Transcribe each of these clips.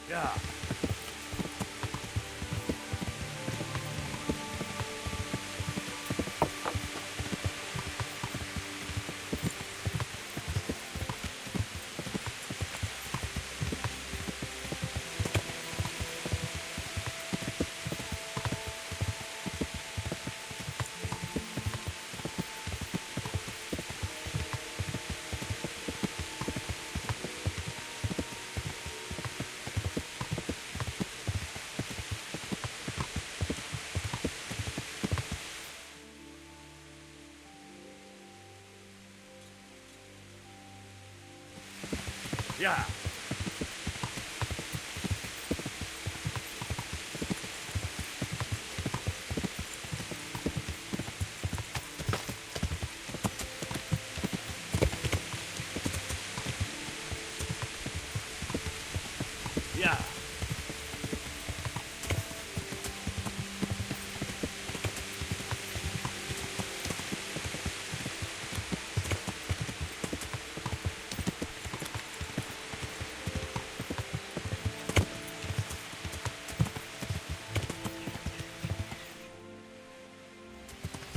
Yeah. Yeah. Yeah.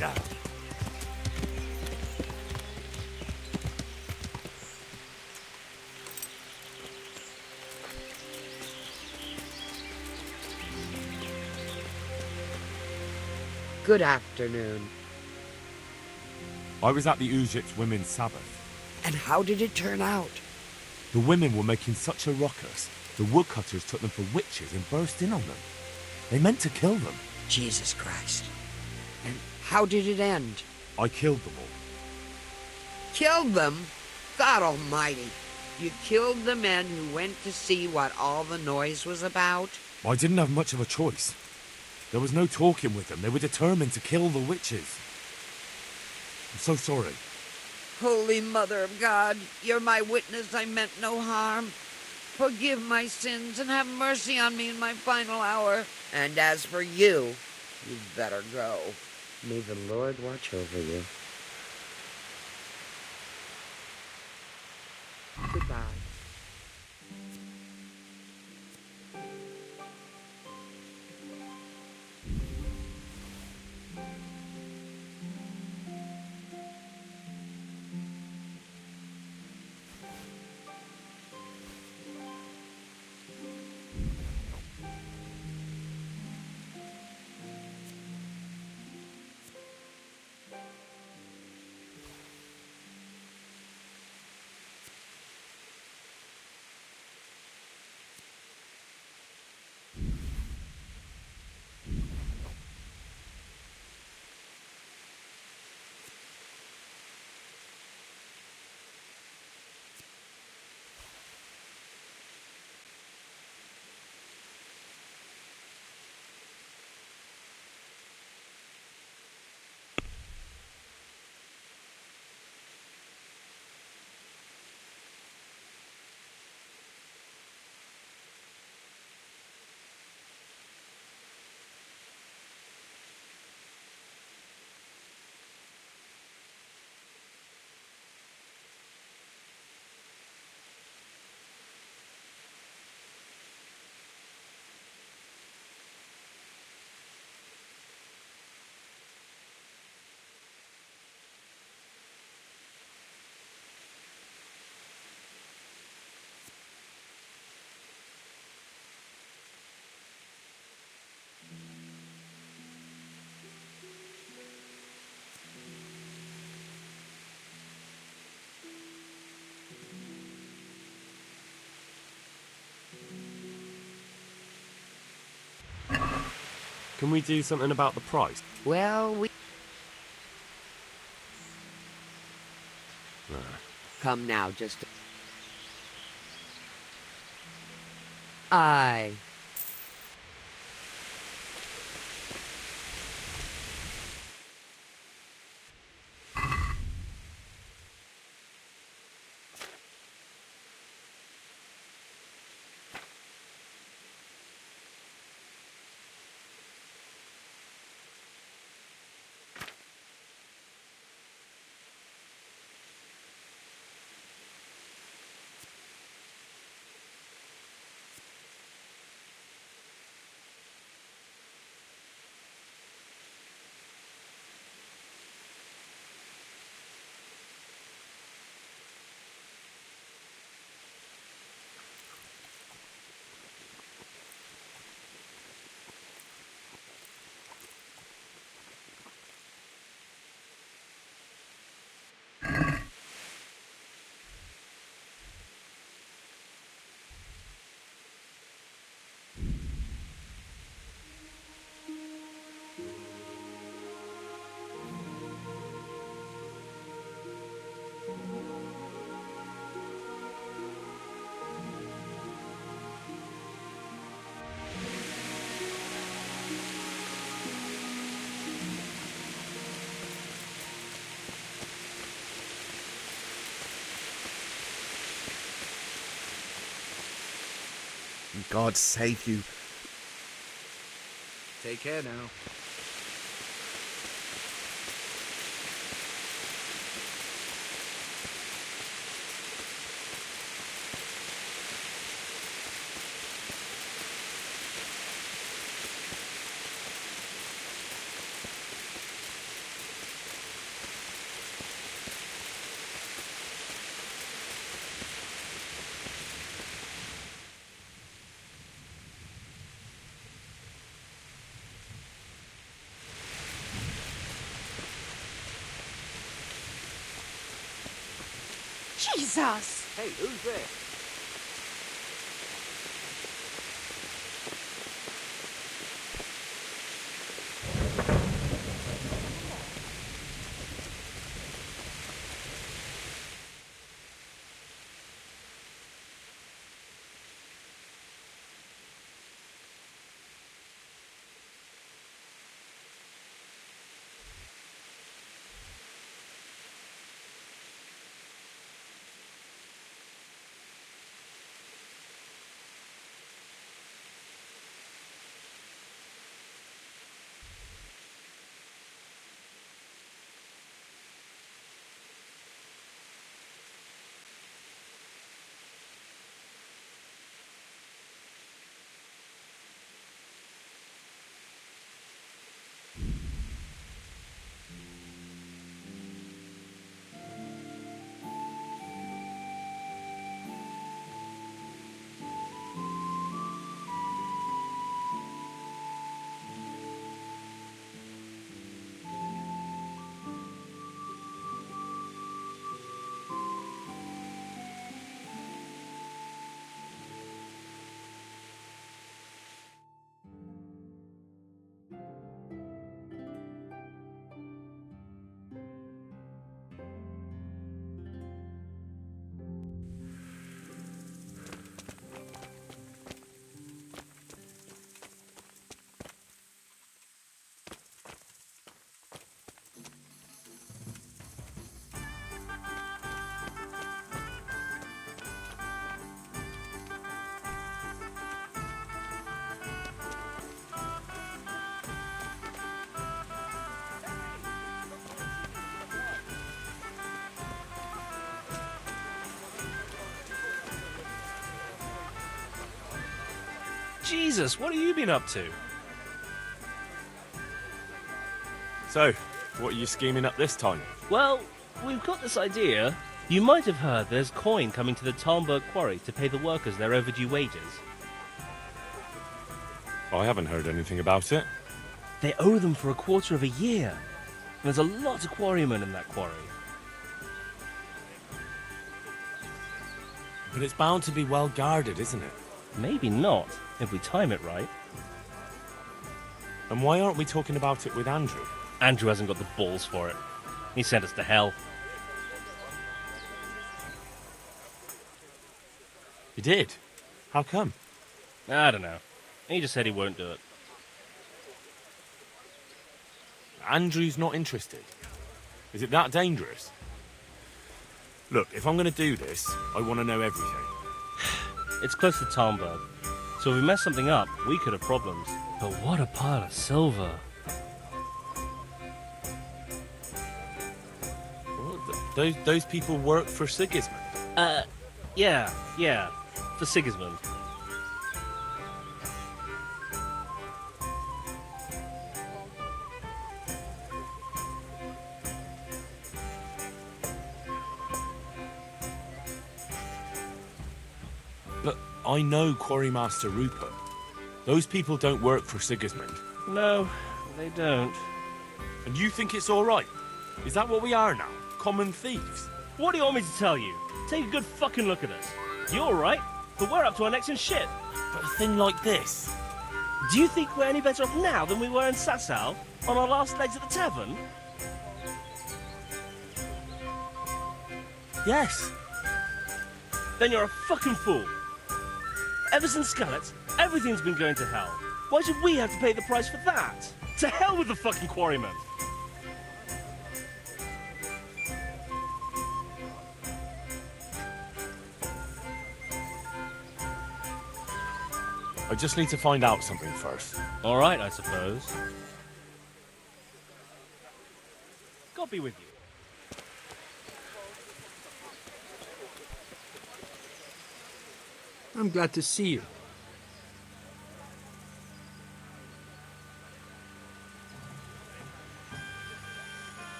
Yeah. Good afternoon. I was at the Egypt Women's Sabbath. And how did it turn out? The women were making such a ruckus, the woodcutters took them for witches and burst in on them. They meant to kill them. Jesus Christ. And how did it end? I killed them all. Killed them? God Almighty. You killed the men who went to see what all the noise was about? I didn't have much of a choice. There was no talking with them. They were determined to kill the witches. I'm so sorry. Holy Mother of God, you're my witness I meant no harm. Forgive my sins and have mercy on me in my final hour. And as for you, you'd better go. May the Lord watch over you. Goodbye. Can we do something about the price? Well, we... Come now, just... Aye. God save you. Take care now. Jesus! Hey, who's there? Jesus, what have you been up to? So, what are you scheming up this time? Well, we've got this idea. You might have heard there's coin coming to the Talmberg quarry to pay the workers their overdue wages. I haven't heard anything about it. They owe them for a quarter of a year. There's a lot of quarrymen in that quarry. But it's bound to be well guarded, isn't it? Maybe not, if we time it right. And why aren't we talking about it with Andrew? Andrew hasn't got the balls for it. He sent us to hell. He did? How come? I don't know. He just said he won't do it. Andrew's not interested. Is it that dangerous? Look, if I'm going to do this, I want to know everything. It's close to Talmberg, so if we mess something up, we could have problems. But what a pile of silver. Well, those people work for Sigismund. Yeah, for Sigismund. But I know Quarrymaster Rupert. Those people don't work for Sigismund. No, they don't. And you think it's all right? Is that what we are now? Common thieves? What do you want me to tell you? Take a good fucking look at us. You're right, but we're up to our necks in shit. But a thing like this? Do you think we're any better off now than we were in Sasau, on our last legs at the tavern? Yes. Then you're a fucking fool. Ever since Skeleton, everything's been going to hell. Why should we have to pay the price for that? To hell with the fucking quarrymen! I just need to find out something first. All right, I suppose. God be with you. I'm glad to see you.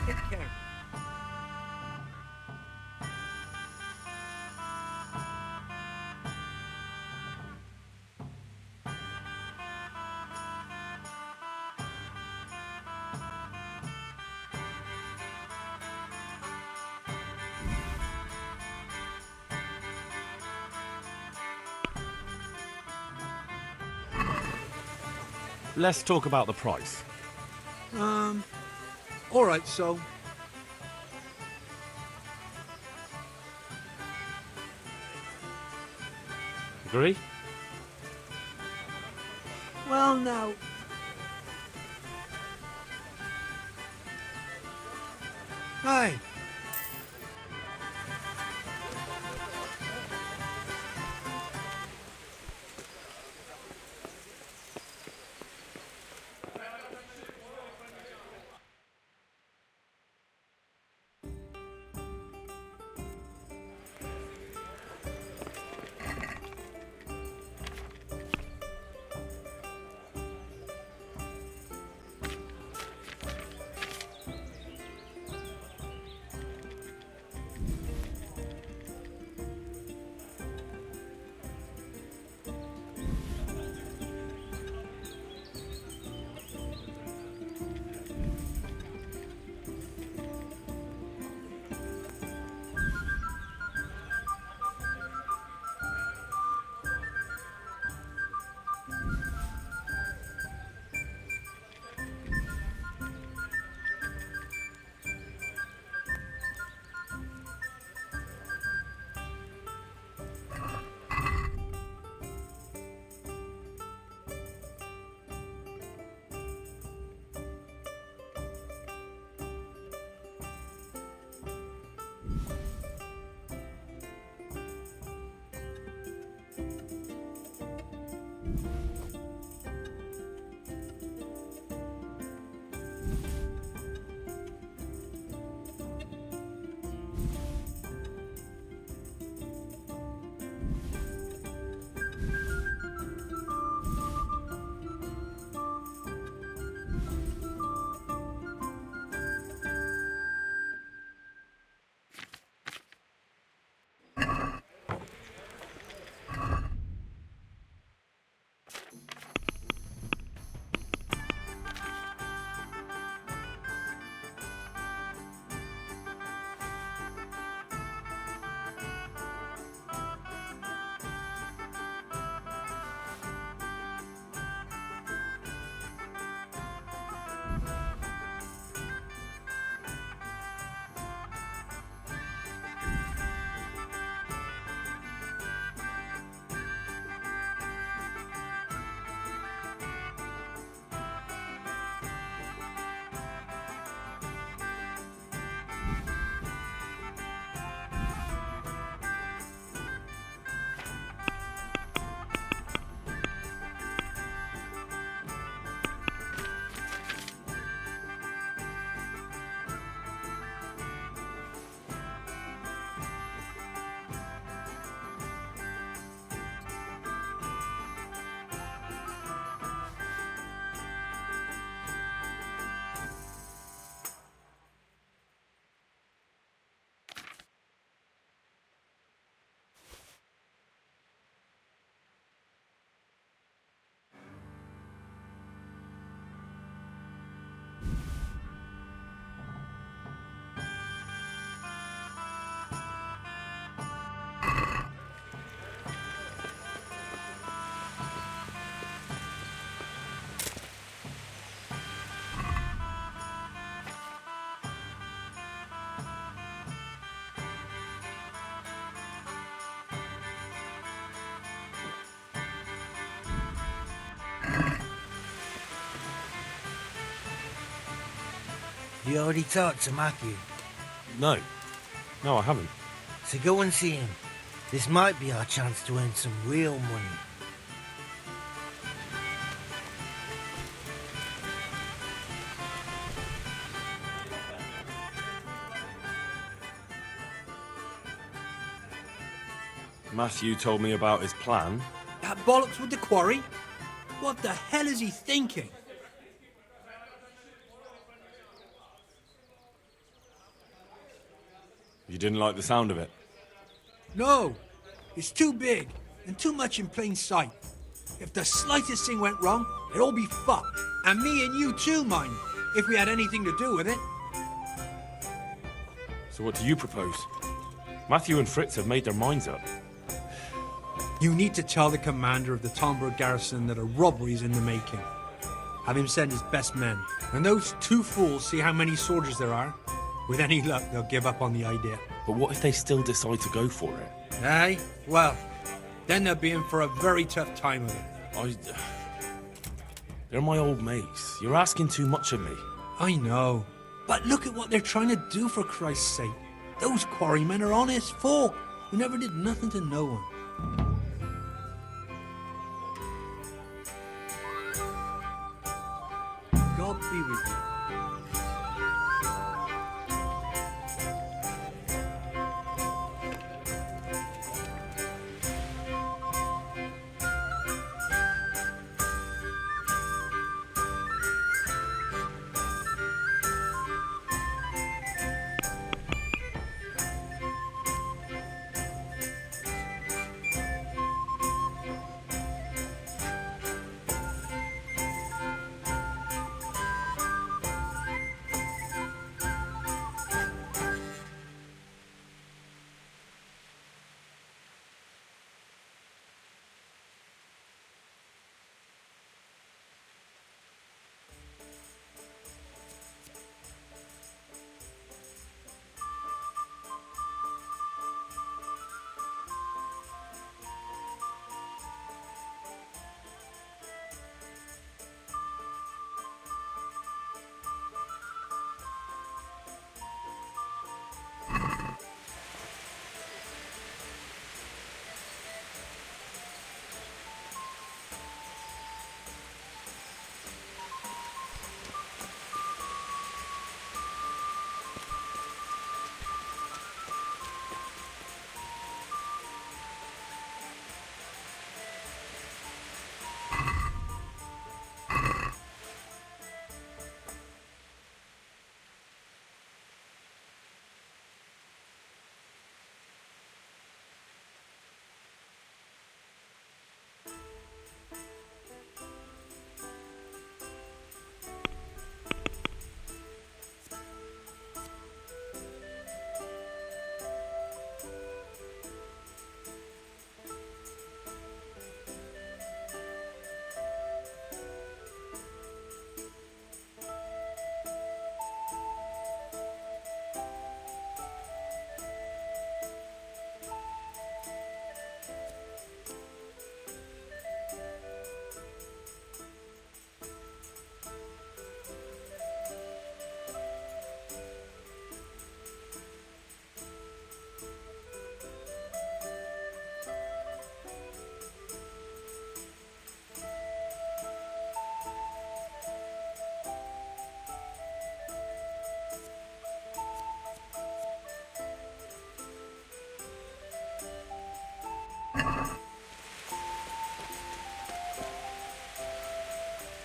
Take care. Let's talk about the price. All right, so Agree? well now. Hi. You already talked to Matthew, No. No, I haven't. so go and see him. This might be our chance to earn some real money. Matthew told me about his plan. That bollocks with the quarry? What the hell is he thinking? You didn't like the sound of it? No, it's too big and too much in plain sight. If the slightest thing went wrong, it'd all be fucked. And me and you too, mind, if we had anything to do with it. So what do you propose? Matthew and Fritz have made their minds up. You need to tell the commander of the Tonborough garrison that a robbery's in the making. Have him send his best men. When those two fools see how many soldiers there are, with any luck, they'll give up on the idea. But what if they still decide to go for it? Aye? Well, then they'll be in for a very tough time of it. They're my old mates. You're asking too much of me. I know. But look at what they're trying to do, for Christ's sake. Those quarrymen are honest folk who never did nothing to no one. God be with you.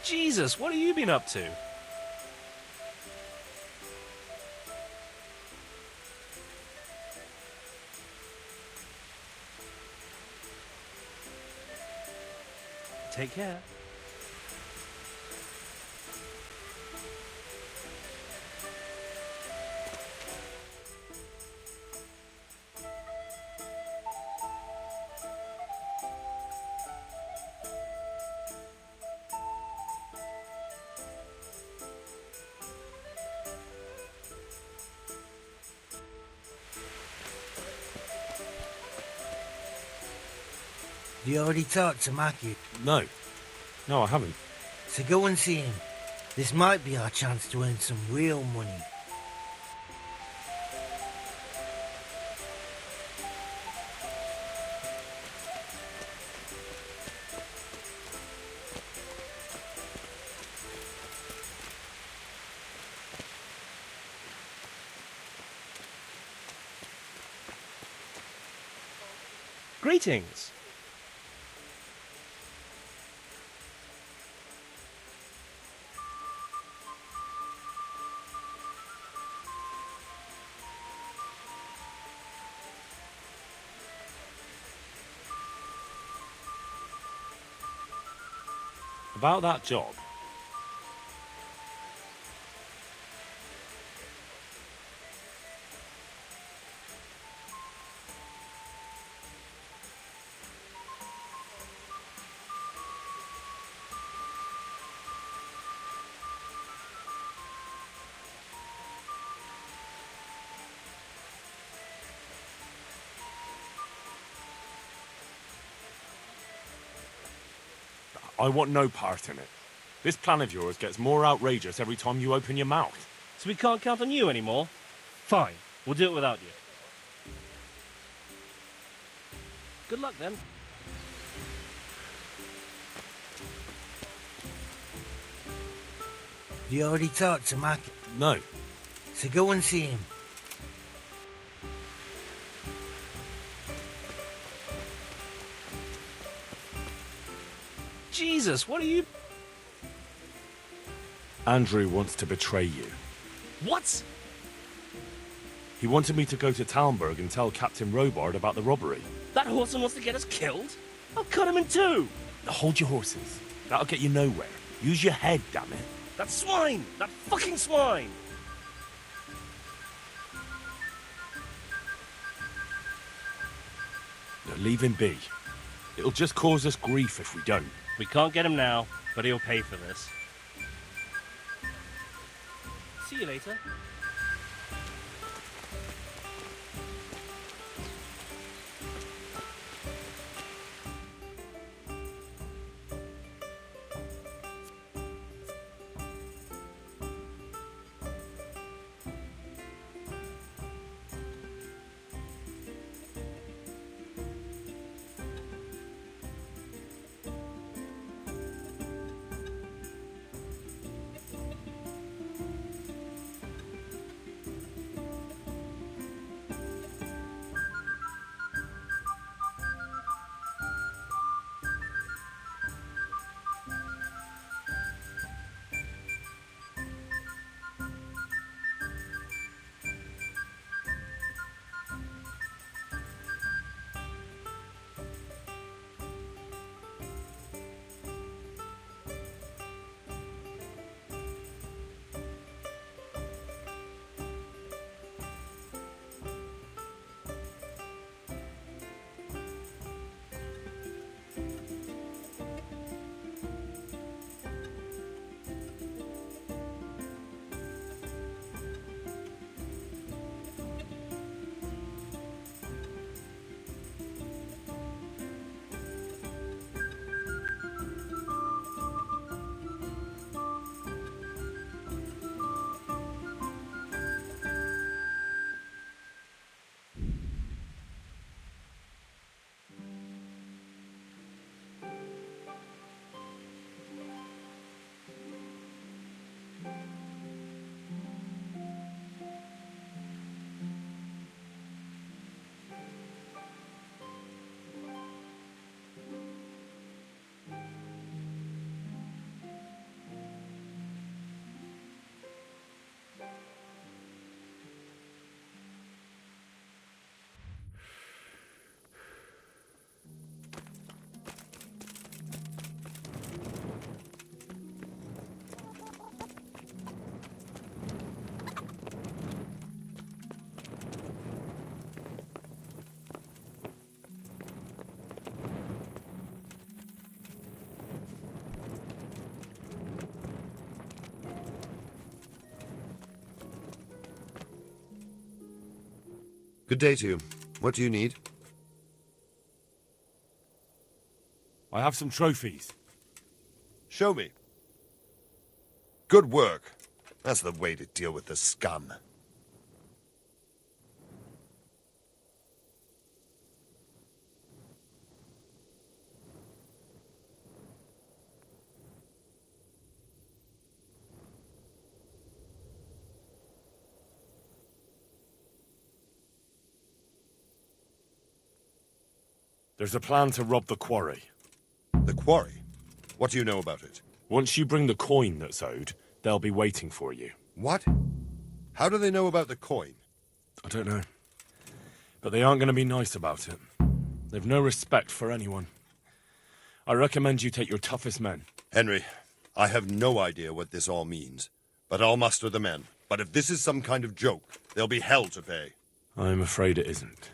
Jesus, what have you been up to? Take care. You already talked to Matthew, No. No, I haven't. so go and see him. This might be our chance to earn some real money. Greetings. About that job. I want no part in it. This plan of yours gets more outrageous every time you open your mouth. So we can't count on you anymore? Fine, we'll do it without you. Good luck then. You already talked to Mac, No. so go and see him. Jesus, what are you... Andrew wants to betray you. What? He wanted me to go to Talmberg and tell Captain Robard about the robbery. That horseman wants to get us killed? I'll cut him in two! Hold your horses. That'll get you nowhere. Use your head, damn it. That swine! That fucking swine! No, leave him be. It'll just cause us grief if we don't. We can't get him now, but he'll pay for this. See you later. Good day to you. What do you need? I have some trophies. Show me. Good work. That's the way to deal with the scum. There's a plan to rob the quarry. The quarry? What do you know about it? Once you bring the coin that's owed, they'll be waiting for you. What? How do they know about the coin? I don't know. But they aren't going to be nice about it. They've no respect for anyone. I recommend you take your toughest men. Henry, I have no idea what this all means, but I'll muster the men. But if this is some kind of joke, there'll be hell to pay. I'm afraid it isn't.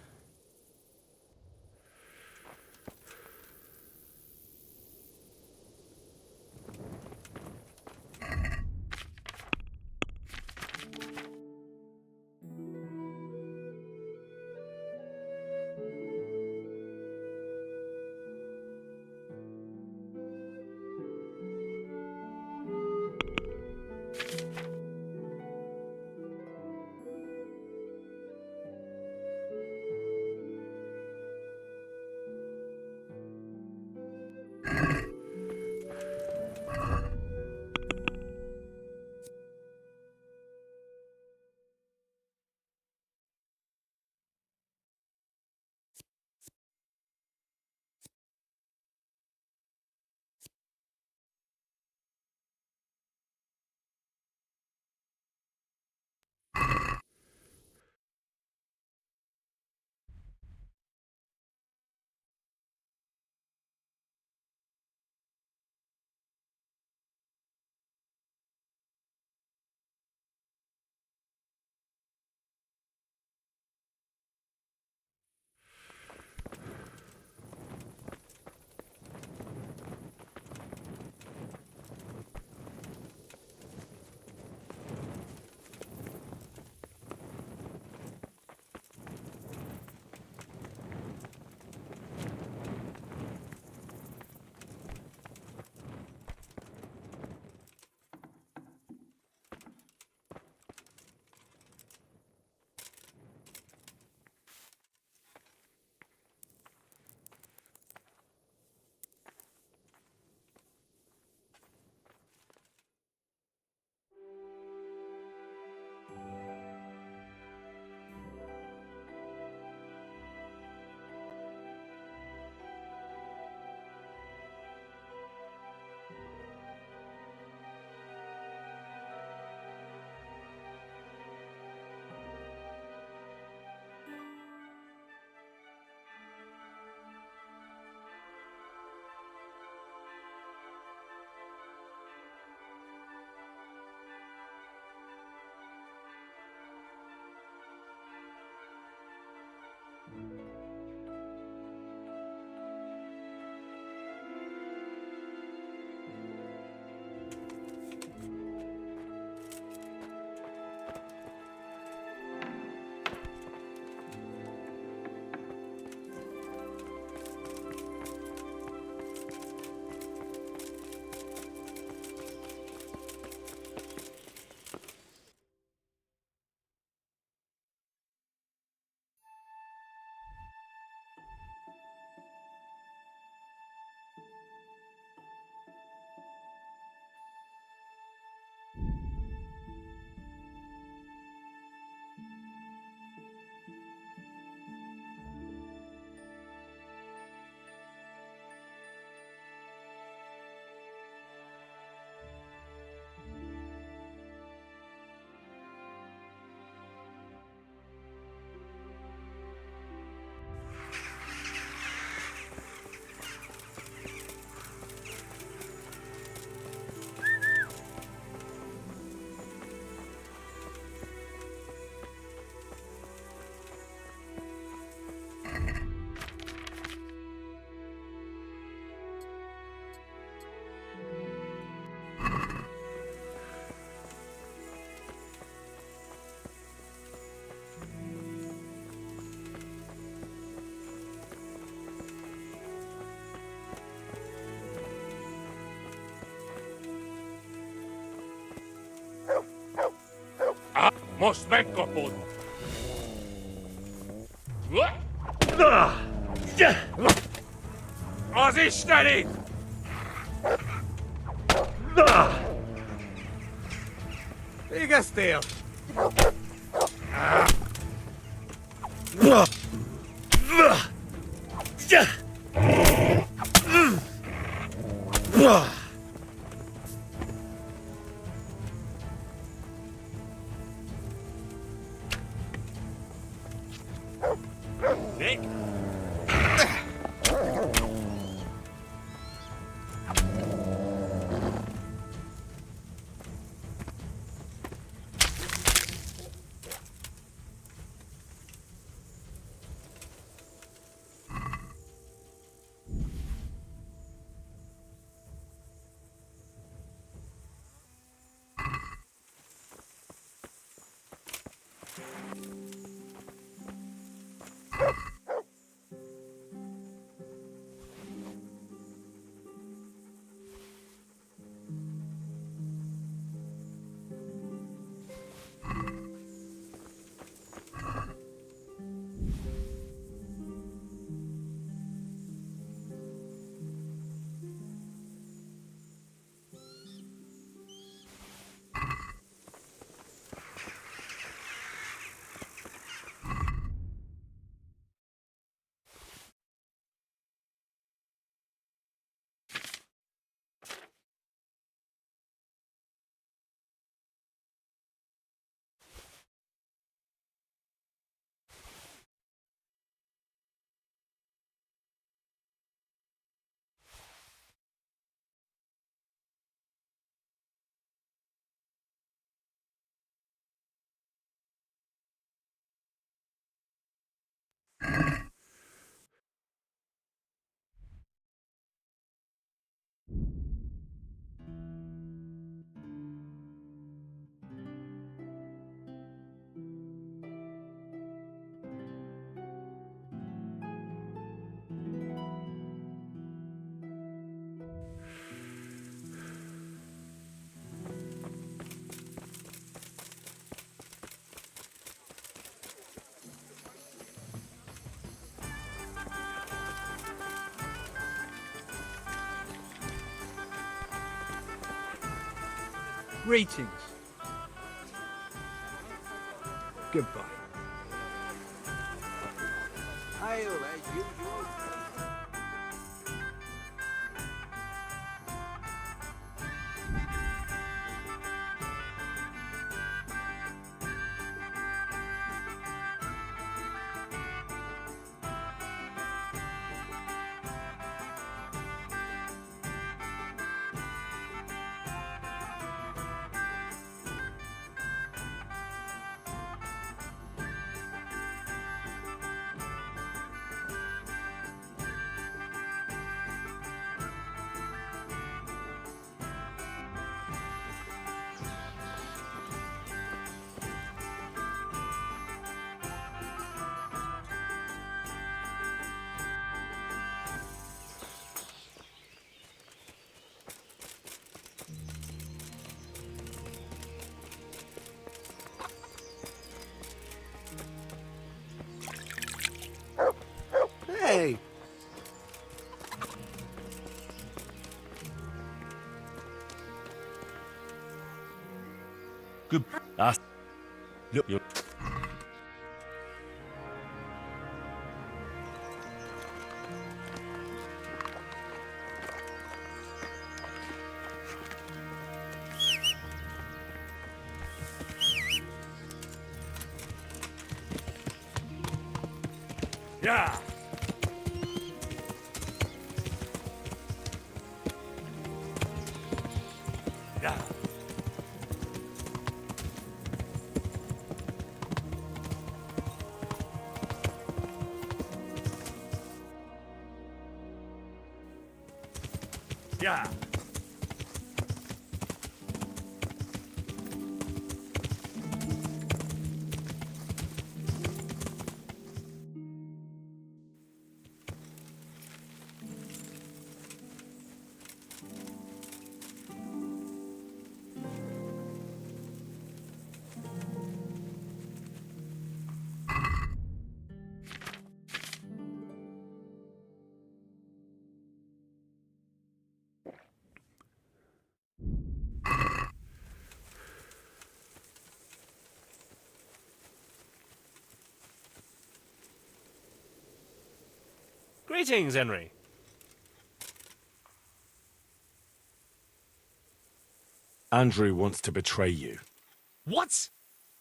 Måste vänka på dem. Az Istenit! Végeztél! Nick? Greetings. Goodbye. Hey! Good. Look, you. Yeah. Yeah. Yeah. Greetings, Henry. Andrew wants to betray you. What?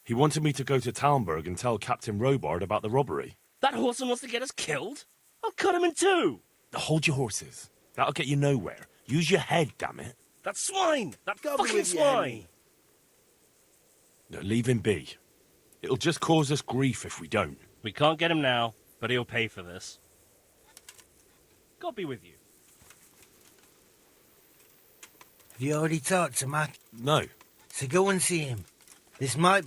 He wanted me to go to Talmberg and tell Captain Robard about the robbery. That horseman wants to get us killed? I'll cut him in two. Hold your horses. That'll get you nowhere. Use your head, damn it. That swine! That Go fucking with you, swine! Henry. No, leave him be. It'll just cause us grief if we don't. We can't get him now, but he'll pay for this. God be with you. Have you already talked to Mac? No. So go and see him. This might...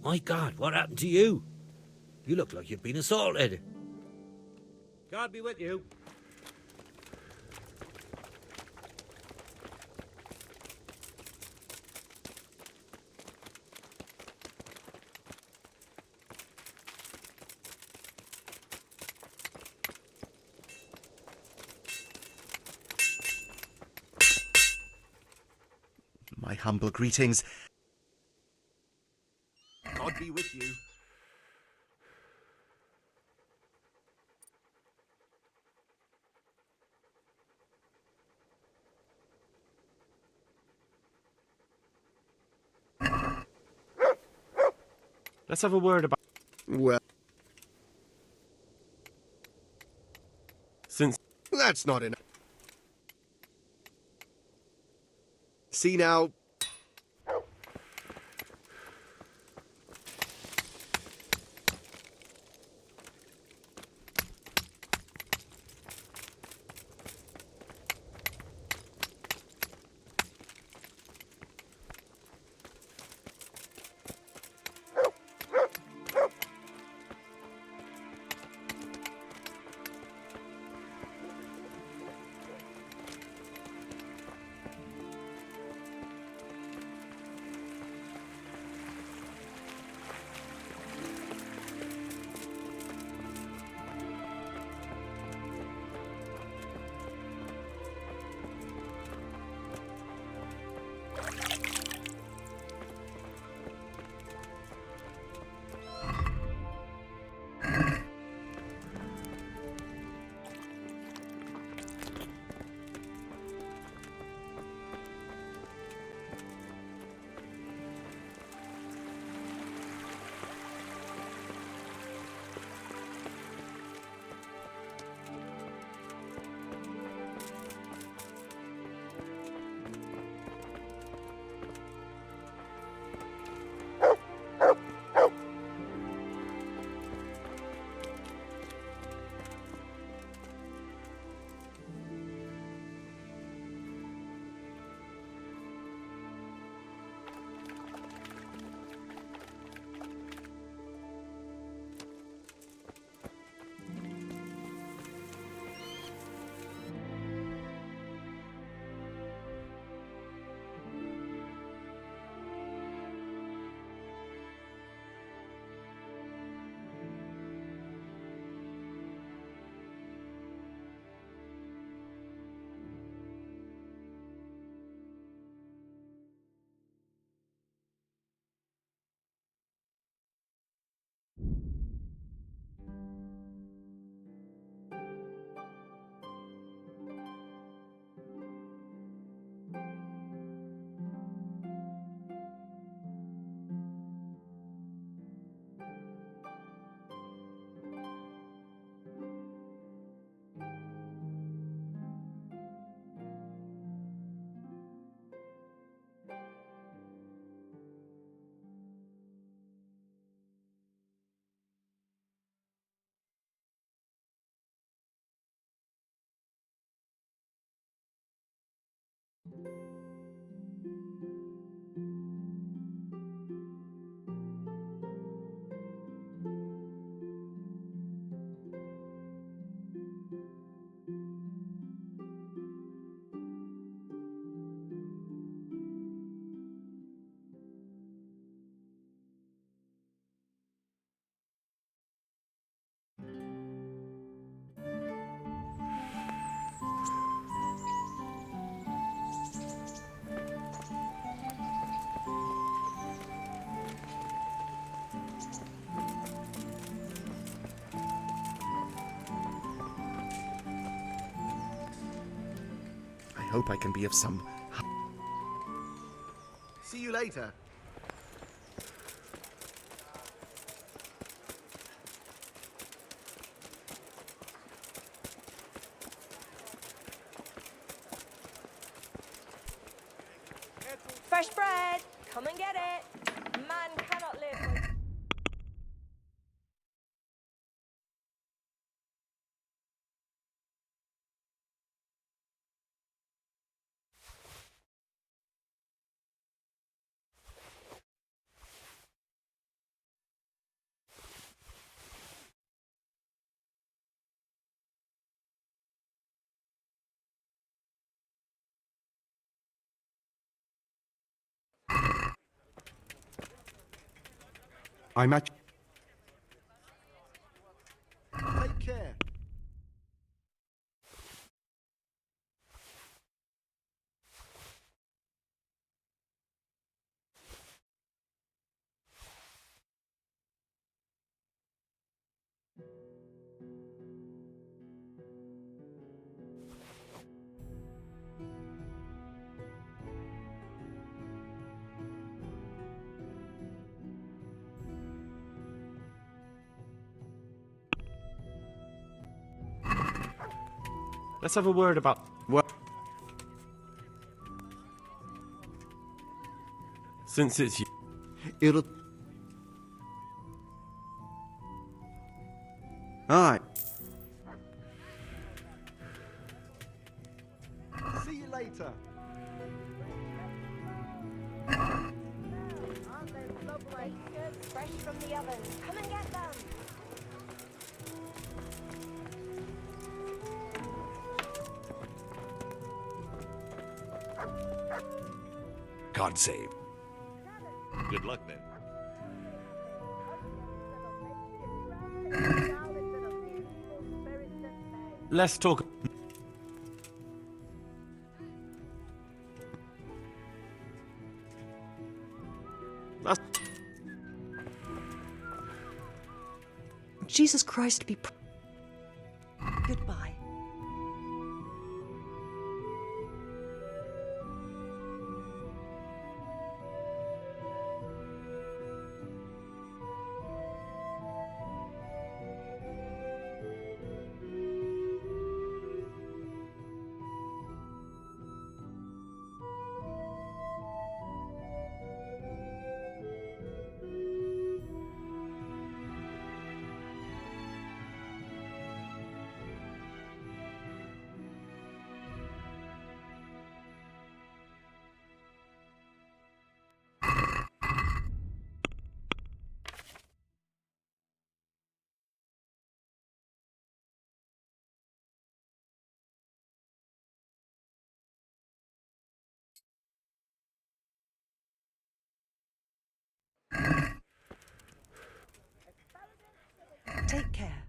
My God, what happened to you? You look like you've been assaulted. God be with you. My humble greetings. God be with you. Let's have a word about... Well, Since... that's not enough. See now. hope I can be of some... See you later. Fresh bread! Come and get it! Man cannot live with... I'm at... Take care. Let's have a word about... What? Since it's you... It'll... Alright. See you later. Aren't they lovely? Good, fresh from the oven. Come and get them! God save. Good luck then. Let's talk... That's... Jesus Christ be... Goodbye. Take care.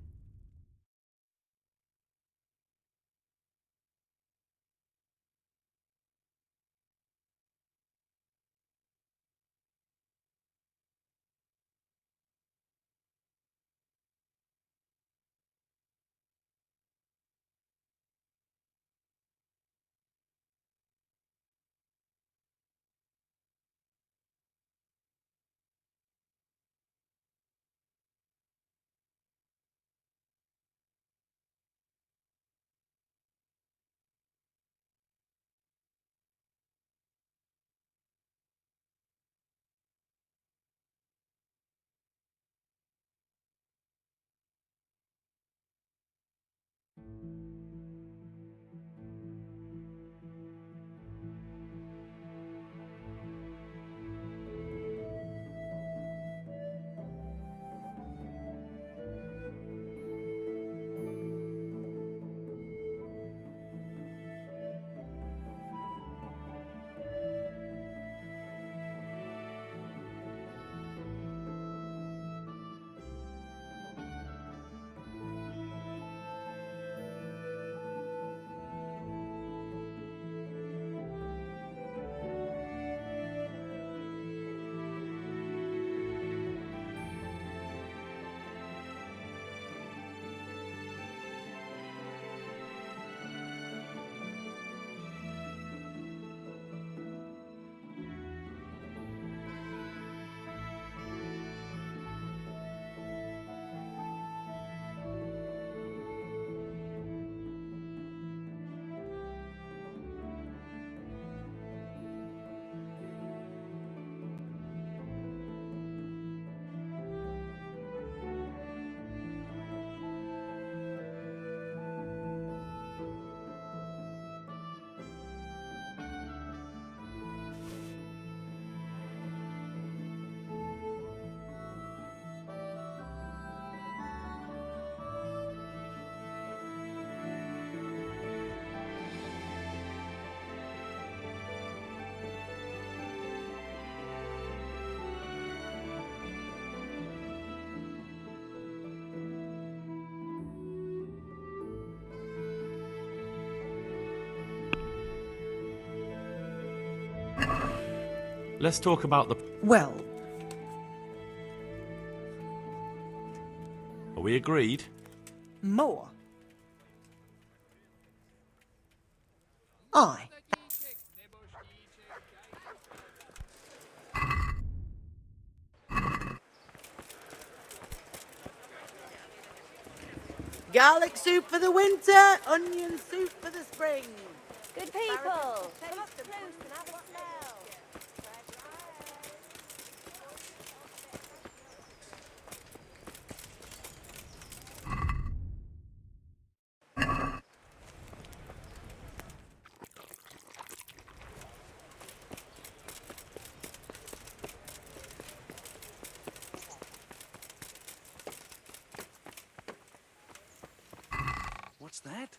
Let's talk about the... Well, Are we agreed? more. Aye. Garlic soup for the winter, onion soup for the spring. Good people, come up close and have a smell. What's that?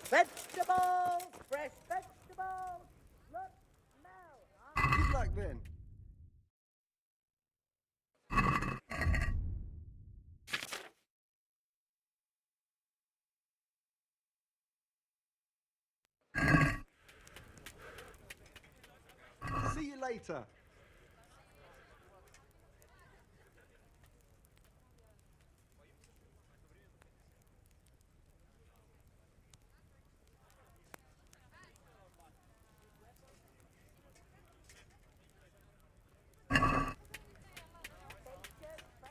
Vegetables! Fresh vegetables! Look now! Good luck then. See you later.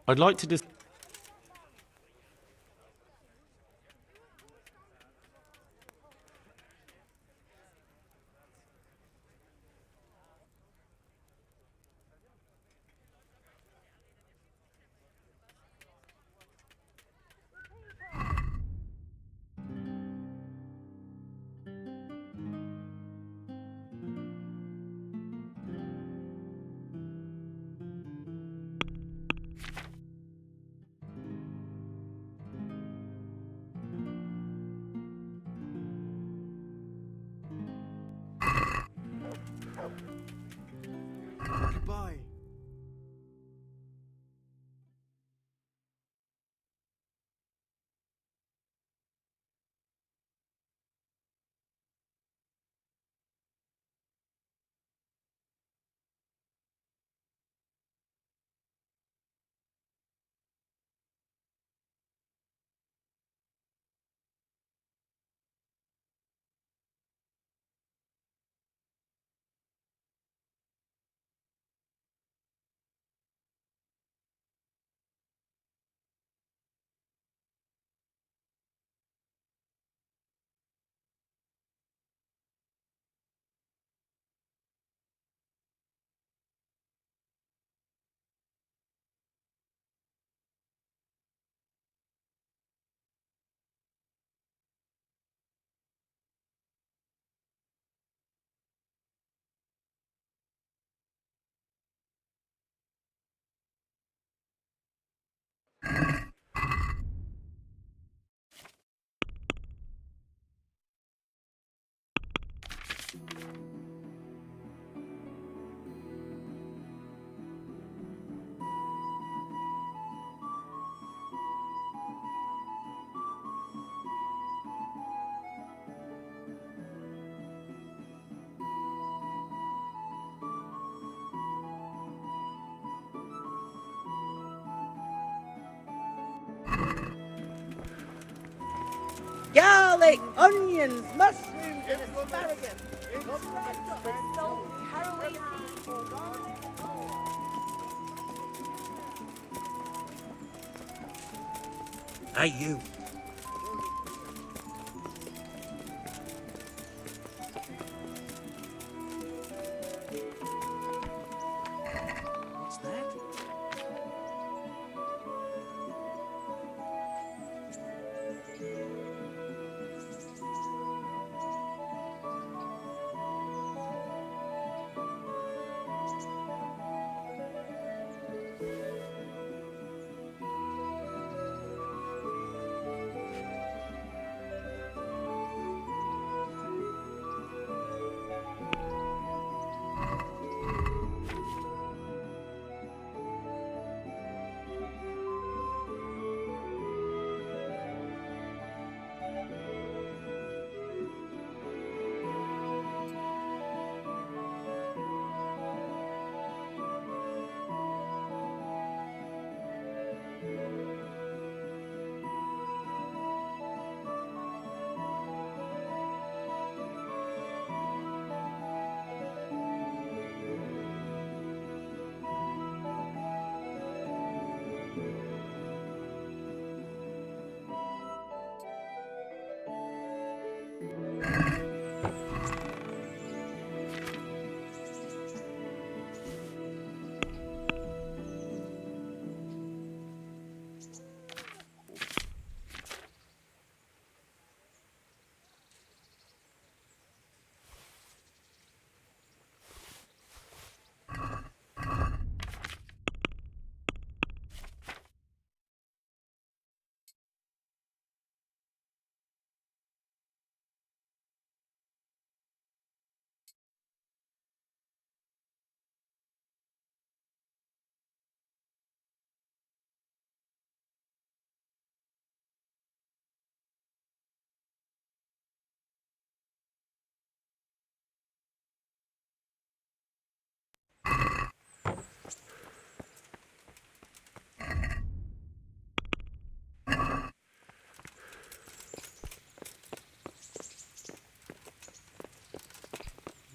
I'd like to just... Goodbye. Garlic, onions, mushrooms, and asparagus. With salt, caraway seeds. Hey, you. What's that?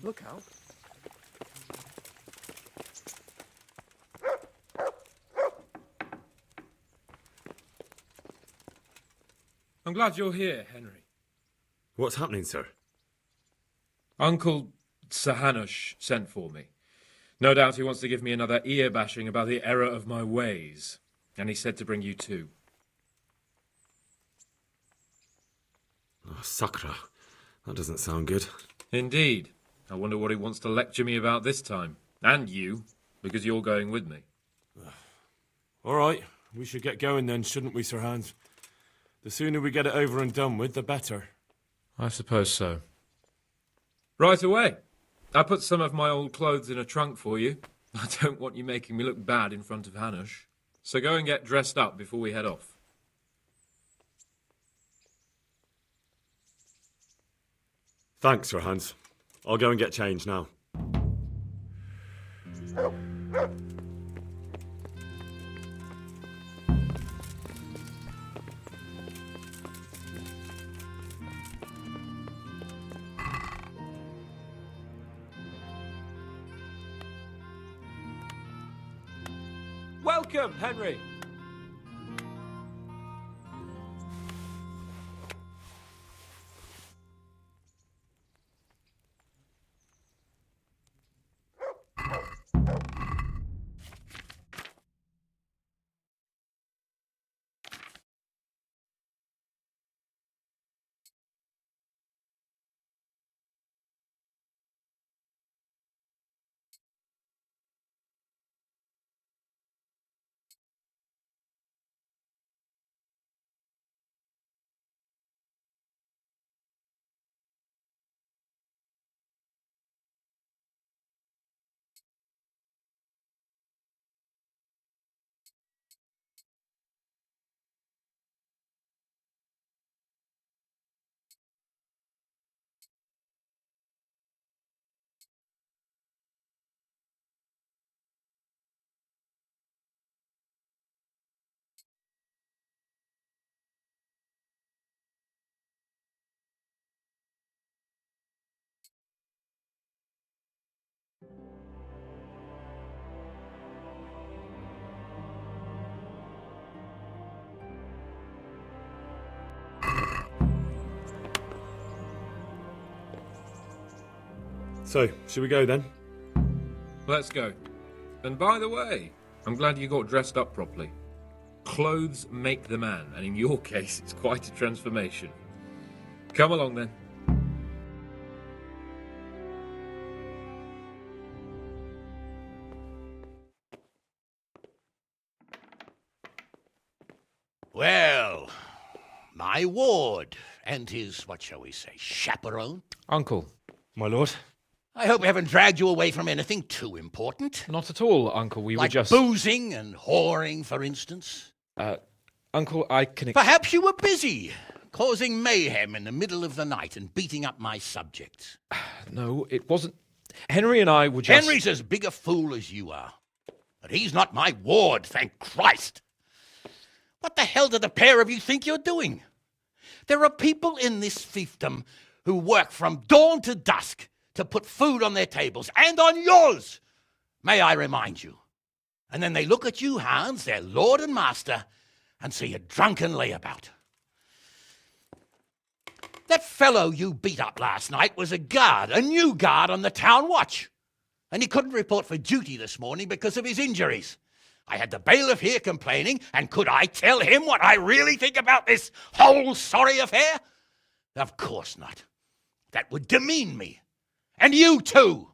Look out. I'm glad you're here, Henry. What's happening, sir? Uncle Sahanush sent for me. No doubt he wants to give me another ear-bashing about the error of my ways. And he said to bring you too. Oh, Sakra. That doesn't sound good. Indeed. I wonder what he wants to lecture me about this time. And you, because you're going with me. All right, we should get going then, shouldn't we, Sir Hans? The sooner we get it over and done with, the better. I suppose so. Right away. I put some of my old clothes in a trunk for you. I don't want you making me look bad in front of Hanush. So go and get dressed up before we head off. Thanks, Sir Hans. I'll go and get changed now. Welcome, Henry. So, should we go then? Let's go. And by the way, I'm glad you got dressed up properly. Clothes make the man, and in your case, it's quite a transformation. Come along then. Well, my ward and his, what shall we say, chaperone. Uncle. My lord. I hope we haven't dragged you away from anything too important. Not at all, Uncle. We like were just... boozing and whoring, for instance. Uncle, I can... Perhaps you were busy, causing mayhem in the middle of the night and beating up my subjects. No, it wasn't... Henry and I were just... Henry's as big a fool as you are. But he's not my ward, thank Christ. What the hell do the pair of you think you're doing? There are people in this fiefdom who work from dawn to dusk to put food on their tables, and on yours, may I remind you. And then they look at you, Hans, their lord and master, and see a drunken layabout. That fellow you beat up last night was a guard, a new guard on the town watch. And he couldn't report for duty this morning because of his injuries. I had the bailiff here complaining, and could I tell him what I really think about this whole sorry affair? Of course not. That would demean me. And you too.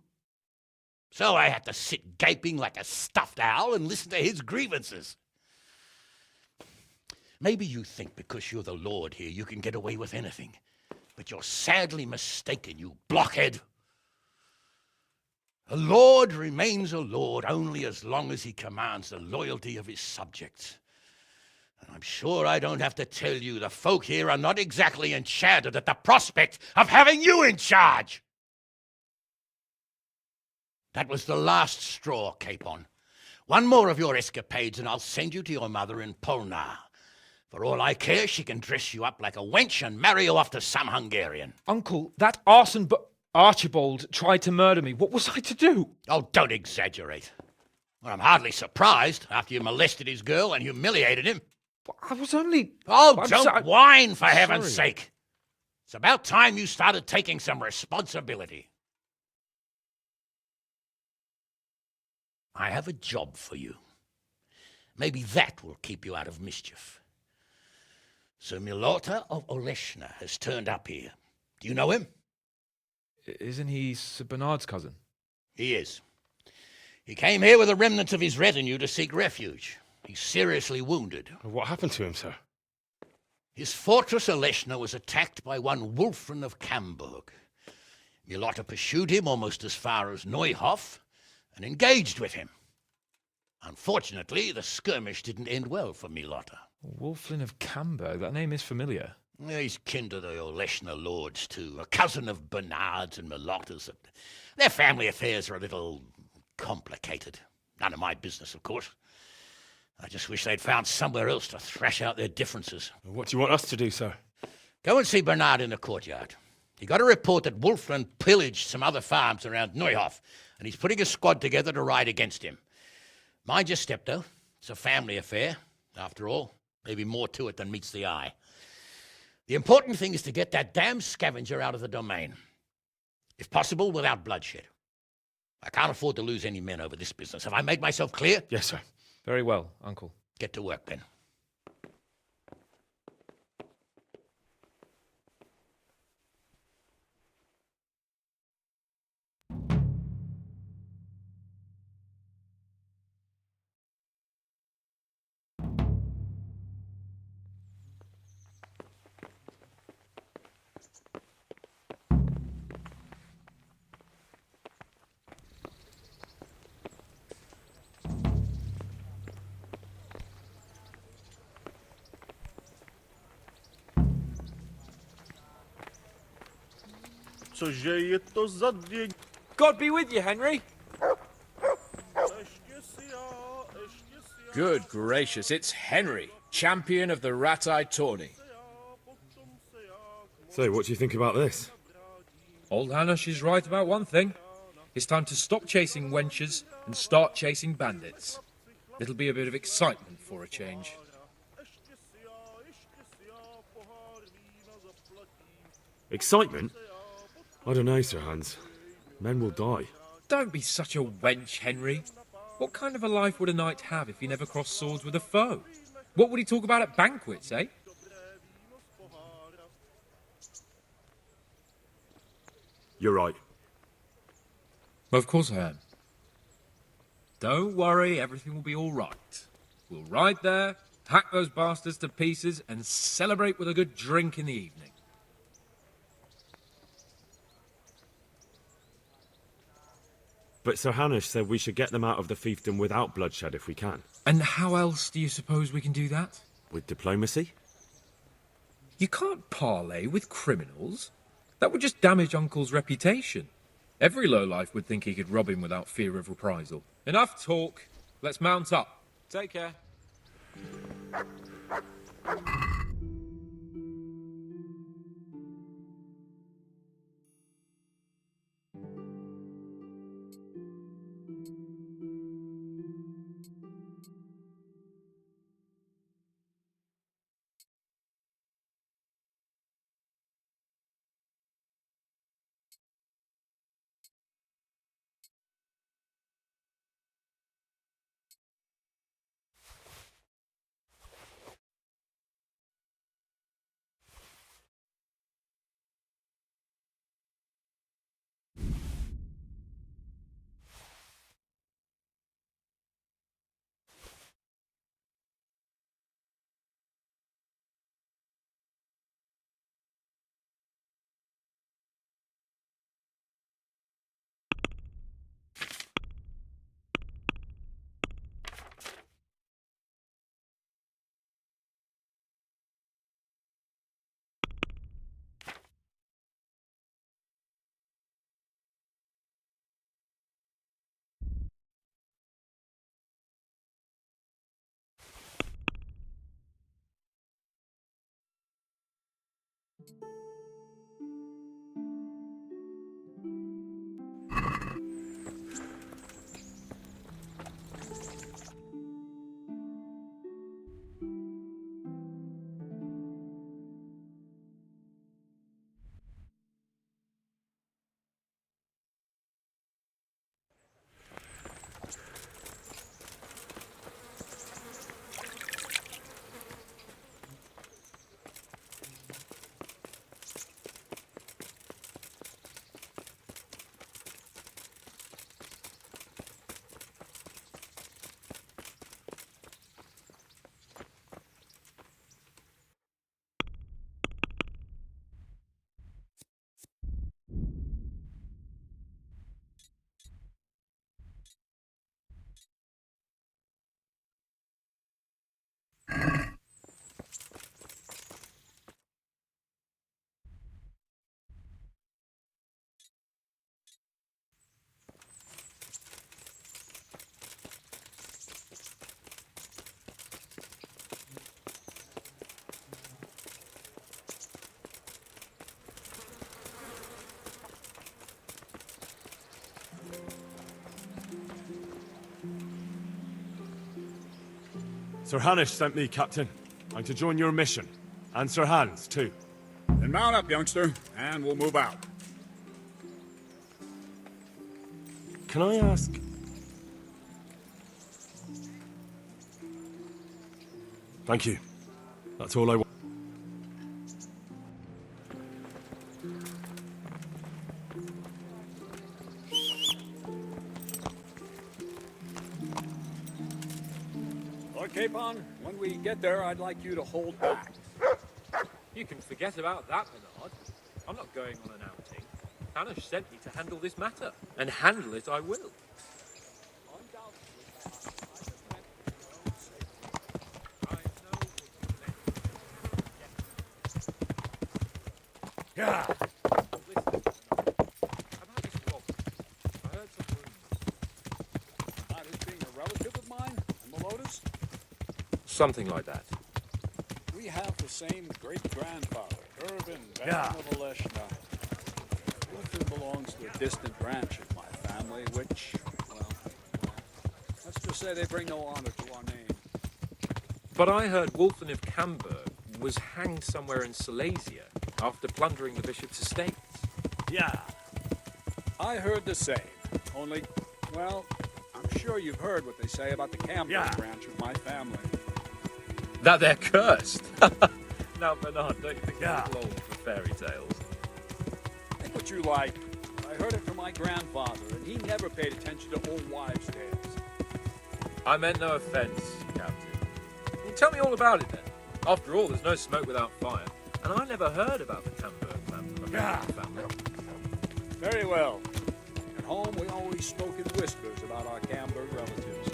So I had to sit gaping like a stuffed owl and listen to his grievances. Maybe you think because you're the lord here you can get away with anything. But you're sadly mistaken, you blockhead. A lord remains a lord only as long as he commands the loyalty of his subjects. And I'm sure I don't have to tell you the folk here are not exactly enchanted at the prospect of having you in charge. That was the last straw, Capon. One more of your escapades and I'll send you to your mother in Polnar. For all I care, she can dress you up like a wench and marry you off to some Hungarian. Uncle, that arson... Archibald tried to murder me. What was I to do? Oh, don't exaggerate. Well, I'm hardly surprised after you molested his girl and humiliated him. I was only... Oh, don't whine, for heaven's sorry. sake. It's about time you started taking some responsibility. I have a job for you. Maybe that will keep you out of mischief. Sir Milota of Oleshna has turned up here. Do you know him? Isn't he Sir Bernard's cousin? He is. He came here with the remnants of his retinue to seek refuge. He's seriously wounded. What happened to him, sir? His fortress Oleshna was attacked by one Wulfrin of Camburg. Milota pursued him almost as far as Neuhof and engaged with him. Unfortunately, the skirmish didn't end well for Milota. Wulflin of Camburg? That name is familiar. He's kin to the Oleshna lords, too. A cousin of Bernard's and Milota's. Their family affairs are a little complicated. None of my business, of course. I just wish they'd found somewhere else to thrash out their differences. What do you want us to do, sir? Go and see Bernard in the courtyard. He got a report that Wulfrin pillaged some other farms around Neuhof, and he's putting a squad together to ride against him. Mind your step, though. It's a family affair. After all, maybe more to it than meets the eye. The important thing is to get that damn scavenger out of the domain. If possible, without bloodshed. I can't afford to lose any men over this business. Have I made myself clear? Yes, sir. Very well, Uncle. Get to work, then. Cože je to za děň? God be with you, Henry. Good gracious, it's Henry, champion of the Rat-Eye tourney. So, what do you think about this? Old Hanush is right about one thing. It's time to stop chasing wenches and start chasing bandits. It'll be a bit of excitement for a change. Excitement? I don't know, Sir Hans. Men will die. Don't be such a wench, Henry. What kind of a life would a knight have if he never crossed swords with a foe? What would he talk about at banquets, eh? You're right. Of course I am. Don't worry, everything will be all right. We'll ride there, hack those bastards to pieces, and celebrate with a good drink in the evening. But Sir Hanush said we should get them out of the fiefdom without bloodshed if we can. And how else do you suppose we can do that? With diplomacy? You can't parley with criminals. That would just damage Uncle's reputation. Every lowlife would think he could rob him without fear of reprisal. Enough talk. Let's mount up. Take care. Sir Hanish sent me, Captain. I'm to join your mission. And Sir Hans, too. Then mount up, youngster, and we'll move out. Can I ask... Thank you. That's all I want. Lord Capon, when we get there, I'd like you to hold back. You can forget about that, Bernard. I'm not going on an outing. Hanish sent me to handle this matter, and handle it I will. Yeah. Listen, about this Rob, I heard some rumors. About his being a relative of mine and Meloda's? Something like that. We have the same great-grandfather, Irvin Van Yeah. of Oleshna. Luther belongs to a distant branch of my family, which, well, let's just say they bring no honor to our name. But I heard Wolfen of Camberg was hanged somewhere in Silesia after plundering the bishop's estates. Yeah. I heard the same, only, well, I'm sure you've heard what they say about the Camberg branch of my family. That they're cursed. Now, Bernard, don't you think you're a little old for fairy tales? Think what you like. I heard it from my grandfather, and he never paid attention to old wives' tales. I meant no offence, Captain. Well, tell me all about it then. After all, there's no smoke without fire, and I never heard about the Camberg family. Very well. At home, we always spoke in whispers about our Camberg relatives.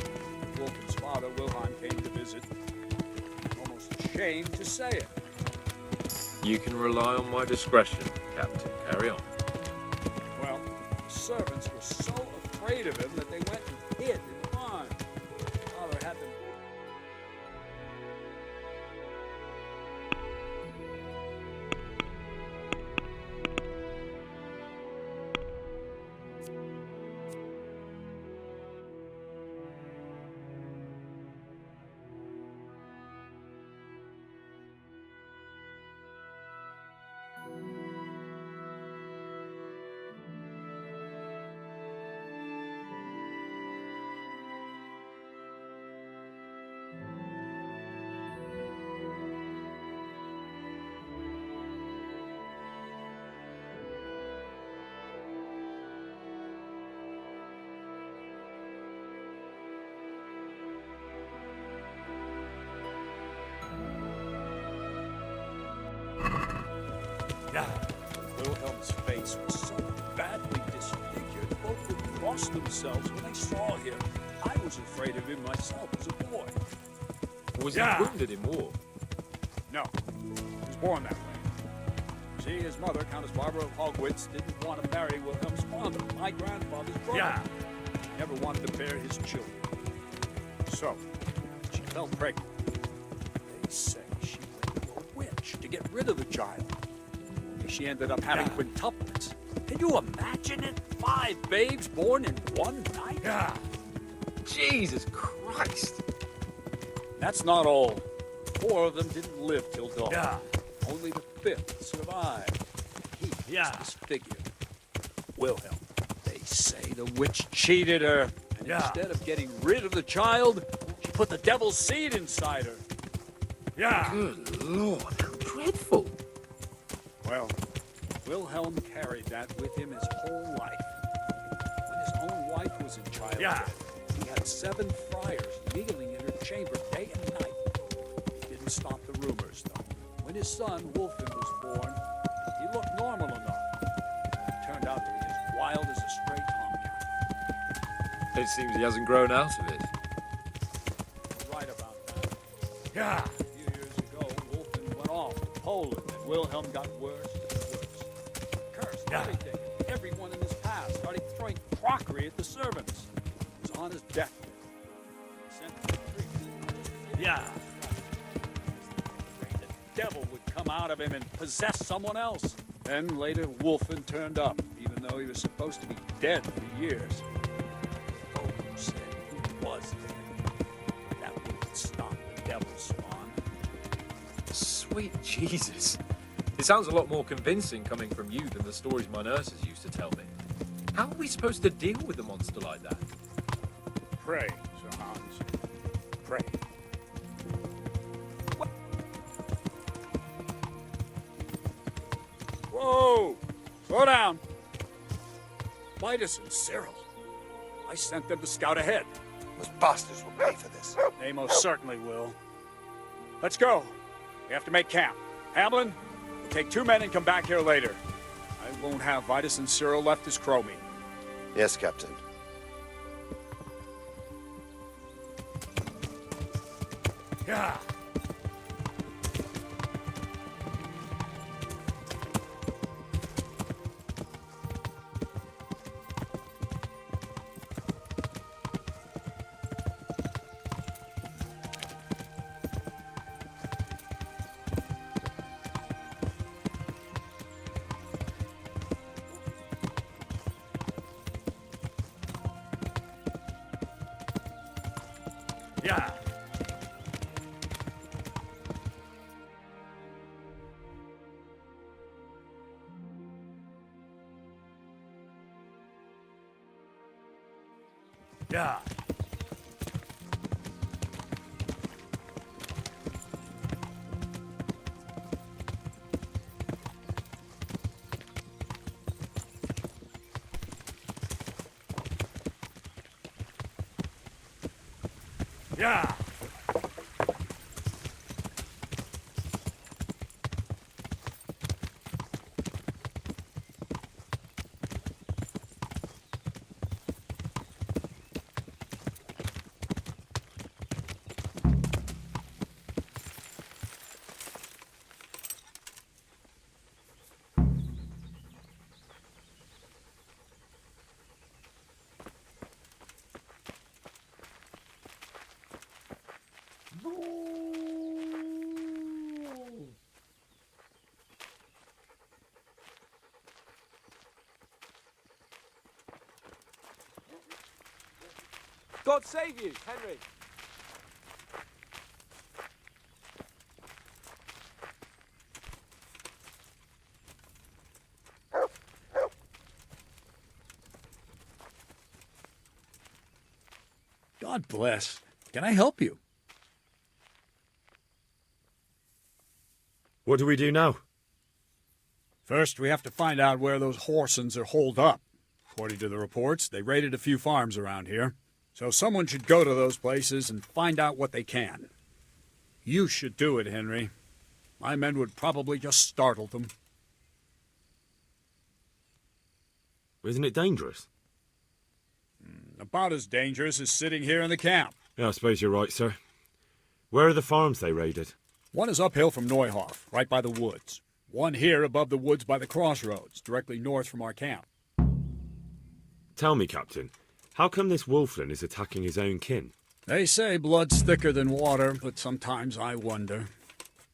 Wolfen's father, Wilhelm, came to visit. I'm almost ashamed to say it. You can rely on my discretion, Captain. Carry on. Well, the servants were so afraid of him that they went and hid in the barn. Father had them. Wilhelm's face was so badly disfigured, both would cross themselves when they saw him. I was afraid of him myself as a boy. Was he wounded in war? No, he was born that way. See, his mother, Countess Barbara of Hogwitz, didn't want to marry Wilhelm's father, my grandfather's brother. He never wanted to bear his children. So, she fell pregnant. They say she went to a witch to get rid of the child. She ended up having quintuplets. Can you imagine it? 5 babes born in one night? Jesus Christ. That's not all. 4 of them didn't live till dawn. Only the 5th survived. He was disfigured. Wilhelm. They say the witch cheated her. And instead of getting rid of the child, she put the devil's seed inside her. Good Lord, how dreadful. Well, Wilhelm carried that with him his whole life. When his own wife was in childbed, he had 7 friars kneeling in her chamber day and night. It didn't stop the rumors, though. When his son, Wolfen, was born, he looked normal enough. It turned out to be as wild as a stray tomcat. It seems he hasn't grown out of it. You're right about that. A few years ago, Wolfen went off to Poland, and Wilhelm got worse and worse. Cursed everything, everyone in his path, started throwing crockery at the servants. He was on his deathbed. He sent him to the the devil would come out of him and possess someone else. Then later, Wolfen turned up, even though he was supposed to be dead for years. Folk said he was dead. That wouldn't stop him. devil spawn. Sweet Jesus. It sounds a lot more convincing coming from you than the stories my nurses used to tell me. How are we supposed to deal with a monster like that? Pray, Sir Hans. Pray. Whoa! Slow down. Midas and Cyril. I sent them to scout ahead. Those bastards will pay for this. They most certainly will. Let's go. We have to make camp. Hamlin, we'll take 2 men and come back here later. I won't have Vitus and Cyril left as crow meat. Yes, Captain. Yeah. Yeah. Yeah. Yeah. God save you, Henry. God bless. Can I help you? What do we do now? First, we have to find out where those Horsons are holed up. According to the reports, they raided a few farms around here. So someone should go to those places and find out what they can. You should do it, Henry. My men would probably just startle them. Isn't it dangerous? About as dangerous as sitting here in the camp. Yeah, I suppose you're right, sir. Where are the farms they raided? One is uphill from Neuhof, right by the woods. One here above the woods by the crossroads, directly north from our camp. Tell me, Captain, how come this Wolflin is attacking his own kin? They say blood's thicker than water, but sometimes I wonder.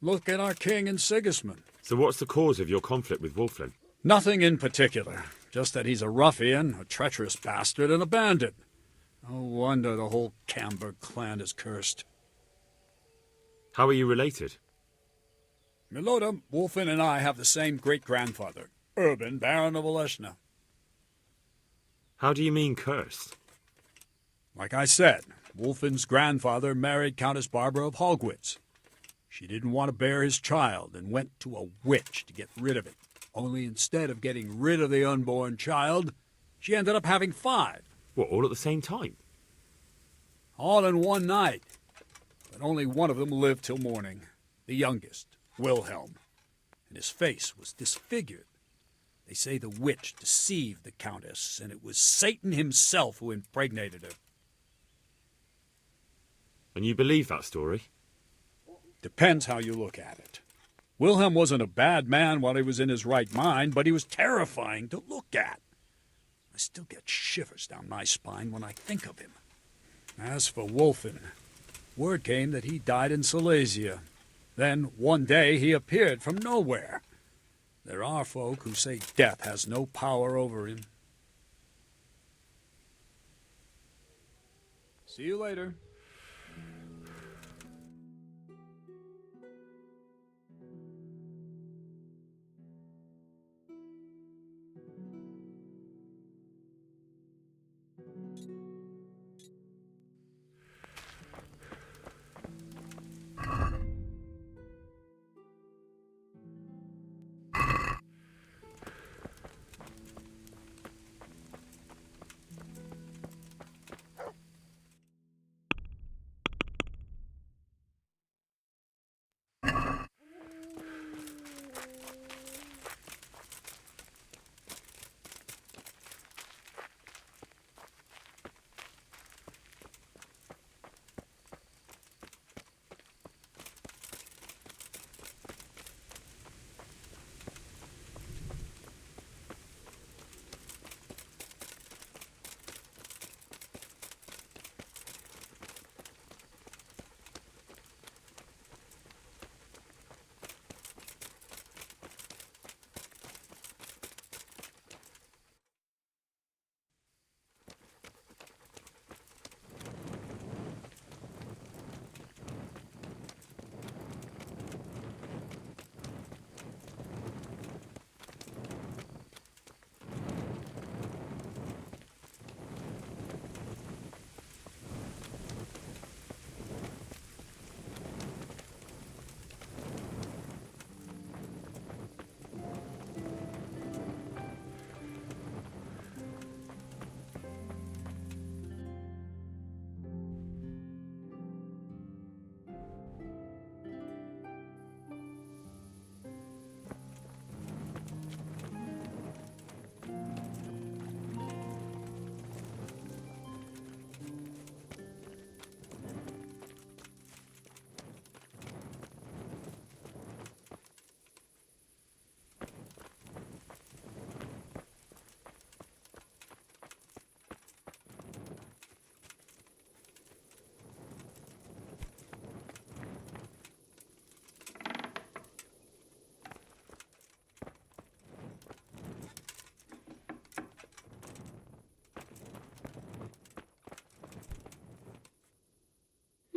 Look at our king and Sigismund. So what's the cause of your conflict with Wolflin? Nothing in particular. Just that he's a ruffian, a treacherous bastard, and a bandit. No wonder the whole Camberg clan is cursed. How are you related? Milota, Wolfin, and I have the same great-grandfather, Urban, Baron of Oleshna. How do you mean cursed? Like I said, Wolfin's grandfather married Countess Barbara of Hogwitz. She didn't want to bear his child and went to a witch to get rid of it. Only instead of getting rid of the unborn child, she ended up having 5. What, all at the same time? All in one night. But only one of them lived till morning. The youngest, Wilhelm. And his face was disfigured. They say the witch deceived the Countess, and it was Satan himself who impregnated her. And you believe that story? Depends how you look at it. Wilhelm wasn't a bad man while he was in his right mind, but he was terrifying to look at. I still get shivers down my spine when I think of him. As for Wolfin, word came that he died in Silesia. Then, one day, he appeared from nowhere. There are folk who say death has no power over him. See you later.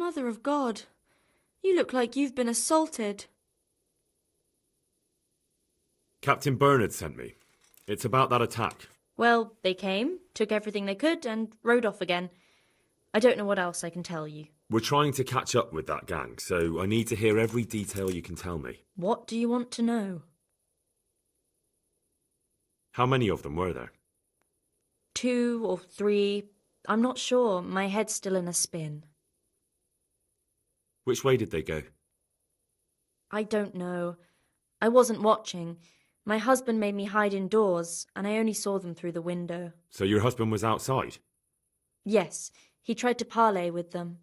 Mother of God, you look like you've been assaulted. Captain Bernard sent me. It's about that attack. Well, they came, took everything they could, and rode off again. I don't know what else I can tell you. We're trying to catch up with that gang, so I need to hear every detail you can tell me. What do you want to know? How many of them were there? 2 or 3. I'm not sure. My head's still in a spin. Which way did they go? I don't know. I wasn't watching. My husband made me hide indoors, and I only saw them through the window. So your husband was outside? Yes, he tried to parley with them.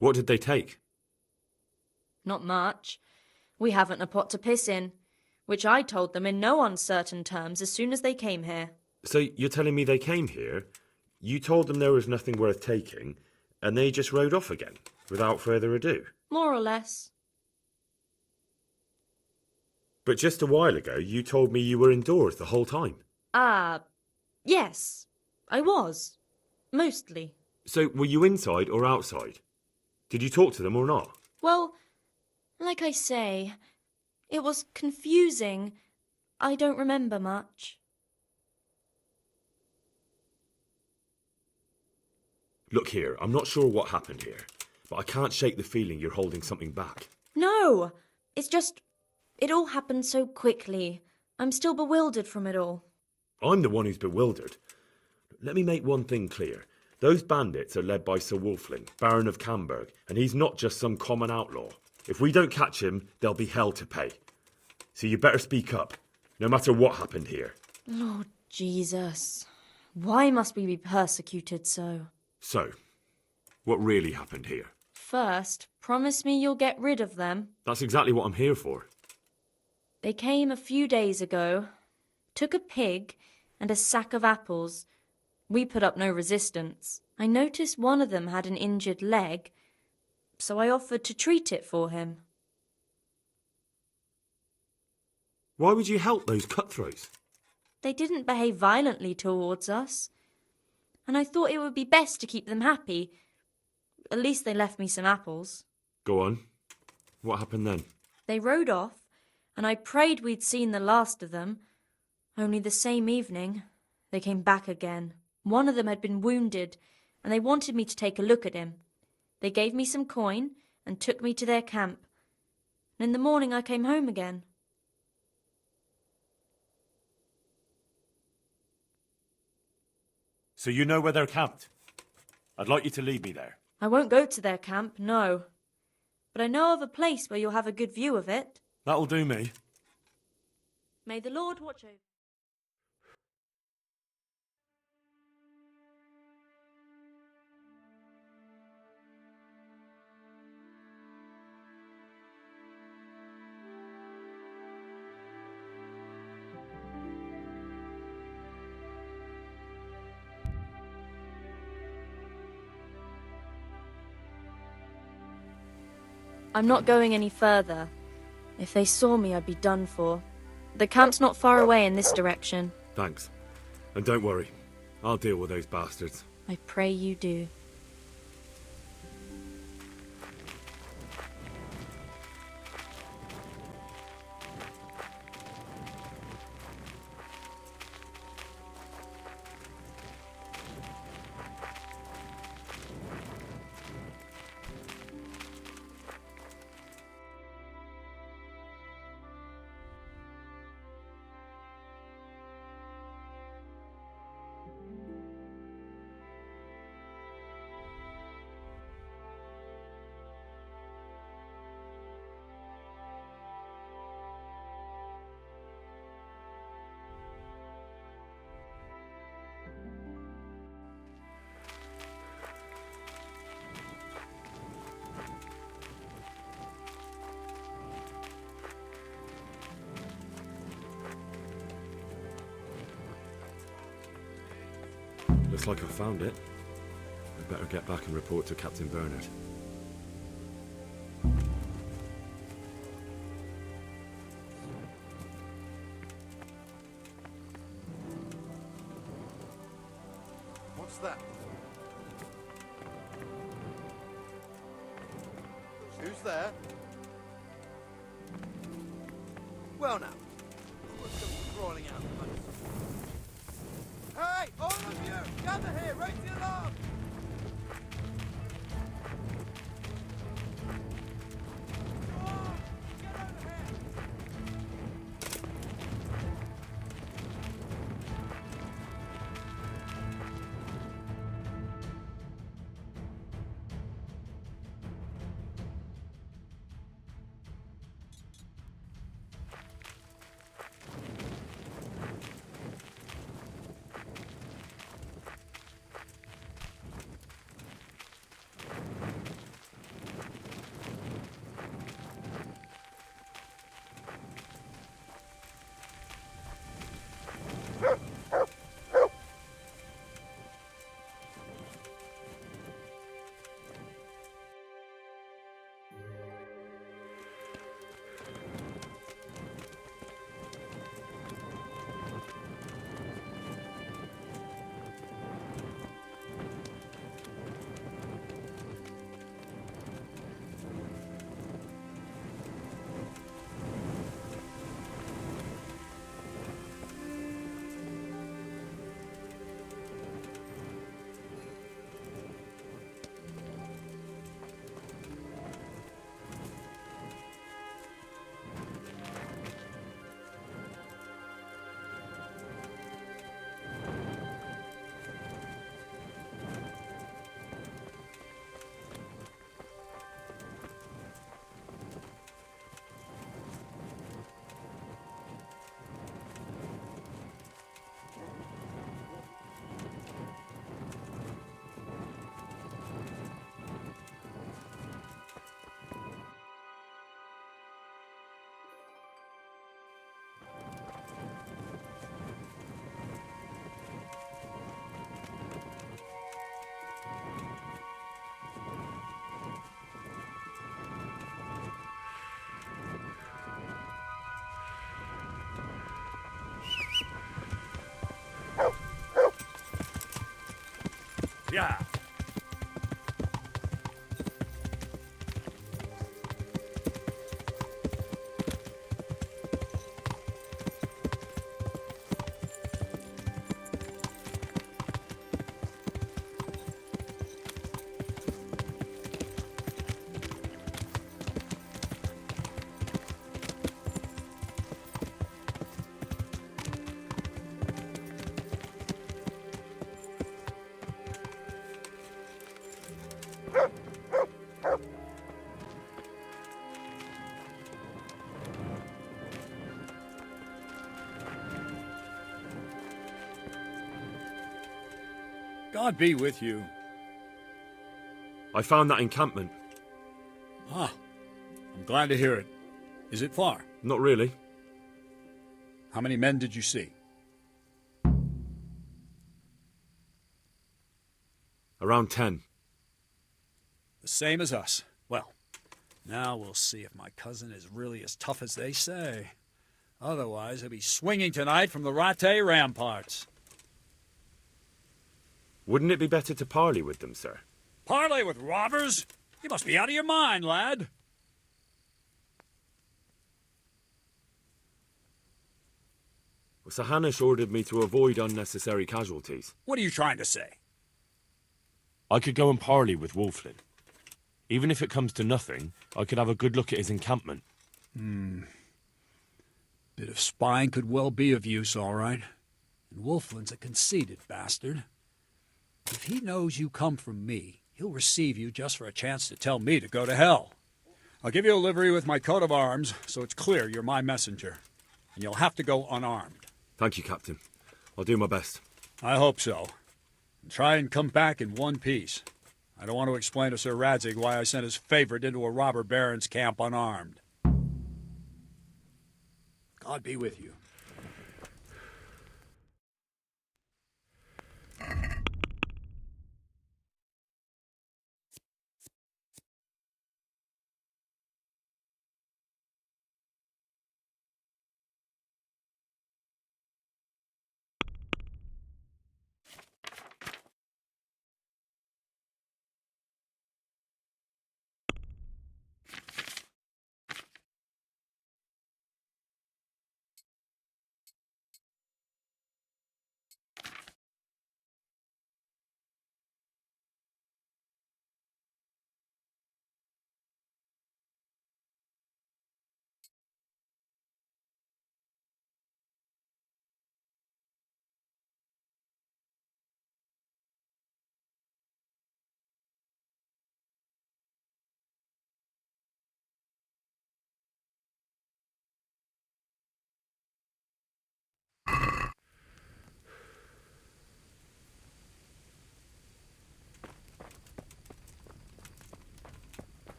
What did they take? Not much. We haven't a pot to piss in, which I told them in no uncertain terms as soon as they came here. So you're telling me they came here, you told them there was nothing worth taking, and they just rode off again, without further ado? More or less. But just a while ago, you told me you were indoors the whole time. Yes, I was. Mostly. So were you inside or outside? Did you talk to them or not? Well, like I say, it was confusing. I don't remember much. Look here, I'm not sure what happened here, but I can't shake the feeling you're holding something back. No, it's just... It all happened so quickly. I'm still bewildered from it all. I'm the one who's bewildered. Let me make one thing clear. Those bandits are led by Sir Wolfling, Baron of Camberg, and he's not just some common outlaw. If we don't catch him, there'll be hell to pay. So you better speak up, no matter what happened here. Lord Jesus, why must we be persecuted so? So, what really happened here? First, promise me you'll get rid of them. That's exactly what I'm here for. They came a few days ago, took a pig and a sack of apples. We put up no resistance. I noticed one of them had an injured leg, so I offered to treat it for him. Why would you help those cutthroats? They didn't behave violently towards us, and I thought it would be best to keep them happy. At least they left me some apples. Go on. What happened then? They rode off, and I prayed we'd seen the last of them. Only the same evening, they came back again. One of them had been wounded, and they wanted me to take a look at him. They gave me some coin and took me to their camp. And in the morning I came home again. So you know where they're camped? I'd like you to lead me there. I won't go to their camp, no. But I know of a place where you'll have a good view of it. That'll do me. May the Lord watch over. I'm not going any further. If they saw me, I'd be done for. The camp's not far away in this direction. Thanks. And don't worry. I'll deal with those bastards. I pray you do. Looks like I found it. I'd better get back and report to Captain Bernard. What's that? Who's there? Well now, what's come crawling out of the mud? Hey, all of you, gather here, raise the alarm! Go on, get over here! Yeah. God be with you. I found that encampment. Ah, I'm glad to hear it. Is it far? Not really. How many men did you see? Around 10. The same as us. Well, now we'll see if my cousin is really as tough as they say. Otherwise, he'll be swinging tonight from the Rattay ramparts. Wouldn't it be better to parley with them, sir? Parley with robbers? You must be out of your mind, lad. Well, Sir Hanish ordered me to avoid unnecessary casualties. What are you trying to say? I could go and parley with Wolflin. Even if it comes to nothing, I could have a good look at his encampment. Bit of spying could well be of use, all right. And Wolflin's a conceited bastard. If he knows you come from me, he'll receive you just for a chance to tell me to go to hell. I'll give you a livery with my coat of arms, so it's clear you're my messenger. And you'll have to go unarmed. Thank you, Captain. I'll do my best. I hope so. And try and come back in one piece. I don't want to explain to Sir Radzig why I sent his favorite into a robber baron's camp unarmed. God be with you.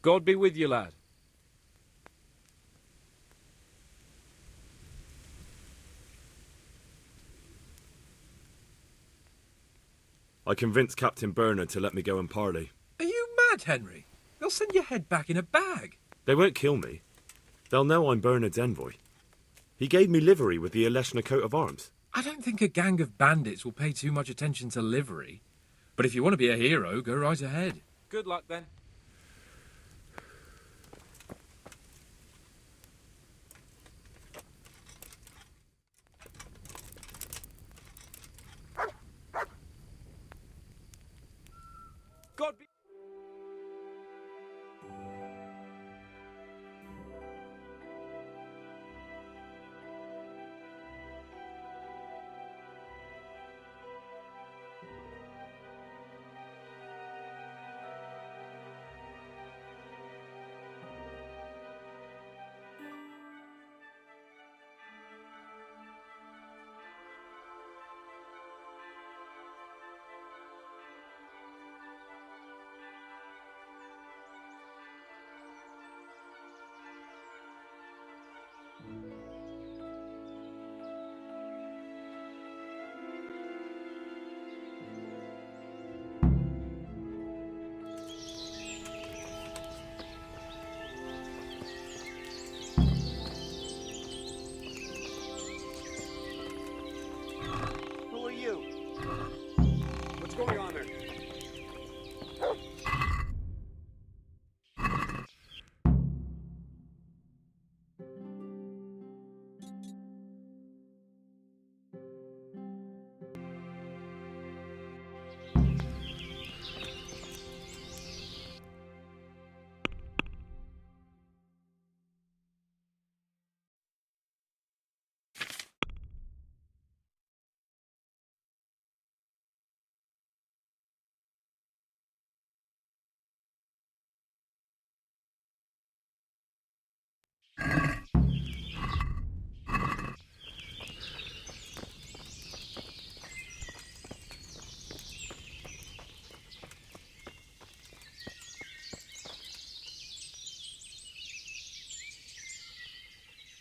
God be with you, lad. I convinced Captain Bernard to let me go and parley. Are you mad, Henry? They'll send your head back in a bag. They won't kill me. They'll know I'm Bernard's envoy. He gave me livery with the Eleshna coat of arms. I don't think a gang of bandits will pay too much attention to livery. But if you want to be a hero, go right ahead. Good luck, then. God be... Who are you? What's going on there?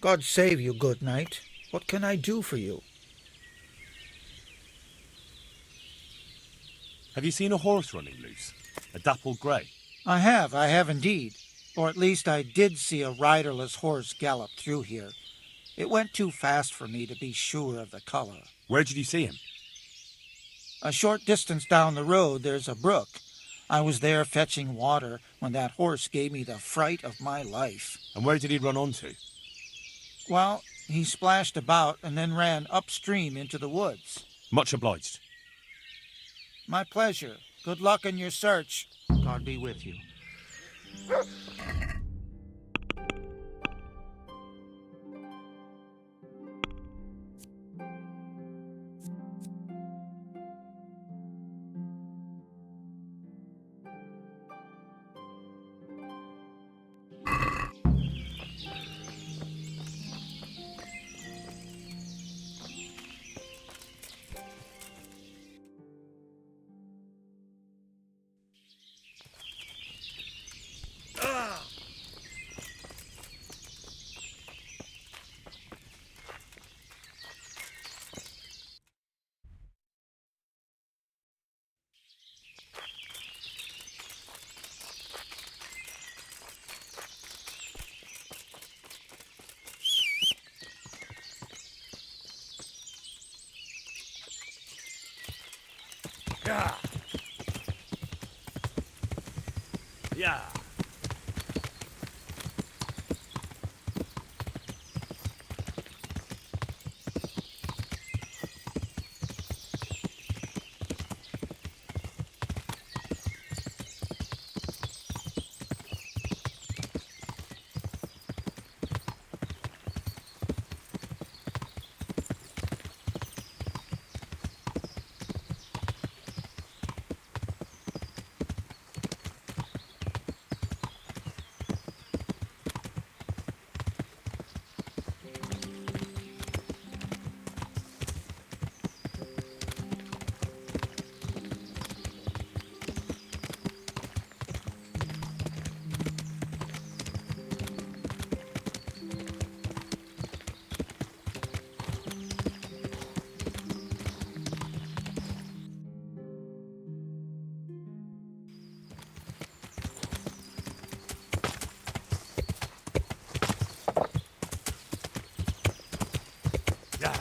God save you, good knight. What can I do for you? Have you seen a horse running loose? A dappled grey? I have indeed. Or at least I did see a riderless horse gallop through here. It went too fast for me to be sure of the color. Where did you see him? A short distance down the road there's a brook. I was there fetching water when that horse gave me the fright of my life. And where did he run on to? Well, he splashed about and then ran upstream into the woods. Much obliged. My pleasure. Good luck in your search. God be with you. Yeah. Yeah. Yeah.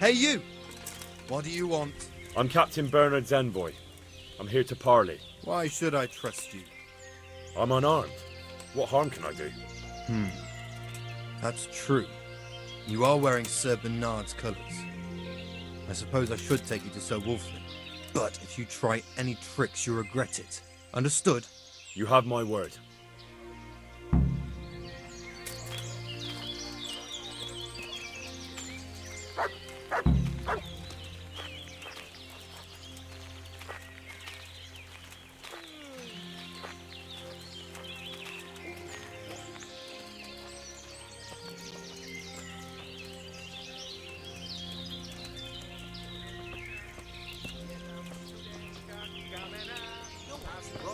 Hey, you! What do you want? I'm Captain Bernard's envoy. I'm here to parley. Why should I trust you? I'm unarmed. What harm can I do? That's true. You are wearing Sir Bernard's colours. I suppose I should take you to Sir Wolfling. But if you try any tricks, you'll regret it. Understood? You have my word.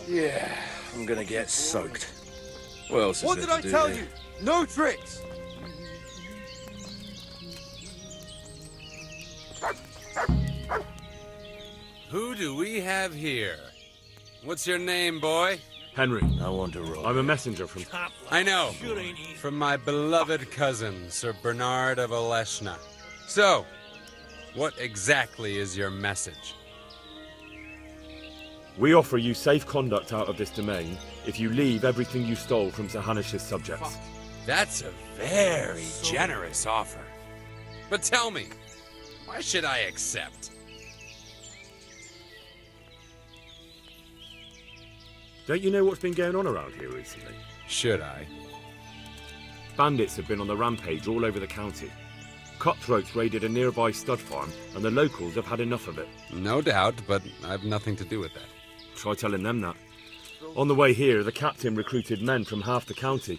Yeah, I'm gonna get soaked. What else is What there did I to do tell here? you? No tricks! Who do we have here? What's your name, boy? Henry. I want to roll. I'm a messenger from... I know. From my beloved cousin, Sir Bernard of Oleshna. So, what exactly is your message? We offer you safe conduct out of this domain if you leave everything you stole from Sir Hanish's subjects. That's a very generous offer. But tell me, why should I accept? Don't you know what's been going on around here recently? Should I? Bandits have been on the rampage all over the county. Cutthroats raided a nearby stud farm, and the locals have had enough of it. No doubt, but I've nothing to do with that. Try telling them that. On the way here, the captain recruited men from half the county.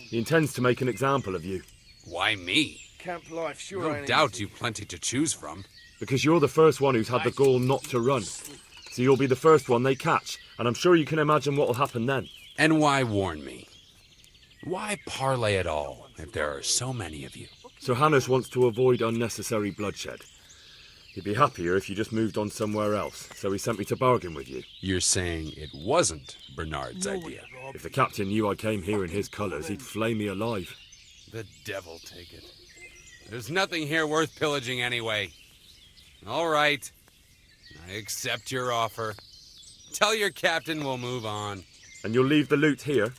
He intends to make an example of you. Why me? Camp life sure No ain't doubt easy. you've plenty to choose from. Because you're the first one who's had the gall not to run. So you'll be the first one they catch, and I'm sure you can imagine what will happen then. And why warn me? Why parley at all, if there are so many of you? Sir Hannes wants to avoid unnecessary bloodshed. He'd be happier if you just moved on somewhere else, so he sent me to bargain with you. You're saying it wasn't Bernard's idea? If the captain knew I came here in his colours, he'd flay me alive. The devil take it. There's nothing here worth pillaging anyway. All right. I accept your offer. Tell your captain we'll move on. And you'll leave the loot here?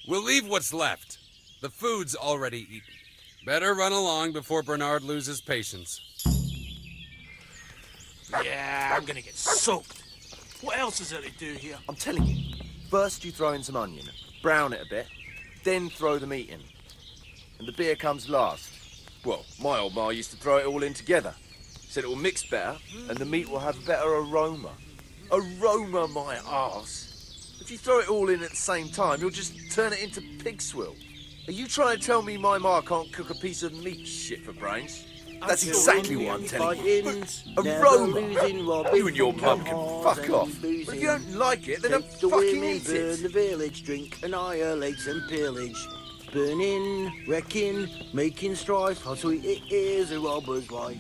We'll leave what's left. The food's already eaten. Better run along before Bernard loses patience. Yeah, I'm gonna get soaked. What else is there to do here? I'm telling you. First you throw in some onion, brown it a bit, then throw the meat in. And the beer comes last. Well, my old ma used to throw it all in together. Said it will mix better, and the meat will have a better aroma. Aroma, my arse. If you throw it all in at the same time, you'll just turn it into pig swill. Are you trying to tell me my ma can't cook a piece of meat shit for brains? That's exactly what I'm telling you. Aroma! You and your mum can fuck off. But if you don't like it, then don't fucking eat Burn it. the village, drink, annihilate and pillage. Burning, wrecking, making strife. How sweet it is, a robber's life.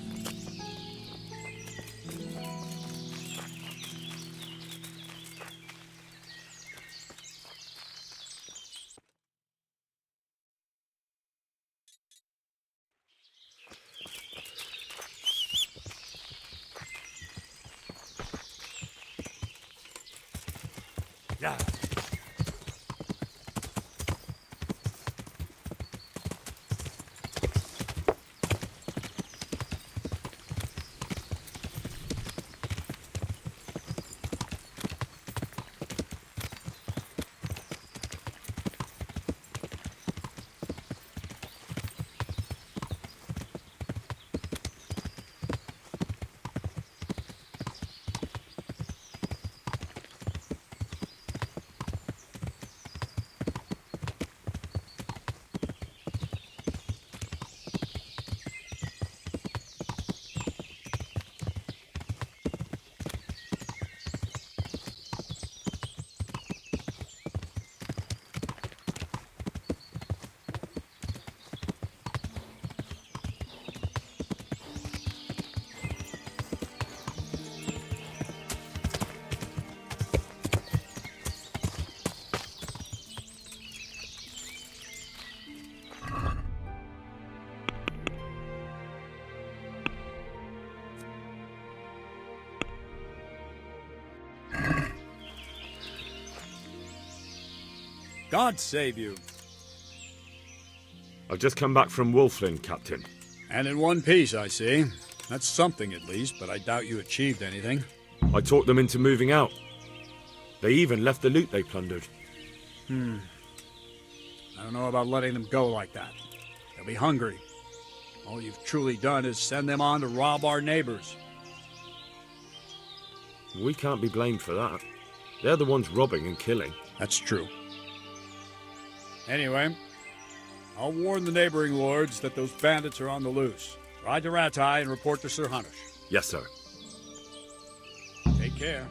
Yeah. God save you. I've just come back from Wolflin, Captain. And in one piece, I see. That's something at least, but I doubt you achieved anything. I talked them into moving out. They even left the loot they plundered. I don't know about letting them go like that. They'll be hungry. All you've truly done is send them on to rob our neighbors. We can't be blamed for that. They're the ones robbing and killing. That's true. Anyway, I'll warn the neighboring lords that those bandits are on the loose. Ride to Ratai and report to Sir Hanush. Yes, sir. Take care.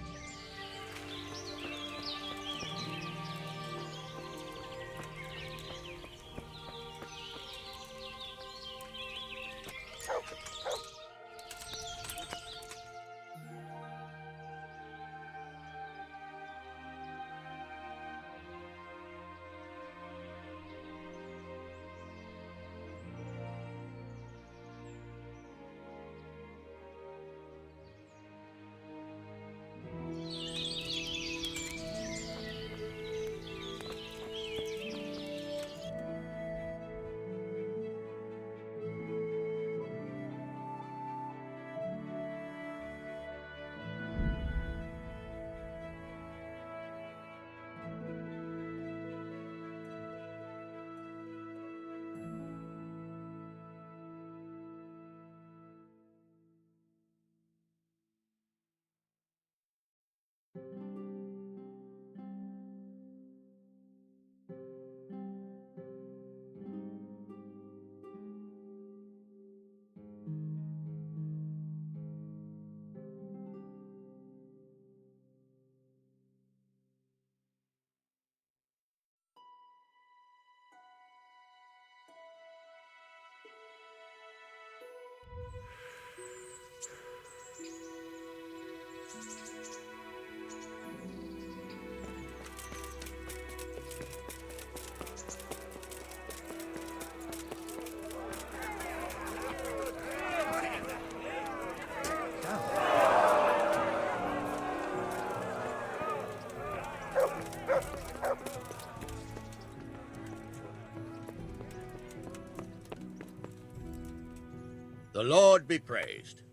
The Lord be praised.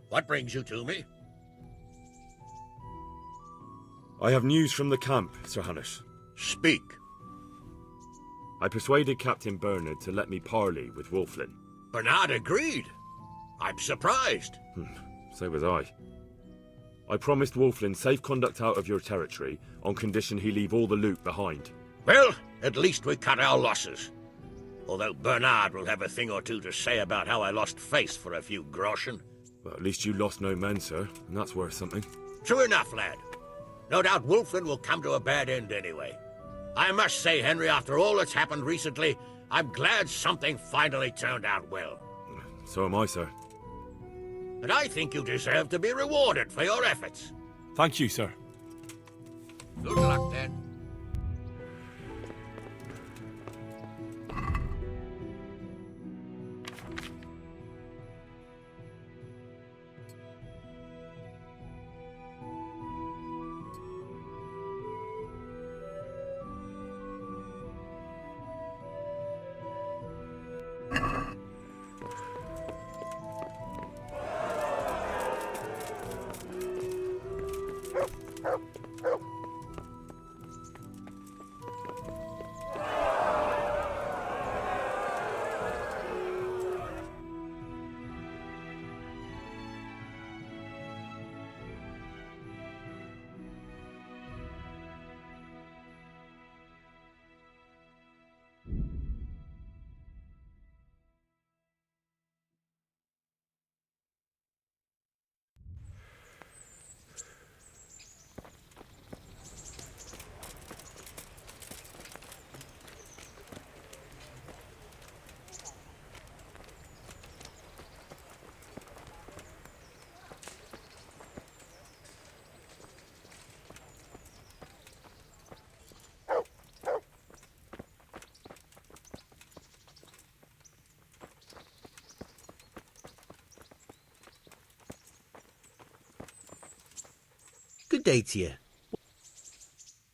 What brings you to me? I have news from the camp, Sir Hanush. Speak. I persuaded Captain Bernard to let me parley with Wolflin. Bernard agreed. I'm surprised. So was I. I promised Wolflin safe conduct out of your territory on condition he leave all the loot behind. Well, at least we cut our losses. Although Bernard will have a thing or two to say about how I lost face for a few groschen. Well, at least you lost no men, sir, and that's worth something. True enough, lad. No doubt Wolflin will come to a bad end anyway. I must say, Henry, after all that's happened recently, I'm glad something finally turned out well. So am I, sir. And I think you deserve to be rewarded for your efforts. Thank you, sir. Good luck, then. Good day to you.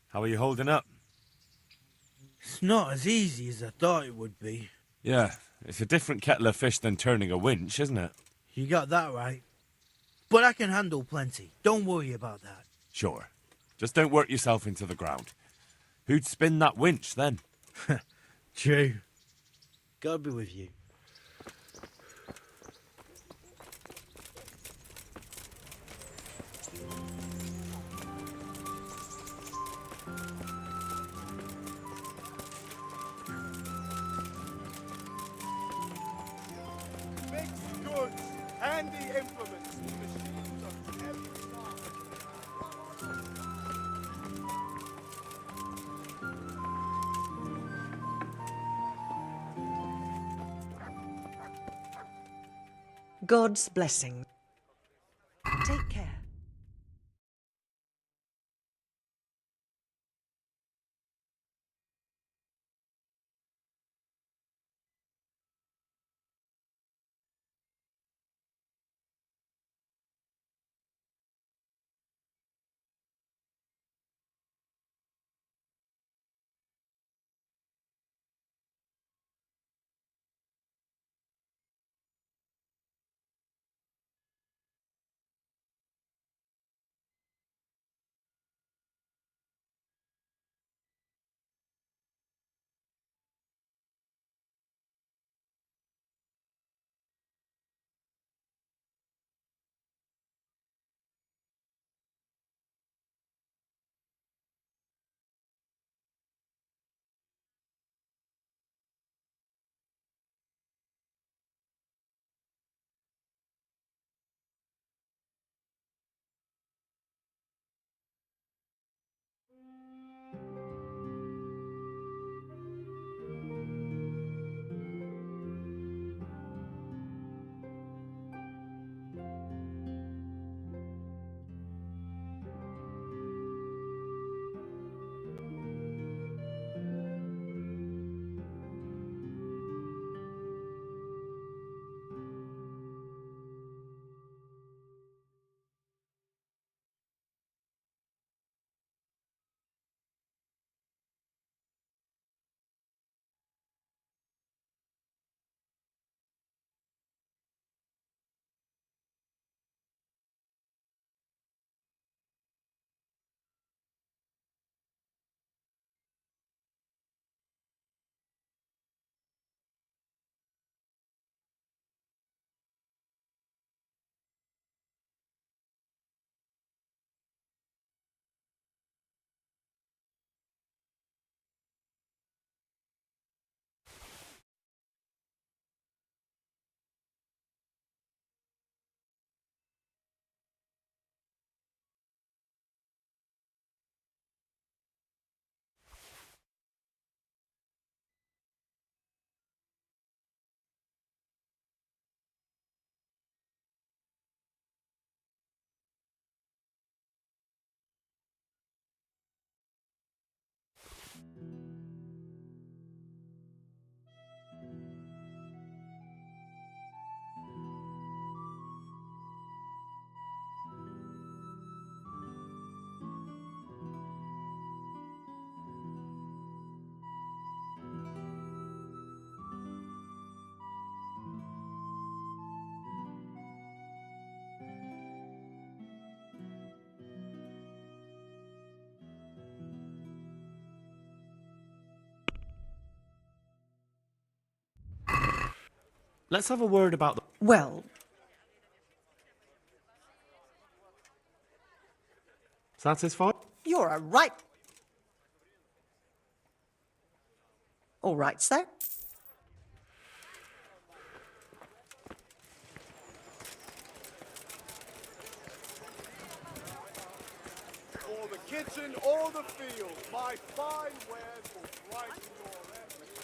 How are you holding up? It's not as easy as I thought it would be. Yeah, it's a different kettle of fish than turning a winch, isn't it? You got that right. But I can handle plenty. Don't worry about that. Sure. Just don't work yourself into the ground. Who'd spin that winch then? True. God be with you. Mixed goods, handy implements, machines of every kind. God's blessing. Take care. Let's have a word about the... Well, Satisfied? you're a right. All right, sir. Or the kitchen or the field, my fine wares will brighten your every day.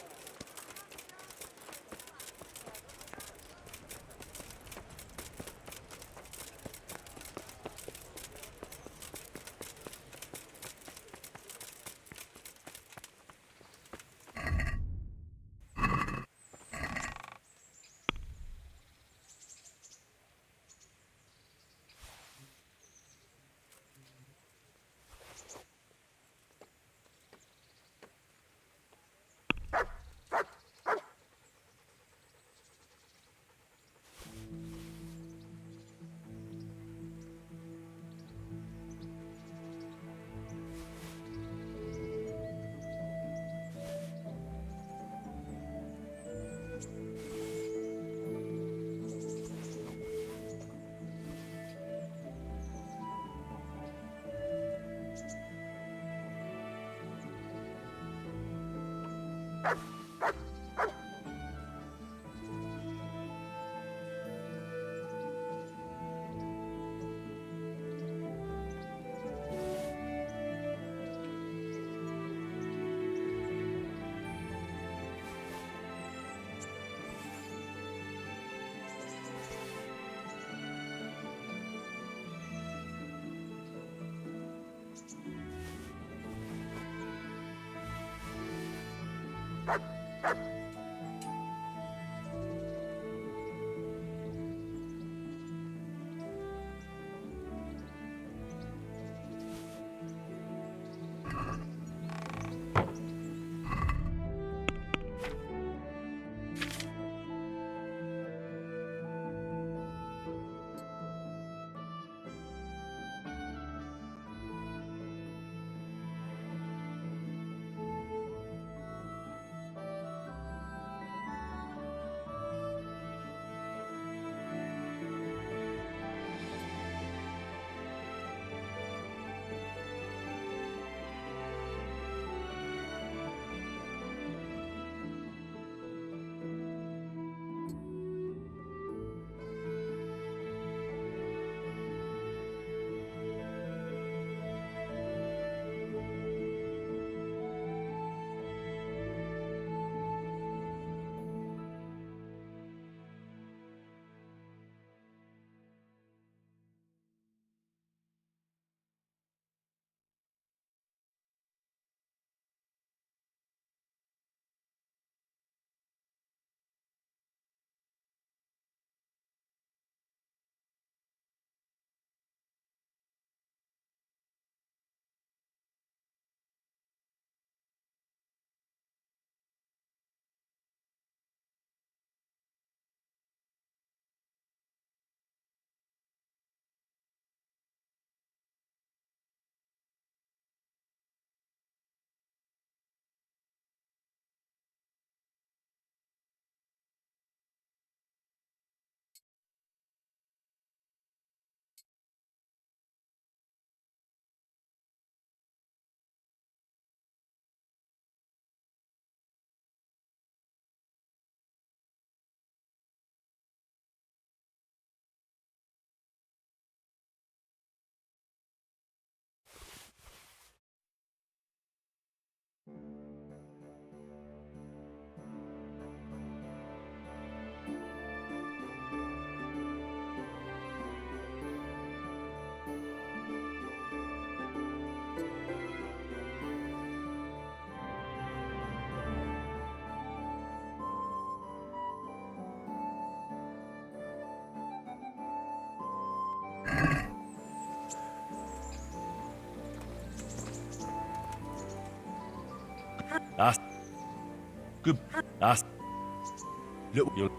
That's good. That's little.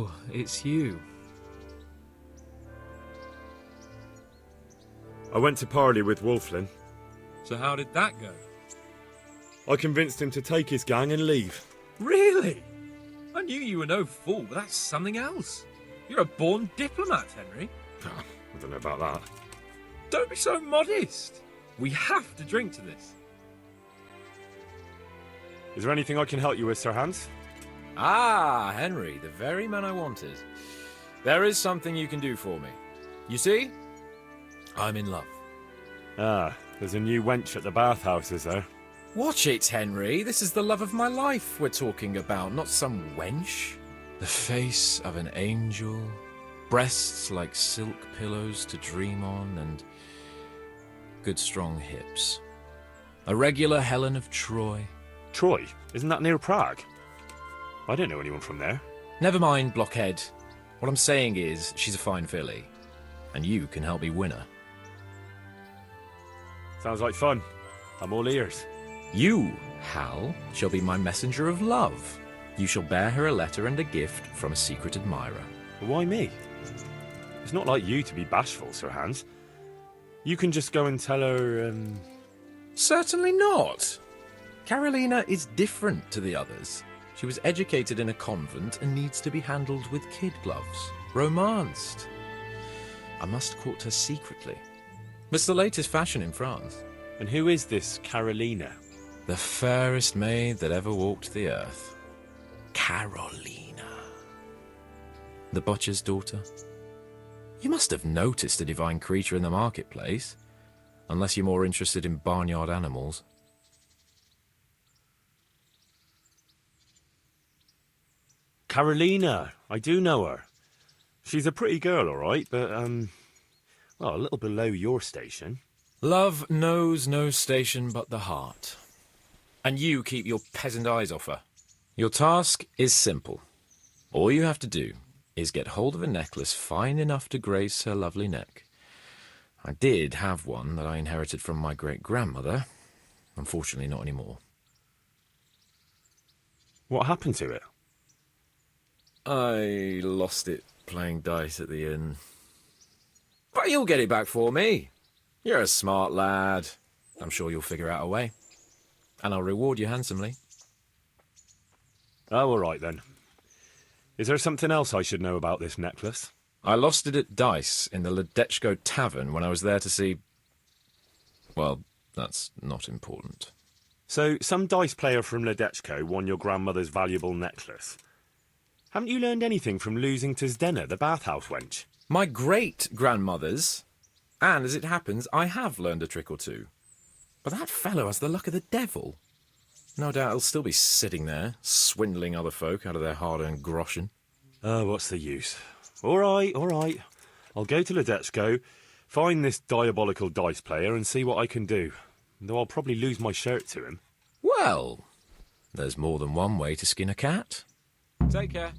So, it's you. I went to parley with Wolflin. So how did that go? I convinced him to take his gang and leave. Really? I knew you were no fool, but that's something else. You're a born diplomat, Henry. I don't know about that. Don't be so modest. We have to drink to this. Is there anything I can help you with, Sir Hans? Ah, Henry, the very man I wanted. There is something you can do for me. You see? I'm in love. Ah, there's a new wench at the bathhouse, is there? Watch it, Henry. This is the love of my life we're talking about, not some wench. The face of an angel, breasts like silk pillows to dream on, and good strong hips. A regular Helen of Troy. Troy? Isn't that near Prague? I don't know anyone from there. Never mind, blockhead. What I'm saying is, she's a fine filly, and you can help me win her. Sounds like fun. I'm all ears. You, Hal, shall be my messenger of love. You shall bear her a letter and a gift from a secret admirer. Why me? It's not like you to be bashful, Sir Hans. You can just go and tell her, Certainly not. Carolina is different to the others. She was educated in a convent and needs to be handled with kid gloves. Romanced. I must court her secretly. It's the latest fashion in France. And who is this Carolina? The fairest maid that ever walked the earth. Carolina. The butcher's daughter. You must have noticed a divine creature in the marketplace. Unless you're more interested in barnyard animals. Carolina. I do know her. She's a pretty girl, all right, but, well, a little below your station. Love knows no station but the heart. And you keep your peasant eyes off her. Your task is simple. All you have to do is get hold of a necklace fine enough to grace her lovely neck. I did have one that I inherited from my great-grandmother. Unfortunately, not anymore. What happened to it? I lost it playing dice at the inn. But you'll get it back for me. You're a smart lad. I'm sure you'll figure out a way. And I'll reward you handsomely. Oh, all right, then. Is there something else I should know about this necklace? I lost it at dice in the Ledechko Tavern when I was there to see... Well, that's not important. So, some dice player from Ledechko won your grandmother's valuable necklace. Haven't you learned anything from losing to Zdena, the bathhouse wench? My great-grandmother's. And, as it happens, I have learned a trick or two. But that fellow has the luck of the devil. No doubt he'll still be sitting there, swindling other folk out of their hard-earned groschen. Oh, what's the use? All right, all right. I'll go to Ledechko, find this diabolical dice player and see what I can do. Though I'll probably lose my shirt to him. Well, there's more than one way to skin a cat. Take care.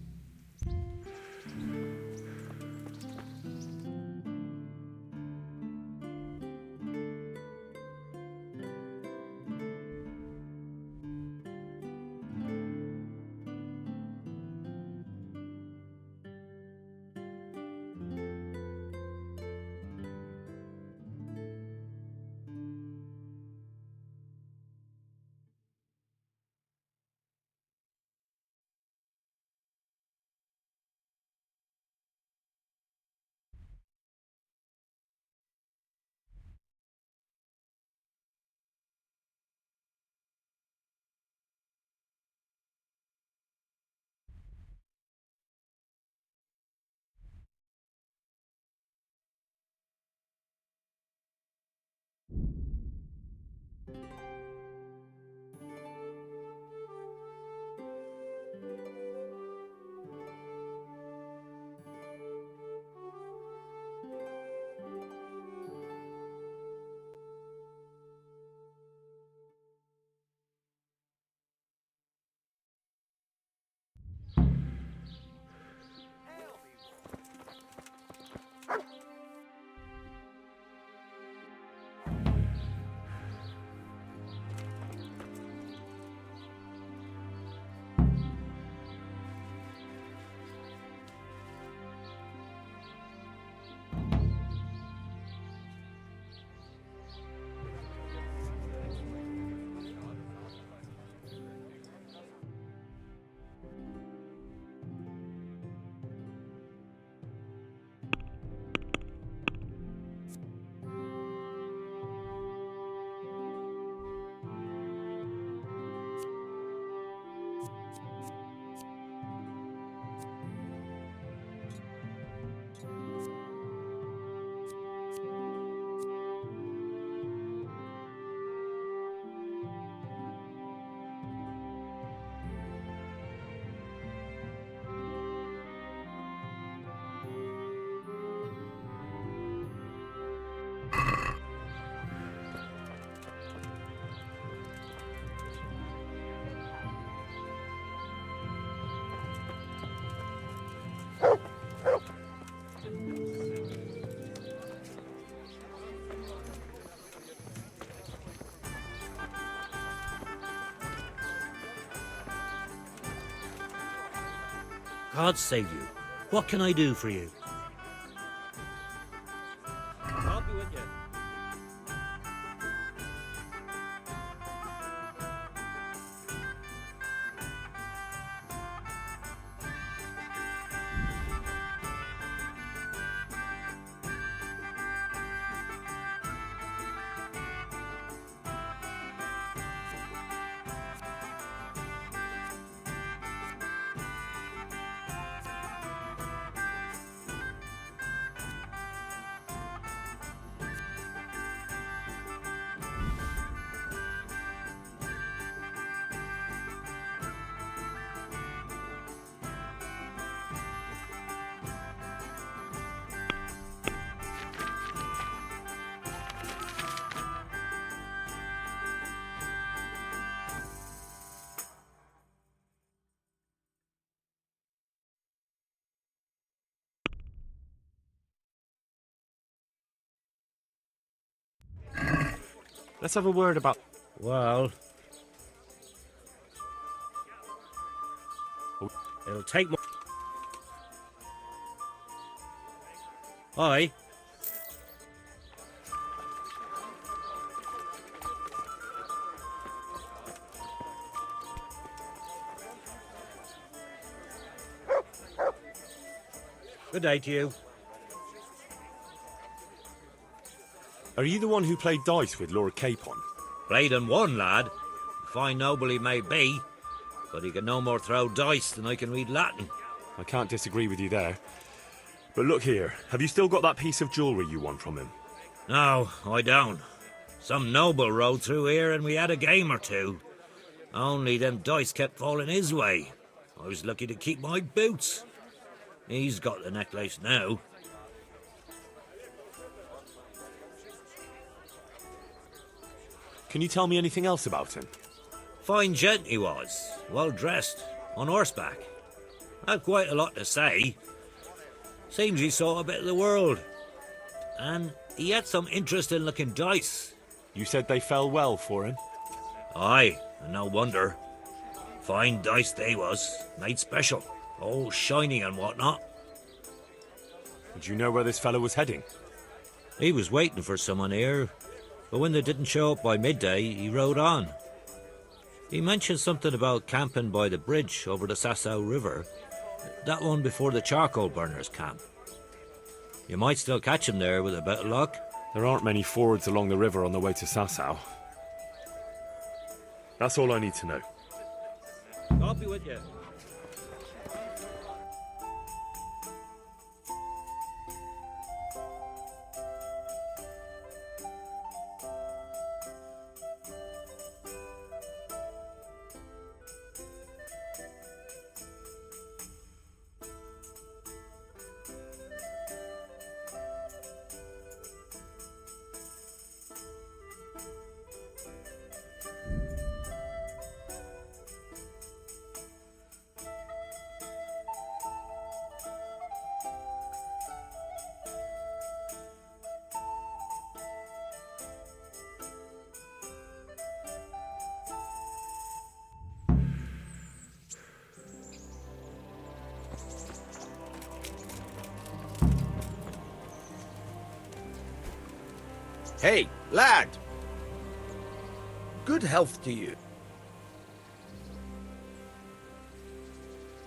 God save you. What can I do for you? I'll be with you. Let's have a word about... Well... It'll take more... Aye. Good day to you. Are you the one who played dice with Lord Capon? Played and won, lad. Fine noble he may be, but he can no more throw dice than I can read Latin. I can't disagree with you there. But look here, have you still got that piece of jewellery you won from him? No, I don't. Some noble rode through here and we had a game or two. Only them dice kept falling his way. I was lucky to keep my boots. He's got the necklace now. Can you tell me anything else about him? Fine gent he was, well dressed, on horseback. Had quite a lot to say. Seems he saw a bit of the world. And he had some interesting looking dice. You said they fell well for him? Aye, and no wonder. Fine dice they was, made special, all shiny and whatnot. Did you know where this fellow was heading? He was waiting for someone here, but when they didn't show up by midday, he rode on. He mentioned something about camping by the bridge over the Sasau River, that one before the charcoal burners camp. You might still catch him there with a bit of luck. There aren't many fords along the river on the way to Sasau. That's all I need to know. I'll be with you. Hey, lad! Good health to you.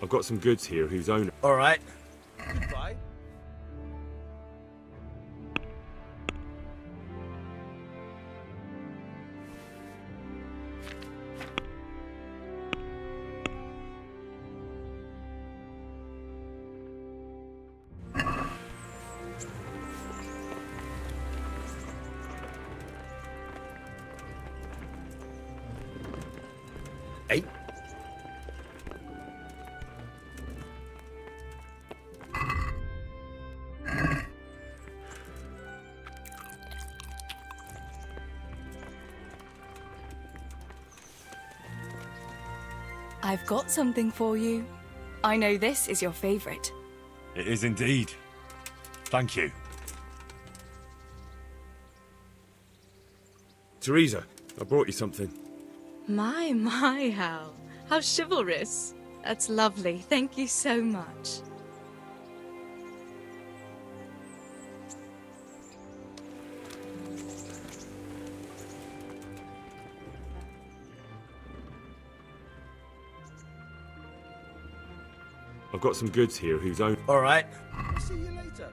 I've got some goods here whose owner... All right. Goodbye. Hey. I've got something for you. I know this is your favorite. It is indeed. Thank you. Teresa, I brought you something. My, Hal. How chivalrous. That's lovely. Thank you so much. I've got some goods here whose own. All right. See you later.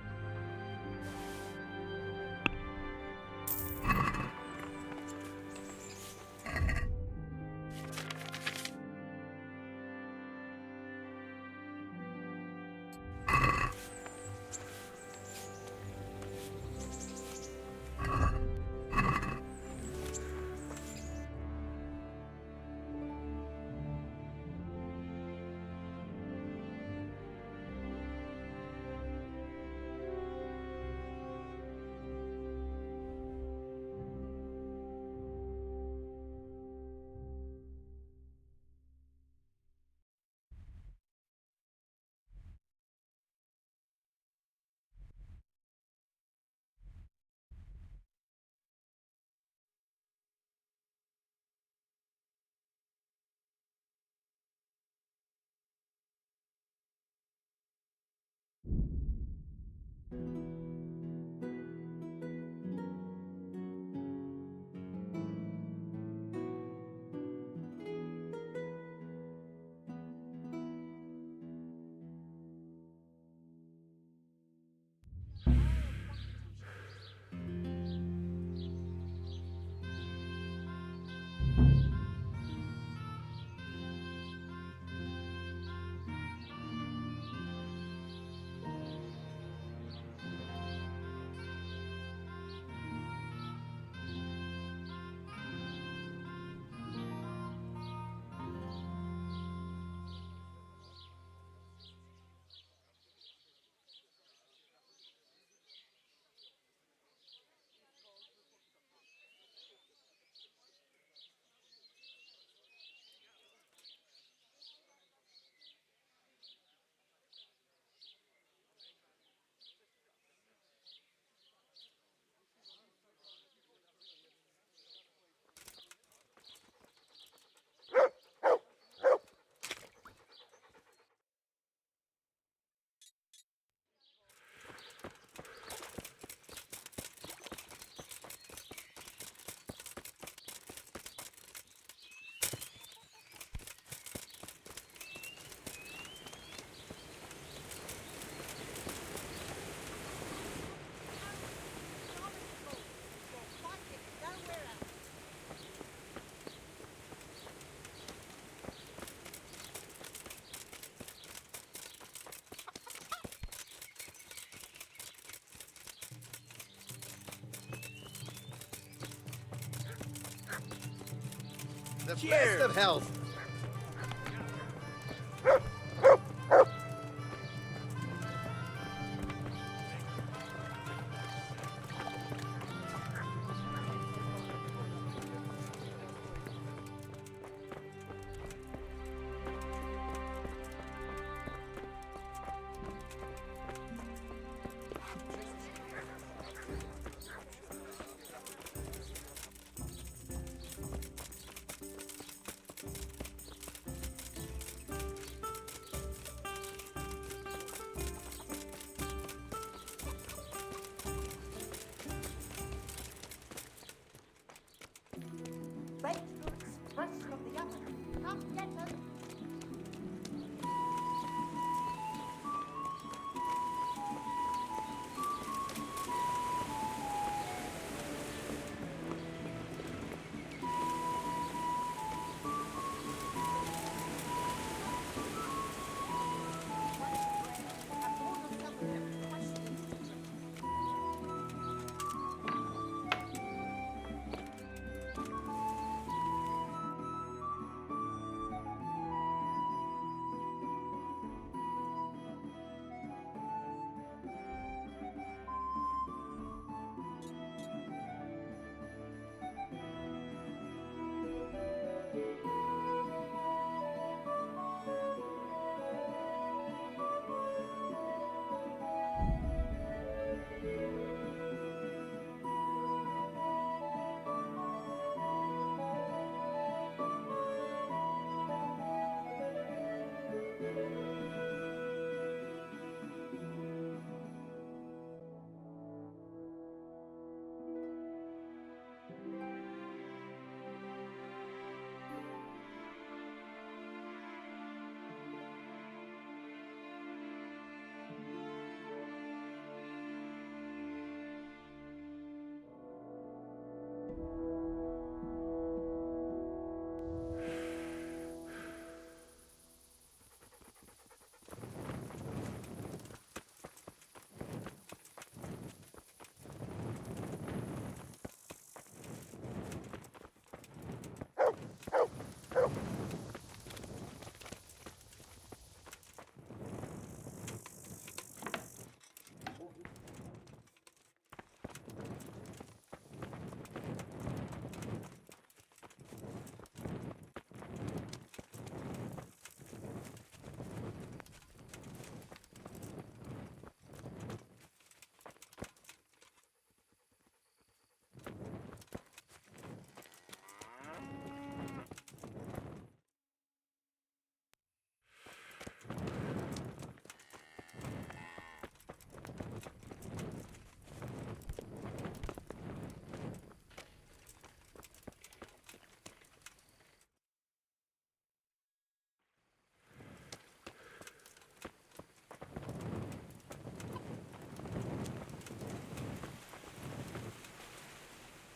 The best of health.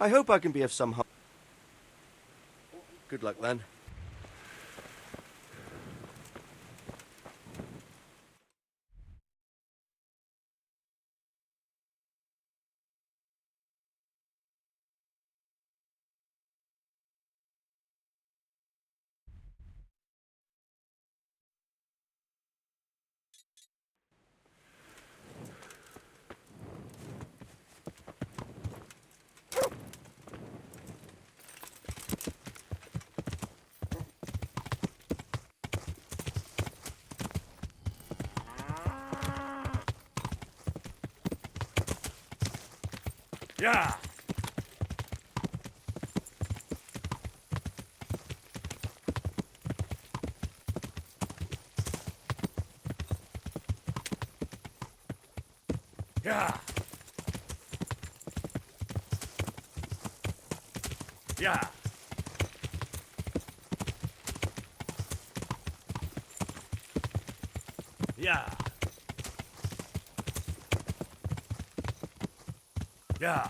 I hope I can be of some help. Good luck then. Yeah. Yeah. Yeah. Yeah. Yeah.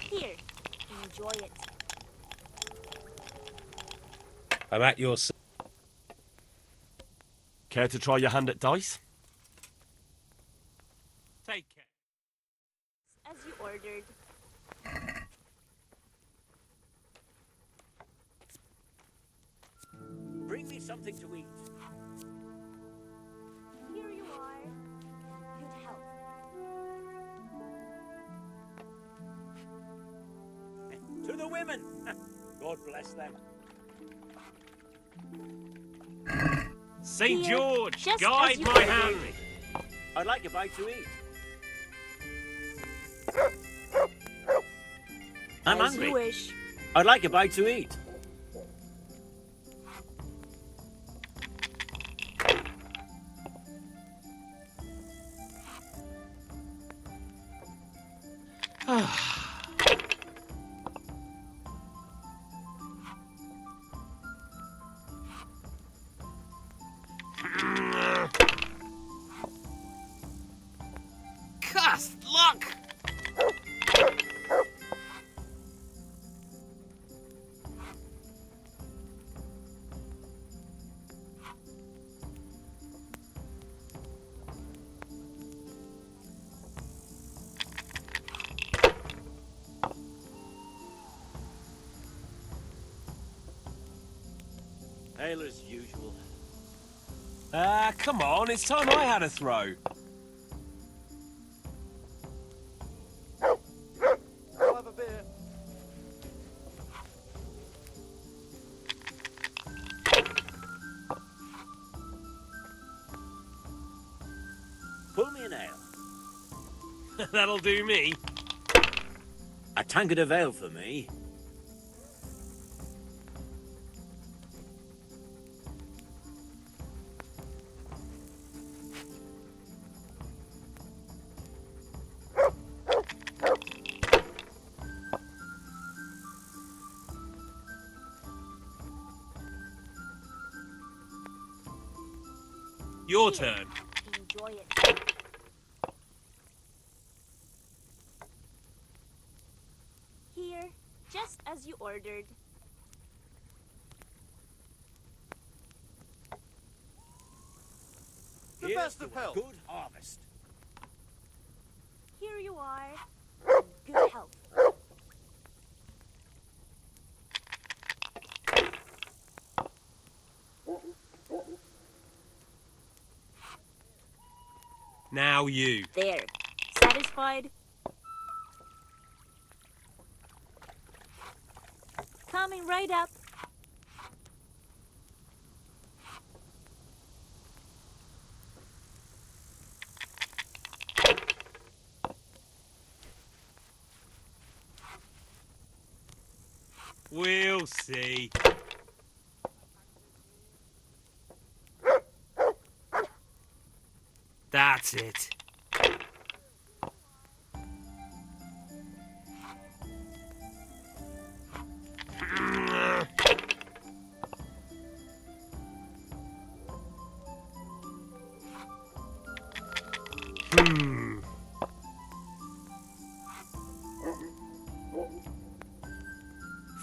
Here, enjoy it. I'm at your... Care to try your hand at dice? Take care. As you ordered. Bring me something to eat. Here you are. Good health. To the women. God bless them. St. Here, George, just guide as you my ordered. hand. I'd like a bite to eat. I'm As hungry. you wish. I'd like a bite to eat. Cuss luck! Ale as usual. Ah, come on, it's time I had a throw. I'll have a beer. Pull me an ale. That'll do me. A tankard of ale for me. Your turn. Enjoy it. Here, just as you ordered. The Here's best to of a health. good harvest. Here you are. Good health. Now you. There. Satisfied? Coming right up. We'll see. That's it.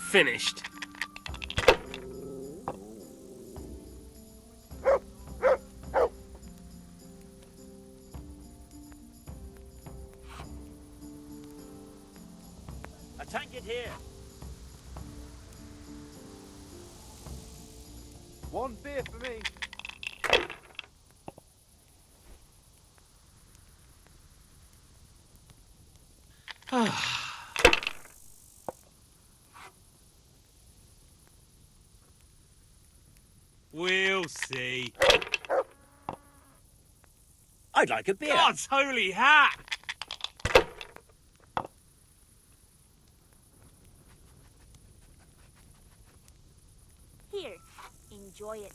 Finished. A tank it here. One beer for me. We'll see. I'd like a beer. God's holy hat! Here, enjoy it.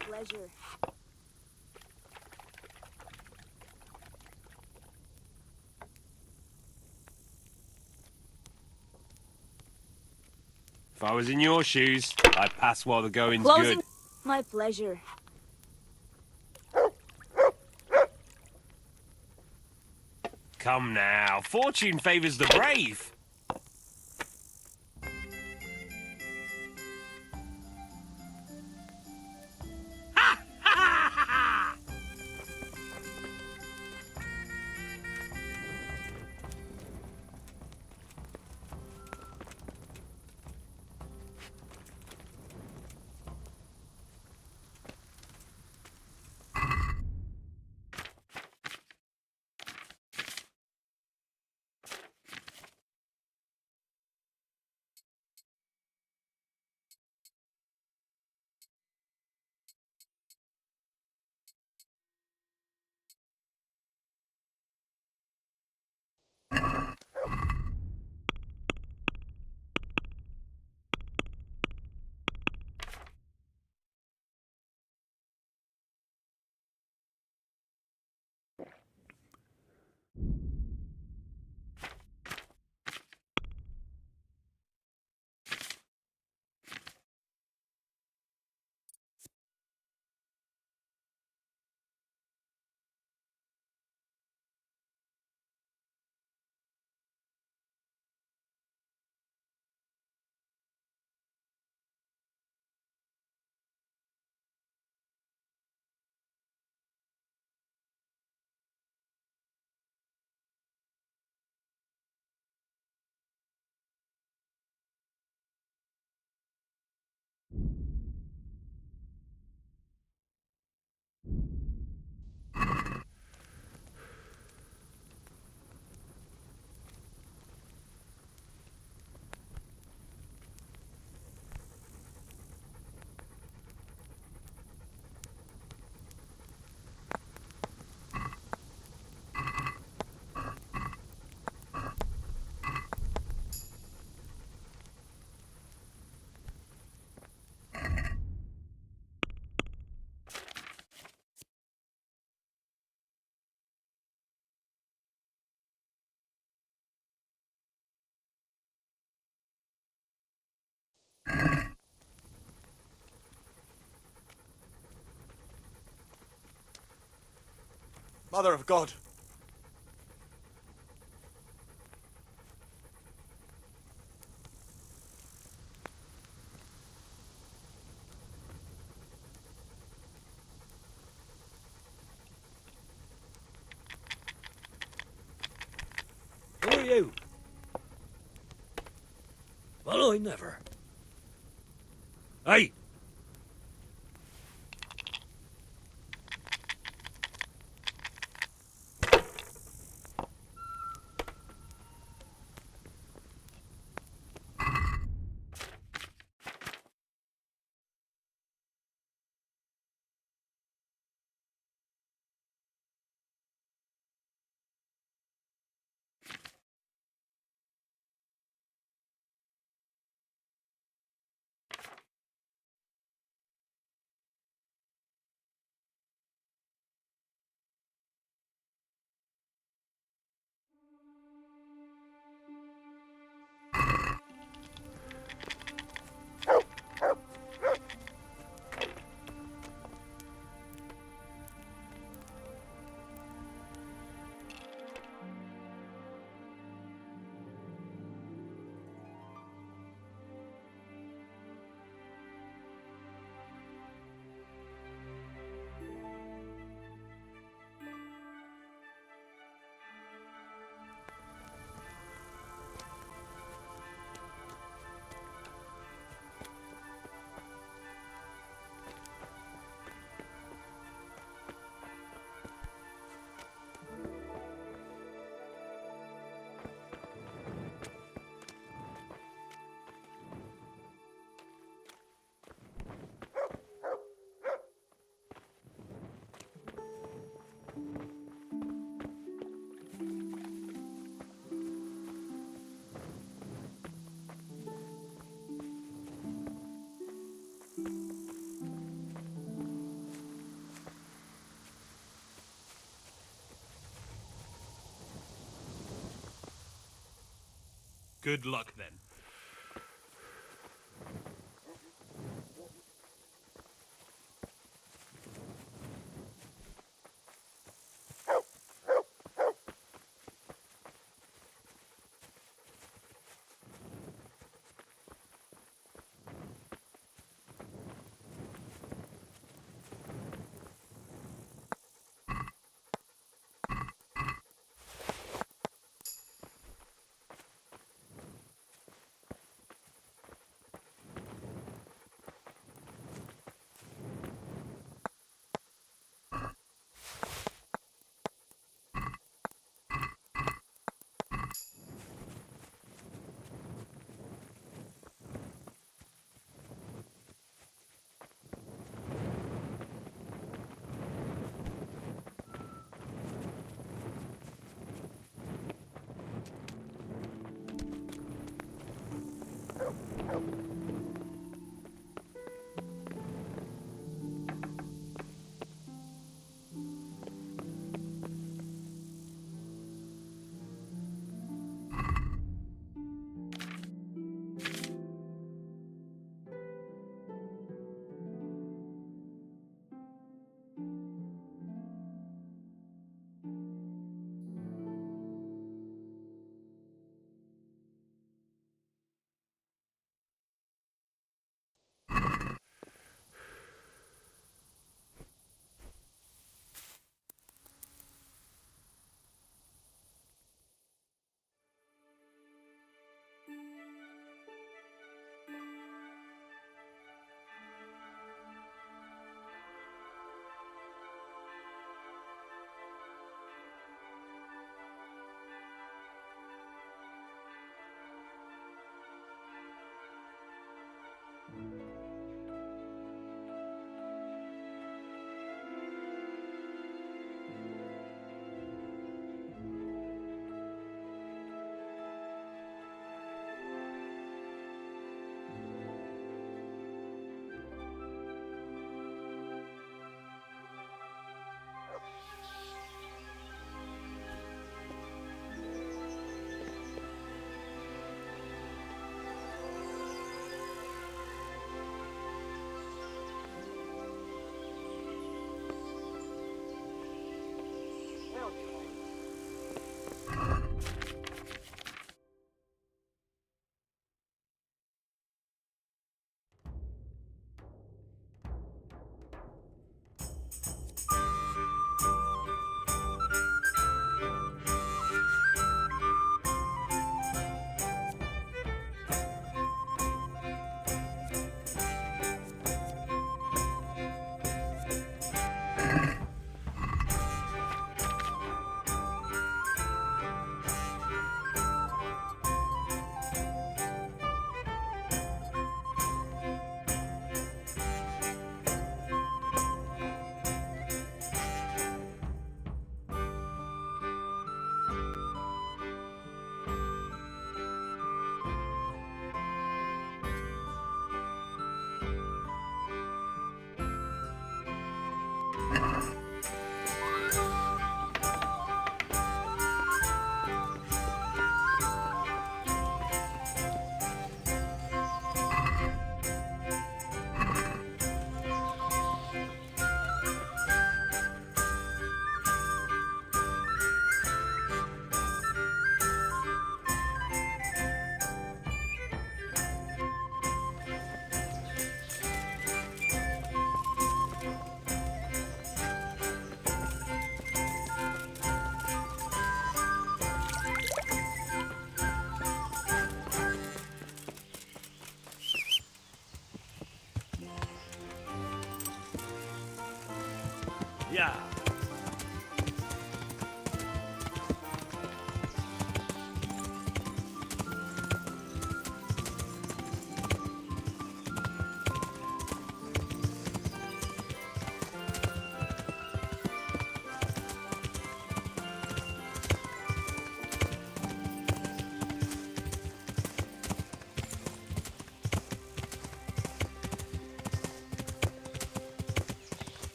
Pleasure. If I was in your shoes, I'd pass while the going's Closing. good. My pleasure. Come now, fortune favours the brave. Mother of God. Who are you? Well, I never. Hey! Good luck, then.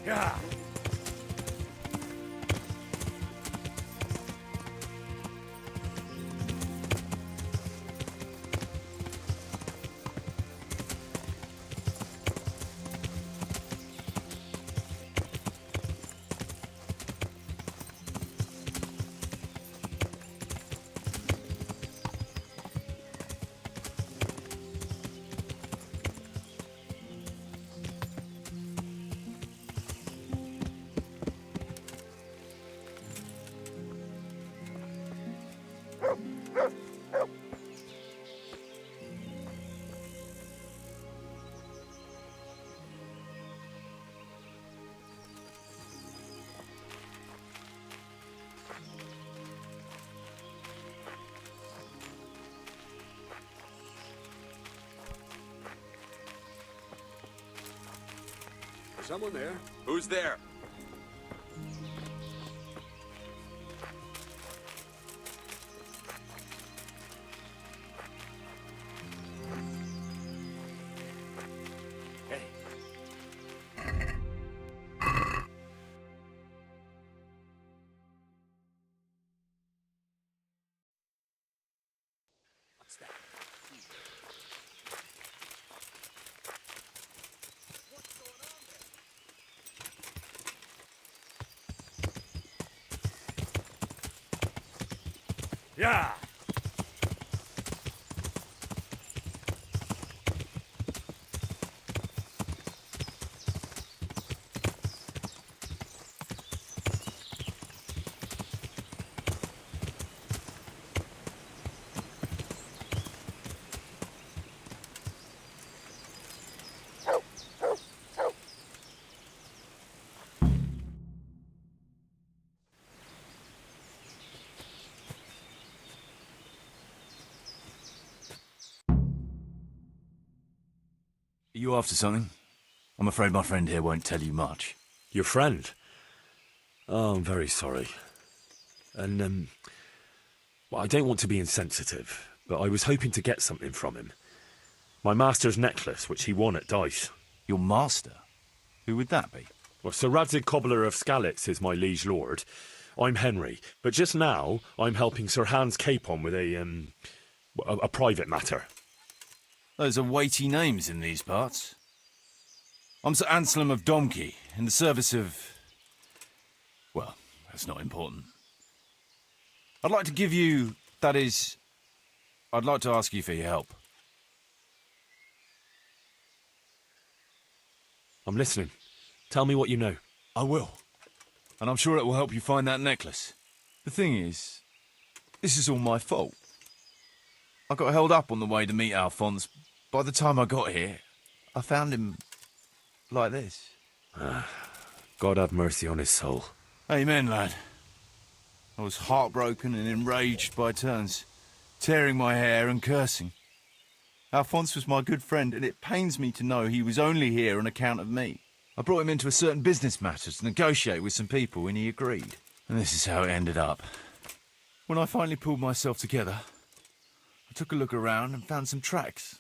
Yeah. Someone there? Who's there? What's that? Yeah. Are you after something? I'm afraid my friend here won't tell you much. Your friend? Oh, I'm very sorry. And, well, I don't want to be insensitive, but I was hoping to get something from him. My master's necklace, which he won at dice. Your master? Who would that be? Well, Sir Radzig Cobbler of Skalitz is my liege lord. I'm Henry, but just now I'm helping Sir Hans Capon with a private matter. Those are weighty names in these parts. I'm Sir Anselm of Domkey, in the service of... well, that's not important. I'd like to give you... that is... I'd like to ask you for your help. I'm listening. Tell me what you know. I will. And I'm sure it will help you find that necklace. The thing is, this is all my fault. I got held up on the way to meet Alphonse. By the time I got here, I found him like this. God have mercy on his soul. Amen, lad. I was heartbroken and enraged by turns, tearing my hair and cursing. Alphonse was my good friend, and it pains me to know he was only here on account of me. I brought him into a certain business matter to negotiate with some people, and he agreed. And this is how it ended up. When I finally pulled myself together, I took a look around and found some tracks.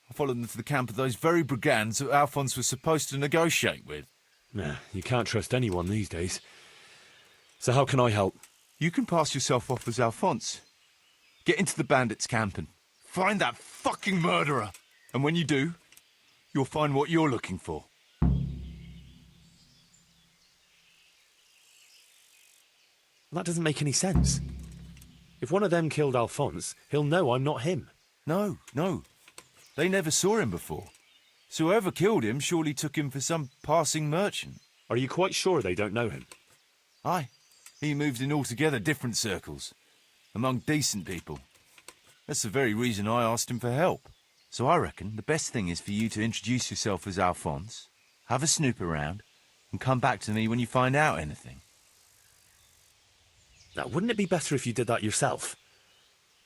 I followed them to the camp of those very brigands that Alphonse was supposed to negotiate with. Nah, you can't trust anyone these days. So how can I help? You can pass yourself off as Alphonse. Get into the bandits' camp and find that fucking murderer. And when you do, you'll find what you're looking for. That doesn't make any sense. If one of them killed Alphonse, he'll know I'm not him. No. They never saw him before. So whoever killed him surely took him for some passing merchant. Are you quite sure they don't know him? Aye. He moved in altogether different circles, among decent people. That's the very reason I asked him for help. So I reckon the best thing is for you to introduce yourself as Alphonse, have a snoop around, and come back to me when you find out anything. Now, wouldn't it be better if you did that yourself?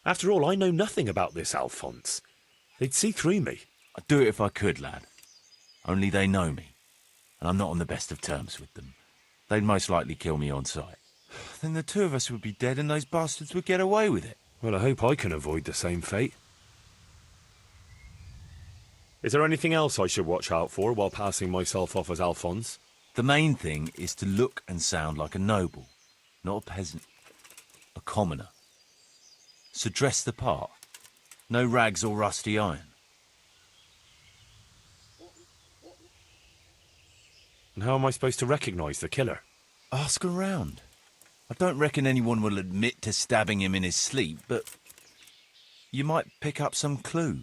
After all, I know nothing about this Alphonse. They'd see through me. I'd do it if I could, lad. Only they know me, and I'm not on the best of terms with them. They'd most likely kill me on sight. Then the two of us would be dead and those bastards would get away with it. Well, I hope I can avoid the same fate. Is there anything else I should watch out for while passing myself off as Alphonse? The main thing is to look and sound like a noble, not a peasant, a commoner. So dress the part. No rags or rusty iron. And how am I supposed to recognise the killer? Ask around. I don't reckon anyone will admit to stabbing him in his sleep, but you might pick up some clue.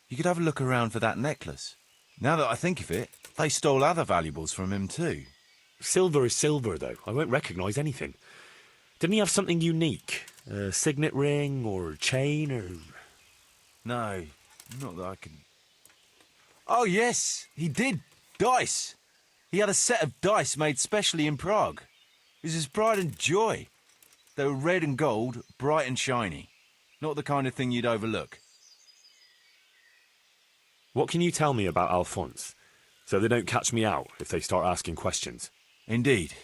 You could have a look around for that necklace. Now that I think of it, they stole other valuables from him too. Silver is silver, though. I won't recognise anything. Didn't he have something unique? A signet ring or chain or... No, not that I can... Oh yes, he did. Dice. He had a set of dice made specially in Prague. It was his pride and joy. They were red and gold, bright and shiny. Not the kind of thing you'd overlook. What can you tell me about Alphonse, so they don't catch me out if they start asking questions? Indeed.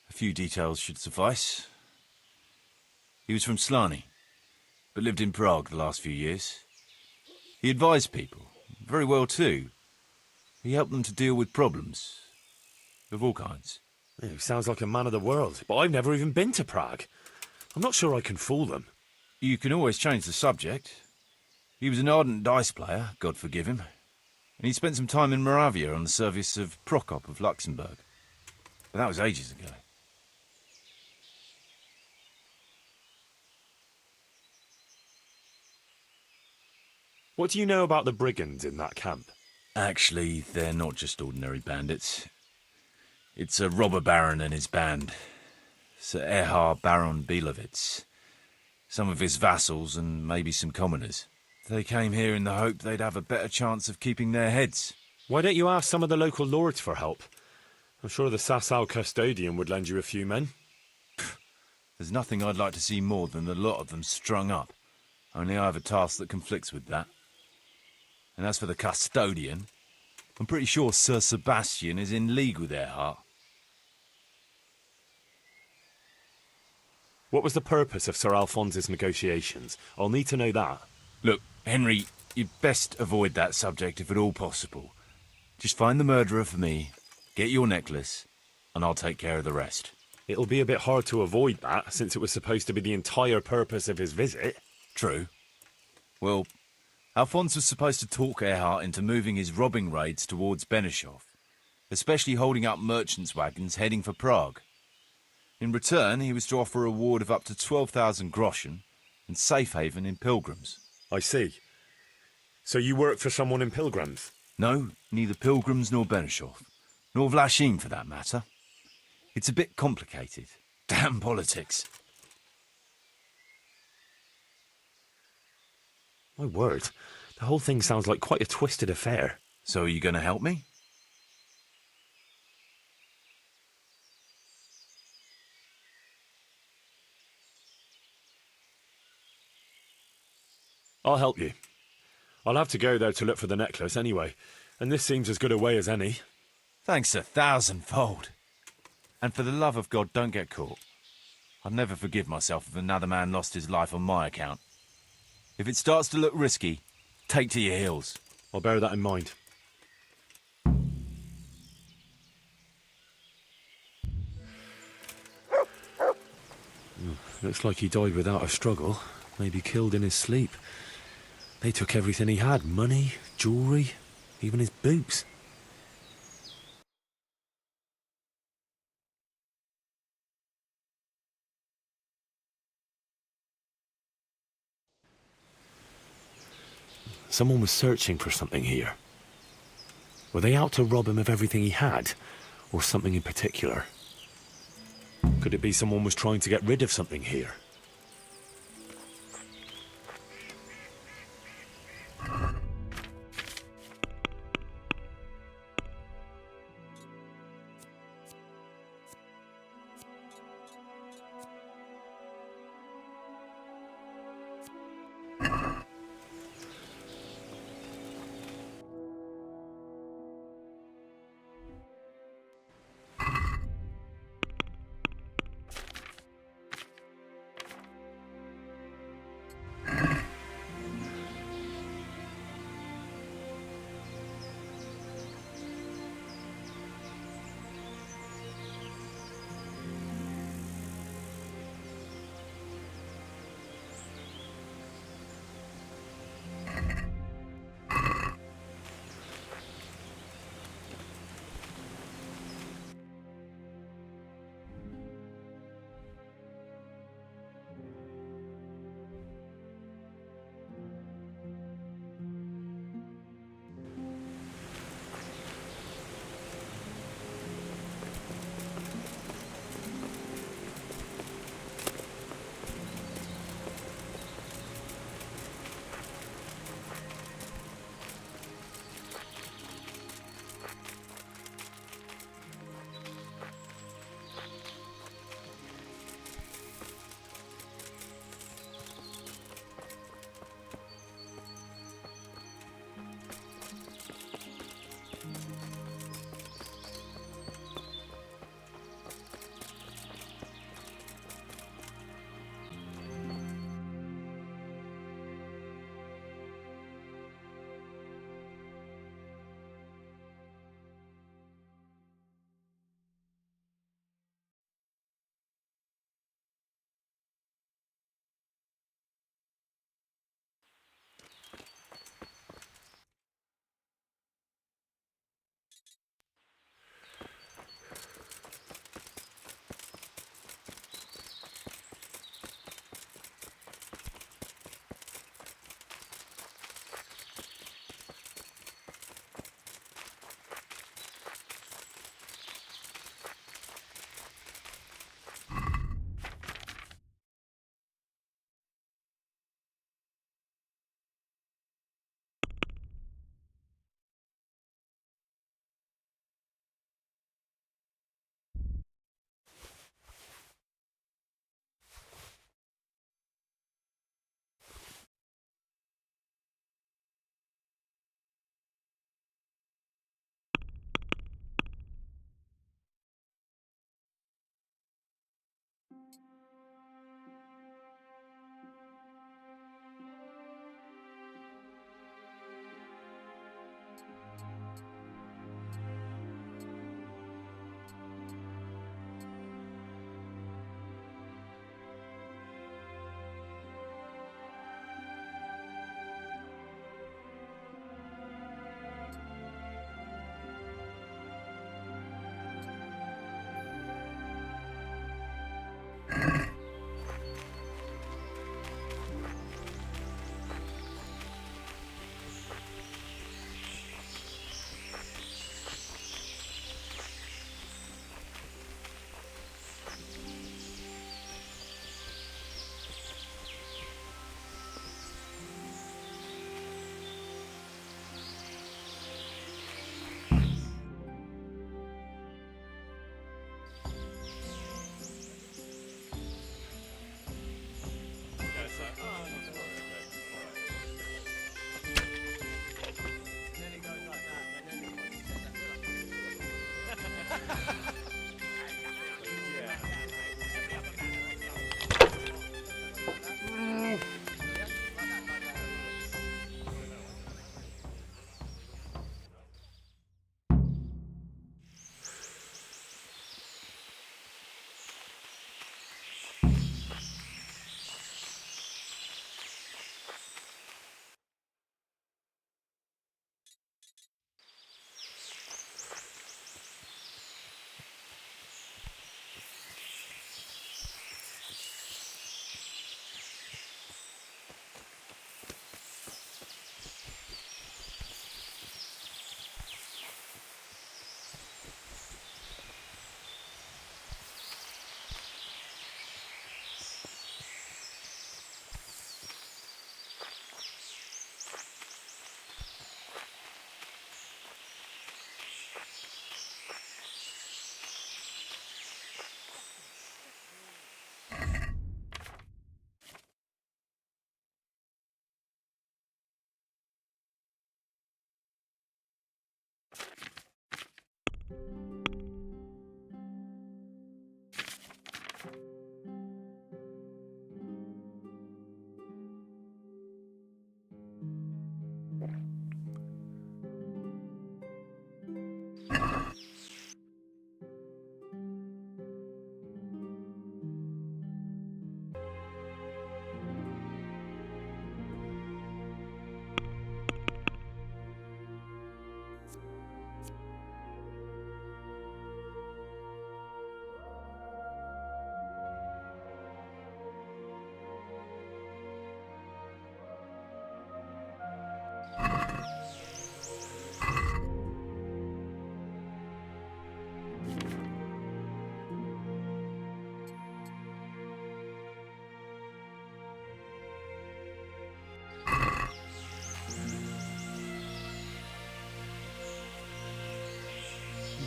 A few details should suffice. He was from Slani, but lived in Prague the last few years. He advised people, very well too. He helped them to deal with problems, of all kinds. He sounds like a man of the world, but I've never even been to Prague. I'm not sure I can fool them. You can always change the subject. He was an ardent dice player, God forgive him, and he spent some time in Moravia on the service of Prokop of Luxembourg. But that was ages ago. What do you know about the brigands in that camp? Actually, they're not just ordinary bandits. It's a robber baron and his band. Sir Erhard Baron Bielowitz. Some of his vassals and maybe some commoners. They came here in the hope they'd have a better chance of keeping their heads. Why don't you ask some of the local lords for help? I'm sure the Sasau custodian would lend you a few men. There's nothing I'd like to see more than the lot of them strung up. Only I have a task that conflicts with that. And as for the custodian, I'm pretty sure Sir Sebastian is in league with Erhard. What was the purpose of Sir Alphonse's negotiations? I'll need to know that. Look, Henry, you'd best avoid that subject if at all possible. Just find the murderer for me, get your necklace, and I'll take care of the rest. It'll be a bit hard to avoid that, since it was supposed to be the entire purpose of his visit. True. Well, Alphonse was supposed to talk Erhard into moving his robbing raids towards Benešov, especially holding up merchants' wagons heading for Prague. In return, he was to offer a reward of up to 12,000 groschen and safe haven in Pilgrims. I see. So you work for someone in Pilgrims? No, neither Pilgrims nor Benešov, nor Vlachim for that matter. It's a bit complicated. Damn politics. My word, the whole thing sounds like quite a twisted affair. So are you going to help me? I'll help you. I'll have to go there to look for the necklace anyway, and this seems as good a way as any. Thanks 1,000-fold. And for the love of God, don't get caught. I'd never forgive myself if another man lost his life on my account. If it starts to look risky, take to your heels. I'll bear that in mind. Looks like he died without a struggle. Maybe killed in his sleep. They took everything he had. Money, jewellery, even his boots. Someone was searching for something here. Were they out to rob him of everything he had, or something in particular? Could it be someone was trying to get rid of something here?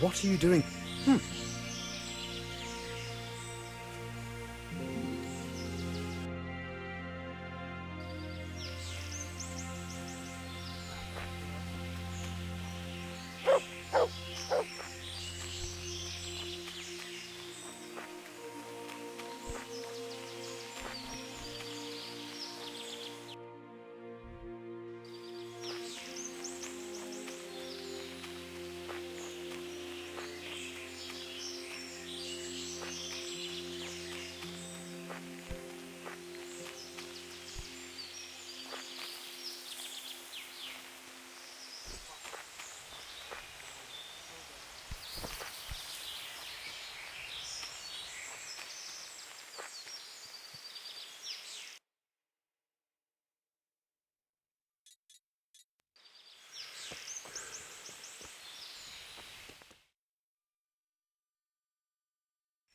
What are you doing?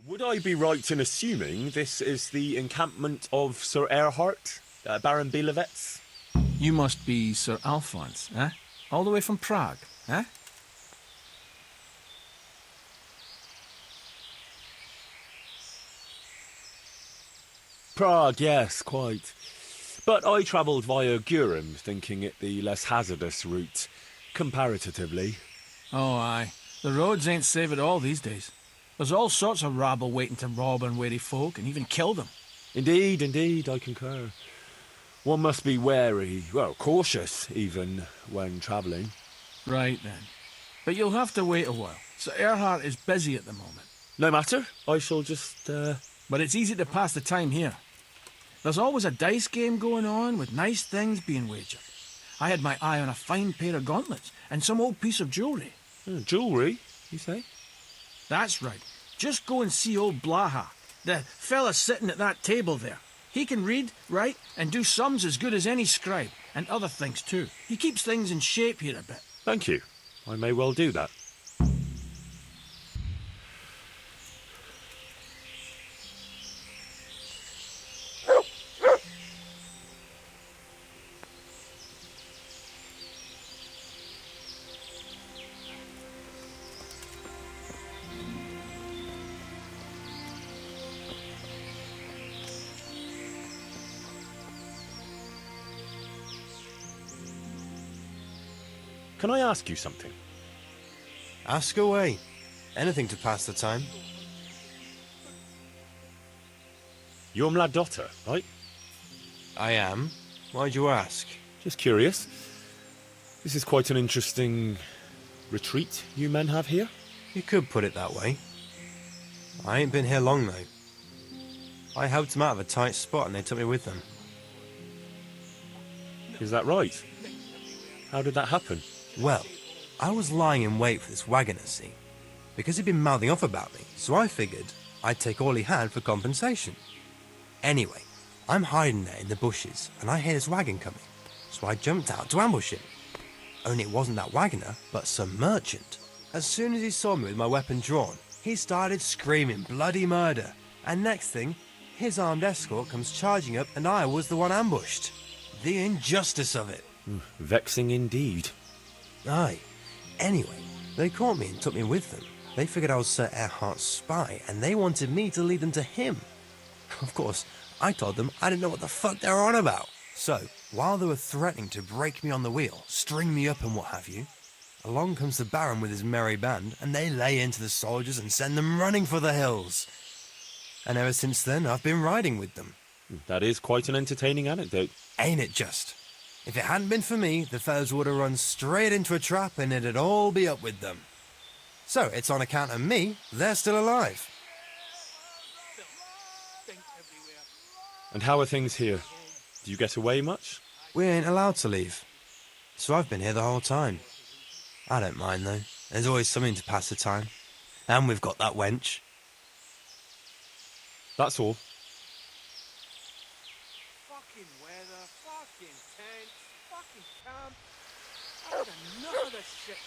Would I be right in assuming this is the encampment of Sir Erhard, Baron Bielewitz? You must be Sir Alphonse, eh? All the way from Prague, eh? Prague, yes, quite. But I travelled via Gurum, thinking it the less hazardous route, comparatively. Oh, aye. The roads ain't safe at all these days. There's all sorts of rabble waiting to rob unwary folk and even kill them. Indeed, indeed, I concur. One must be wary, well, cautious even, when travelling. Right then. But you'll have to wait a while. Sir Erhard is busy at the moment. No matter, I shall just, But it's easy to pass the time here. There's always a dice game going on with nice things being wagered. I had my eye on a fine pair of gauntlets and some old piece of jewellery. Jewellery, you say? That's right. Just go and see old Blaha, the fella sitting at that table there. He can read, write, and do sums as good as any scribe, and other things too. He keeps things in shape here a bit. Thank you. I may well do that. Can I ask you something? Ask away. Anything to pass the time. You're my daughter, right? I am. Why'd you ask? Just curious. This is quite an interesting retreat you men have here. You could put it that way. I ain't been here long, though. I helped them out of a tight spot and they took me with them. Is that right? How did that happen? Well, I was lying in wait for this wagoner, see? Because he'd been mouthing off about me, so I figured I'd take all he had for compensation. Anyway, I'm hiding there in the bushes and I hear this wagon coming, so I jumped out to ambush him. Only it wasn't that wagoner, but some merchant. As soon as he saw me with my weapon drawn, he started screaming bloody murder, and next thing, his armed escort comes charging up and I was the one ambushed. The injustice of it. Vexing indeed. Aye. Anyway, they caught me and took me with them. They figured I was Sir Erhardt's spy, and they wanted me to lead them to him. Of course, I told them I didn't know what the fuck they were on about. So, while they were threatening to break me on the wheel, string me up and what have you, along comes the Baron with his merry band, and they lay into the soldiers and send them running for the hills. And ever since then, I've been riding with them. That is quite an entertaining anecdote. Ain't it just? If it hadn't been for me, the fellas would have run straight into a trap and it'd all be up with them. So, it's on account of me, they're still alive. And how are things here? Do you get away much? We ain't allowed to leave. So I've been here the whole time. I don't mind, though. There's always something to pass the time. And we've got that wench. That's all. Fucking weather, fucking tent, fucking camp. I've had enough of this shit.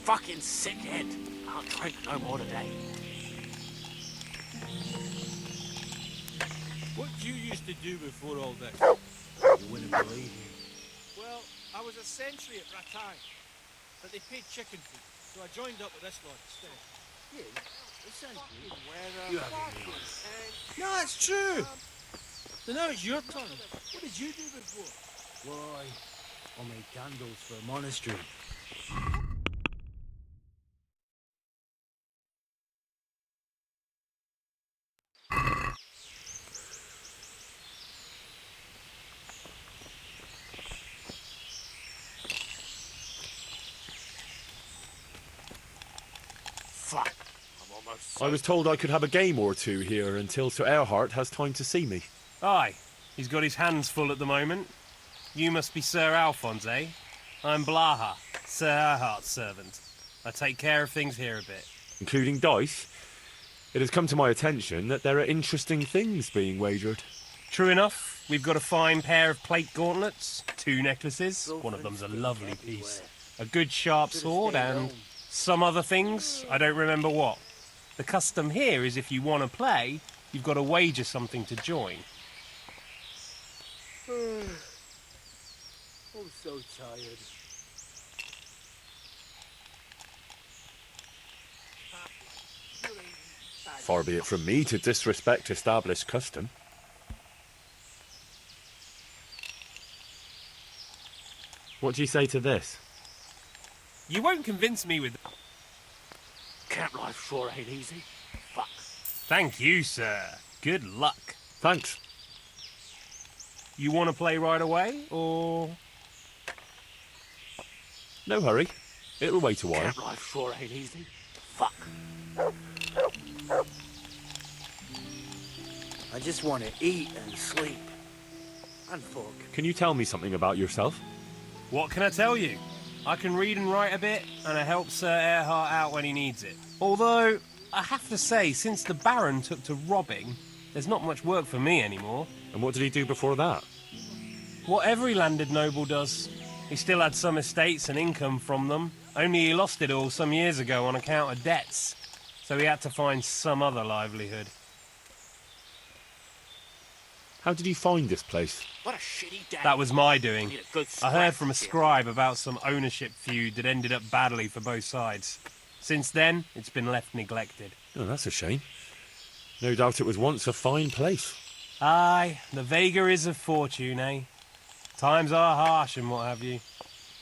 Fucking sickhead. I'll drink no more today. What did you used to do before all this? You wouldn't believe me. Well, I was a sentry at Ratay, but they paid chicken feed, so I joined up with this lot instead. You? A sentry? You no, it's true. So now it's your turn. What did you do before? Why, I made candles for a monastery. Fuck. I'm almost I was told I could have a game or two here until Sir Erhardt has time to see me. Aye. He's got his hands full at the moment. You must be Sir Alphonse, eh? I'm Blaha, Sir Erhardt's servant. I take care of things here a bit. Including dice? It has come to my attention that there are interesting things being wagered. True enough. We've got a fine pair of plate gauntlets, 2 necklaces, one of them's a lovely piece, a good sharp sword, and some other things, I don't remember what. The custom here is if you want to play, you've got to wager something to join. I'm so tired. Far be it from me to disrespect established custom. What do you say to this? You won't convince me with... Camp life sure ain't easy. Fuck. Thank you, sir. Good luck. Thanks. You want to play right away, or...? No hurry. It'll wait a while. Camp life sure ain't easy. Fuck. I just want to eat and sleep. And fuck. Can you tell me something about yourself? What can I tell you? I can read and write a bit, and I help Sir Erhardt out when he needs it. Although, I have to say, since the Baron took to robbing, there's not much work for me anymore. And what did he do before that? What every landed noble does. He still had some estates and income from them, only he lost it all some years ago on account of debts. so he had to find some other livelihood. How did you find this place? What a shitty day. That was my doing. Need a good I heard scrap from a here. scribe about some ownership feud that ended up badly for both sides. Since then, it's been left neglected. Oh, that's a shame. No doubt it was once a fine place. Aye, the vagaries of fortune, eh? Times are harsh and what have you.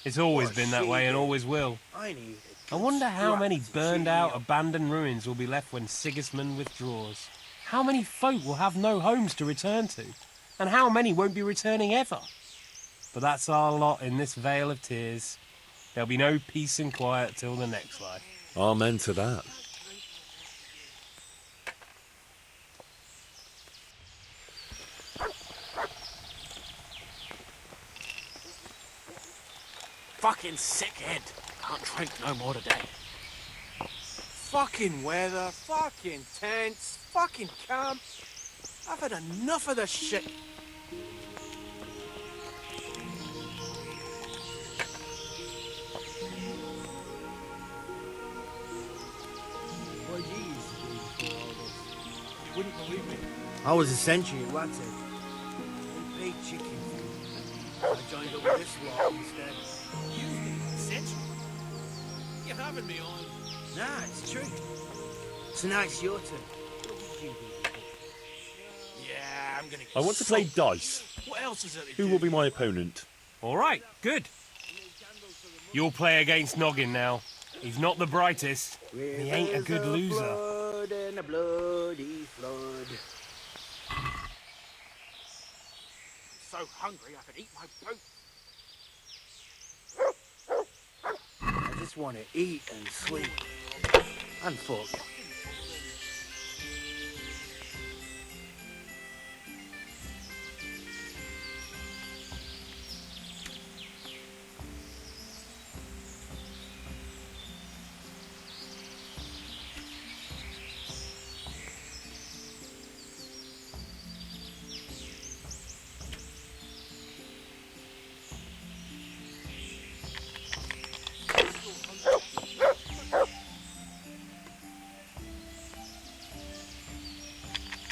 It's always been that way and always will. I need I wonder how many burned out, abandoned ruins will be left when Sigismund withdraws. How many folk will have no homes to return to? And how many won't be returning ever? But that's our lot in this vale of tears. There'll be no peace and quiet till the next life. Amen to that. Fucking sick head. Can't drink no more today. Fucking weather, fucking tents, fucking camp. I've had enough of this shit. Where'd you used to be before all this? You wouldn't believe me. I was a sentry at Watted. They paid chicken food. I joined up with this lot instead. You sentry? You having me on? Nah, it's true. So now it's your turn. Yeah, I'm gonna get I want to play soaked. dice. What else is there to Who do? will be my opponent? All right, good. You'll play against Noggin now. He's not the brightest. He ain't a good loser. Blood and a bloody flood. I'm so hungry I could eat my boat. I just want to eat and sleep. And fuck.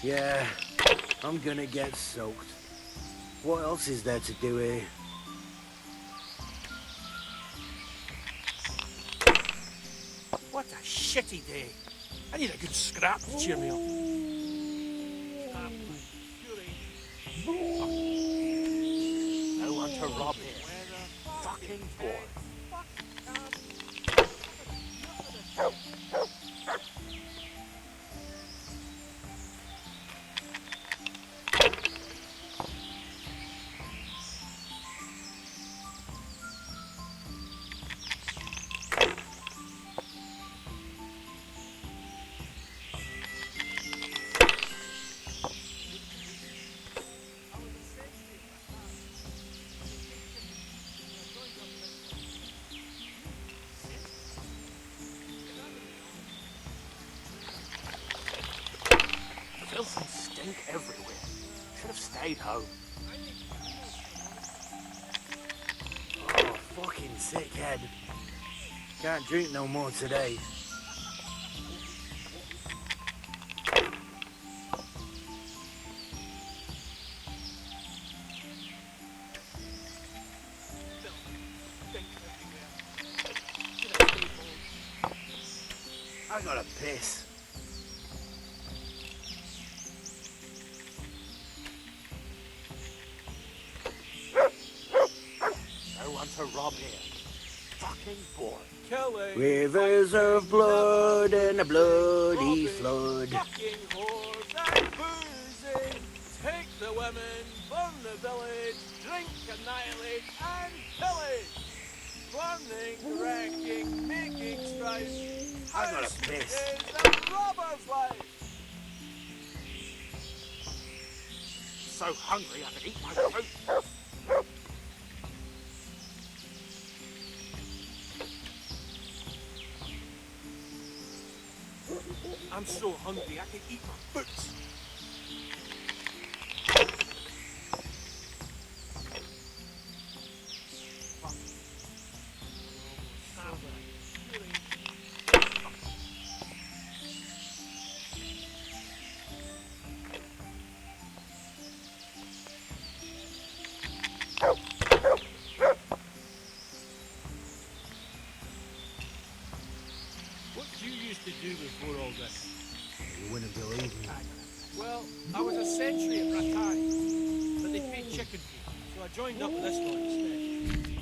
Yeah, I'm gonna get soaked. What else is there to do here? What a shitty day. I need a good scrap to cheer me up. No one to rob here. Fucking boy. Filth and stink everywhere. Should have stayed home. Oh, fucking sick head. Can't drink no more today. I gotta piss. No one to rob here. Fucking boy. Kelly. Rivers of blood and a bloody flood. Fucking whores and boozing. Take the women, burn the village, drink, annihilate, and pillage. Burning, wrecking, making strife. I gotta piss. A robber's life. So hungry I could eat my coat. I'm so hungry I can eat my boots. to do before all this? You wouldn't believe me. Well, I was a sentry at Ratani, but they paid chicken feed, so I joined up with this lot instead.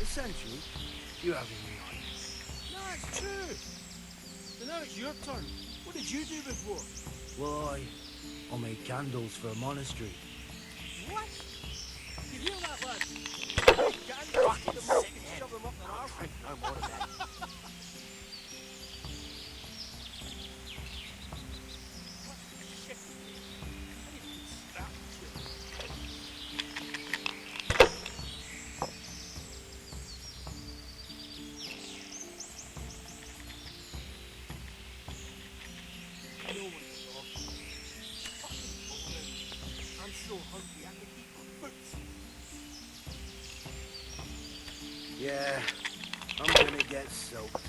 Essentially, you having me on. No, it's true. So now it's your turn. What did you do before? Well, I made candles for a monastery. What? You hear that, lad? Candles, take them up and shove them up their arse. No more of that. Yeah, I'm gonna get soaked.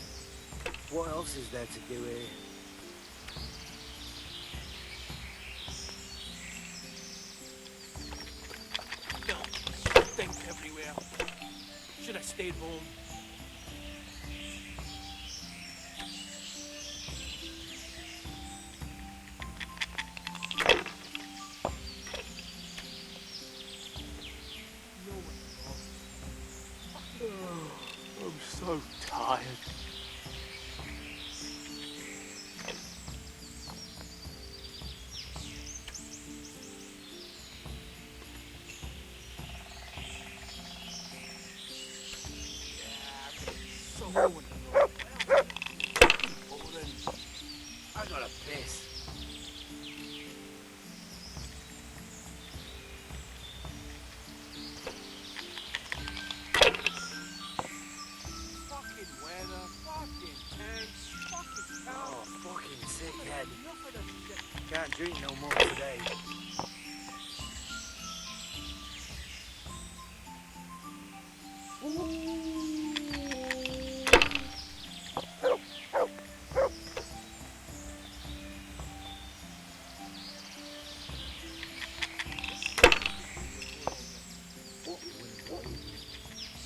What else is there to do here? No, stink everywhere. Should have stayed home. I'm so tired. So boring. I got a piss. Fucking weather, fucking tanks, fucking cow. Oh, fucking sick head. Enough of this shit. Can't drink no more today.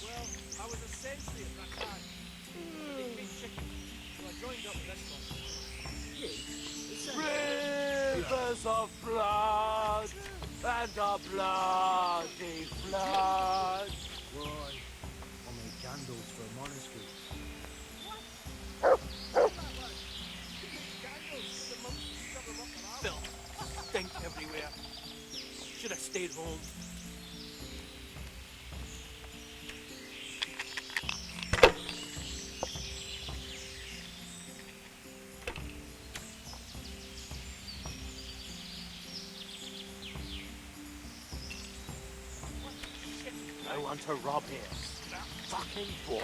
Well, I was a sentry at that time. They paid chicken, so I joined up with this one. Rivers of blood and a bloody flood. Boy, I made candles for a monastery. Filth, stink everywhere. Should have stayed home. I want to rob here. That fucking boy.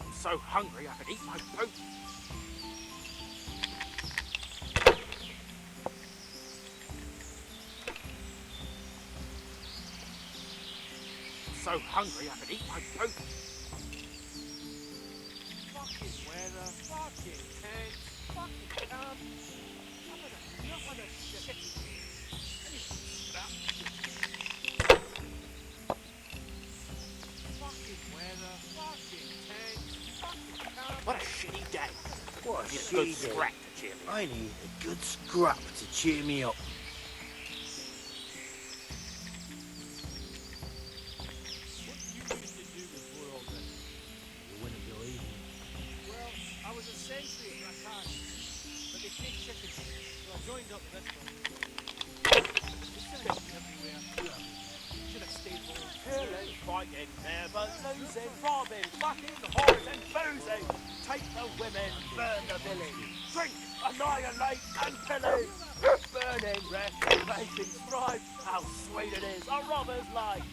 I'm so hungry I could eat my poop. So hungry I could eat my poop. Fucking weather, fucking tanks, fucking camp. I'm gonna enough of this shit. Fucking weather, fucking tanks, fucking camp. What a shitty day. What a Need a shitty good day. scrap to cheer me up. I need a good scrap to cheer me up. You wouldn't believe me. Well, I was a sentry at Ratani, but they paid chicken, so I joined up with this one. Stink everywhere. Killing, fighting, never losing, robbing, fucking, whoring and boozing. Take the women, burn the village. Drink, annihilate and pillage. Burning, wrecking, making, strife. How sweet it is, a robber's life.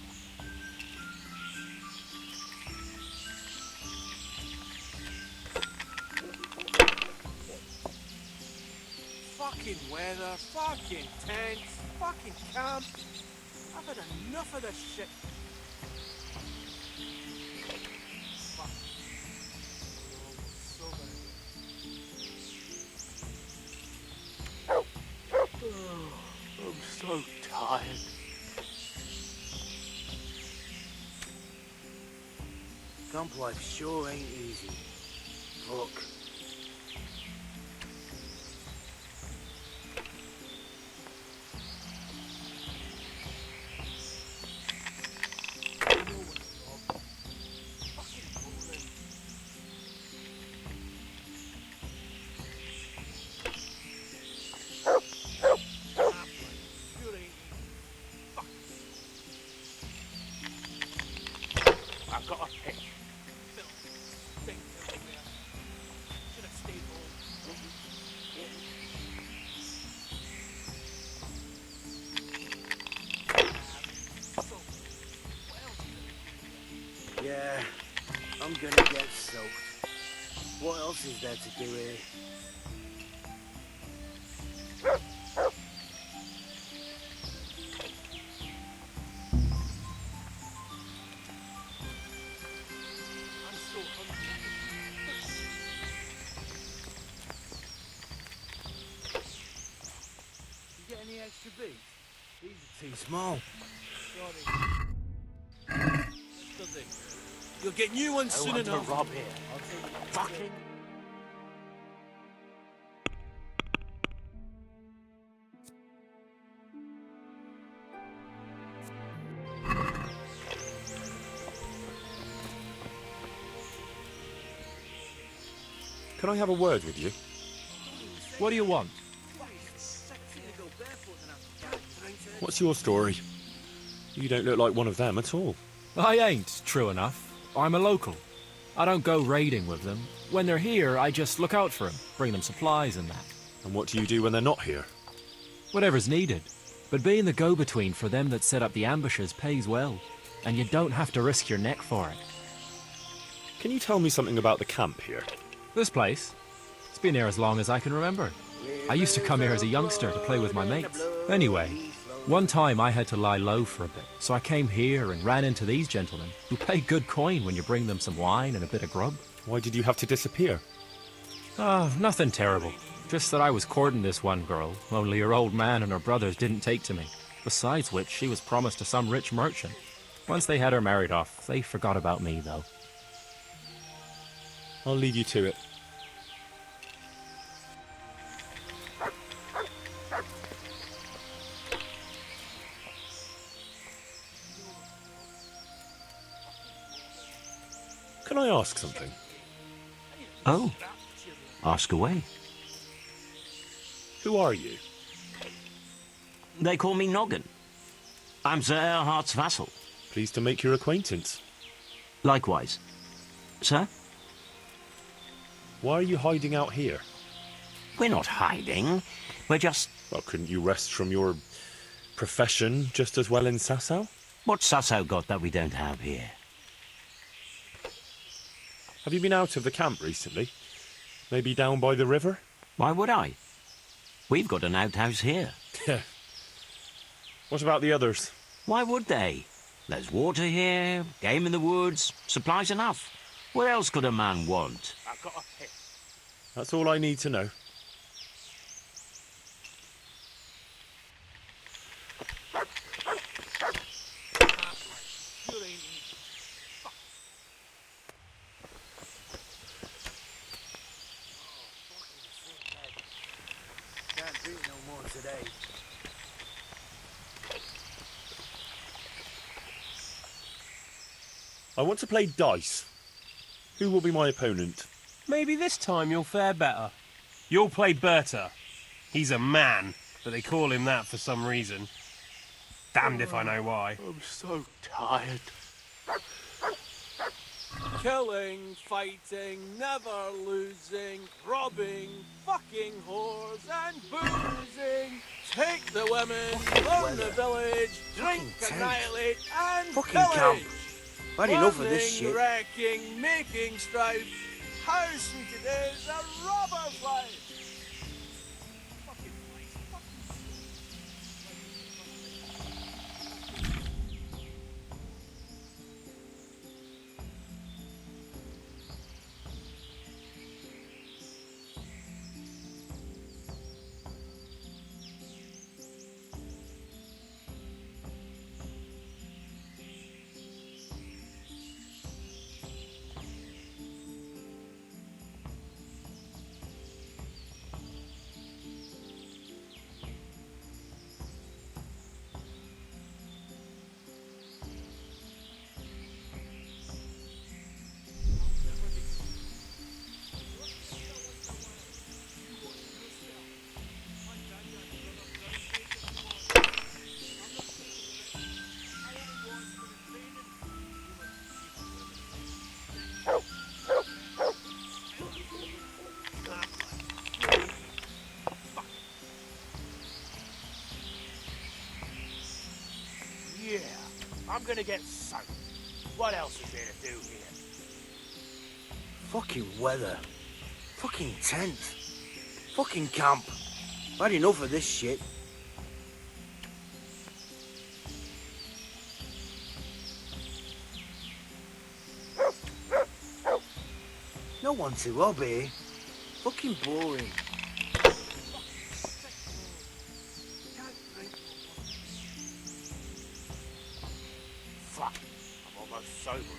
Fucking weather, fucking tents, fucking camp. I've had enough of this shit. Fuck. Oh, I'm so tired. Camp life sure ain't easy. Fuck. I've got a pick. Yeah, I'm gonna get soaked. What else is there to do here? You get any extra beef? These are too small. You'll get new ones I soon want enough. to rob here. Fucking. Can I have a word with you? What do you want? What's your story? You don't look like one of them at all. I ain't, true enough. I'm a local. I don't go raiding with them. When they're here, I just look out for them, bring them supplies and that. And what do you do when they're not here? Whatever's needed. But being the go-between for them that set up the ambushes pays well, and you don't have to risk your neck for it. Can you tell me something about the camp here? This place? It's been here as long as I can remember. I used to come here as a youngster to play with my mates. Anyway, one time I had to lie low for a bit, so I came here and ran into these gentlemen, who pay good coin when you bring them some wine and a bit of grub. Why did you have to disappear? Nothing terrible. Just that I was courting this one girl, only her old man and her brothers didn't take to me. Besides which, she was promised to some rich merchant. Once they had her married off, they forgot about me, though. I'll leave you to it. Can I ask something? Oh, ask away. Who are you? They call me Noggin. I'm Sir Erhardt's vassal. Pleased to make your acquaintance. Likewise. Sir? Why are you hiding out here? We're not hiding. We're just... Well, couldn't you rest from your profession just as well in Sasau? What's Sasau got that we don't have here? Have you been out of the camp recently? Maybe down by the river? Why would I? We've got an outhouse here. What about the others? Why would they? There's water here, game in the woods, supplies enough. What else could a man want? I've got a pick. That's all I need to know. Can't drink no more today. I want to play dice. Who will be my opponent? Maybe this time you'll fare better. You'll play Berta. He's a man, but they call him that for some reason. Damned if I know why. I'm so tired. Killing, fighting, never losing, robbing, fucking whores and boozing. Take the women, burn the village, drink, annihilate and Fucking pillage. camp. Had enough of this Burning, shit. wrecking, making strife. How sweet it is, a robber's life. Yeah, I'm gonna get soaked. What else is there to do here? Fucking weather. Fucking tent. Fucking camp. Had enough of this shit. No one to rob here. Fucking boring. Fuck, I'm almost sober.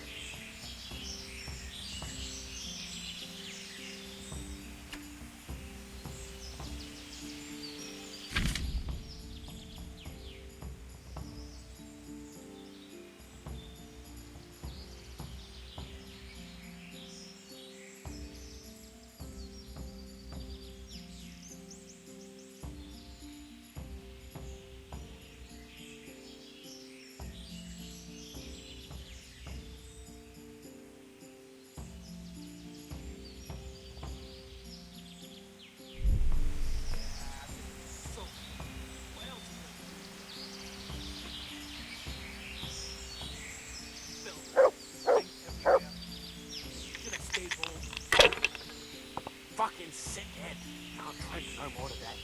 Fucking sick head. Can't drink no more today.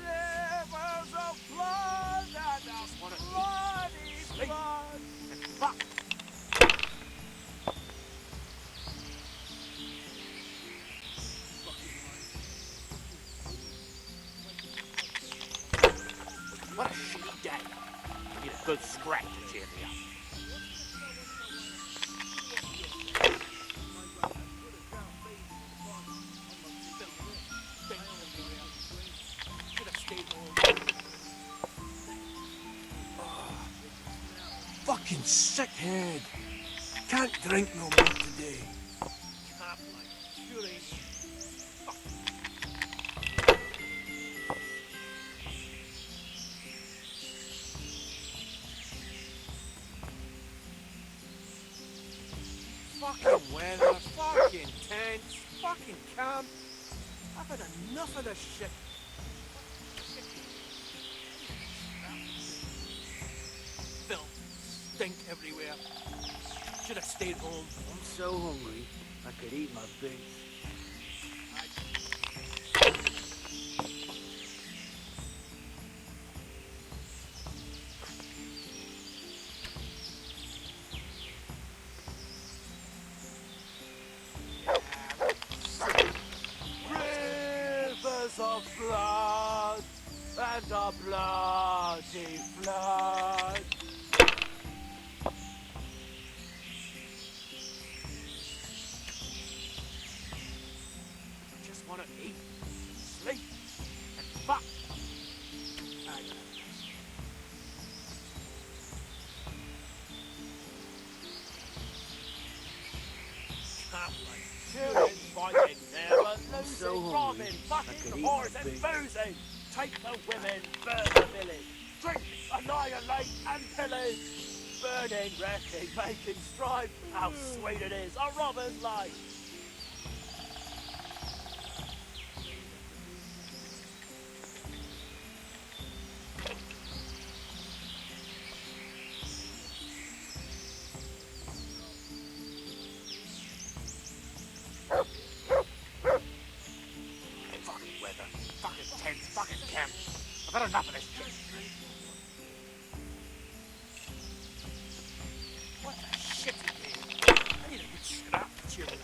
Rivers of blood and bloody blood. And fuck. What a shitty day. I need a good scratch to cheer me up. Fucking sick head. Can't drink no more today. Fucking weather, fucking tents, fucking camp. I've had enough of this shit. Filth, stink everywhere. Should have stayed home. I'm so hungry, I could eat my boots. Rivers of blood and a bloody flood. Just want to eat, sleep, and fuck. Shooting, fighting, never losing, robbing, fucking whores and boozing. Take the women, burn the village. Drink, annihilate and pillage. Burning, wrecking, making strife. How sweet it is, a robber's life. Fucking weather, fucking tents, fucking camp. I've had enough of this shit. What the shit is this? I need a good scrap material.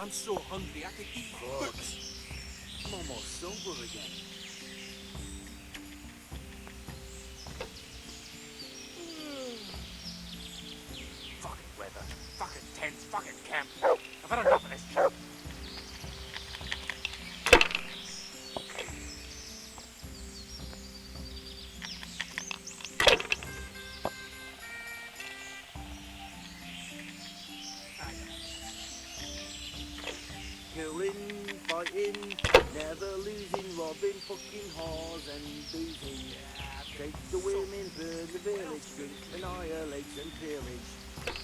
I'm so hungry, I could eat books. I'm almost sober again. Fucking weather, fucking tents, fucking camp. I've had enough of this shit. Killing, fighting, never losing, robbing, fucking whores and boozing. Take the women, burn the village, drink, annihilate and pillage.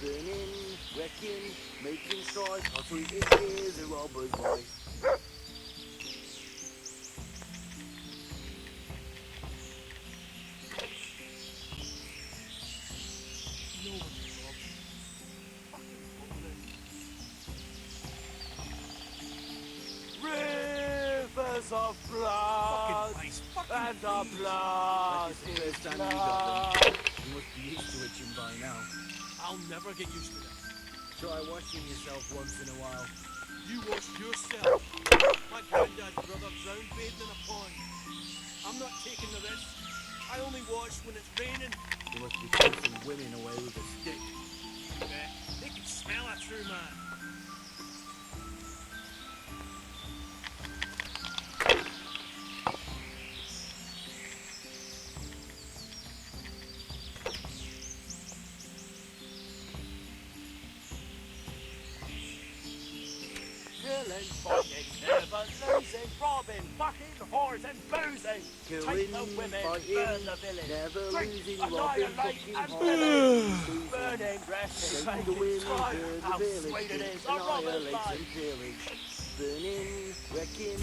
Burning, wrecking, making strife, how sweet it is, a robber's life. Rivers of blood and the blood That's the is first time you got blood. them. You must be used to itching by now. I'll never get used to this. Try washing yourself once in a while. You wash yourself. My granddad's brother drowned bathing in a pond. I'm not taking the risk. I only wash when it's raining. You must be chasing women away with a stick. They can smell a true man. Killing, fighting, never losing, robbing, fucking whores and boozing. Take Killing, the women, fighting, burn the village. never Drink, losing, robbing, annihilate fucking and whores. pillage. Burning, wrecking, Take the making women, strife. burn the How village, sweet it drink, is, a robber's annihilate life. and pillage. Burning, wrecking.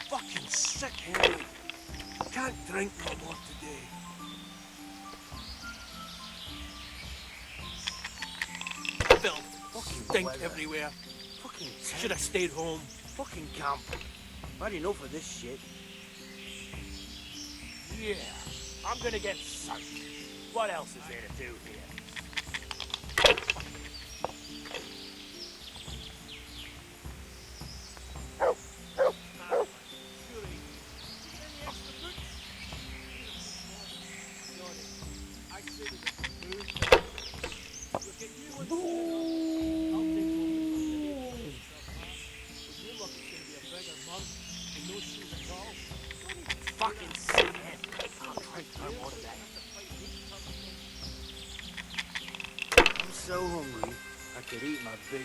Fucking sick headache. Can't drink no more today. Filth. Fucking stink weather. everywhere. Fucking Should have stayed home. Fucking camp. Had enough of this shit. Yeah, I'm gonna get soaked. What else is there to do here? Fucking sickhead. Can't drink no more today. I'm so hungry, I could eat my boots.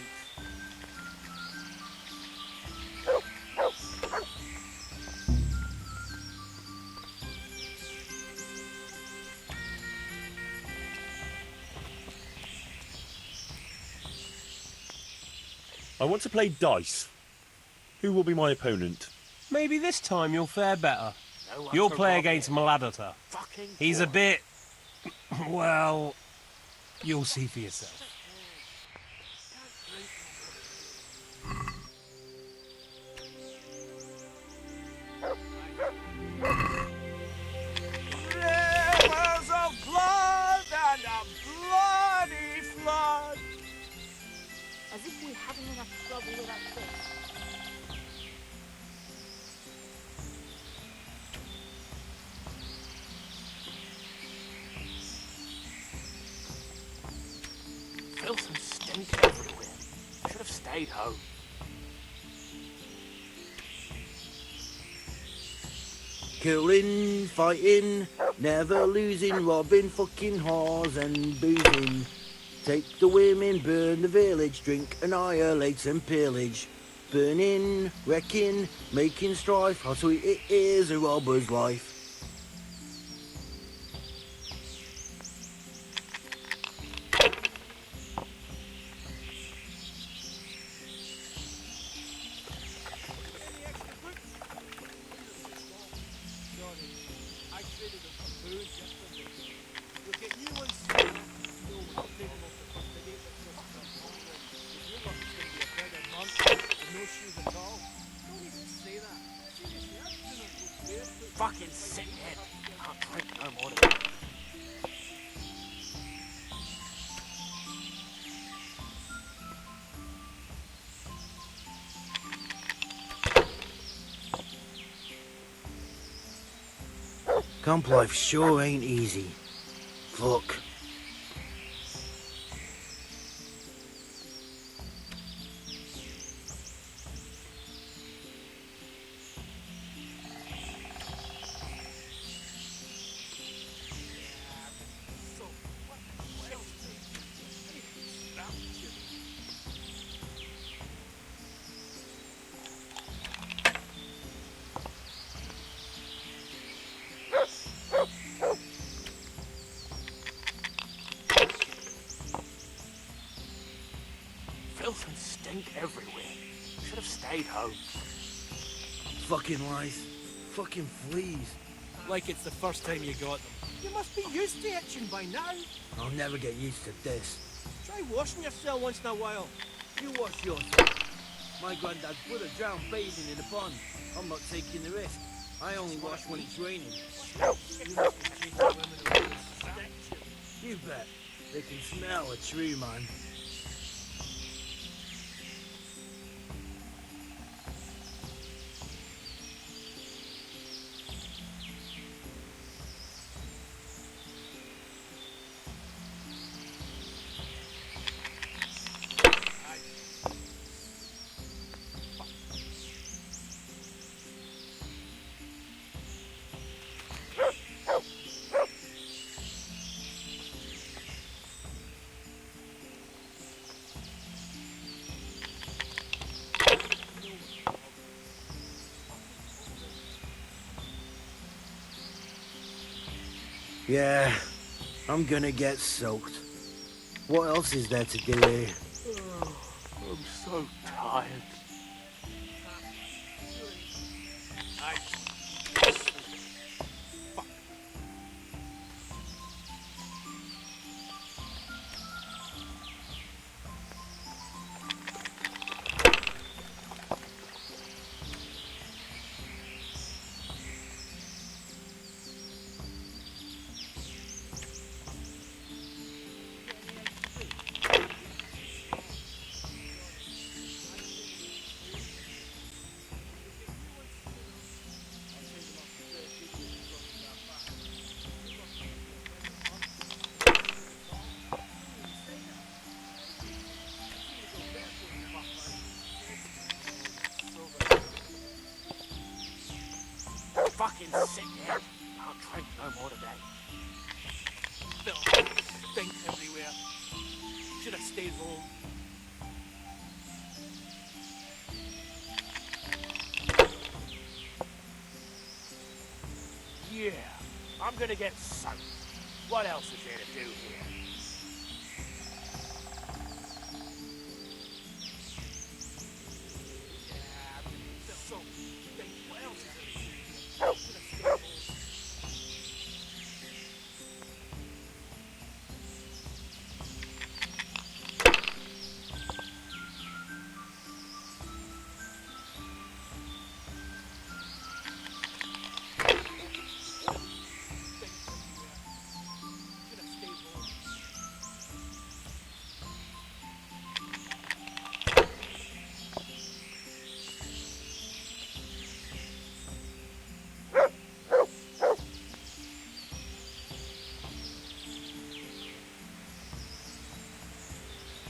I want to play dice. Who will be my opponent? Maybe this time you'll fare better. No one You'll to play rob against it. Maladata. Fucking He's a boy. bit... well... you'll see for yourself. Rivers of blood and a bloody flood. As if we haven't enough trouble with that thing. Filth and stink everywhere. Should have stayed home. Killing, fighting, never losing, robbing fucking whores and boozing. Take the women, burn the village, drink, annihilate and pillage. Burning, wrecking, making strife, how sweet it is a robber's life. I traded them for booze yesterday. You'll get new ones soon. No, I'll take them off the first day that Christmas. If your luck is going to be a better month with no shoes at all. Don't even say that. Seriously, I'm gonna go barefoot. Fucking sickhead. Can't drink no more of it. Camp life sure ain't easy. Fuck. Filth and stink everywhere. Should have stayed home. Fucking lice. Fucking fleas. Like it's the first time you got them. You must be used to itching by now. I'll never get used to this. Try washing yourself once in a while. You wash yourself. My granddad's brother drowned bathing in a pond. I'm not taking the risk. I only wash when it's raining. You must be chasing women around. You bet. They can smell a true man. Yeah, I'm gonna get soaked. What else is there to do here? I'm so tired. fucking sickhead. I'll drink no more today. Filth, stink everywhere. Should have stayed home. Yeah, I'm gonna get soaked. What else is there to do here?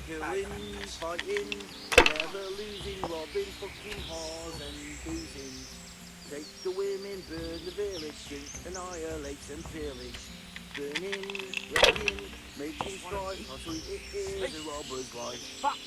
Killing, fighting, never losing, robbing fucking whores and boozing. Take the women, burn the village, drink, annihilate and pillage. Burning, wrecking, making strife, how sweet it is, a robber's life. Fuck!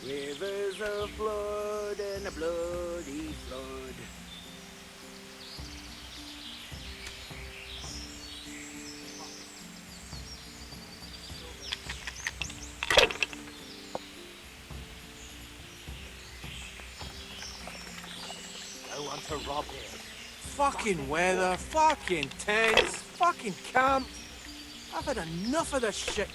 Rivers of blood and a bloody flood. No one to rob here. Fucking weather, fucking tents, fucking camp. I've had enough of this shit.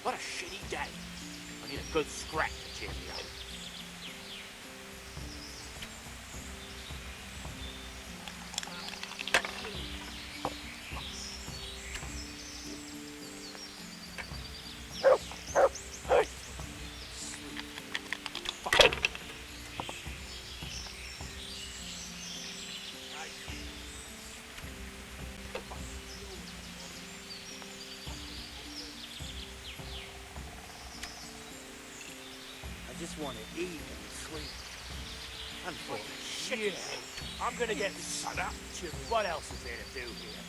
What a shitty day. I need a good scrap to cheer me up. I just want to eat and sleep. I'm full of shit. I'm gonna get sun up. What else is there to do here?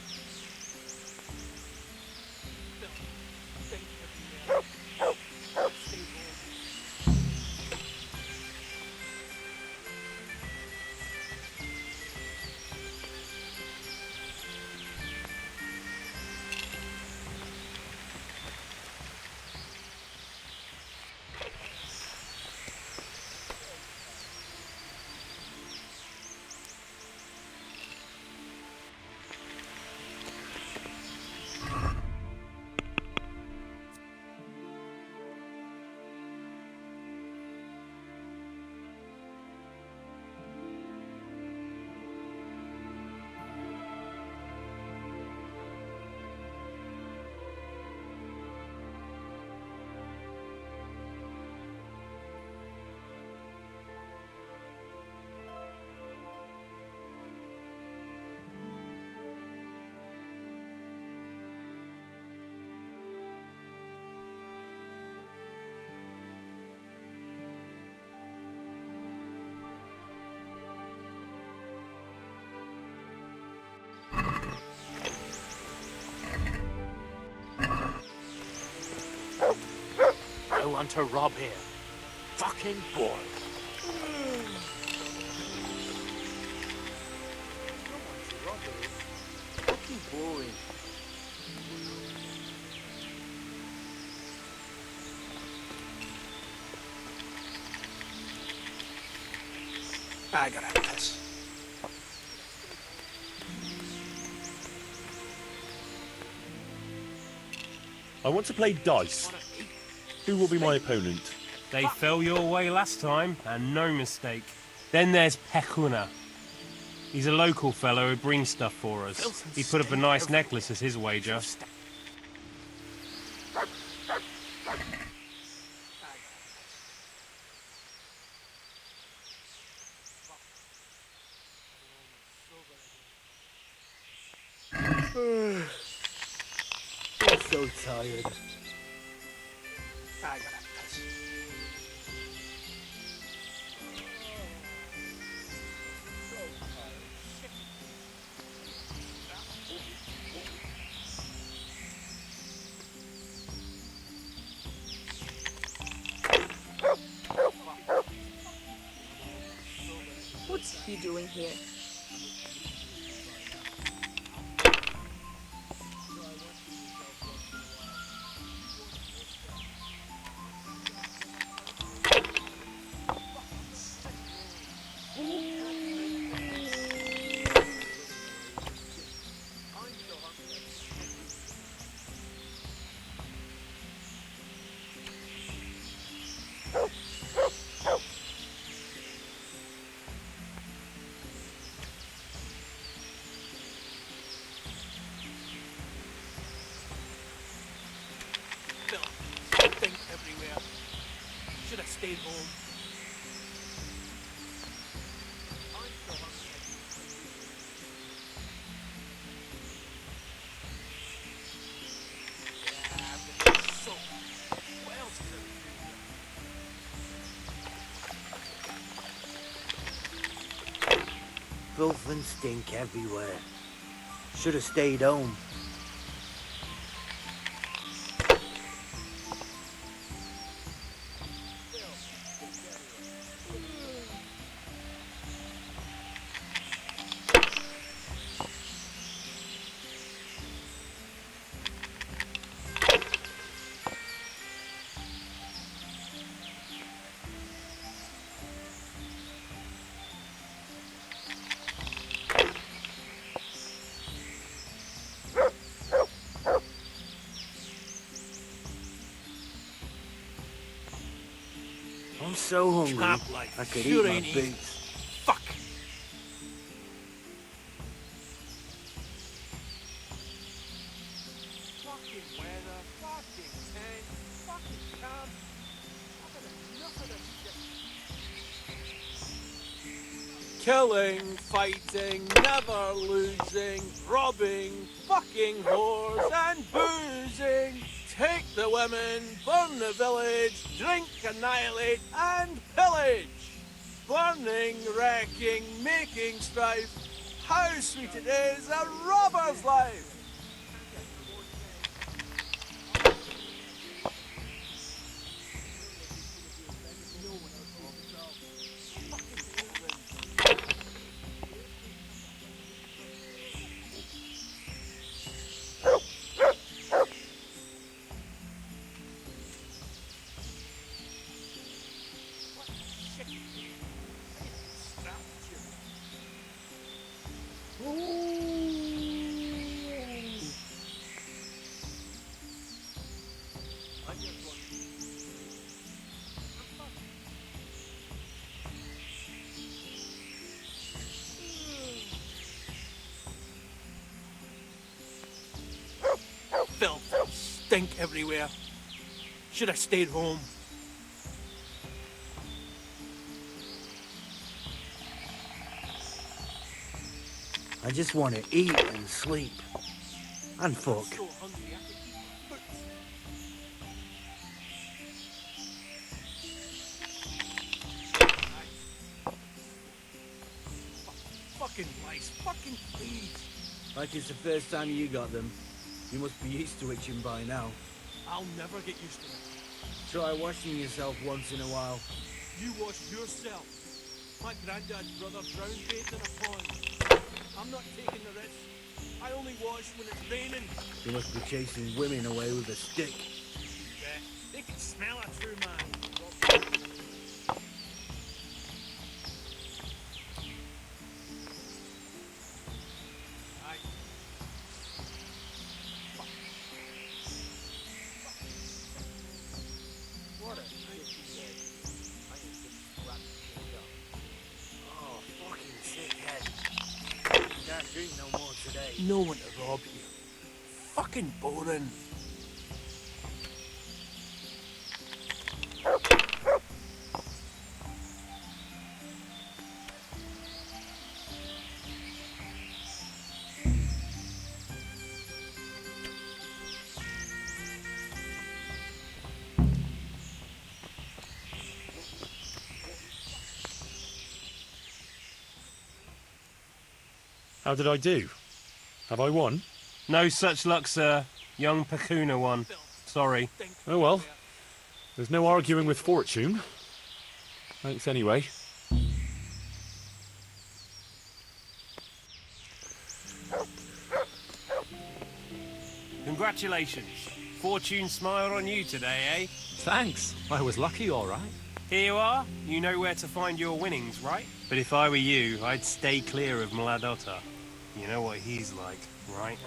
want to rob here. Fucking bored. Fucking boring. I gotta piss. I want to play dice. Who will be my opponent? They fell your way last time, and no mistake. Then there's Pekuna. He's a local fellow who brings stuff for us. He put up a nice necklace as his wager. I'm so tired. I gotta piss. What's he doing here? Stink everywhere. Should have stayed home. Filth and stink everywhere. Should have stayed home. I'm so hungry. Camp life I could sure eat my ain't easy. boots. Fuck. Fucking weather, fucking tent, fucking camp. I've had enough of this shit. Killing, fighting, never losing, robbing, fucking whores and boozing. Take the women, burn the village, drink, annihilate, and pillage. Burning, wrecking, making strife. How sweet it is, a robber's life. Filth, stink everywhere. Should have stayed home. I just want to eat and sleep. And fuck. So hungry, I could eat boots. Fucking lice, fucking fleas. Like it's the first time you got them. You must be used to itching by now. I'll never get used to it. Try washing yourself once in a while. You wash yourself. My granddad's brother drowned bathed in a pond. I'm not taking the risk. I only wash when it's raining. You must be chasing women away with a stick. Bet. They can smell a true man. What a shitty head. I need to scrap shit up. Oh, fucking sick head. Can't drink no more today. No one to rob you. Fucking boring. How did I do? Have I won? No such luck, sir. Young Pacuna won. Sorry. Oh well. There's no arguing with fortune. Thanks anyway. Congratulations. Fortune smiled on you today, eh? Thanks. I was lucky, all right. Here you are. You know where to find your winnings, right? But if I were you, I'd stay clear of Mladotta. You know what he's like, right?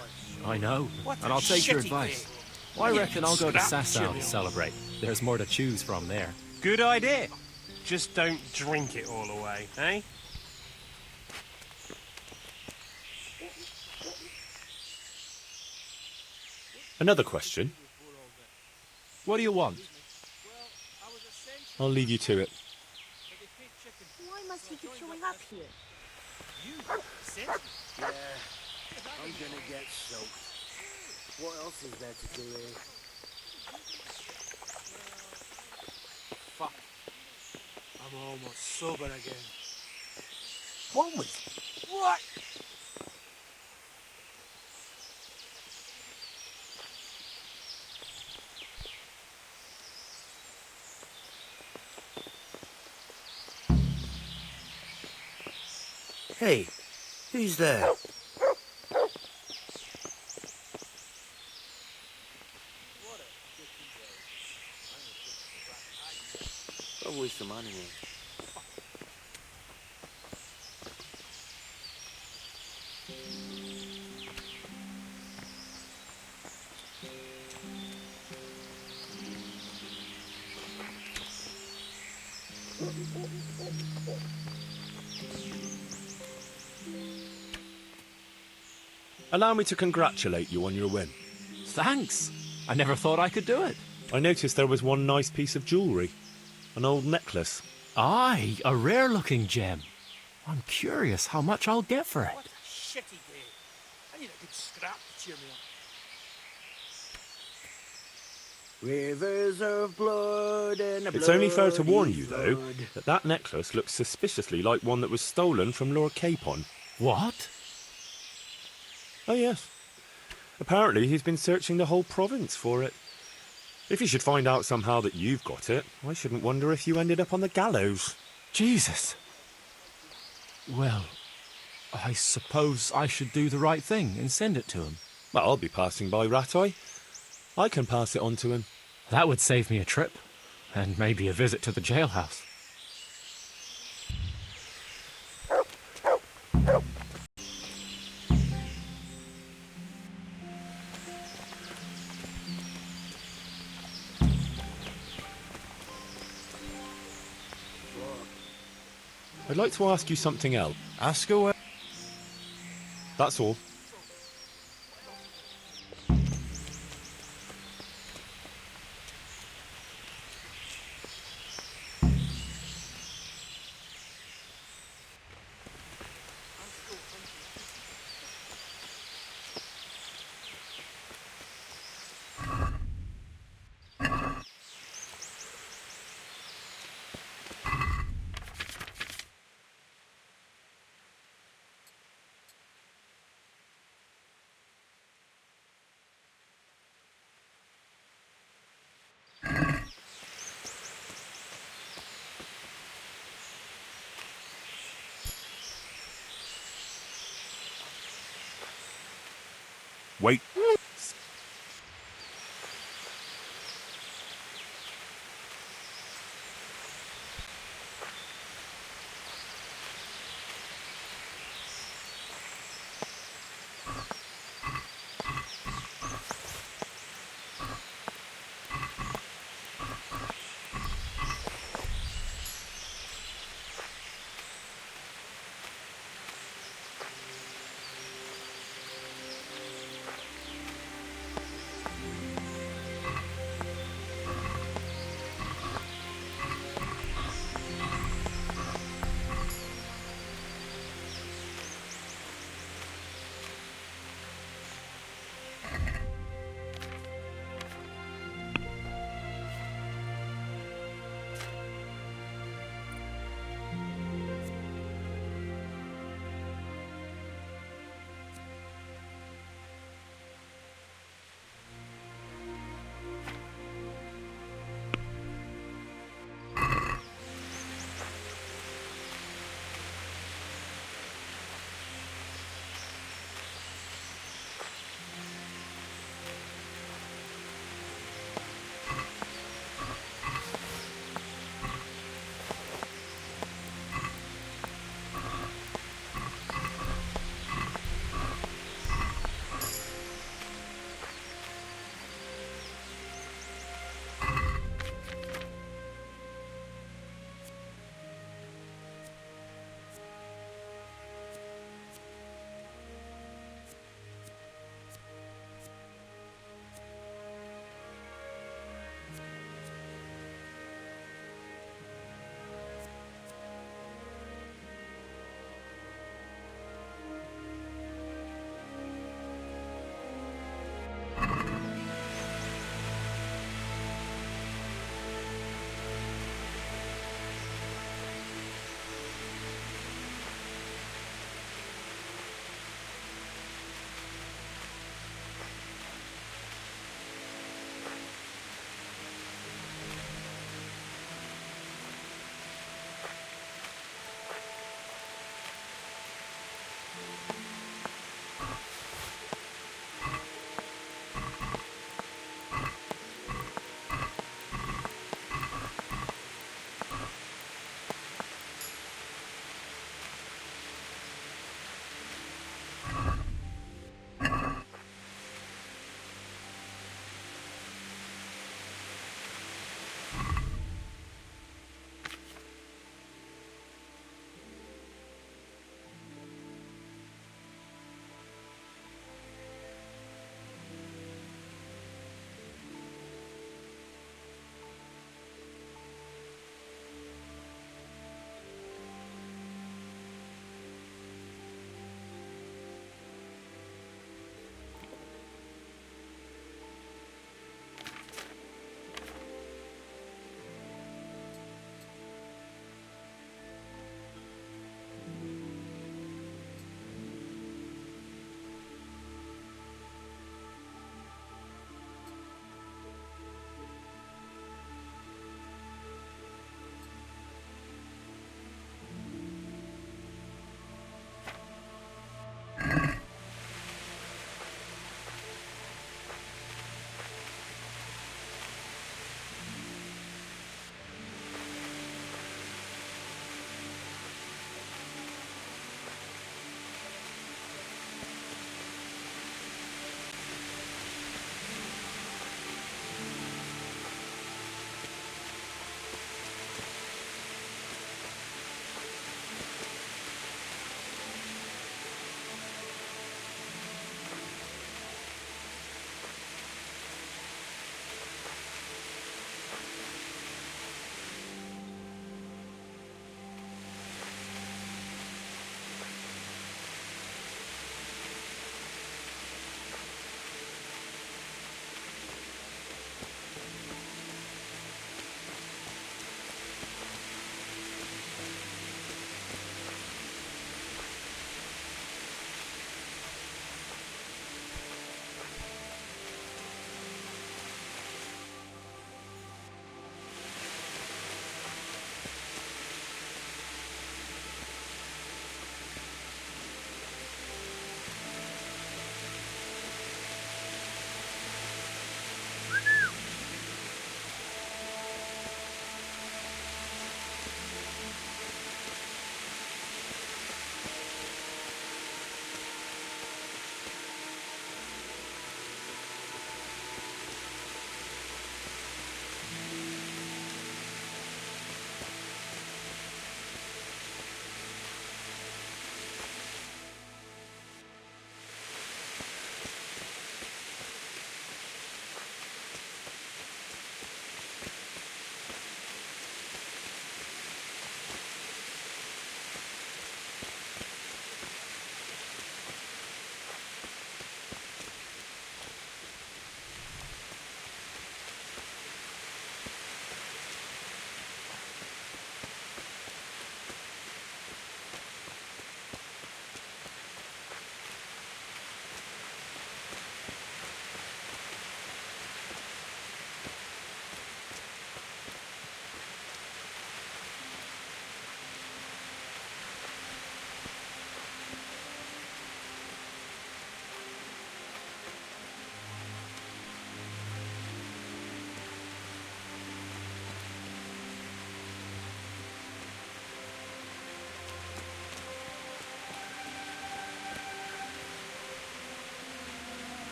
I know, What and a I'll take your shitty advice. thing. I You reckon can I'll go to scrap Sasau chili. to celebrate. There's more to choose from there. Good idea. Just don't drink it all away, eh? Another question. What do you want? I'll leave you to it. Why must he keep showing up here? Yeah, I'm gonna get soaked. What else is there to do here? Fuck. I'm almost sober again. What was... What? Hey, who's there? Probably some animal. Allow me to congratulate you on your win. Thanks. I never thought I could do it. I noticed there was one nice piece of jewellery. An old necklace. Aye, a rare-looking gem. I'm curious how much I'll get for it. What a shitty day. I need a good scrap to cheer me up. Rivers of blood and a It's only fair to warn you, bloody though, flood. that that necklace looks suspiciously like one that was stolen from Lord Capon. What? Oh, yes. Apparently he's been searching the whole province for it. If he should find out somehow that you've got it, I shouldn't wonder if you ended up on the gallows. Jesus. Well, I suppose I should do the right thing and send it to him. Well, I'll be passing by Rattay. I can pass it on to him. That would save me a trip, and maybe a visit to the jailhouse. I'd like to ask you something else. Ask away. That's all. Wait.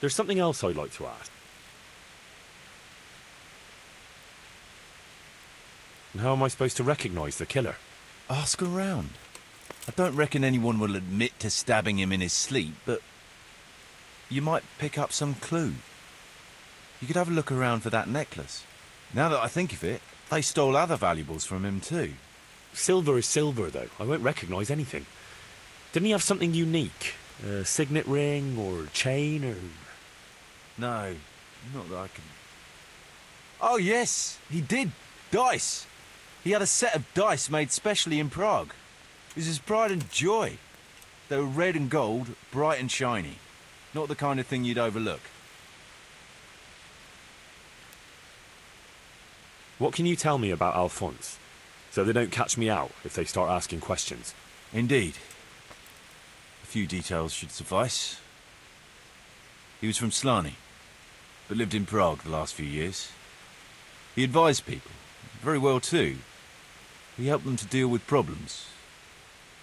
There's something else I'd like to ask. And how am I supposed to recognise the killer? Ask around. I don't reckon anyone will admit to stabbing him in his sleep, but you might pick up some clue. You could have a look around for that necklace. Now that I think of it, they stole other valuables from him too. Silver is silver, though. I won't recognise anything. Didn't he have something unique? A signet ring or chain or... No, not that I can... Oh yes, he did. Dice. He had a set of dice made specially in Prague. It was his pride and joy. They were red and gold, bright and shiny. Not the kind of thing you'd overlook. What can you tell me about Alphonse? So they don't catch me out if they start asking questions. Indeed. A few details should suffice. He was from Slani, but lived in Prague the last few years. He advised people, very well too. He helped them to deal with problems,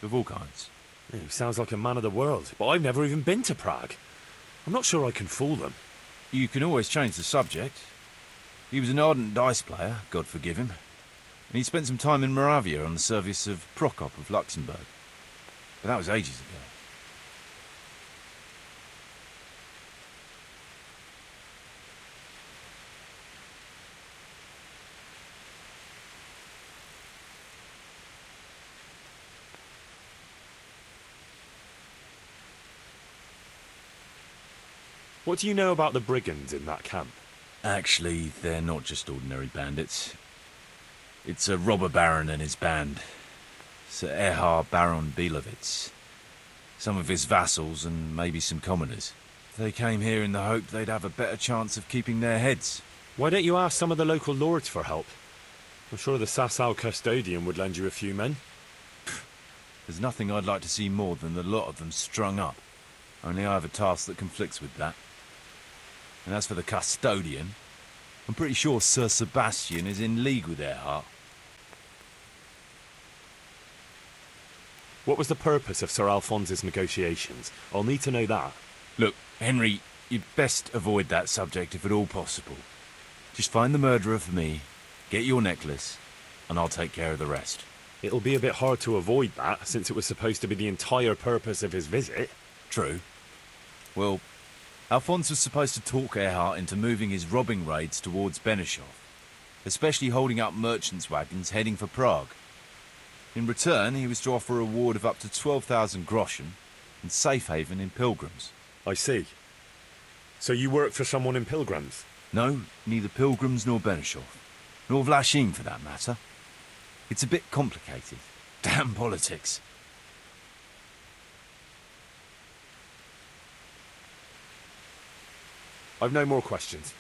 of all kinds. Yeah, he sounds like a man of the world, but I've never even been to Prague. I'm not sure I can fool them. You can always change the subject. He was an ardent dice player, God forgive him. And he spent some time in Moravia on the service of Prokop of Luxembourg. But that was ages ago. What do you know about the brigands in that camp? Actually, they're not just ordinary bandits. It's a robber baron and his band. Sir Erhard Baron Bielowitz. Some of his vassals and maybe some commoners. They came here in the hope they'd have a better chance of keeping their heads. Why don't you ask some of the local lords for help? I'm sure the Sasau custodian would lend you a few men. There's nothing I'd like to see more than the lot of them strung up. Only I have a task that conflicts with that. And as for the custodian, I'm pretty sure Sir Sebastian is in league with Erhard. What was the purpose of Sir Alphonse's negotiations? I'll need to know that. Look, Henry, you'd best avoid that subject if at all possible. Just find the murderer for me, get your necklace, and I'll take care of the rest. It'll be a bit hard to avoid that, since it was supposed to be the entire purpose of his visit. True. Well, Alphonse was supposed to talk Erhard into moving his robbing raids towards Benešov, especially holding up merchants' wagons heading for Prague. In return, he was to offer a reward of up to 12,000 groschen and safe haven in Pilgrims. I see. So you work for someone in Pilgrims? No, neither Pilgrims nor Benešov. Nor Vlachim, for that matter. It's a bit complicated. Damn politics. I've no more questions.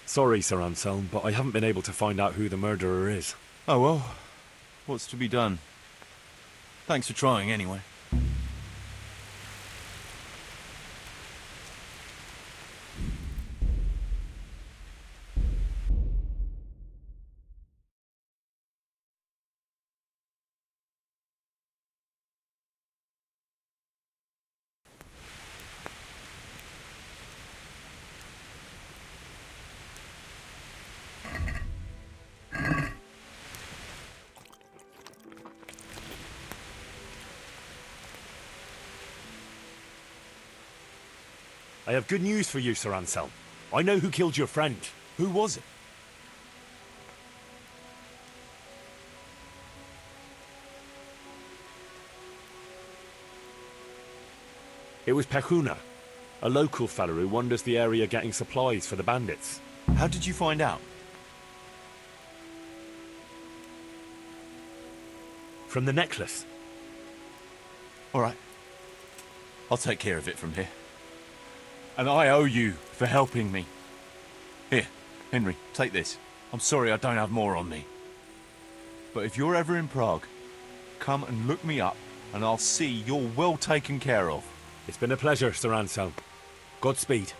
Sorry, Sir Anselm, but I haven't been able to find out who the murderer is. Oh well, what's to be done? Thanks for trying anyway. I have good news for you, Sir Anselm. I know who killed your friend. Who was it? It was Pechuna, a local fellow who wanders the area getting supplies for the bandits. How did you find out? From the necklace. All right. I'll take care of it from here. And I owe you for helping me. Here, Henry, take this. I'm sorry I don't have more on me. But if you're ever in Prague, come and look me up and I'll see you're well taken care of. It's been a pleasure, Sir Anselm. Godspeed.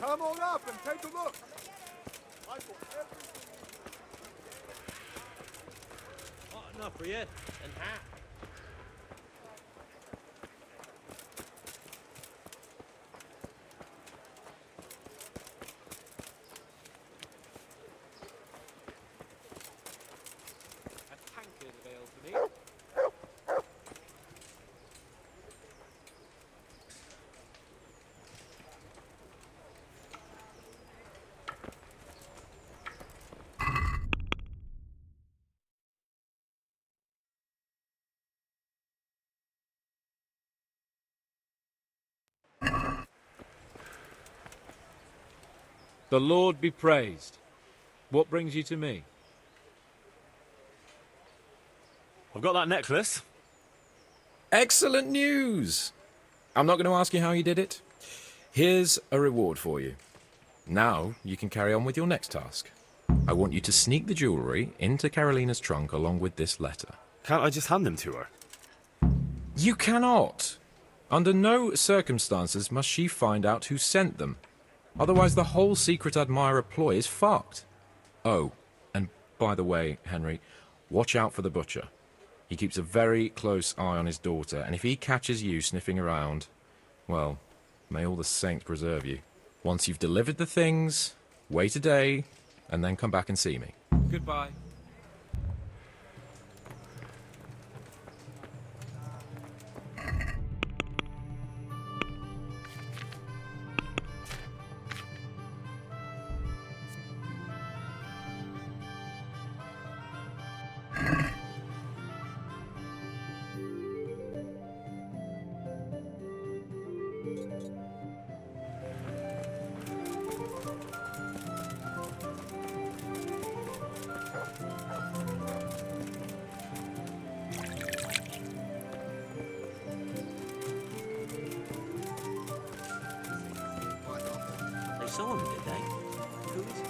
Come on up and take a look. I got everything. Hot enough for you, and hat. A tankard of ale for me. The Lord be praised. What brings you to me? I've got that necklace. Excellent news! I'm not going to ask you how you did it. Here's a reward for you. Now you can carry on with your next task. I want you to sneak the jewellery into Carolina's trunk along with this letter. Can't I just hand them to her? You cannot! Under no circumstances must she find out who sent them. Otherwise the whole secret admirer ploy is fucked. Oh, and by the way, Henry, watch out for the butcher. He keeps a very close eye on his daughter, and if he catches you sniffing around, well, may all the saints preserve you. Once you've delivered the things, wait a day, and then come back and see me. Goodbye. They saw him, did they? Who is it?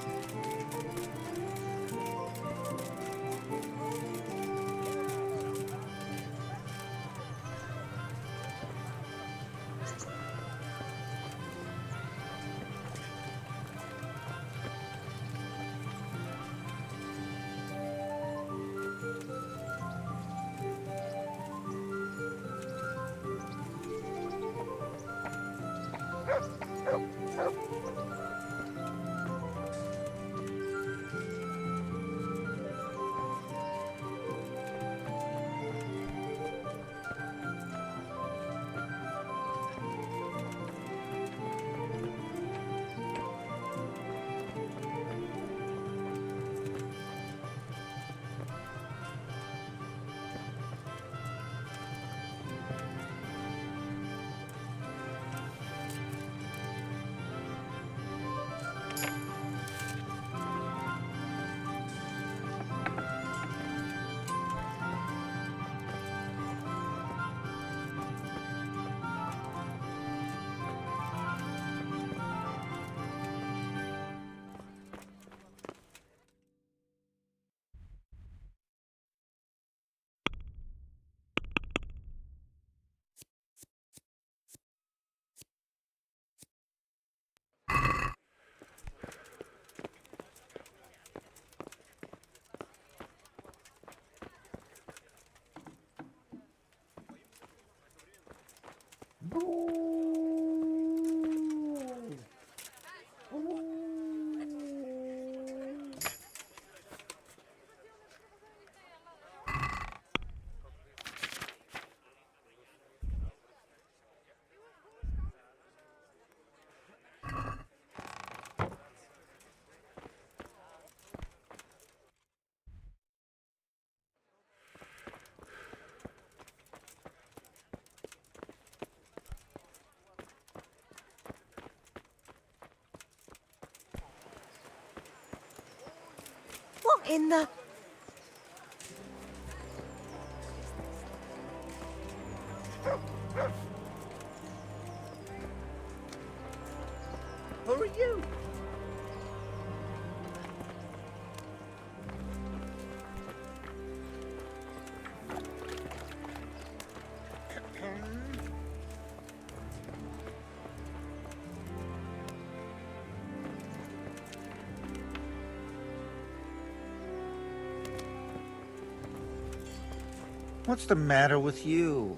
What in the... Who are you? What's the matter with you?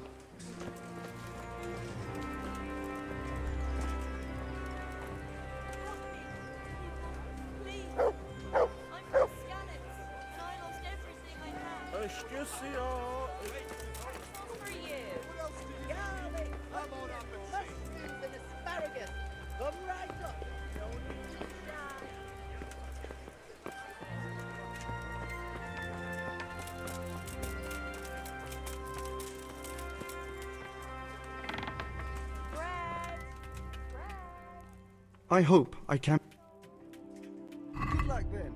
I hope I can. Good luck then.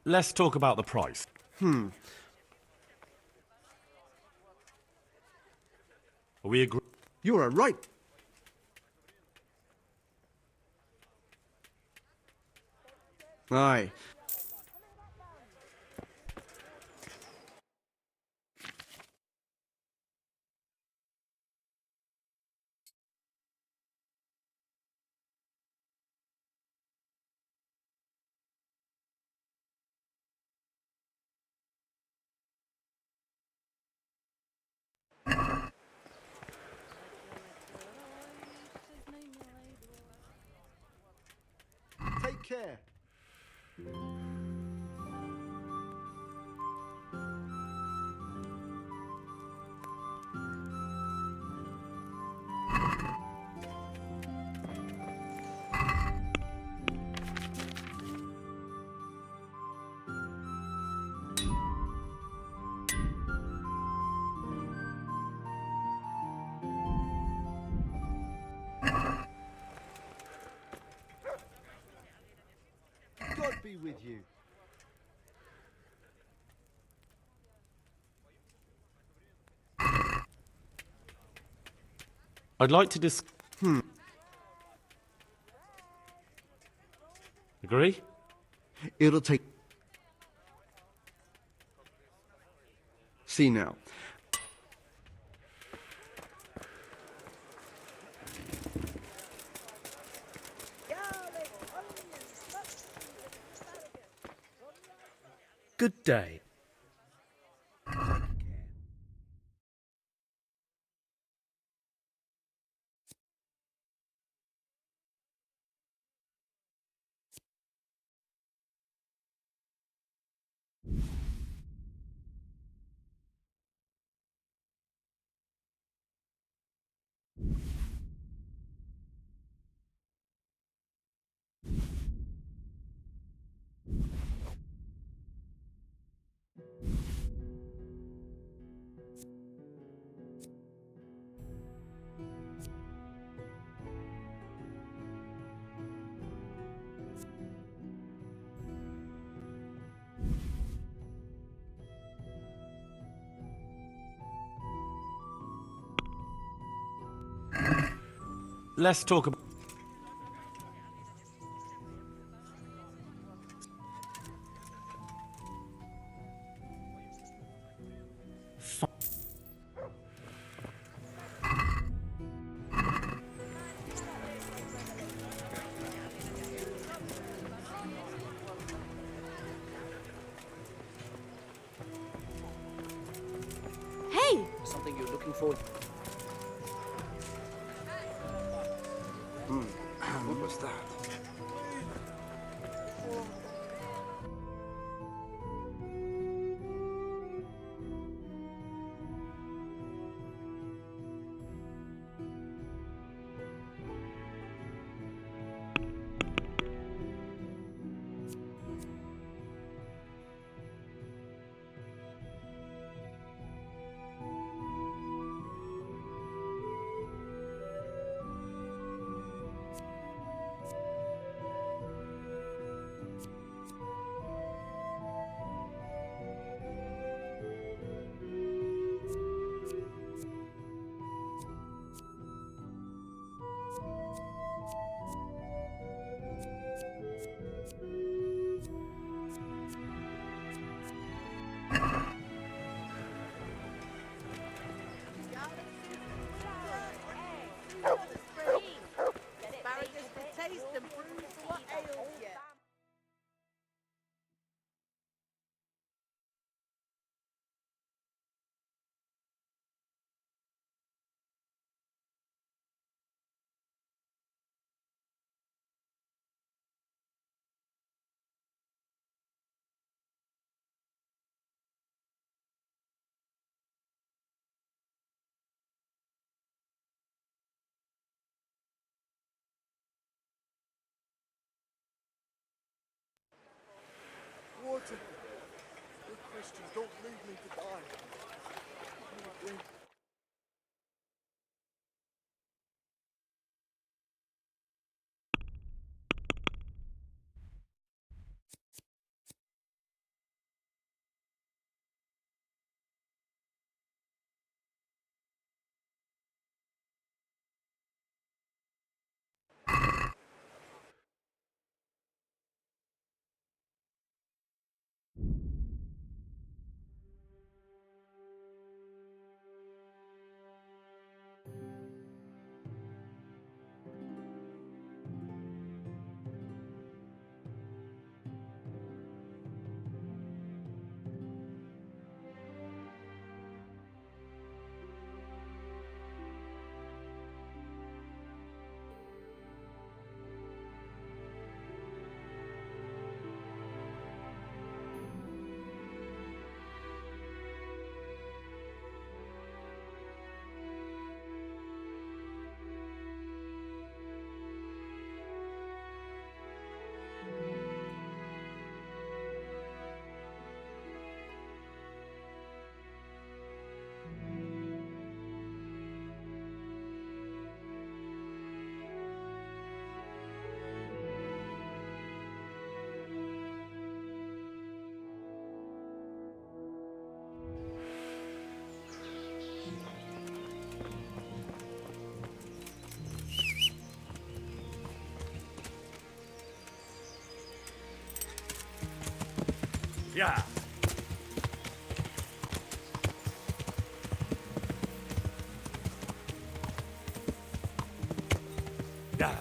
Let's talk about the price. Hmm. Are we agree? You are right. Aye. Take care. God be with you. I'd like to Agree? It'll take. See now. Good day. Let's talk about. something you're looking for? What was that? Water. You Christians, don't leave me to die. Give me a drink. Yeah. Yeah.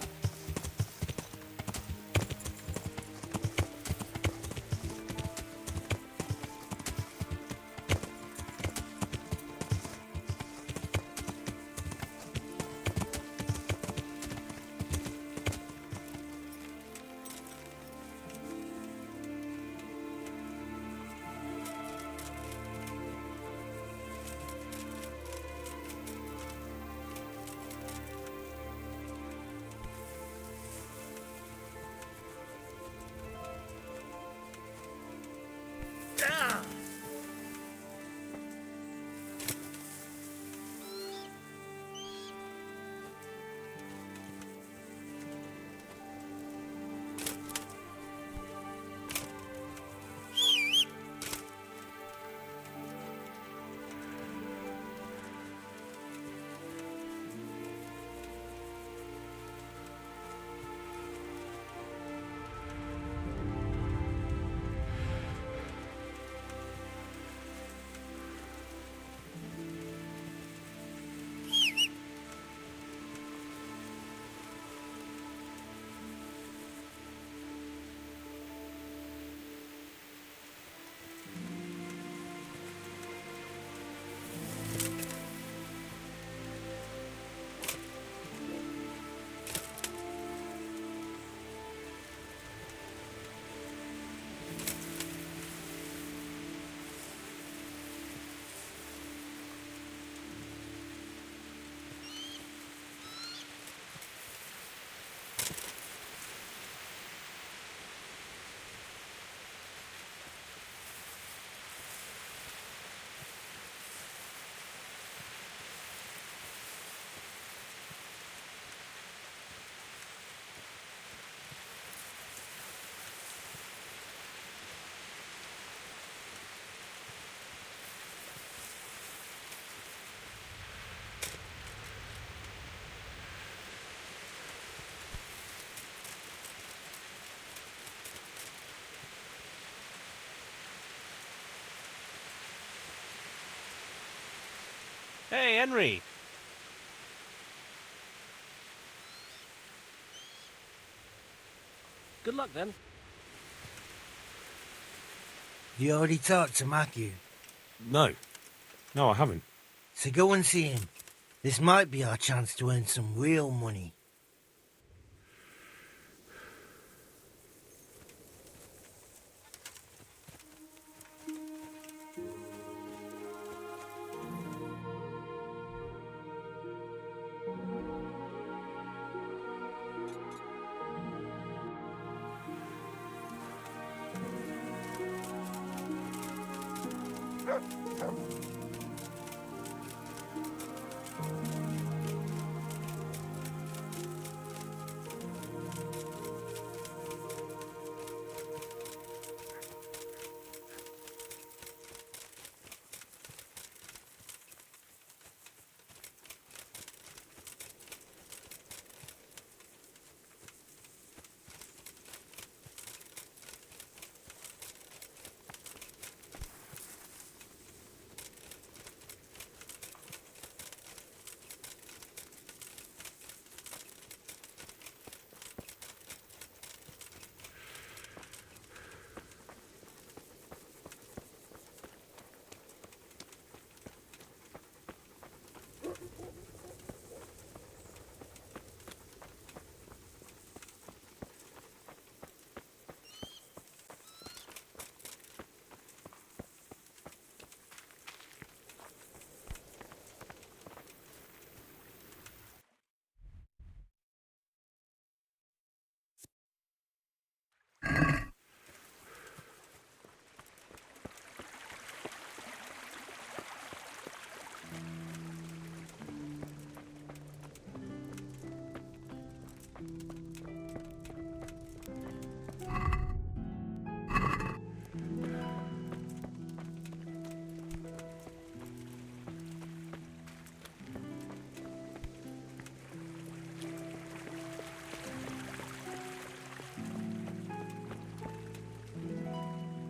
Hey, Henry. Good luck then. You already talked to Matthew, No. No, I haven't. so go and see him. This might be our chance to earn some real money.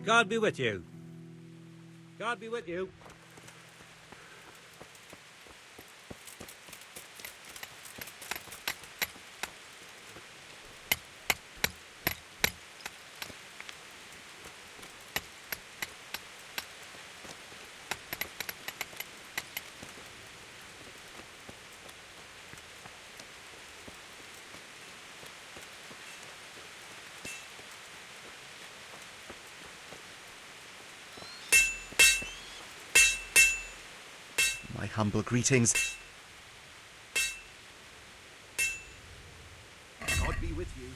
God be with you. God be with you. My humble greetings. God be with you.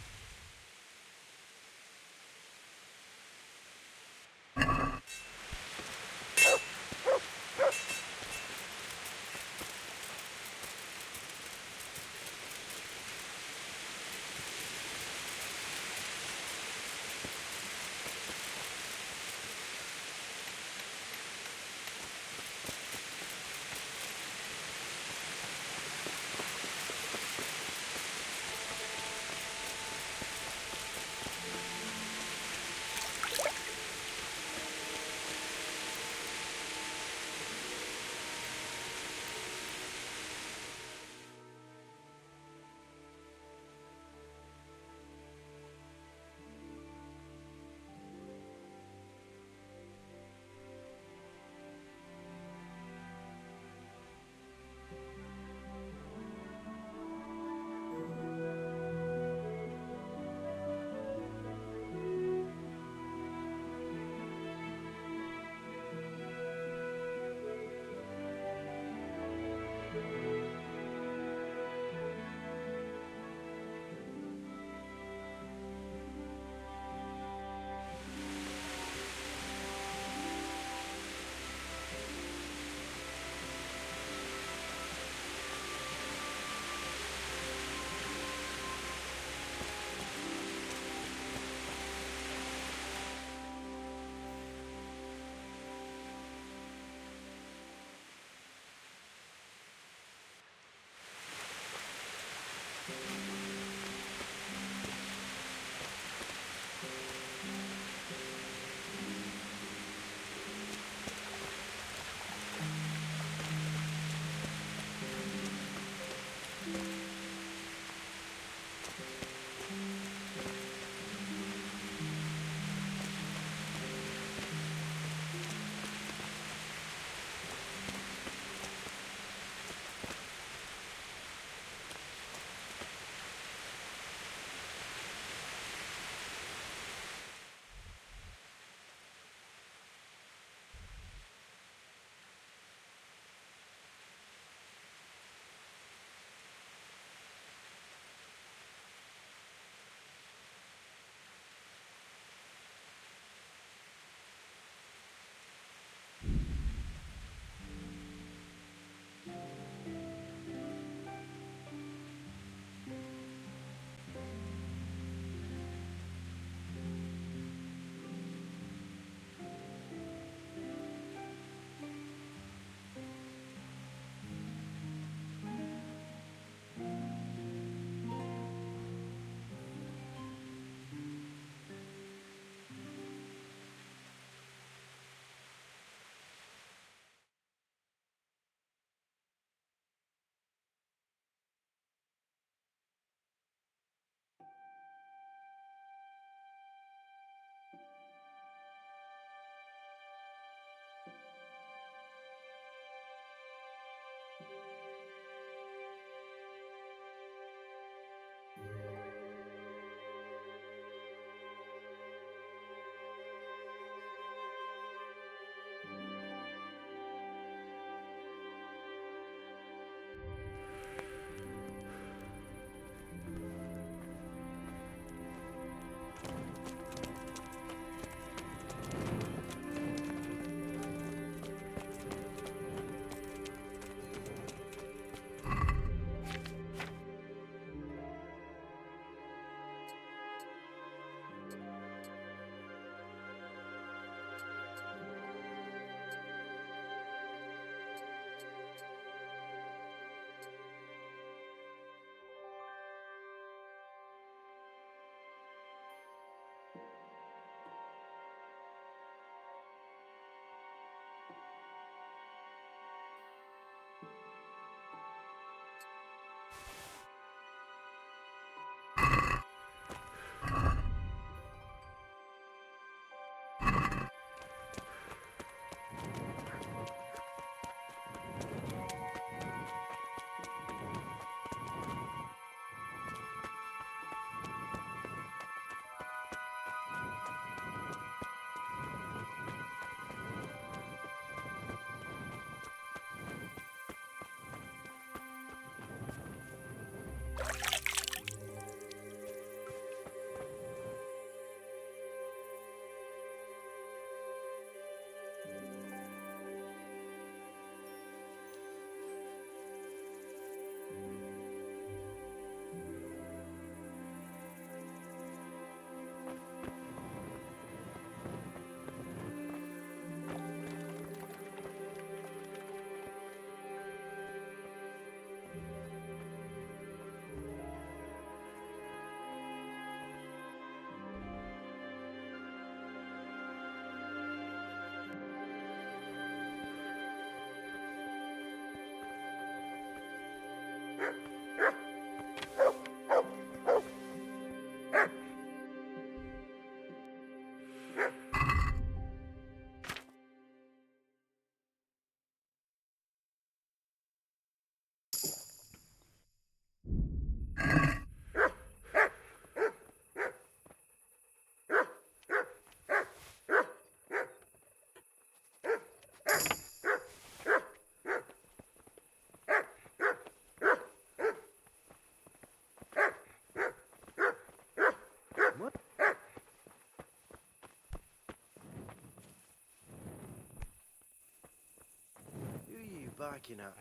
barking at?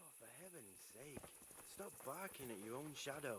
Oh, for heaven's sake, stop barking at your own shadow.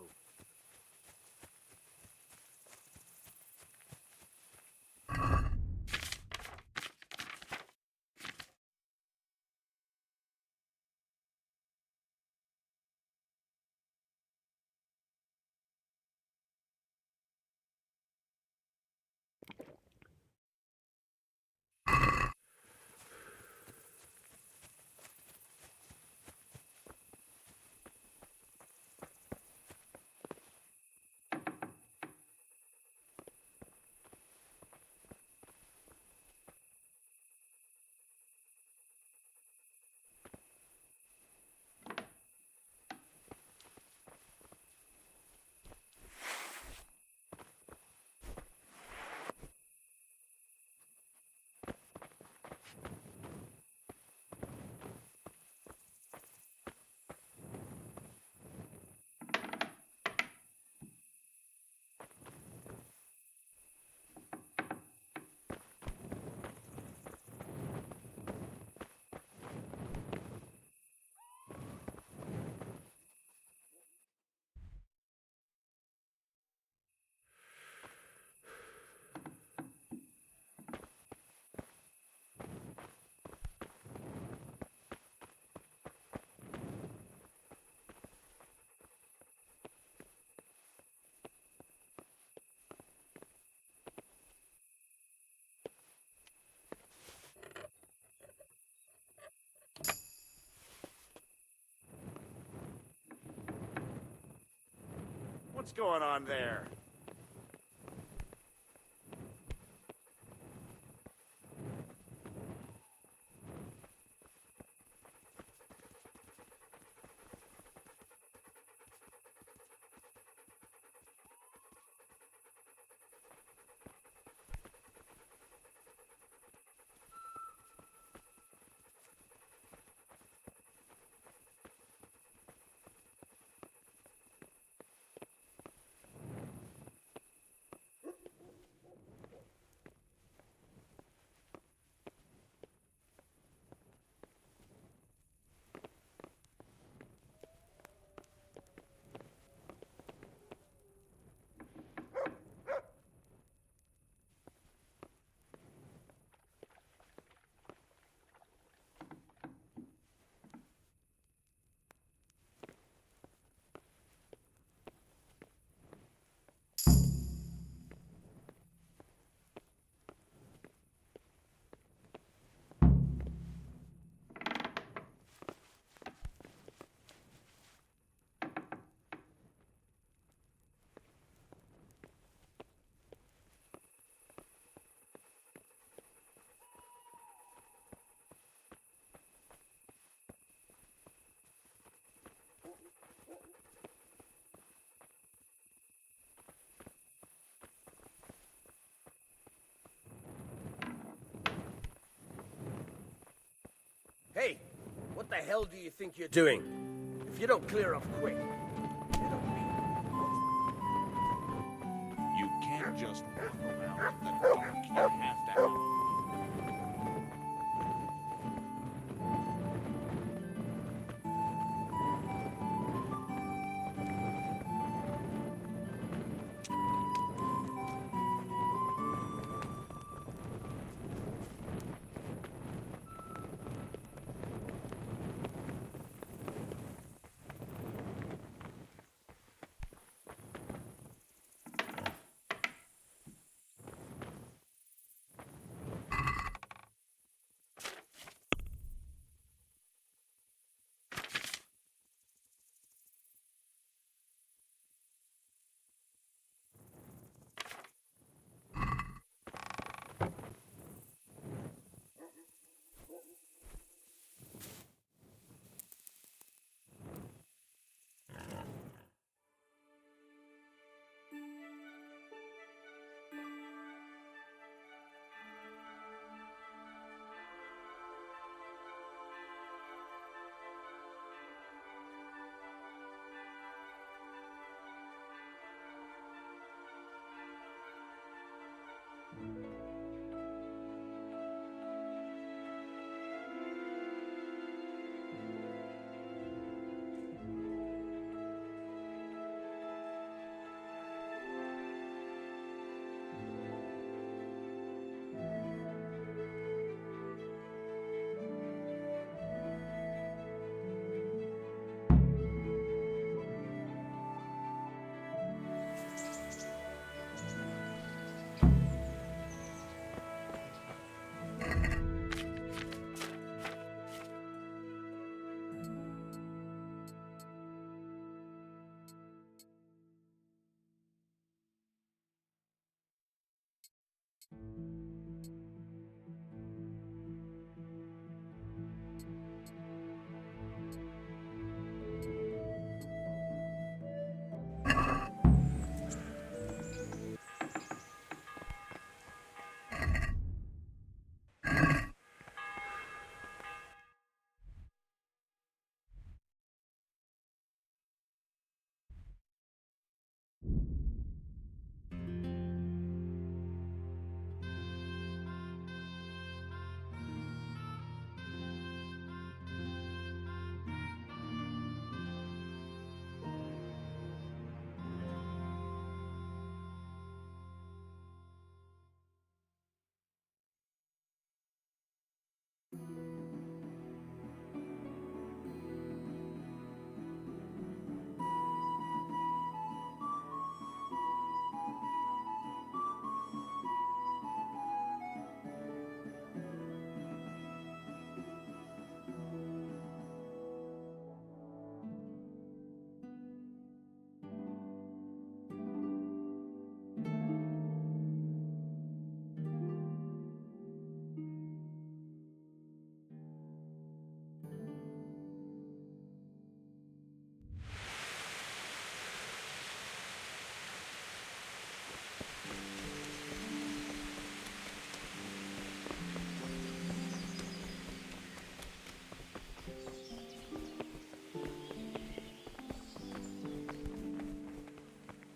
What's going on there? What the hell do you think you're doing? If you don't clear off quick, You can't just walk around in the dark. You have to have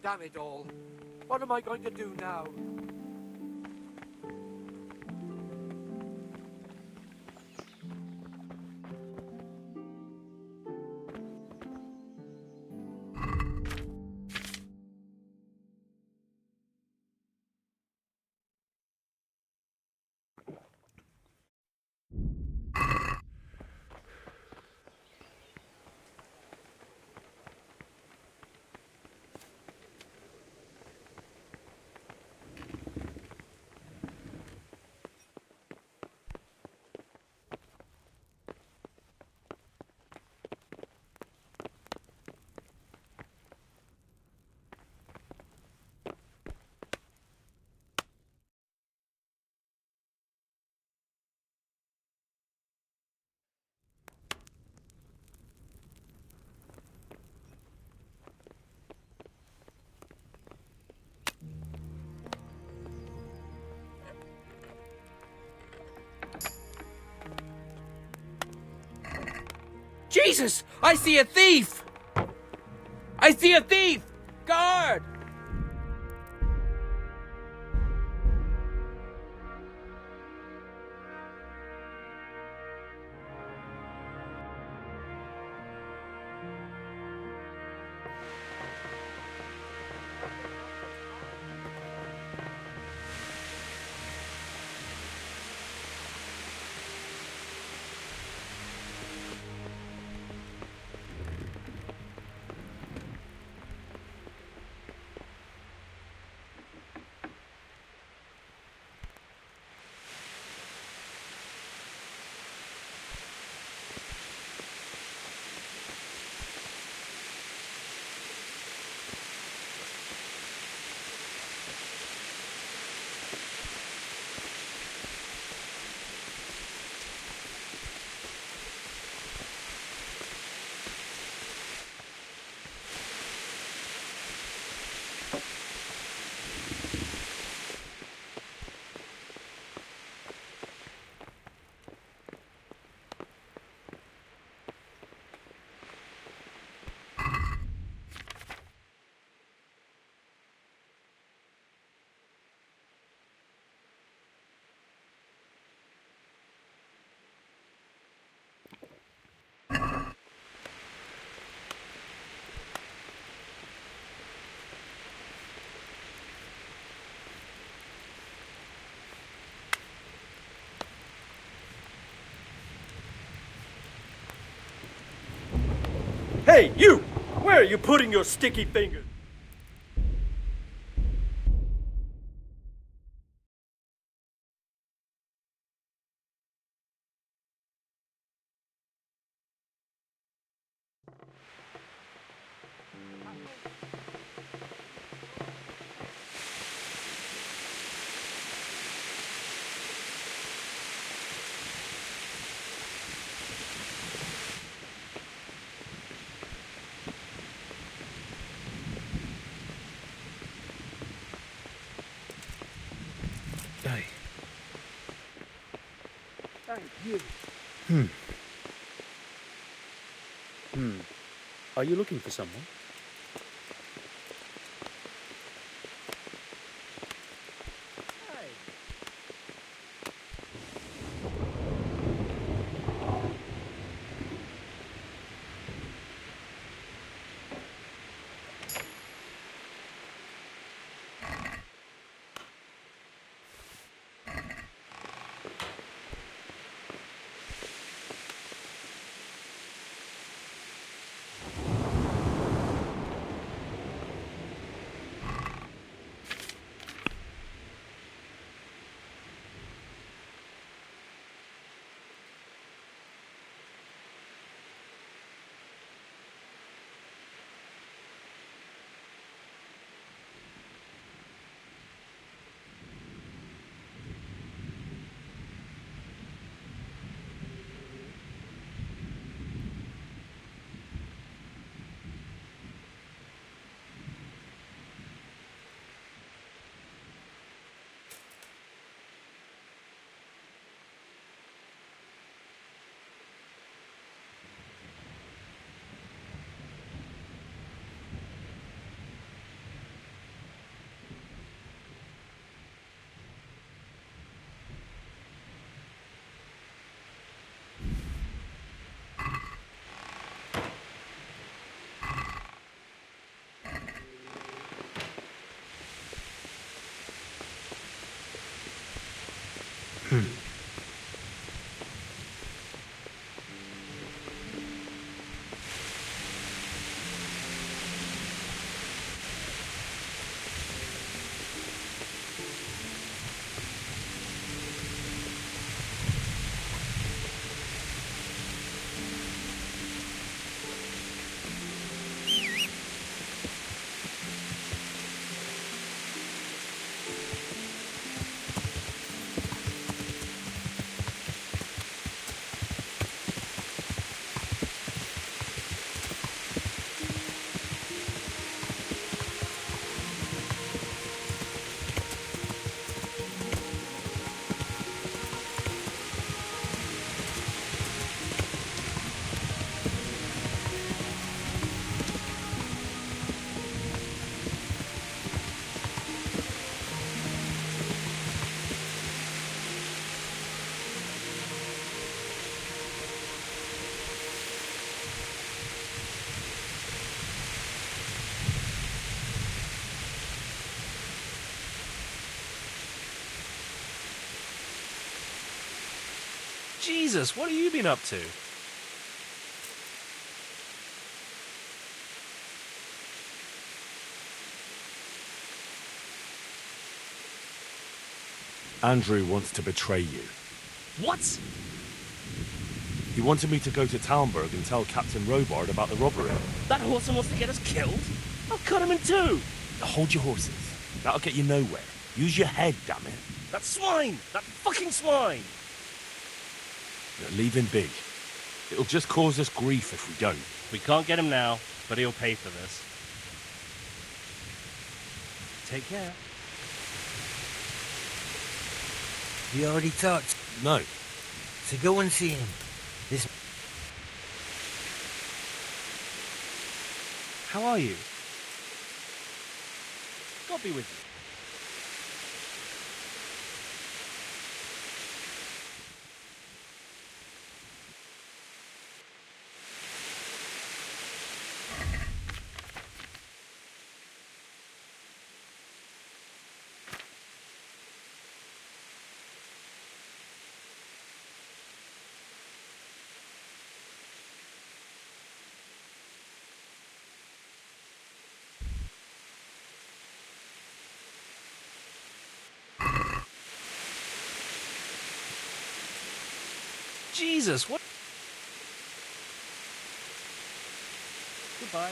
Damn it all. What am I going to do now? Jesus! I see a thief! I see a thief! Guard! Hey, you! Where are you putting your sticky fingers? Thank you. Are you looking for someone? Jesus, what have you been up to? Andrew wants to betray you. What? He wanted me to go to Talmberg and tell Captain Robard about the robbery. That horse wants to get us killed? I'll cut him in two. Hold your horses. That'll get you nowhere. Use your head, damn it. That swine! That fucking swine! Leave him be. It'll just cause us grief if we don't. We can't get him now, but he'll pay for this. Take care. You already talked. No. So go and see him. This. How are you? God be with you. Jesus, what? Goodbye.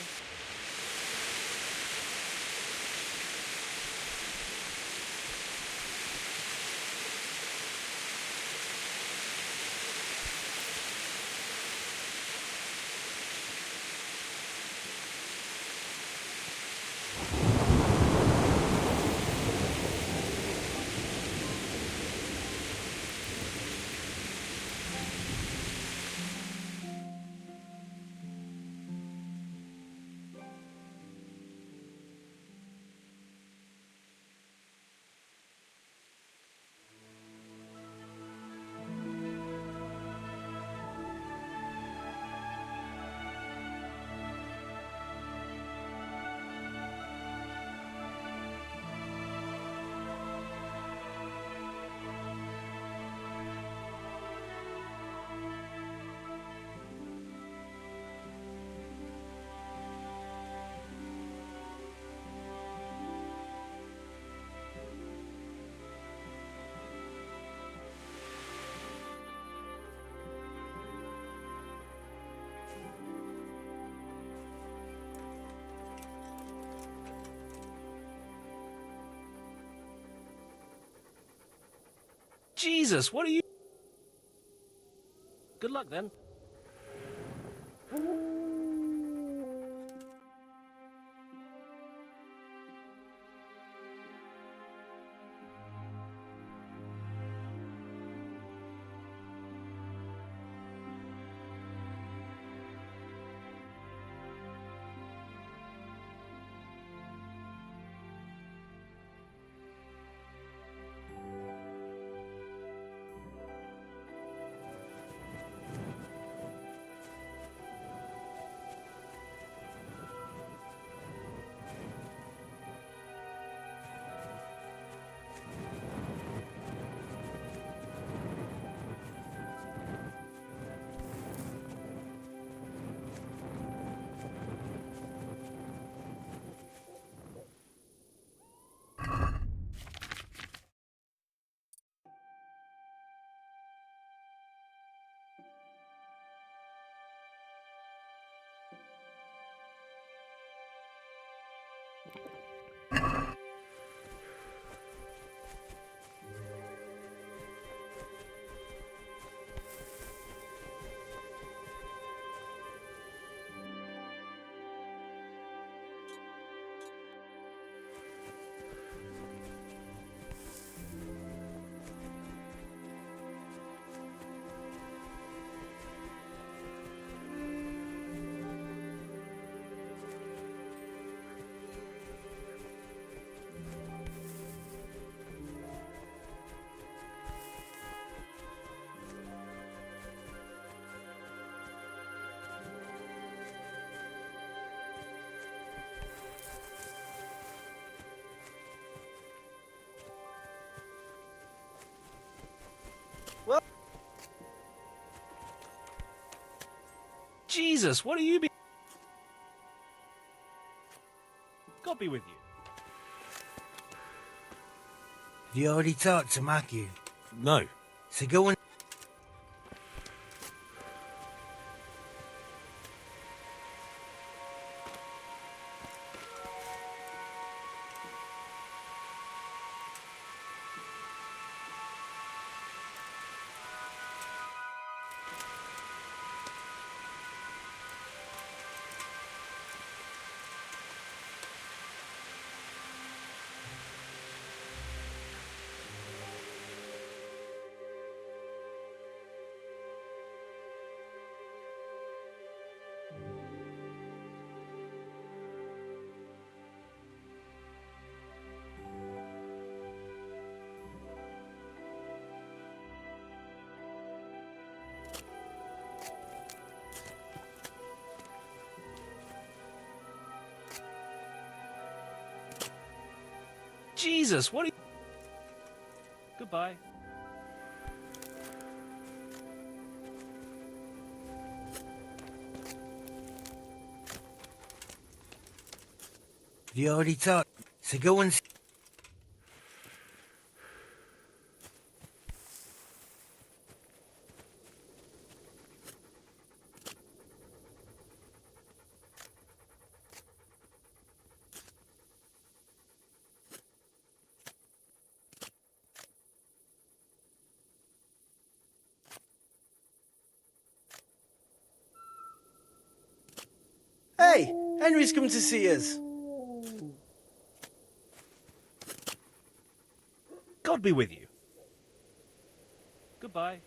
Jesus, what are you... Good luck, then. Jesus, what are you be... God be with you. Have you already talked to Matthew? No. So go and... Jesus, what are you... Goodbye. Have you already talked? So go and... Hey, Henry's come to see us. God be with you. Goodbye.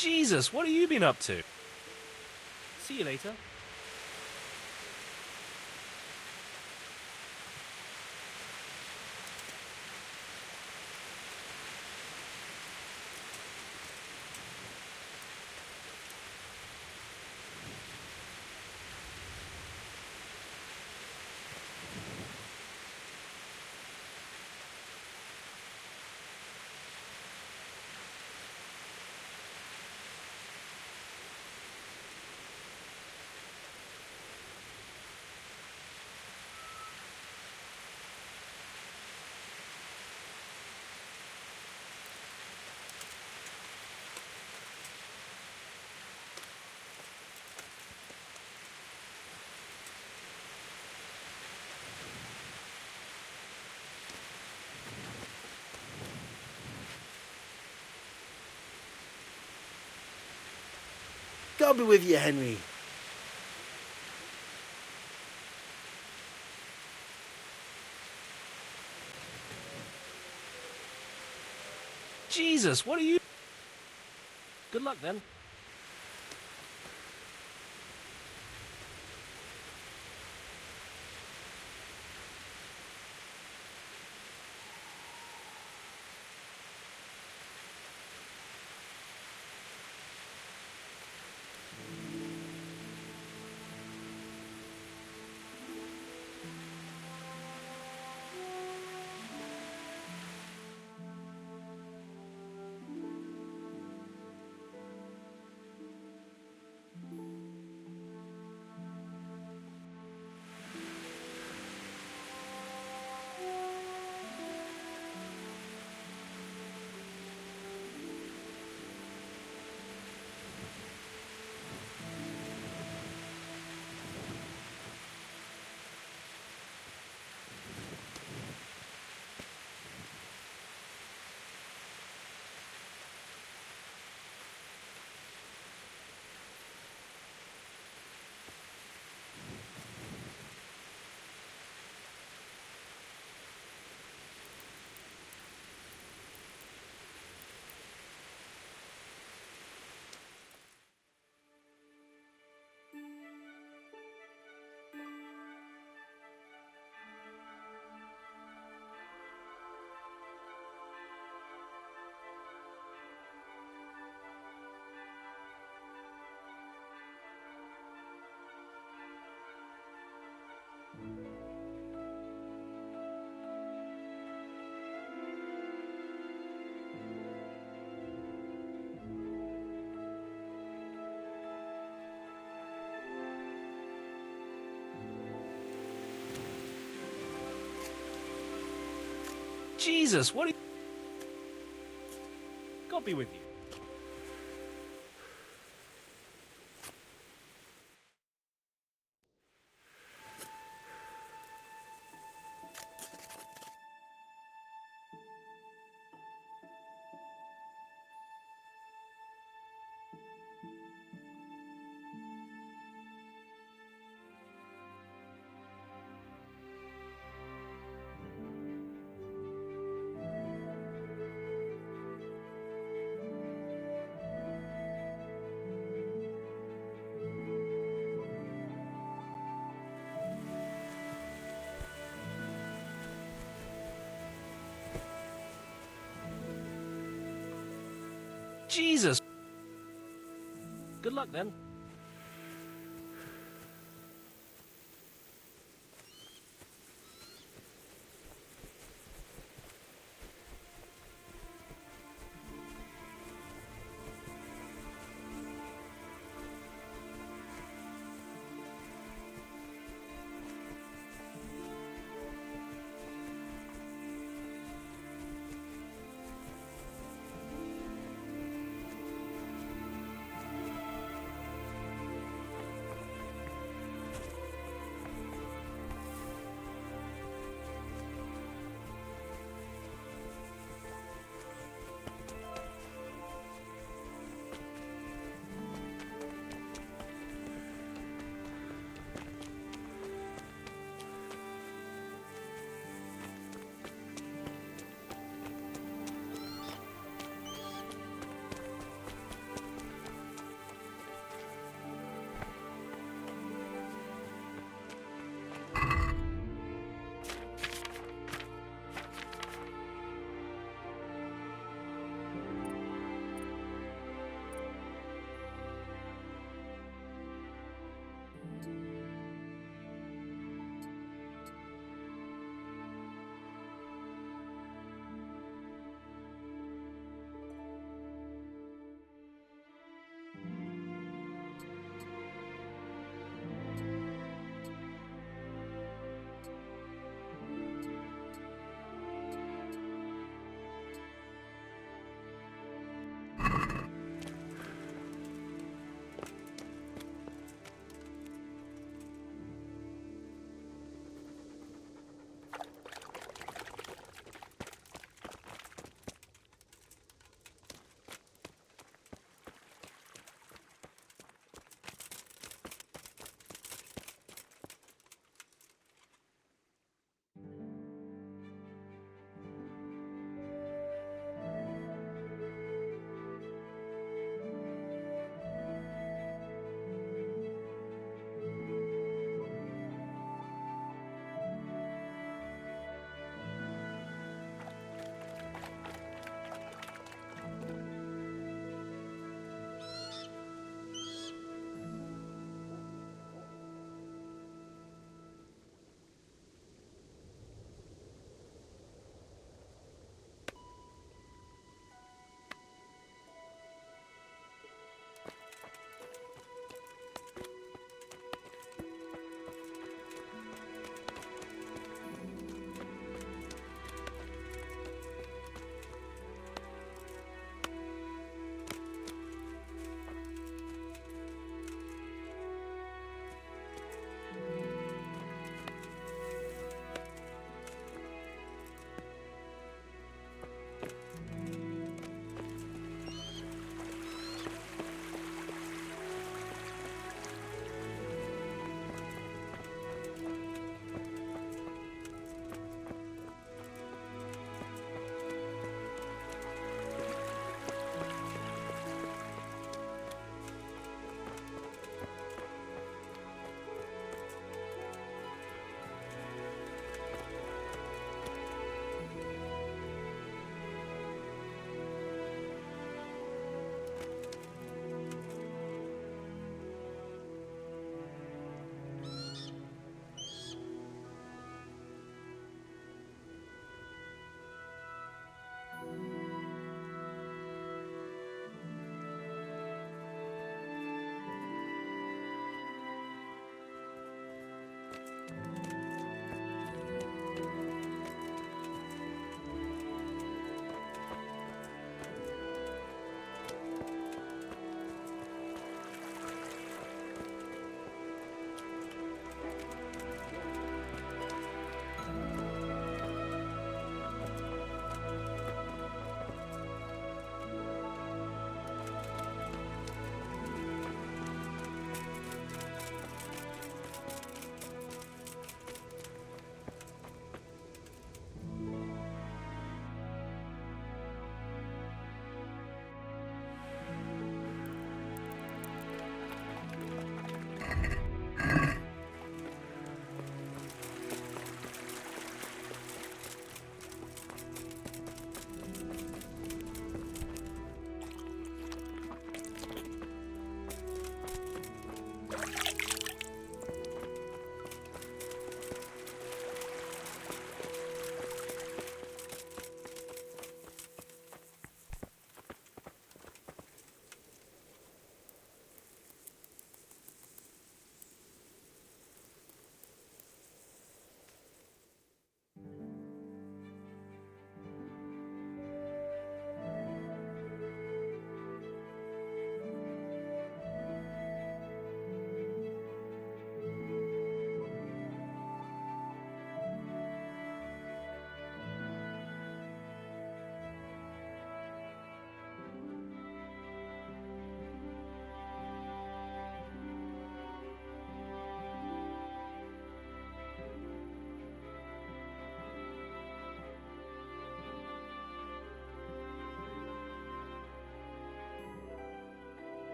Jesus, what have you been up to? See you later. God be with you, Henry. Jesus, what are you... Good luck then. Jesus, what are you... God be with you. Jesus. Good luck then.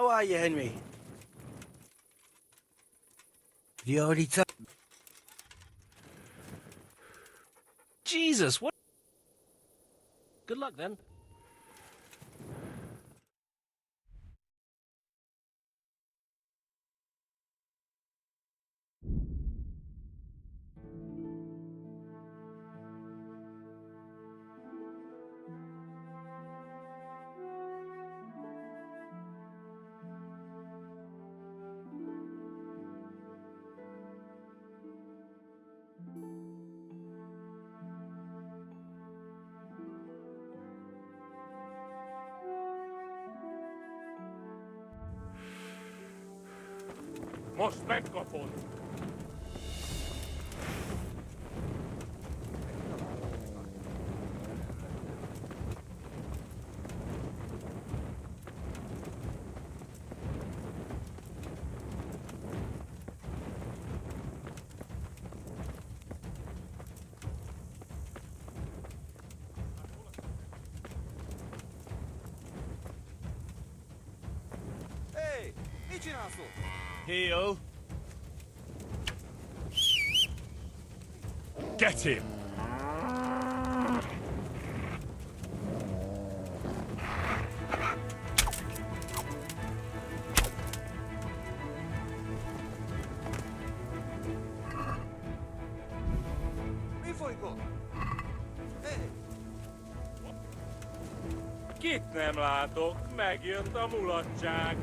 How are you, Henry? You already Jesus, what? Good luck then. Most megkapod! Hey, mit csinálsz ott? Heel. Get him! Mi folyik ott? Hey! Kit nem látok? Megjött a mulatság!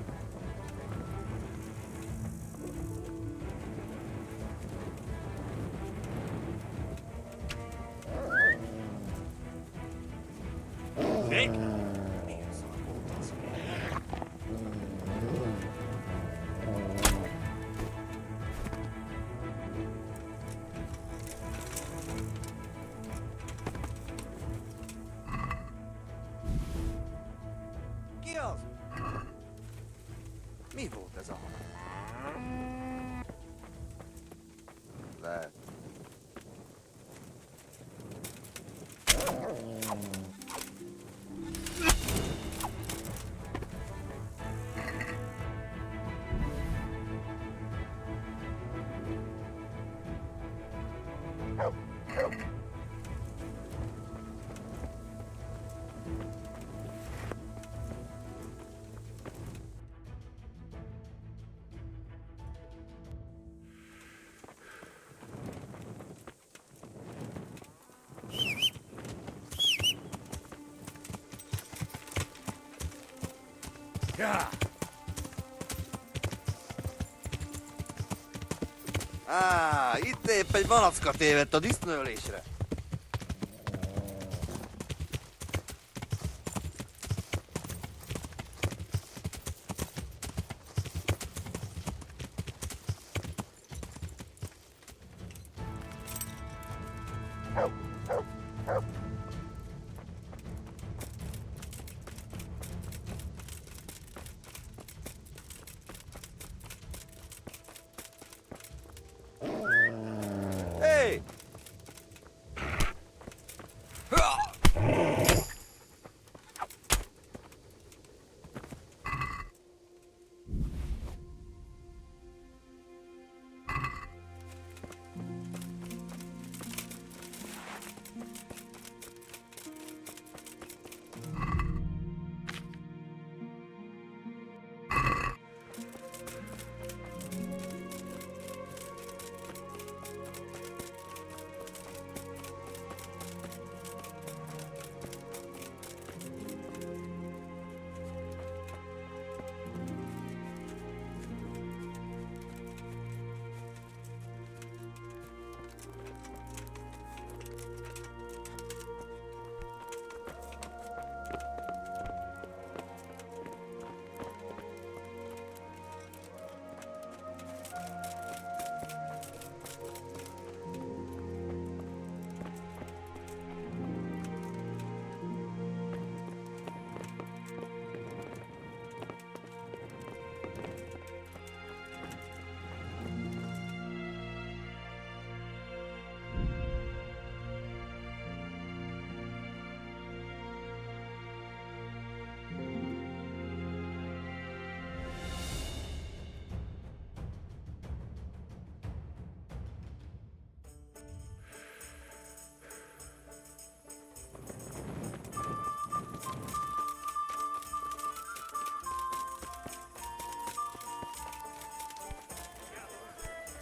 Nick? Ki az? Mi volt ez a hang? Lehet. Ja! Itt épp egy malacka tévedt a disznőlésre. Hey!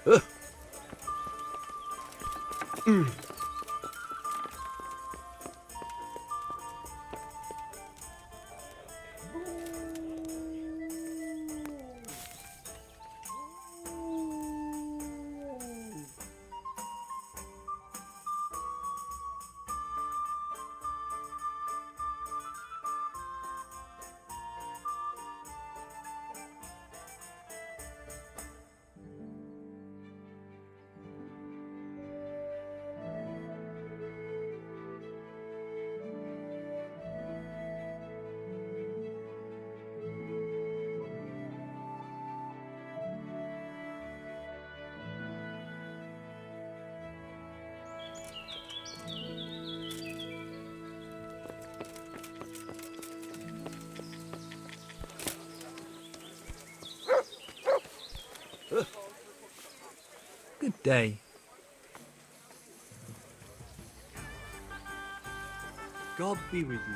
Good day. God be with you.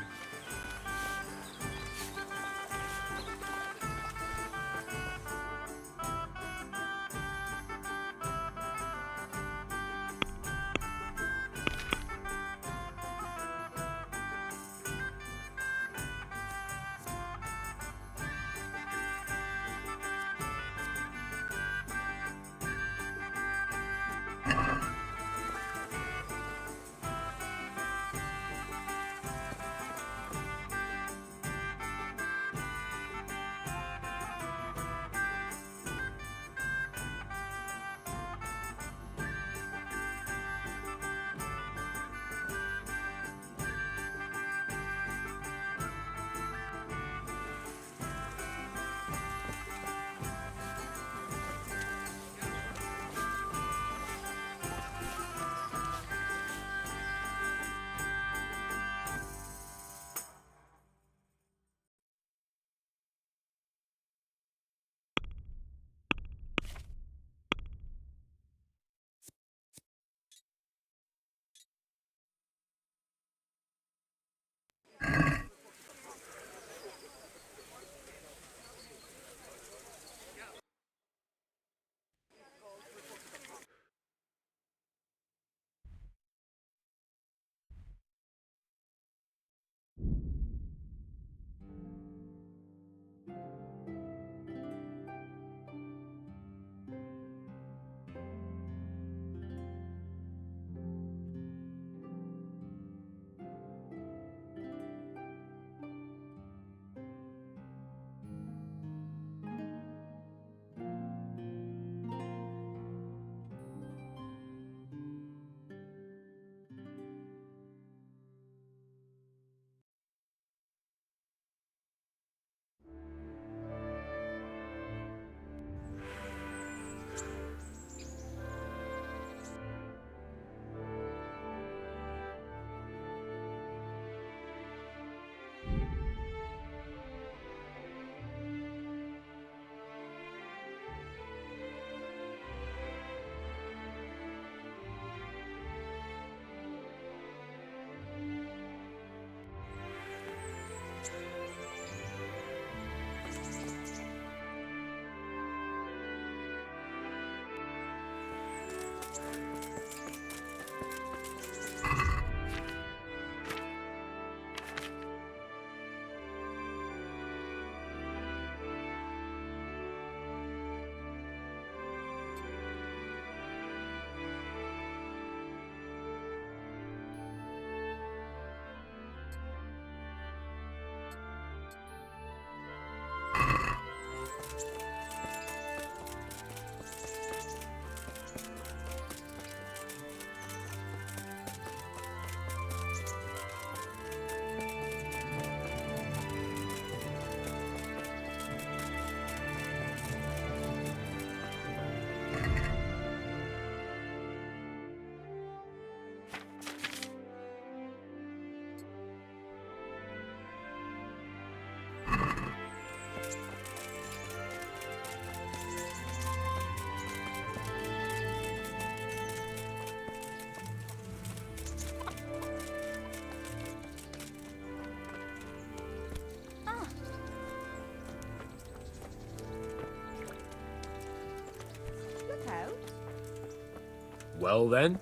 Well then.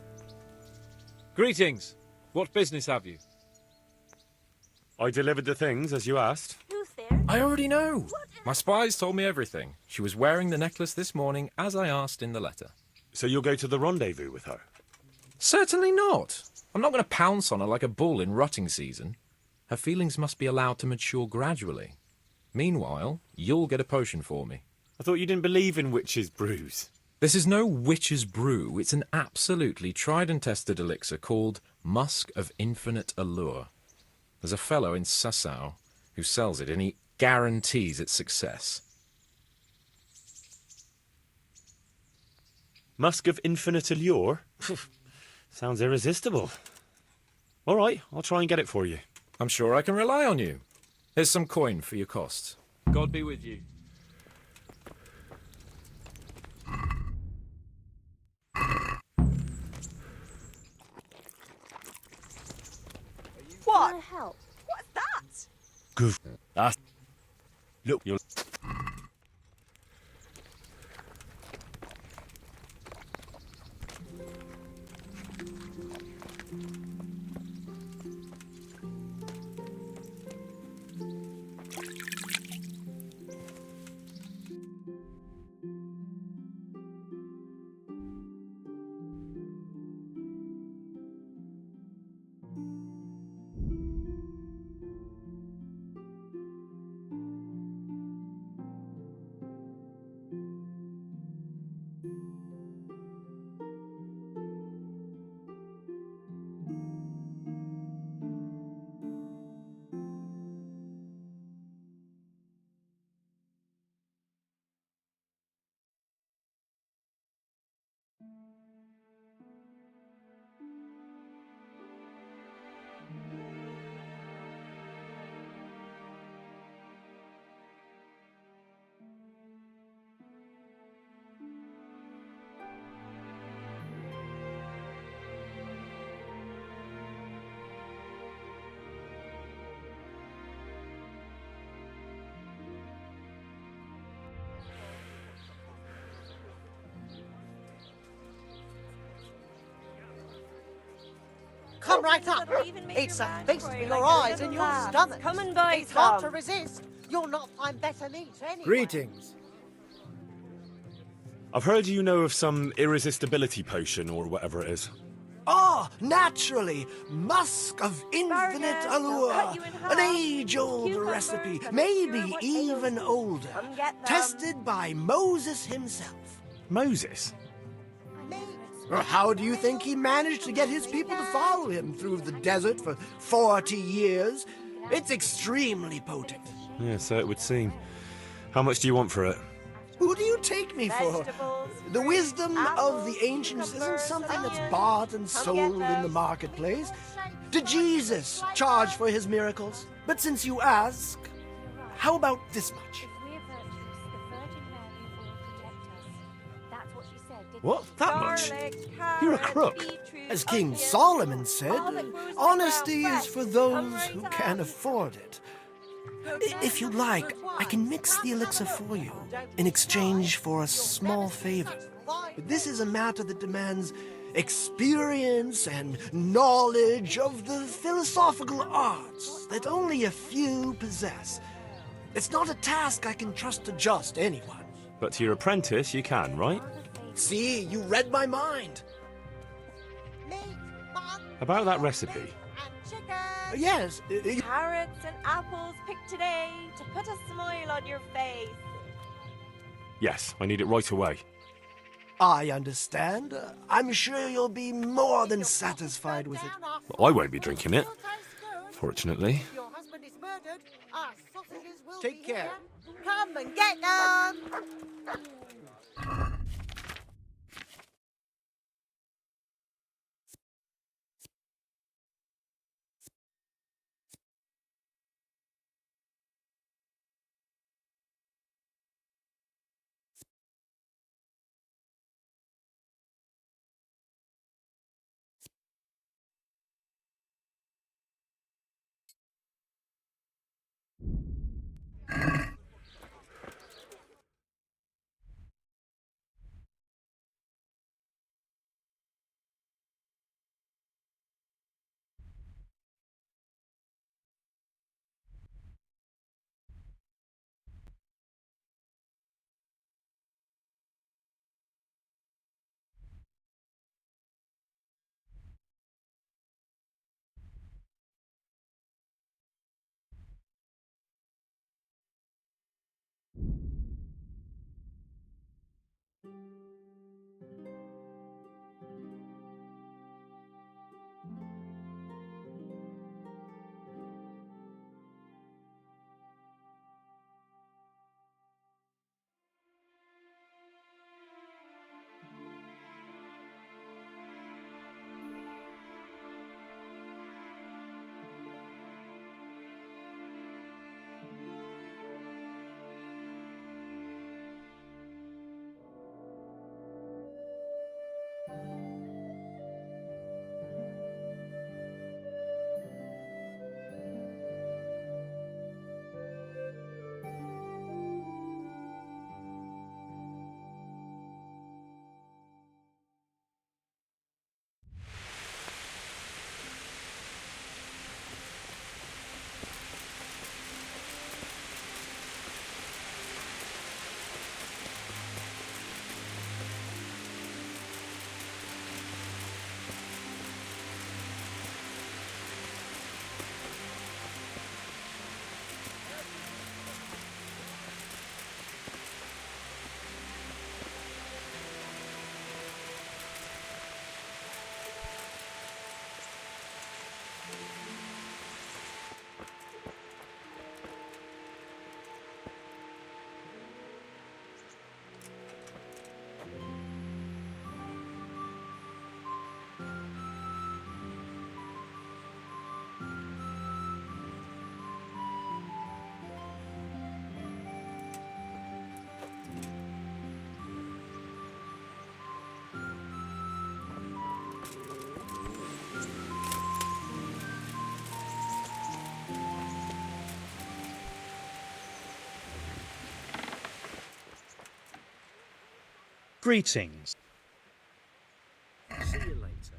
Greetings. What business have you? I delivered the things as you asked. Who's there? I already know. My spies told me everything. She was wearing the necklace this morning as I asked in the letter. So you'll go to the rendezvous with her? Certainly not. I'm not going to pounce on her like a bull in rutting season. Her feelings must be allowed to mature gradually. Meanwhile, you'll get a potion for me. I thought you didn't believe in witches' brews. This is no witch's brew. It's an absolutely tried and tested elixir called Musk of Infinite Allure. There's a fellow in Sasau who sells it and he guarantees its success. Musk of Infinite Allure? Sounds irresistible. All right, I'll try and get it for you. I'm sure I can rely on you. Here's some coin for your costs. God be with you. What? Help. What's that? Goof. Look, you'll... Come right up. It's a feast for your eyes and your stomach. Come and buy it's hard to resist. You'll not find better meat anywhere. Greetings. I've heard you know of some irresistibility potion or whatever it is. Ah, naturally. Musk of Infinite Allure. An age-old recipe, maybe even older. Tested by Moses himself. Moses? How do you think he managed to get his people to follow him through the desert for 40 years? It's extremely potent. Yeah, so it would seem. How much do you want for it? Who do you take me for? The wisdom of the ancients isn't something that's bought and sold in the marketplace. Did Jesus charge for his miracles? But since you ask, how about this much? What? That much? You're a crook. As King Solomon said, honesty is for those who can afford it. If you'd like, I can mix the elixir for you in exchange for a small favor. But this is a matter that demands experience and knowledge of the philosophical arts that only a few possess. It's not a task I can trust to just anyone. But to your apprentice, you can, right? See, you read my mind. About that recipe. Yes. Carrots and apples picked today to put a smile on your face. Yes, I need it right away. I understand. I'm sure you'll be more than satisfied with it. Well, I won't be drinking it, fortunately. Your husband is murdered. Our sausages will Take care. Come and get them. Greetings. See you later.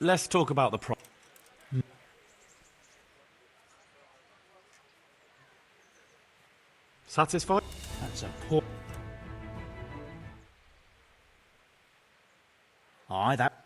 Let's talk about the Satisfied? That's a poor... Aye, that...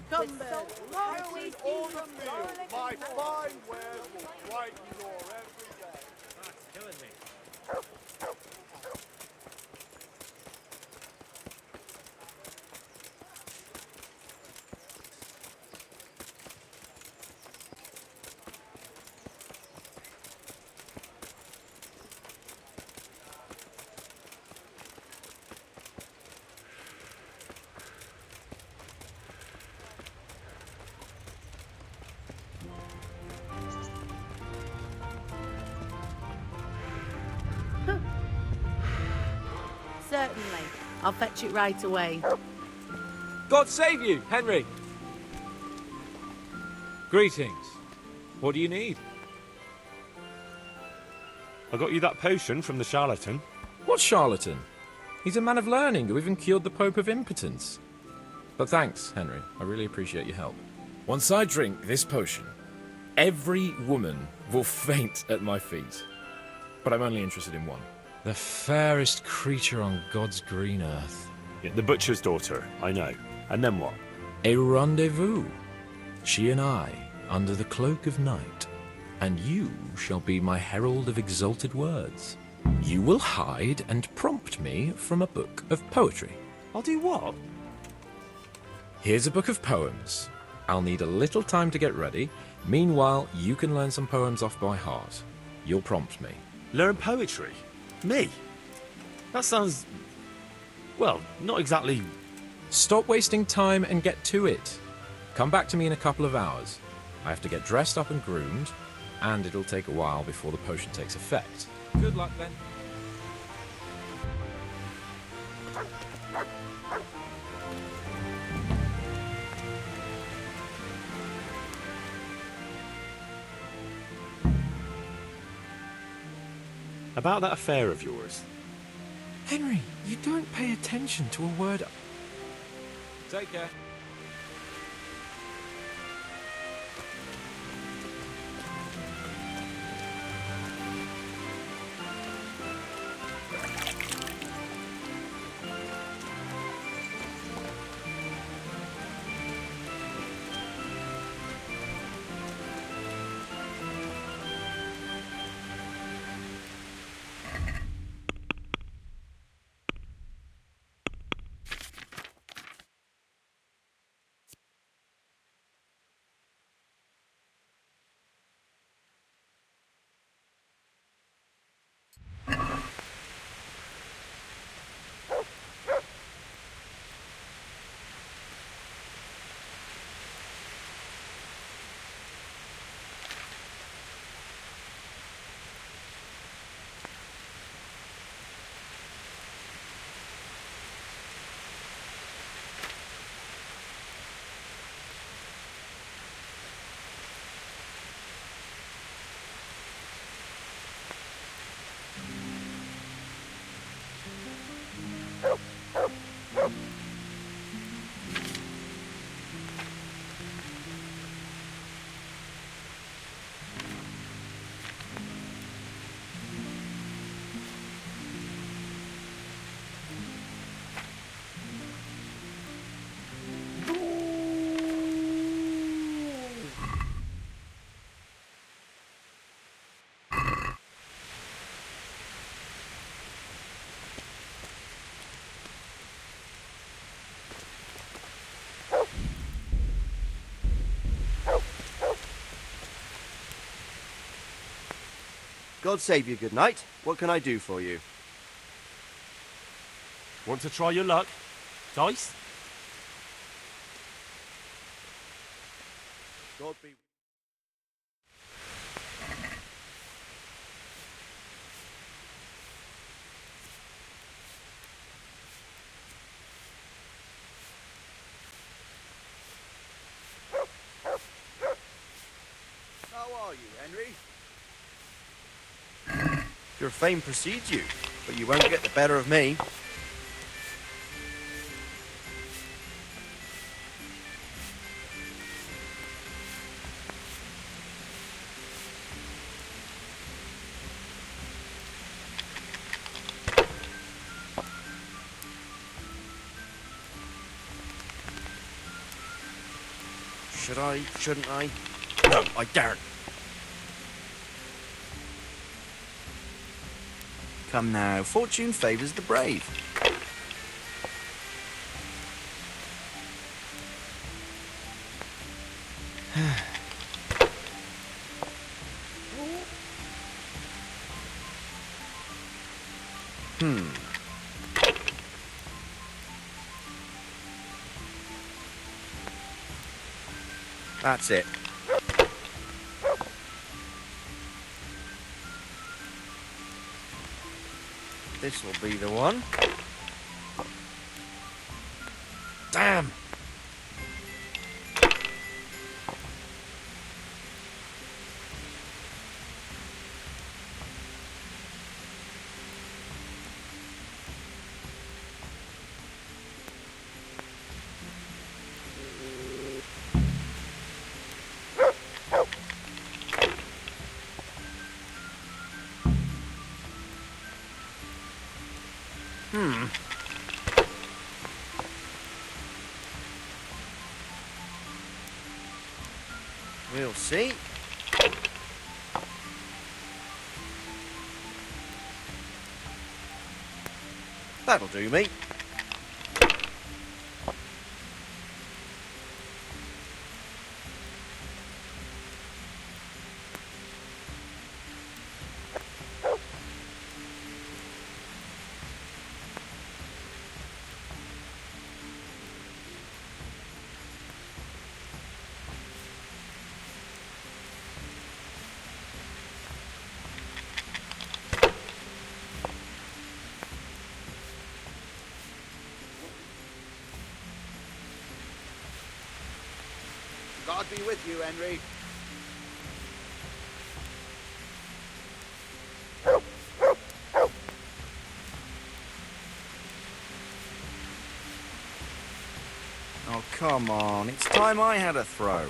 Carrying all the meal, my fine wares will brighten your every day. That's killing me. Certainly. I'll fetch it right away. God save you, Henry! Greetings. What do you need? I got you that potion from the charlatan. What charlatan? He's a man of learning who even cured the Pope of impotence. But thanks, Henry. I really appreciate your help. Once I drink this potion, every woman will faint at my feet. But I'm only interested in one. The fairest creature on God's green earth. Yeah, the butcher's daughter, I know. And then what? A rendezvous. She and I, under the cloak of night. And you shall be my herald of exalted words. You will hide and prompt me from a book of poetry. I'll do what? Here's a book of poems. I'll need a little time to get ready. Meanwhile, you can learn some poems off by heart. You'll prompt me. Learn poetry? Me? That sounds... well, not exactly... Stop wasting time and get to it. Come back to me in a couple of hours. I have to get dressed up and groomed, and it'll take a while before the potion takes effect. Good luck then. About that affair of yours. Henry, you don't pay attention to a word. Take care. God save you, good night. What can I do for you? Want to try your luck? Dice? God be... How are you, Henry? Your fame precedes you, but you won't get the better of me. Should I? Shouldn't I? No, I daren't. Come now, fortune favours the brave. That's it. This will be the one. Damn! We'll see. That'll do me. God be with you, Henry. Oh, come on. It's time I had a throw.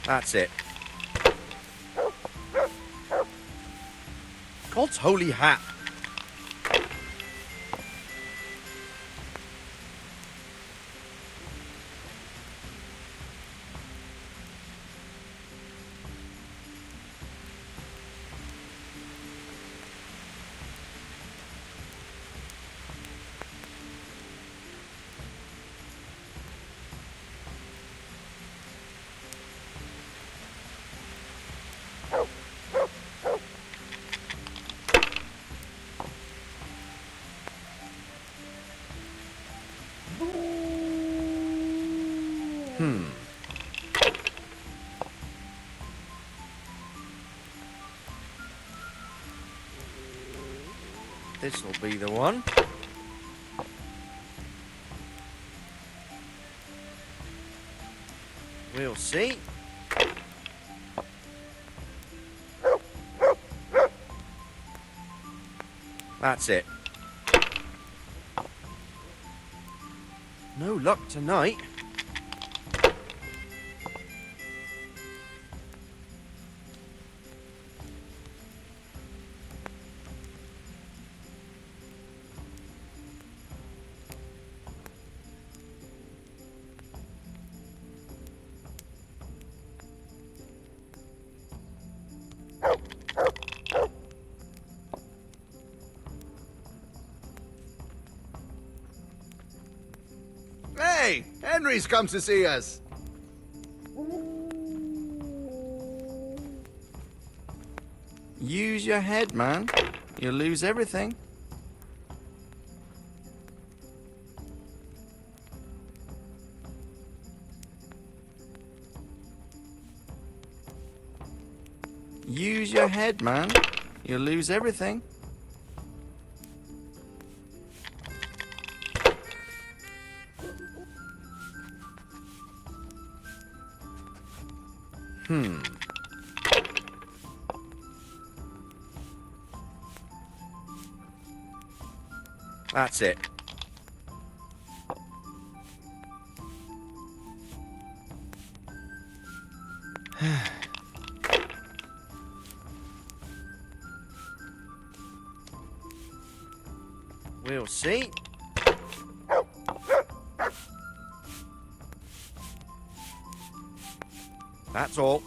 That's it. God's holy hat. This will be the one. We'll see. That's it. No luck tonight. Hey, Henry's come to see us. Use your head, man. You'll lose everything. Use your head, man. You'll lose everything. That's it. We'll see. That's all.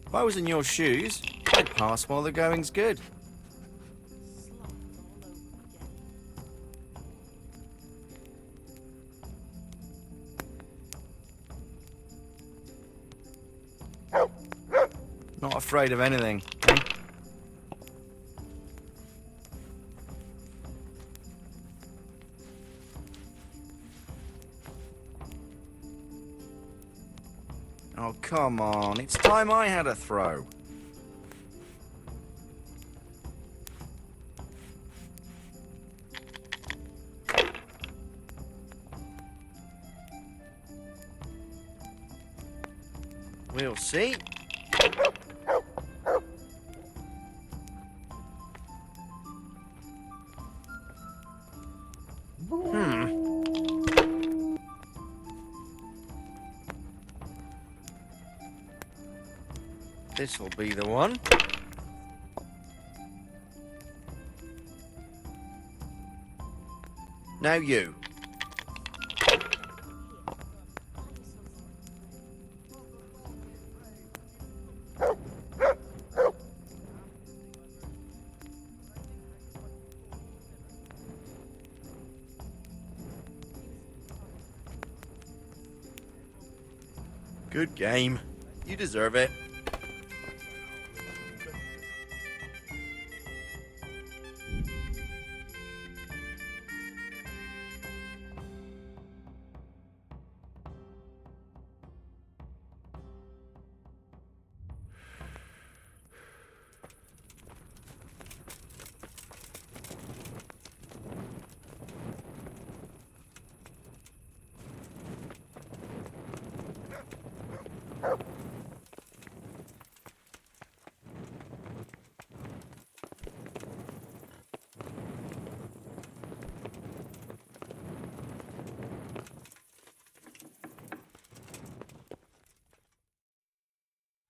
If I was in your shoes, I'd pass while the going's good. Not afraid of anything, eh? Oh, come on. It's time I had a throw. We'll see. This'll be the one. Now you. Good game. You deserve it.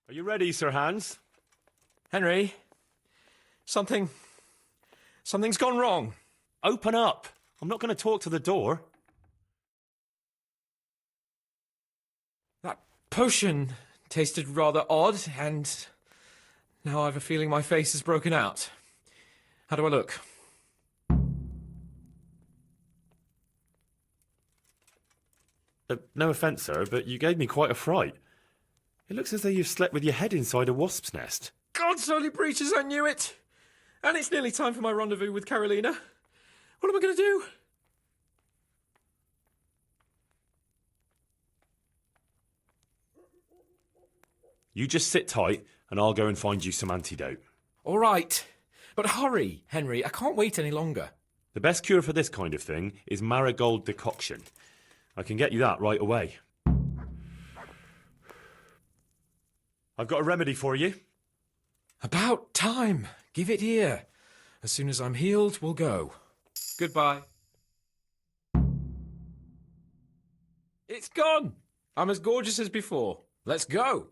Are you ready, Sir Hans? Henry, something's gone wrong. Open up. I'm not going to talk to the door. That potion tasted rather odd, and now I've a feeling my face is broken out. How do I look? No offence, sir, but you gave me quite a fright. It looks as though you've slept with your head inside a wasp's nest. God's holy breeches, I knew it! And it's nearly time for my rendezvous with Carolina. What am I going to do? You just sit tight, and I'll go and find you some antidote. All right. But hurry, Henry. I can't wait any longer. The best cure for this kind of thing is marigold decoction. I can get you that right away. I've got a remedy for you. About time. Give it here. As soon as I'm healed, we'll go. Goodbye. It's gone. I'm as gorgeous as before. Let's go.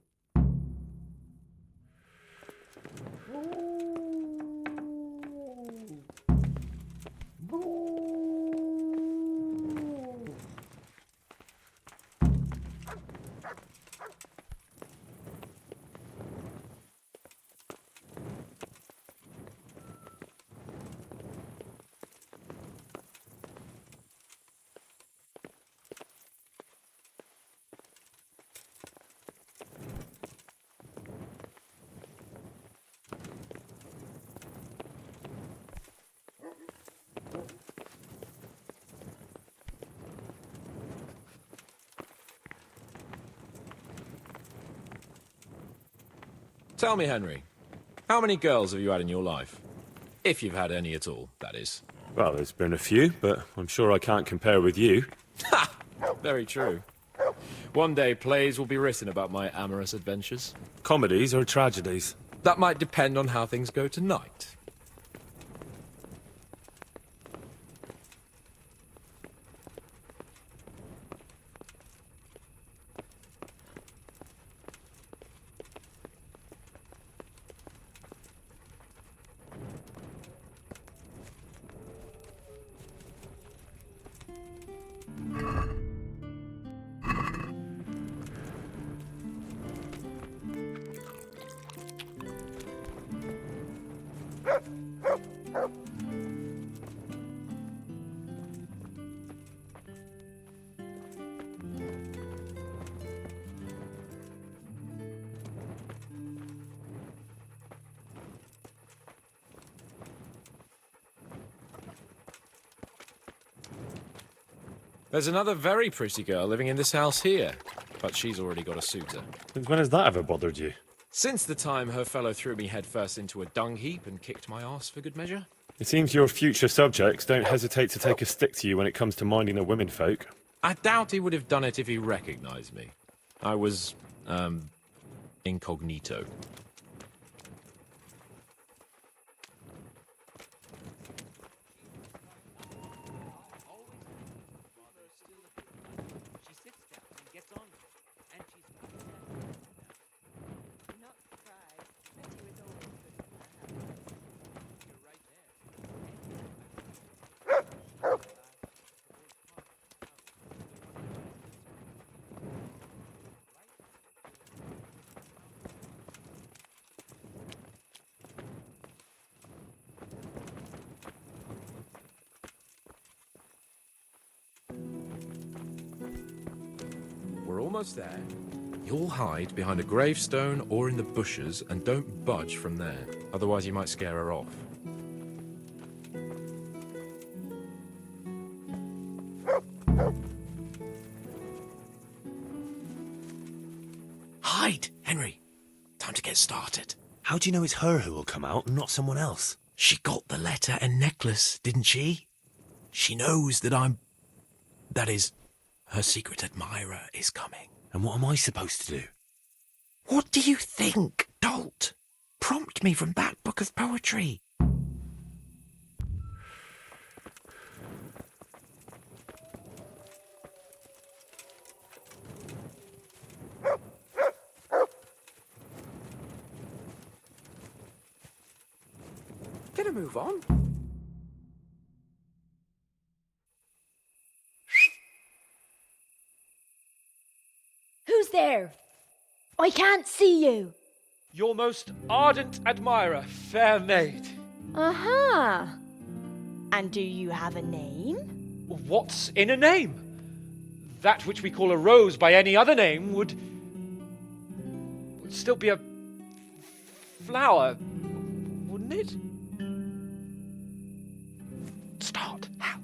Tell me, Henry, how many girls have you had in your life? If you've had any at all, that is. Well, there's been a few, but I'm sure I can't compare with you. Ha! Very true. One day plays will be written about my amorous adventures. Comedies or tragedies? That might depend on how things go tonight. There's another very pretty girl living in this house here, but she's already got a suitor. Since when has that ever bothered you? Since the time her fellow threw me headfirst into a dung heap and kicked my arse for good measure. It seems your future subjects don't hesitate to take a stick to you when it comes to minding the womenfolk. I doubt he would have done it if he recognized me. I was, incognito. We're almost there. You'll hide behind a gravestone or in the bushes and don't budge from there. Otherwise you might scare her off. Hide, Henry. Time to get started. How do you know it's her who will come out and not someone else? She got the letter and necklace, didn't she? She knows that that is, her secret admirer is coming. And what am I supposed to do? What do you think, dolt? Prompt me from that book of poetry. Get a move on. Who's there? I can't see you. Your most ardent admirer, fair maid. Uh-huh. And do you have a name? What's in a name? That which we call a rose by any other name would still be a flower, wouldn't it? Start. How?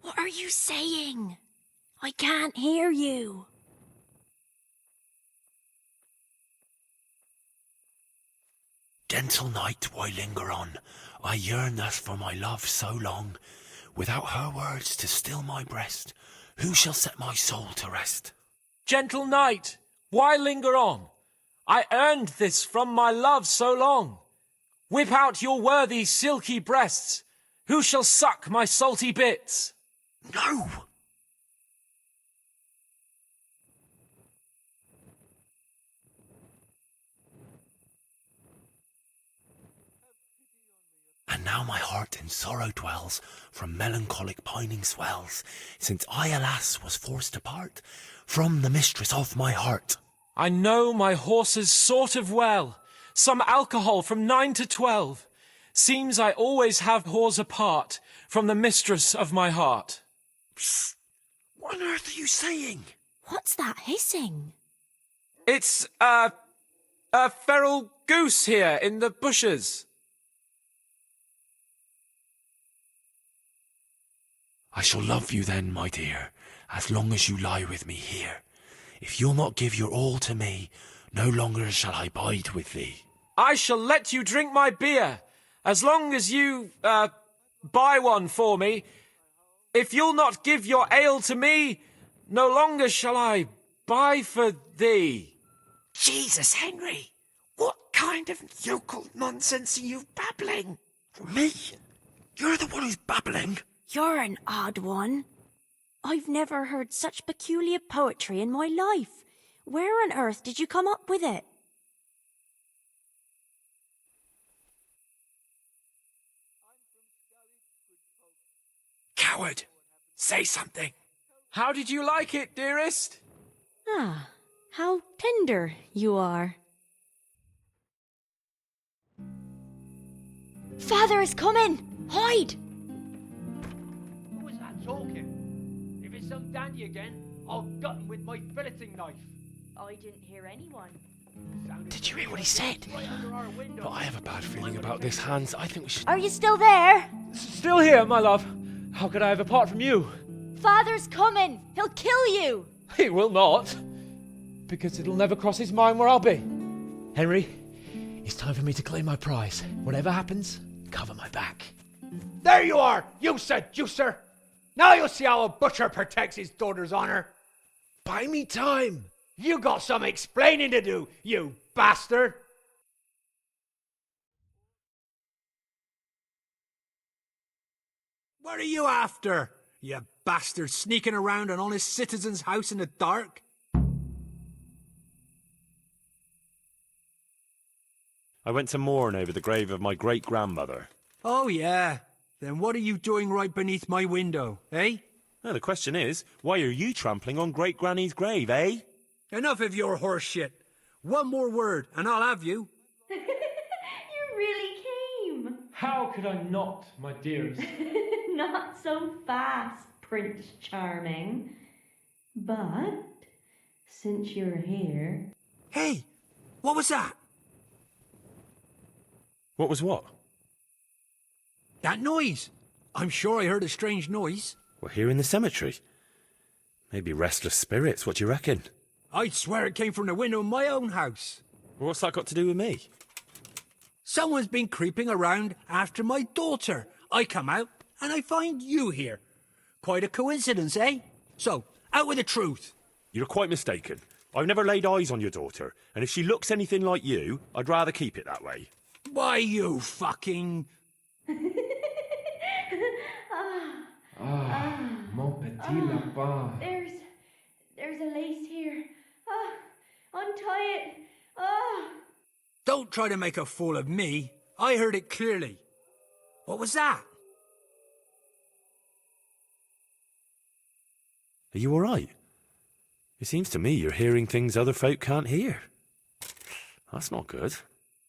What are you saying? I can't hear you. Gentle night, why linger on? I yearn thus for my love so long. Without her words to still my breast, who shall set my soul to rest? Gentle night, why linger on? I earned this from my love so long. Whip out your worthy silky breasts. Who shall suck my salty bits? No! And now my heart in sorrow dwells, from melancholic pining swells, since I, alas, was forced to part from the mistress of my heart. I know my horses sort of well. Some alcohol from 9 to 12. Seems I always have whores apart from the mistress of my heart. Psst! What on earth are you saying? What's that hissing? It's, a feral goose here in the bushes. I shall love you then, my dear, as long as you lie with me here. If you'll not give your all to me, no longer shall I bide with thee. I shall let you drink my beer, as long as you, buy one for me. If you'll not give your ale to me, no longer shall I buy for thee. Jesus, Henry, what kind of yokel nonsense are you babbling? Me? You're the one who's babbling. You're an odd one. I've never heard such peculiar poetry in my life. Where on earth did you come up with it? Coward, say something. How did you like it, dearest? Ah, how tender you are. Father is coming! Hide! Who is that talking? If it's some dandy again, I'll gut him with my filleting knife. I didn't hear anyone. Did you hear what he said? But I have a bad feeling about this, Hans. I think we should... Are you still there? Still here, my love. How could I have apart from you? Father's coming! He'll kill you! He will not. Because it'll never cross his mind where I'll be. Henry, it's time for me to claim my prize. Whatever happens, cover my back. There you are, you seducer! Now you'll see how a butcher protects his daughter's honor. Buy me time. You got some explaining to do, you bastard! What are you after, you bastard, sneaking around an honest citizen's house in the dark? I went to mourn over the grave of my great-grandmother. Oh, yeah. Then what are you doing right beneath my window, eh? No, the question is, why are you trampling on great-granny's grave, eh? Enough of your horse shit. One more word, and I'll have you. You really came. How could I not, my dearest? Not so fast, Prince Charming. But, since you're here... Hey, what was that? What was what? That noise. I'm sure I heard a strange noise. We're here in the cemetery. Maybe restless spirits, what do you reckon? I'd swear it came from the window of my own house. Well, what's that got to do with me? Someone's been creeping around after my daughter. I come out, and I find you here. Quite a coincidence, eh? So, out with the truth. You're quite mistaken. I've never laid eyes on your daughter, and if she looks anything like you, I'd rather keep it that way. Why, you fucking... Mon petit lapin. There's a lace here. Untie it. Don't try to make a fool of me. I heard it clearly. What was that? Are you all right? It seems to me you're hearing things other folk can't hear. That's not good.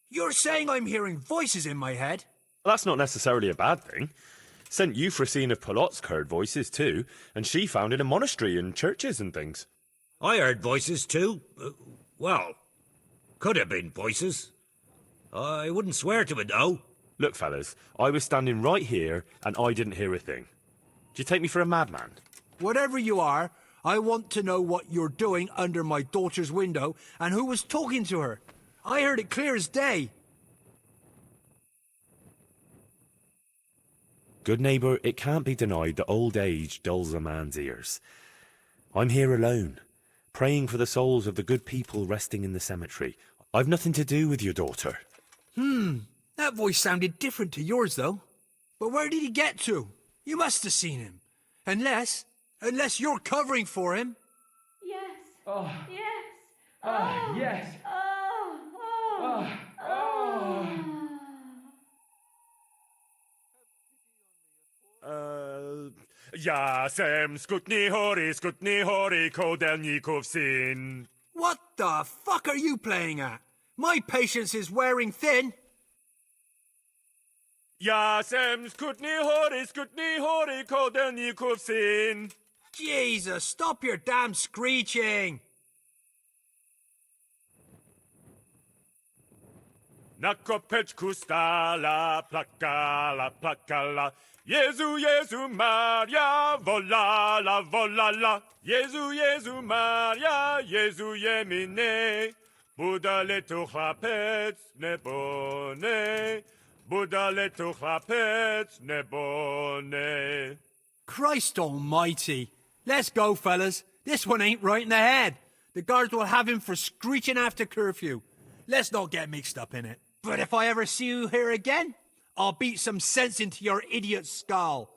You're saying I'm hearing voices in my head? Well, that's not necessarily a bad thing. St. Euphrosyne of Polotsk heard voices too, and she founded a monastery and churches and things. I heard voices too. Well, could have been voices. I wouldn't swear to it, though. Look, fellas, I was standing right here, and I didn't hear a thing. Do you take me for a madman? Whatever you are, I want to know what you're doing under my daughter's window and who was talking to her. I heard it clear as day. Good neighbour, it can't be denied that old age dulls a man's ears. I'm here alone, praying for the souls of the good people resting in the cemetery. I've nothing to do with your daughter. That voice sounded different to yours, though. But where did he get to? You must have seen him. Unless you're covering for him. Yes. Oh. Yes. Yes. Jasem skutni hori kodelnikov syn. What the fuck are you playing at? My patience is wearing thin. Jasem skutni hori kodelnikov syn. Jesus, stop your damn screeching. nakopeć kustala, plakala, plakala. Jezu, Jezu Maria, volala, volala. Jezu, Jezu Maria, Jezu jemine. Budale tu chlapec nebone. Budale tu chlapec nebone. Christ almighty. Let's go, fellas. This one ain't right in the head. The guards will have him for screeching after curfew. Let's not get mixed up in it. But if I ever see you here again, I'll beat some sense into your idiot skull.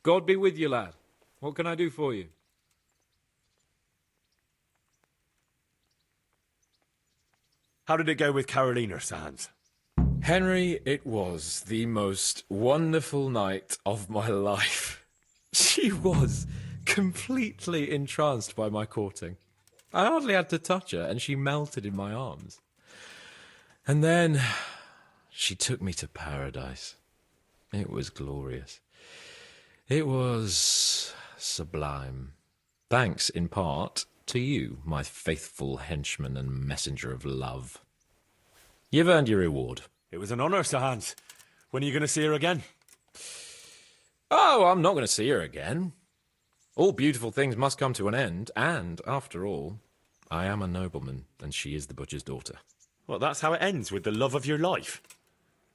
God be with you, lad. What can I do for you? How did it go with Carolina, Sir Hans? Henry, it was the most wonderful night of my life. She was completely entranced by my courting. I hardly had to touch her, and she melted in my arms. And then she took me to paradise. It was glorious. It was sublime. Thanks, in part, to you, my faithful henchman and messenger of love. You've earned your reward. It was an honour, Sir Hans. When are you going to see her again? Oh, I'm not going to see her again. All beautiful things must come to an end, and, after all, I am a nobleman, and she is the butcher's daughter. Well, that's how it ends, with the love of your life.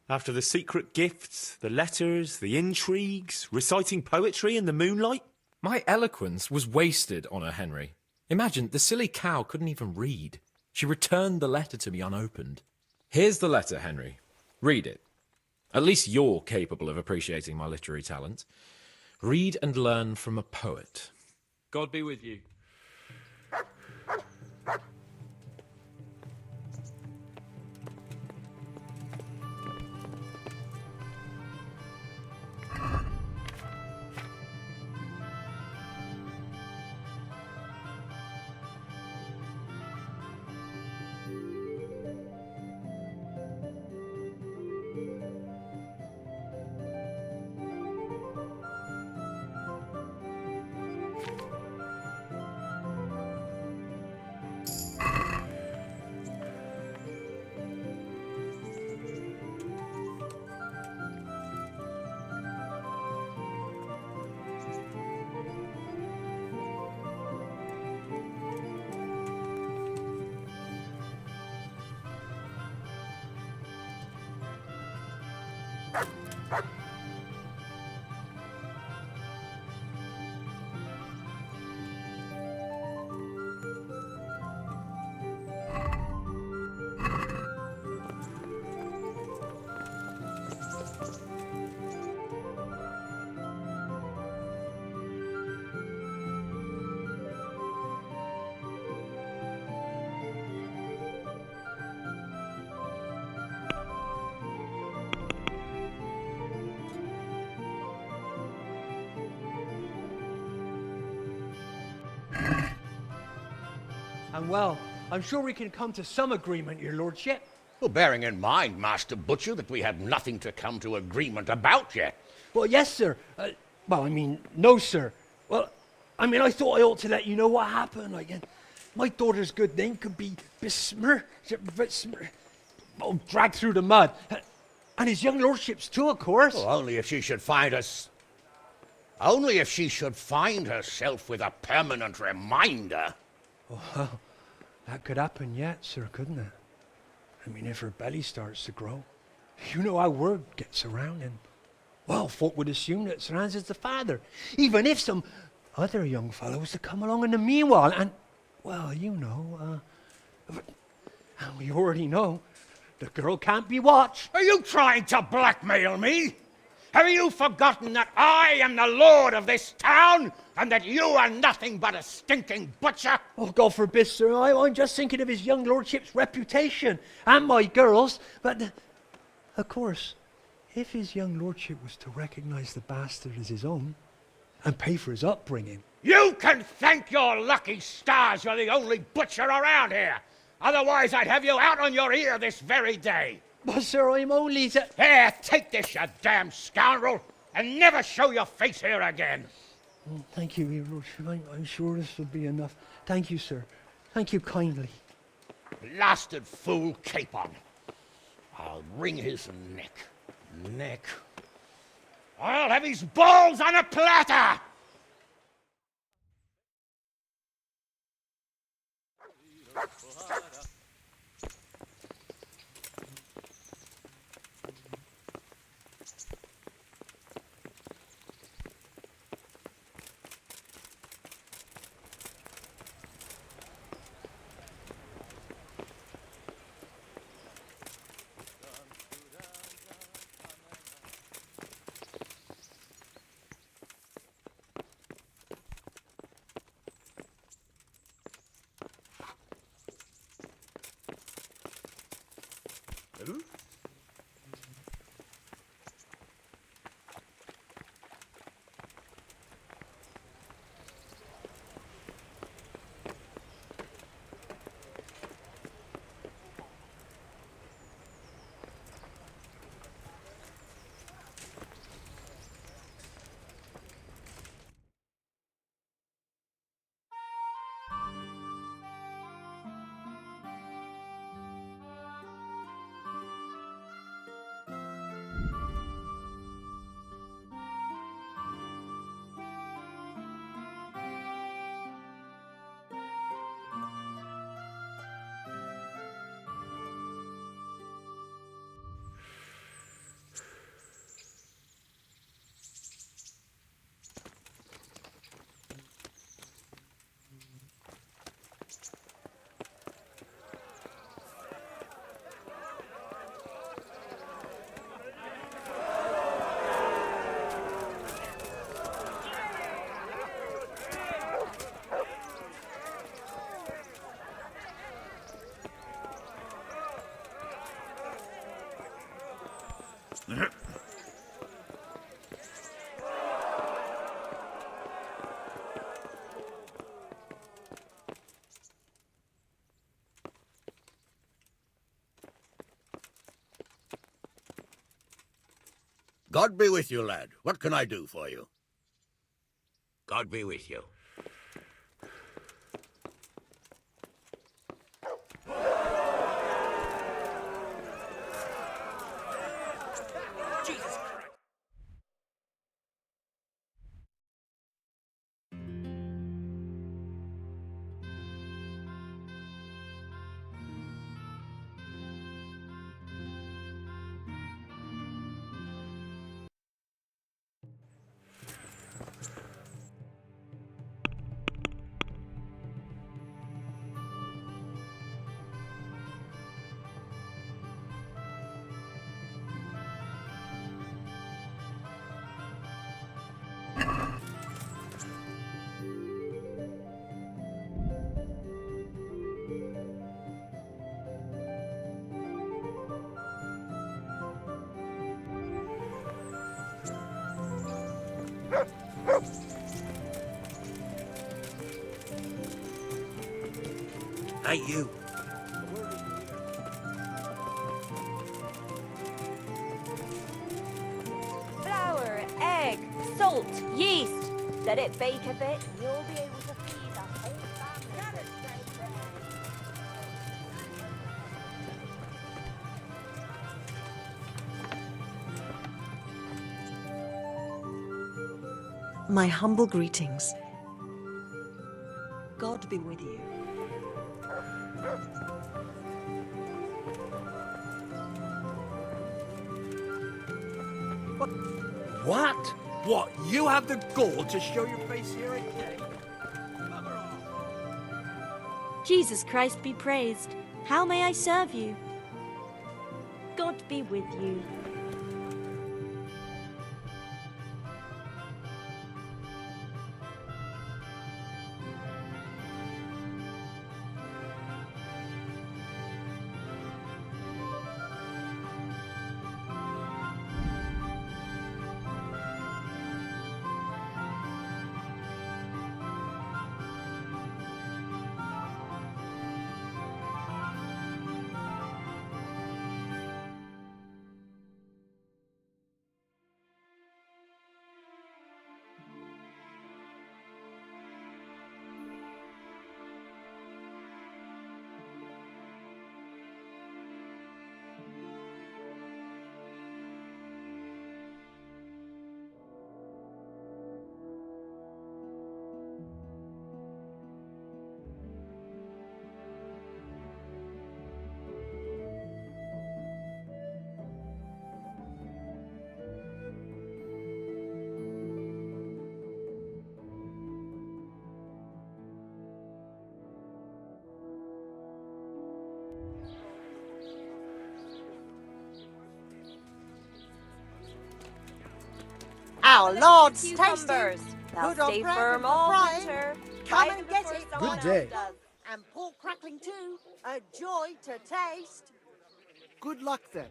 After the secret gifts, the letters, the intrigues, reciting poetry in the moonlight. My eloquence was wasted on her, Henry. Imagine, the silly cow couldn't even read. She returned the letter to me unopened. Here's the letter, Henry. Read it. At least you're capable of appreciating my literary talent. Read and learn from a poet. God be with you. And well, I'm sure we can come to some agreement, your lordship. Well, bearing in mind, Master Butcher, that we have nothing to come to agreement about yet. Well, yes, sir. No, sir. Well, I thought I ought to let you know what happened. My daughter's good name could be dragged through the mud. And his young lordship's too, of course. Well, only if she should find herself with a permanent reminder. Well, that could happen yet, sir, couldn't it? If her belly starts to grow. You know how word gets around, and, well, folk would assume that Sir Hans is the father, even if some other young fellow was to come along in the meanwhile, and, well, and we already know, the girl can't be watched. Are you trying to blackmail me? Have you forgotten that I am the lord of this town, and that you are nothing but a stinking butcher? Oh, God forbid, sir. I'm just thinking of his young lordship's reputation, and my girl's. But, of course, if his young lordship was to recognize the bastard as his own, and pay for his upbringing... You can thank your lucky stars you're the only butcher around here. Otherwise, I'd have you out on your ear this very day. But, sir, I'm only... Here, take this, you damn scoundrel, and never show your face here again. Thank you, your lordship. I'm sure this will be enough. Thank you, sir. Thank you kindly. Blasted fool capon. I'll wring his neck. I'll have his balls on a platter! God be with you, lad. What can I do for you? God be with you. Hey, you. Flour, egg, salt, yeast. Let it bake a bit, and you'll be able to feed the whole family. My humble greetings. God be with you. What? What? You have the gall to show your face here again? Jesus Christ be praised. How may I serve you? God be with you. Our Lord's Cucumbers. tasty. They'll Good on stay bread firm and for all frying. winter. Come Buy and them get before it. someone Good day. else does. And pork crackling too. A joy to taste. Good luck then.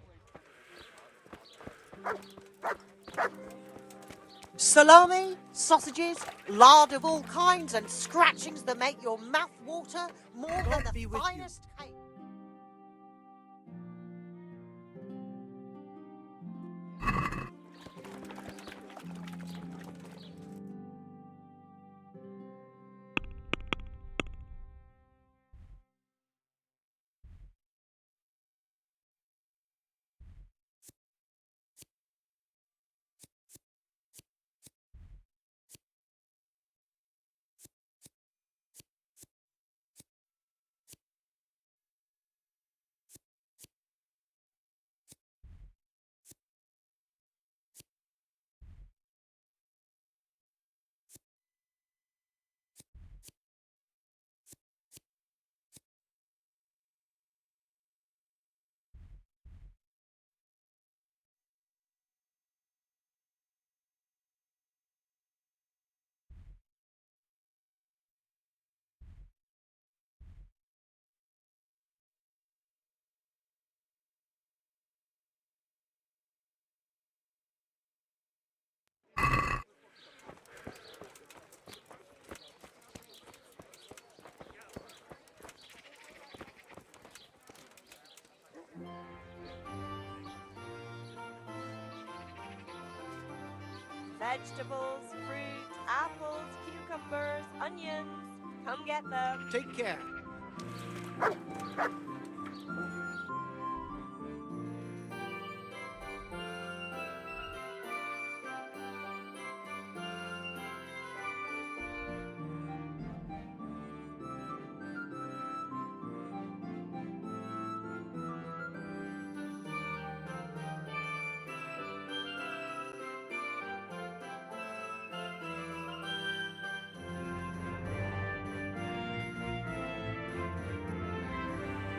Salami, sausages, lard of all kinds, and scratchings that make your mouth water more than the finest cake. Vegetables, fruit, apples, cucumbers, onions. Come get them. Take care.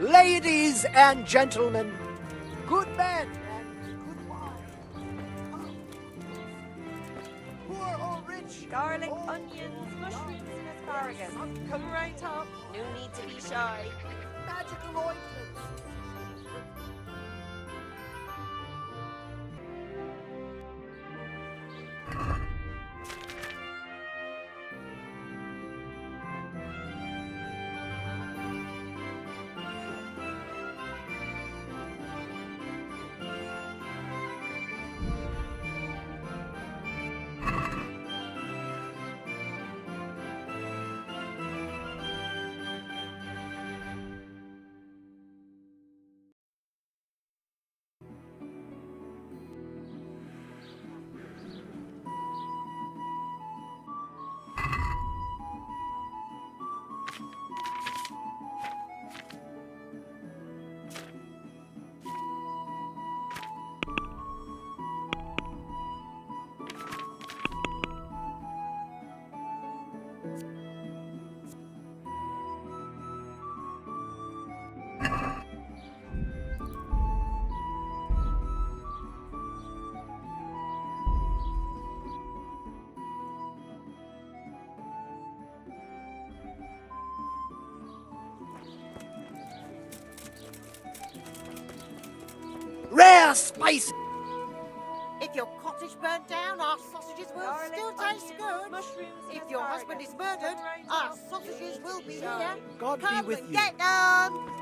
Ladies and gentlemen, good men and good wives, poor or rich, Garlic, onions, mushrooms, and asparagus. Come right up. No need to be shy. magical ointments. Rare spice! If your cottage burnt down, our sausages will Garlic, still taste onions, good. mushrooms, and If your asparagus. husband is murdered, Right our up. sausages will be Shy. here. God be Come with and you. get them!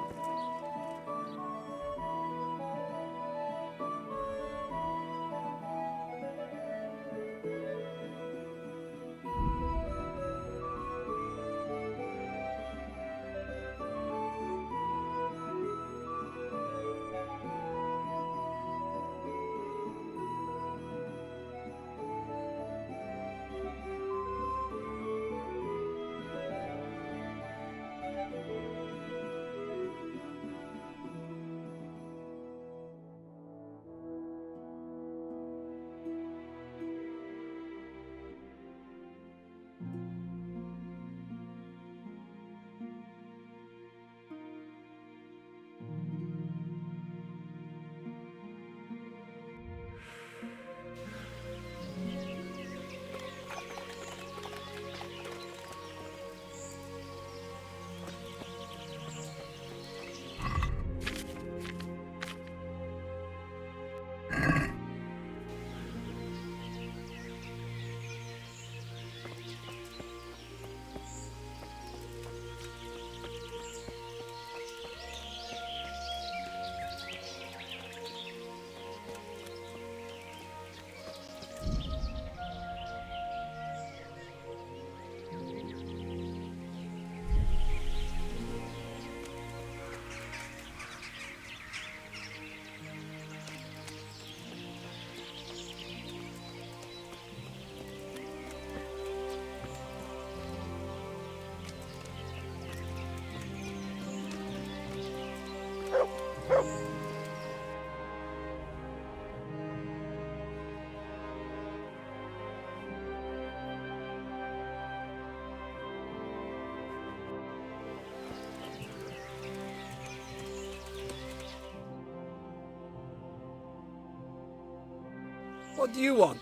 What do you want?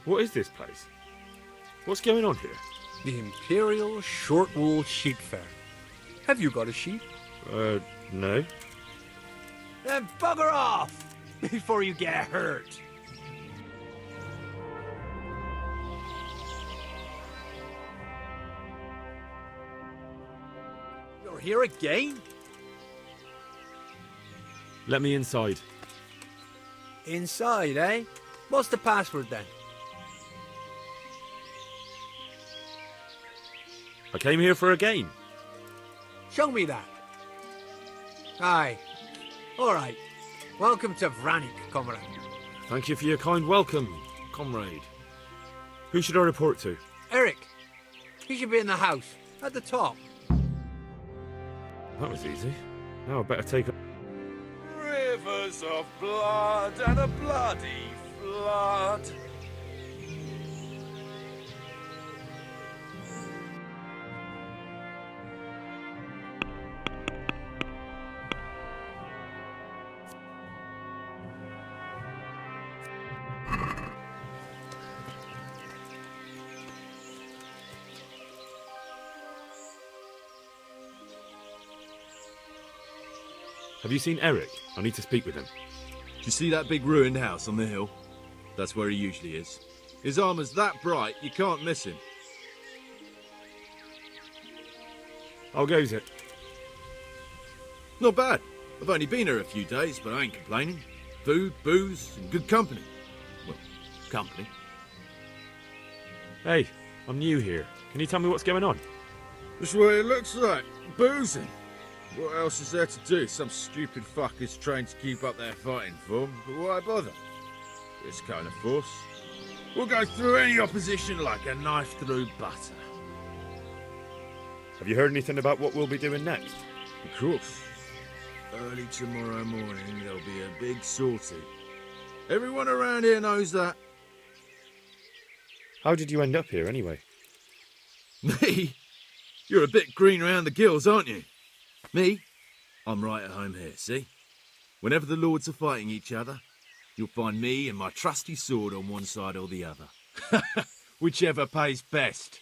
What is this place? What's going on here? The Imperial Short Wool Sheep Fair. Have you got a sheep? No. Then bugger off before you get hurt. You're here again? Let me inside. Inside, eh? What's the password then? I came here for a game. Show me that. Aye. All right. Welcome to Vranik, comrade. Thank you for your kind welcome, comrade. Who should I report to? Eric. He should be in the house, at the top. That was easy. Now I better take a... Rivers of blood and a bloody flood. Have you seen Eric? I need to speak with him. Do you see that big ruined house on the hill? That's where he usually is. His armour's that bright, you can't miss him. How goes it? Not bad. I've only been here a few days, but I ain't complaining. Food, booze, and good company. Well, company. Hey, I'm new here. Can you tell me what's going on? That's what it looks like. Boozing. What else is there to do? Some stupid fuckers trained to keep up their fighting form, but why bother? This kind of force will go through any opposition like a knife through butter. Have you heard anything about what we'll be doing next? Of course. Early tomorrow morning there'll be a big sortie. Everyone around here knows that. How did you end up here anyway? Me? You're a bit green around the gills, aren't you? Me? I'm right at home here, see? Whenever the lords are fighting each other, you'll find me and my trusty sword on one side or the other. Whichever pays best.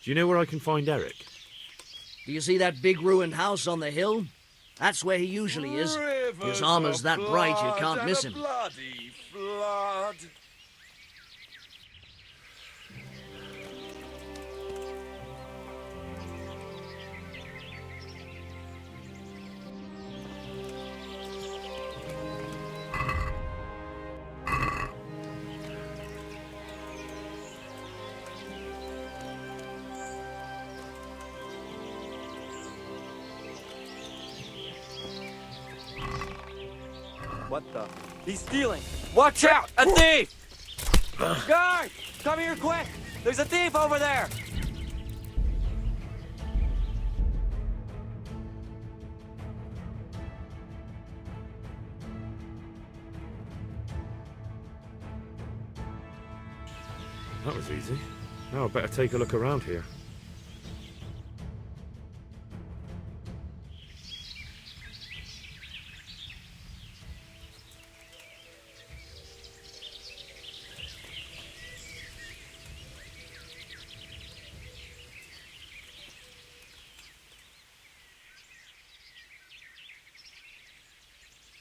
Do you know where I can find Eric? Do you see that big ruined house on the hill? That's where he usually is. His armor's that bright you can't miss him. Bloody flood. What the? He's stealing! Watch out! A thief! Guard! Come here quick! There's a thief over there! That was easy. Now I better take a look around here.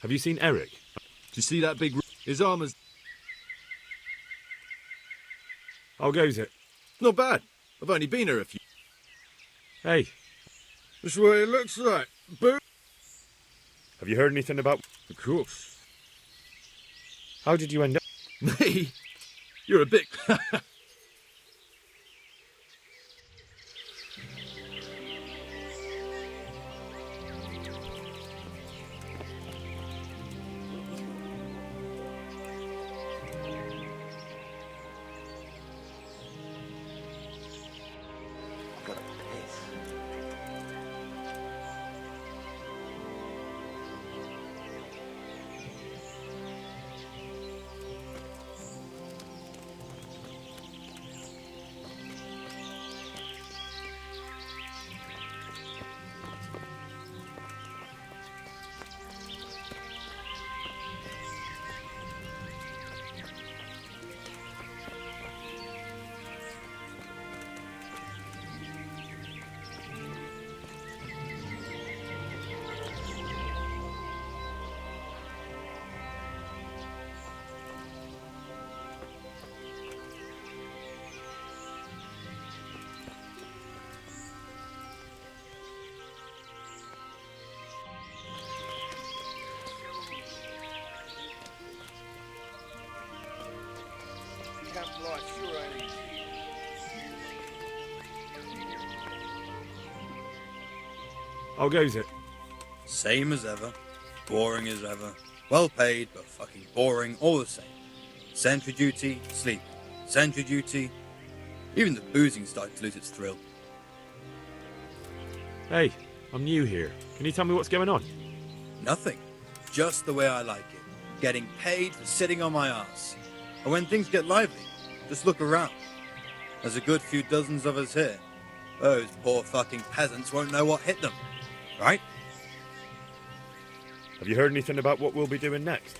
Have you seen Eric? Do you see that big... His armour's... How goes it? Not bad. I've only been here a few... Hey. That's what it looks like. Boo! Have you heard anything about... Of course. How did you end up... Me? You're a bit... How goes it? Same as ever. Boring as ever. Well paid, but fucking boring all the same. Sentry duty, sleep. Sentry duty. Even the boozing started to lose its thrill. Hey, I'm new here. Can you tell me what's going on? Nothing. Just the way I like it. Getting paid for sitting on my ass. And when things get lively, just look around. There's a good few dozens of us here. Those poor fucking peasants won't know what hit them. Right? Have you heard anything about what we'll be doing next?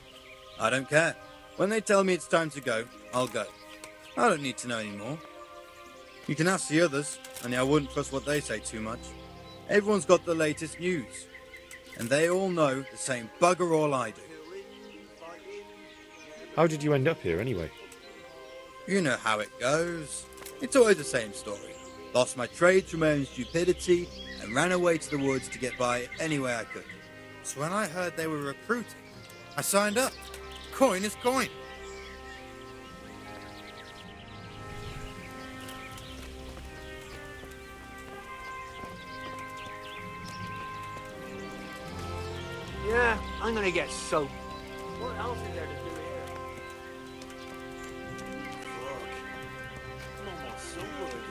I don't care. When they tell me it's time to go, I'll go. I don't need to know anymore. You can ask the others, and I wouldn't trust what they say too much. Everyone's got the latest news. And they all know the same bugger all I do. How did you end up here anyway? You know how it goes. It's always the same story. Lost my trade through my own stupidity and ran away to the woods to get by any way I could. So when I heard they were recruiting, I signed up. Coin is coin. Yeah, I'm gonna get soaked. What else is there to do here? I'm almost sober again.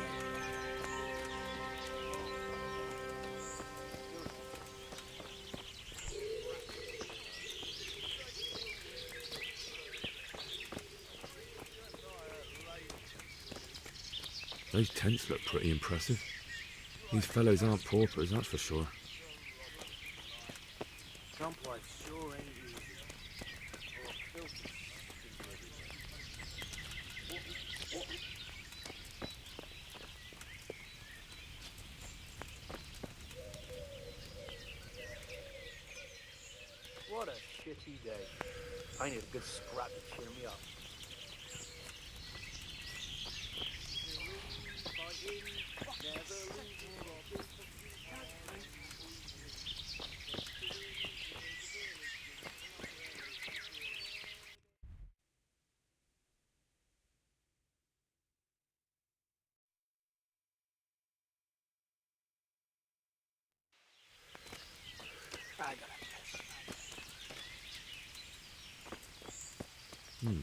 Those tents look pretty impressive. These fellows aren't paupers, that's for sure. Camp life sure ain't easy. What a shitty day. I need a good scrap to cheer me up.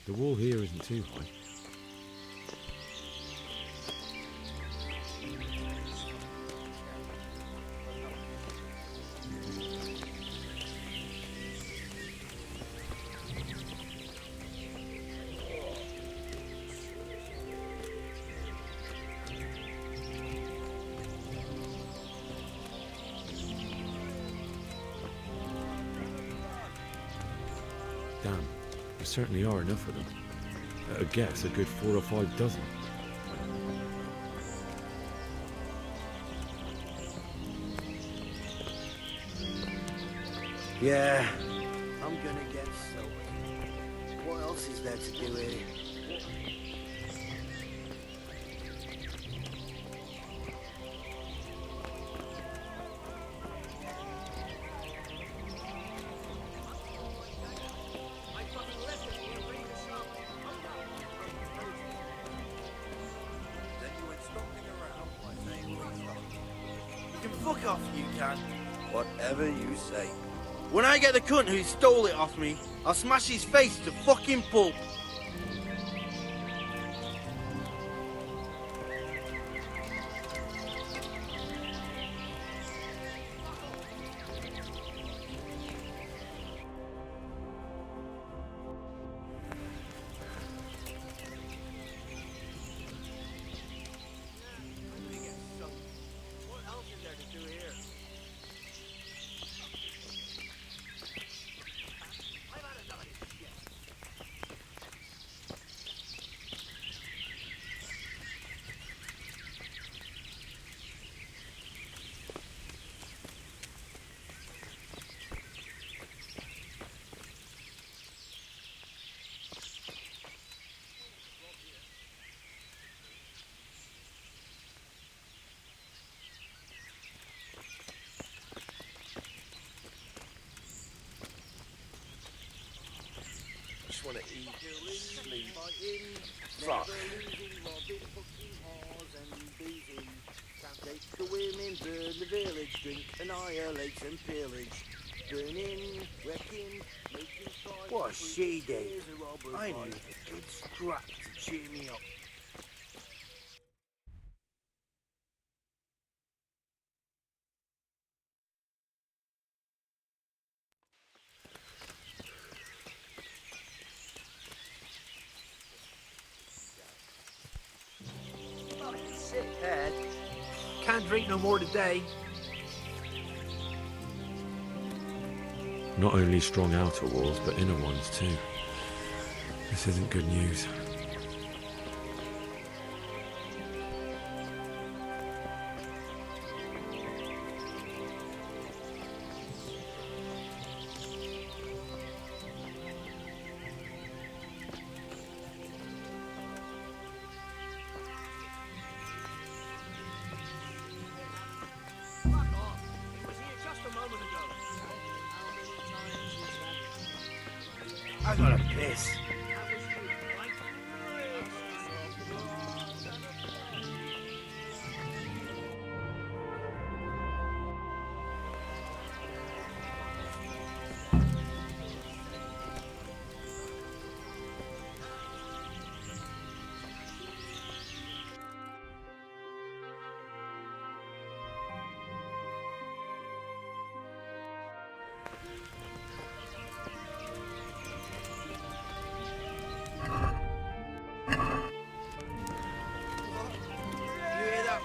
The wall here isn't too high. Damn, there certainly are enough of them. At a guess, a good 4 or 5 dozen. Yeah, I'm gonna get soaked. What else is there to do here? You can fuck off, you can. Whatever you say. When I get the cunt who stole it off me, I'll smash his face to fucking pulp. What else is there to do here? I've had enough of this shit. Just want to eat, sleep, fuck. Take the women, burn the village, drink, annihilate and pillage. Burning, wrecking, making fire. What she did? I need a good scrap to cheer me up. Sick, Dad. Can't drink no more today. Not only strong outer walls, but inner ones too. This isn't good news. I got a piss.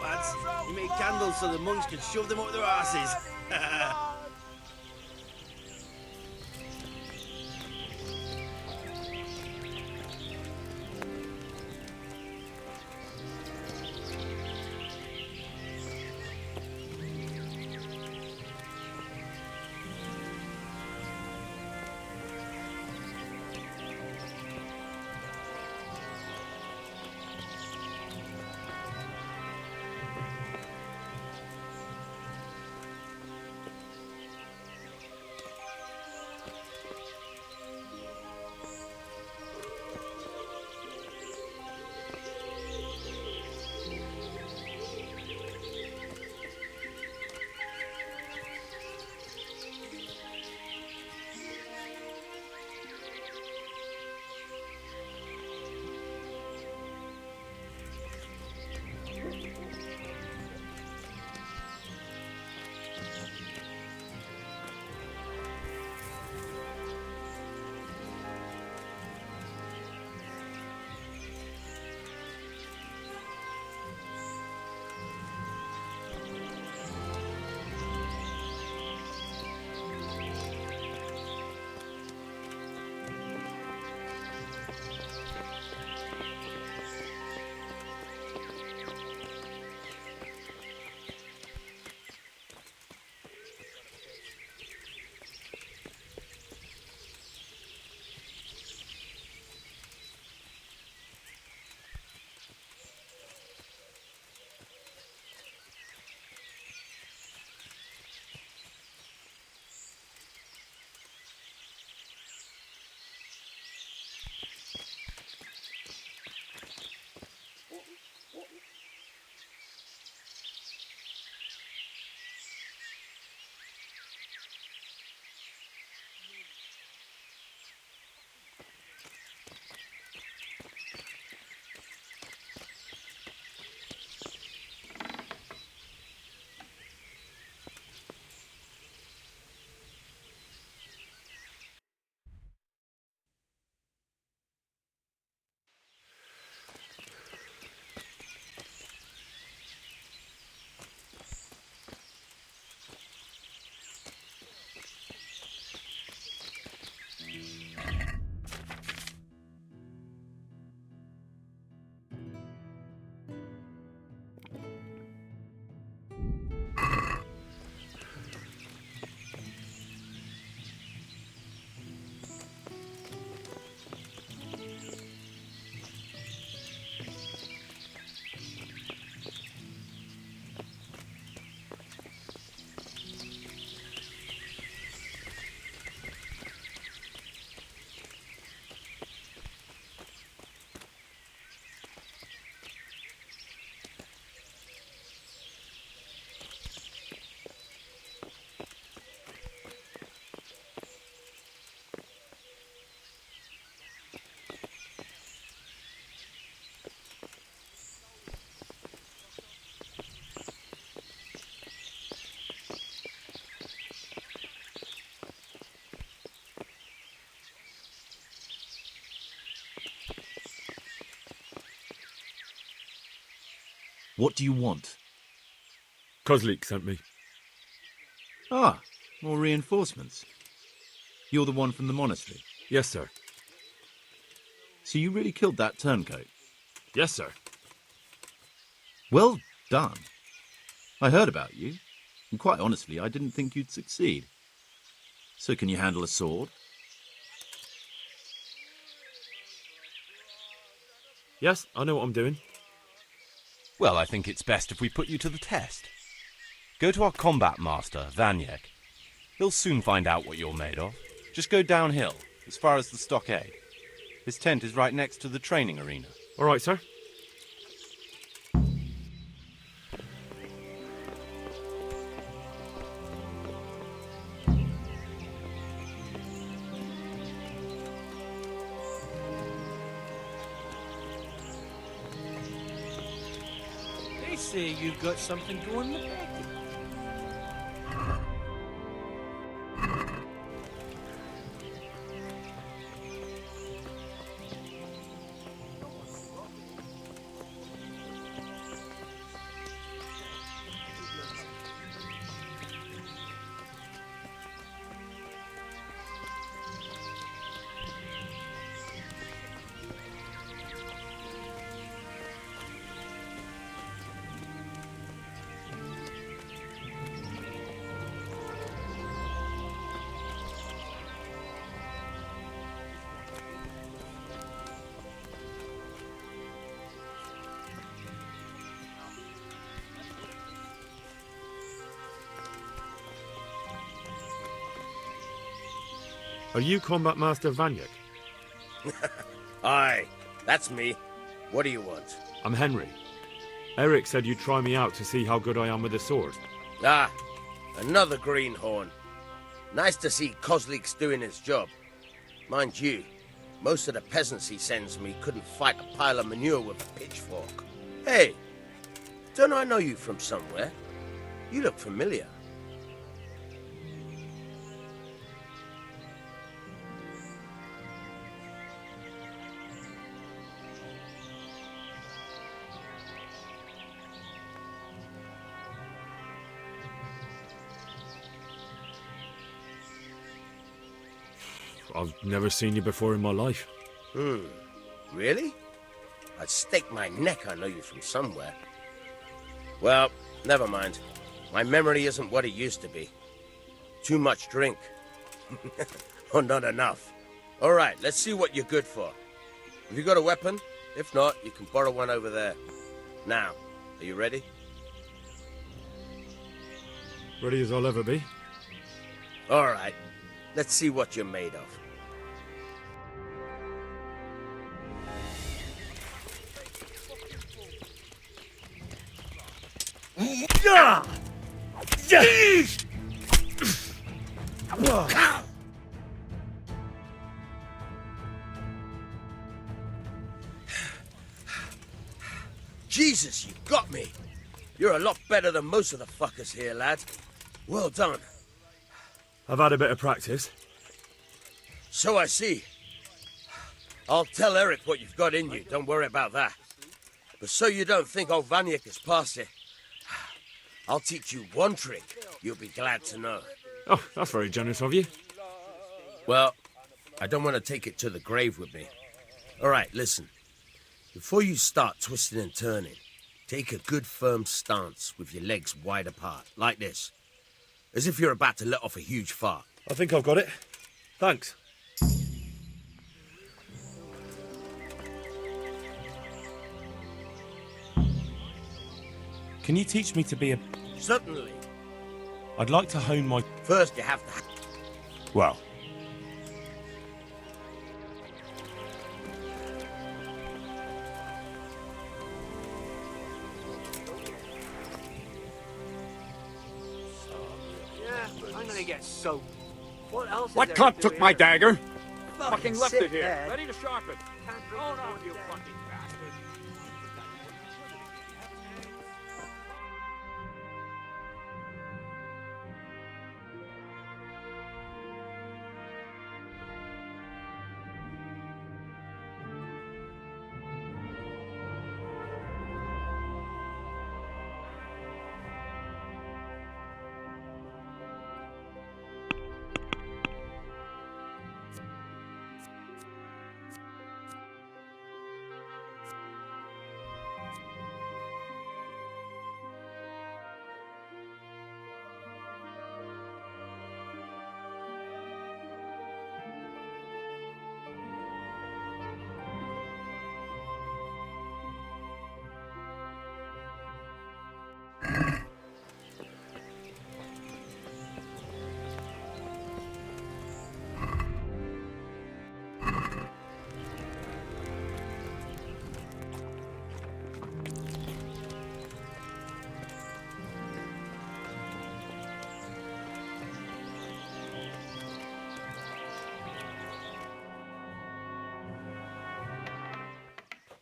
Lads, you made candles so the monks could shove them up their asses. What do you want? Kozlik sent me. Ah, more reinforcements. You're the one from the monastery? Yes, sir. So you really killed that turncoat? Yes, sir. Well done. I heard about you, and quite honestly, I didn't think you'd succeed. So can you handle a sword? Yes, I know what I'm doing. Well, I think it's best if we put you to the test. Go to our combat master, Vanyek. He'll soon find out what you're made of. Just go downhill, as far as the stockade. His tent is right next to the training arena. All right, sir. They say you've got something going with that. Are you Combat Master Vanyek? Aye, that's me. What do you want? I'm Henry. Eric said you'd try me out to see how good I am with a sword. Ah, another greenhorn. Nice to see Kozlik's doing his job. Mind you, most of the peasants he sends me couldn't fight a pile of manure with a pitchfork. Hey, don't I know you from somewhere? You look familiar. I've never seen you before in my life. Really? I'd stake my neck I know you from somewhere. Well, never mind. My memory isn't what it used to be. Too much drink. Or not enough. All right, let's see what you're good for. Have you got a weapon? If not, you can borrow one over there. Now, are you ready? Ready as I'll ever be. All right, let's see what you're made of. Jesus, you got me. You're a lot better than most of the fuckers here, lad. Well done. I've had a bit of practice. So I see. I'll tell Eric what you've got in you. Don't worry about that. But so you don't think old Vanyek is past it, I'll teach you one trick you'll be glad to know. Oh, that's very generous of you. Well, I don't want to take it to the grave with me. All right, listen. Before you start twisting and turning, take a good firm stance with your legs wide apart, like this. As if you're about to let off a huge fart. I think I've got it. Thanks. Can you teach me to be a... Certainly. I'd like to hone my... First, you have to... Well... I'm gonna get soaked. What else? is What there cunt to do took my here? dagger? Fucking left sick it here. bag. Ready to sharpen. Hold on, you fucking bastard.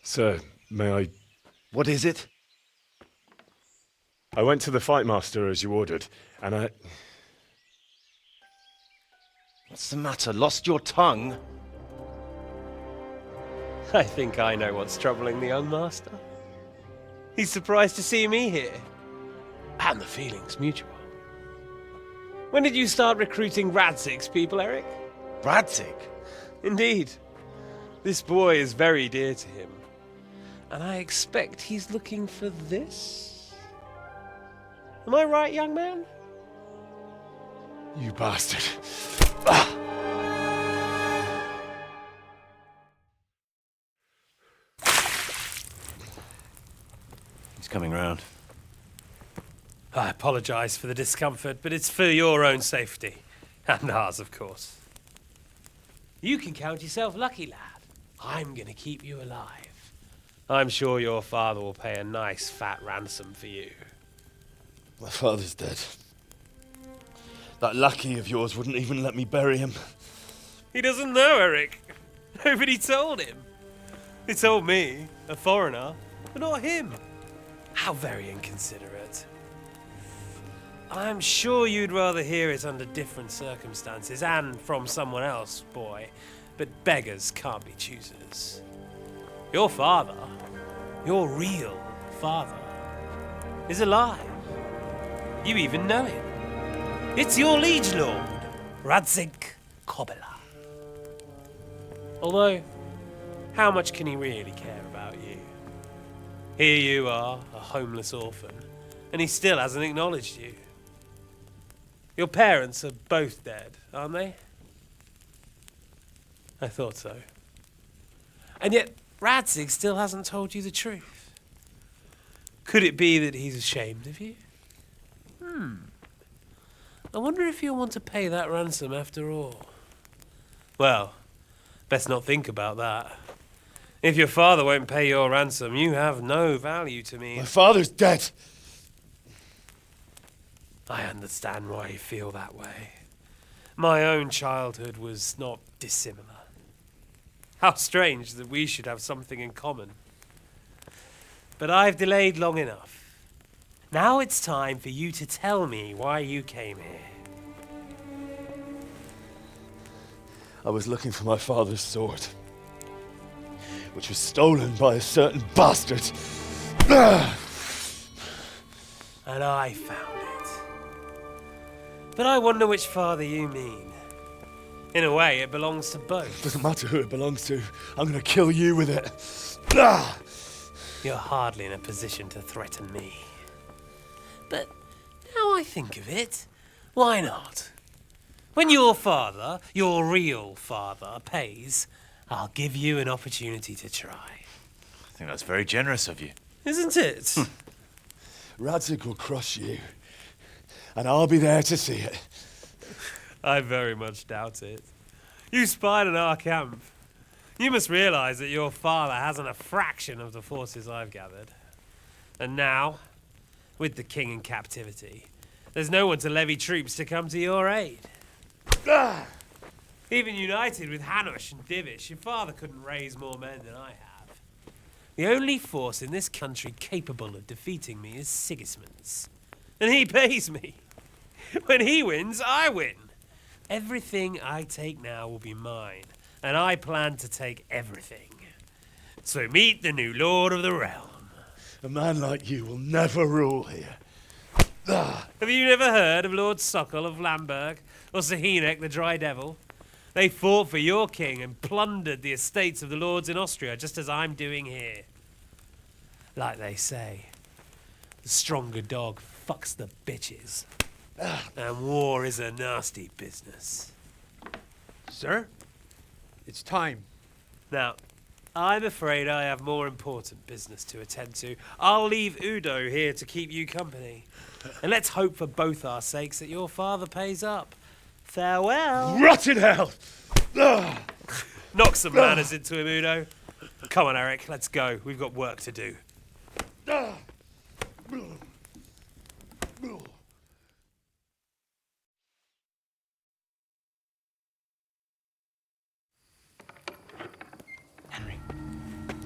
Sir, may I... What is it? I went to the fight master as you ordered, and I... What's the matter? Lost your tongue? I think I know what's troubling the young master. He's surprised to see me here. And the feeling's mutual. When did you start recruiting Radzig's people, Eric? Radzig? Indeed. This boy is very dear to him. And I expect he's looking for this? Am I right, young man? You bastard. He's coming round. I apologise for the discomfort, but it's for your own safety. And ours, of course. You can count yourself lucky, lad. I'm going to keep you alive. I'm sure your father will pay a nice fat ransom for you. My father's dead. That lackey of yours wouldn't even let me bury him. He doesn't know, Eric. Nobody told him. He told me, a foreigner, but not him. How very inconsiderate. I'm sure you'd rather hear it under different circumstances and from someone else, boy, but beggars can't be choosers. Your father, your real father, is alive. You even know him. It's your liege lord, Radzig Kobyla. Although, how much can he really care about you? Here you are, a homeless orphan, and he still hasn't acknowledged you. Your parents are both dead, aren't they? I thought so. And yet, Radzig still hasn't told you the truth. Could it be that he's ashamed of you? I wonder if you'll want to pay that ransom after all. Well, best not think about that. If your father won't pay your ransom, you have no value to me. My father's dead. I understand why you feel that way. My own childhood was not dissimilar. How strange that we should have something in common. But I've delayed long enough. Now it's time for you to tell me why you came here. I was looking for my father's sword, which was stolen by a certain bastard. And I found it. But I wonder which father you mean. In a way, it belongs to both. Doesn't matter who it belongs to. I'm gonna kill you with it. You're hardly in a position to threaten me. But now I think of it, why not? When your father, your real father, pays, I'll give you an opportunity to try. I think that's very generous of you. Isn't it? Radzig will crush you, and I'll be there to see it. I very much doubt it. You spied on our camp. You must realize that your father hasn't a fraction of the forces I've gathered. And now, with the king in captivity, there's no one to levy troops to come to your aid. Even united with Hanush and Divish, your father couldn't raise more men than I have. The only force in this country capable of defeating me is Sigismund's. And he pays me. When he wins, I win. Everything I take now will be mine, and I plan to take everything. So meet the new lord of the realm. A man like you will never rule here. Have you never heard of Lord Sokol of Lamberg, or Sahinek the Dry Devil? They fought for your king and plundered the estates of the lords in Austria, just as I'm doing here. Like they say, the stronger dog fucks the bitches. And war is a nasty business. Sir, it's time. Now, I'm afraid I have more important business to attend to. I'll leave Udo here to keep you company. And let's hope for both our sakes that your father pays up. Farewell. Rot in hell! Knock some manners into him, Udo. Come on, Eric, let's go. We've got work to do.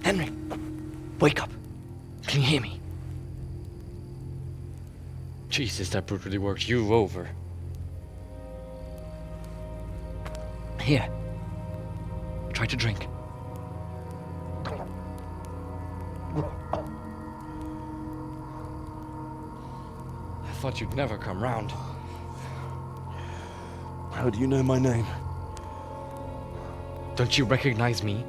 Henry, Wake up. Can you hear me? Jesus, that brutally worked you over. Here. Try to drink. I thought you'd never come round. How do you know my name? Don't you recognize me?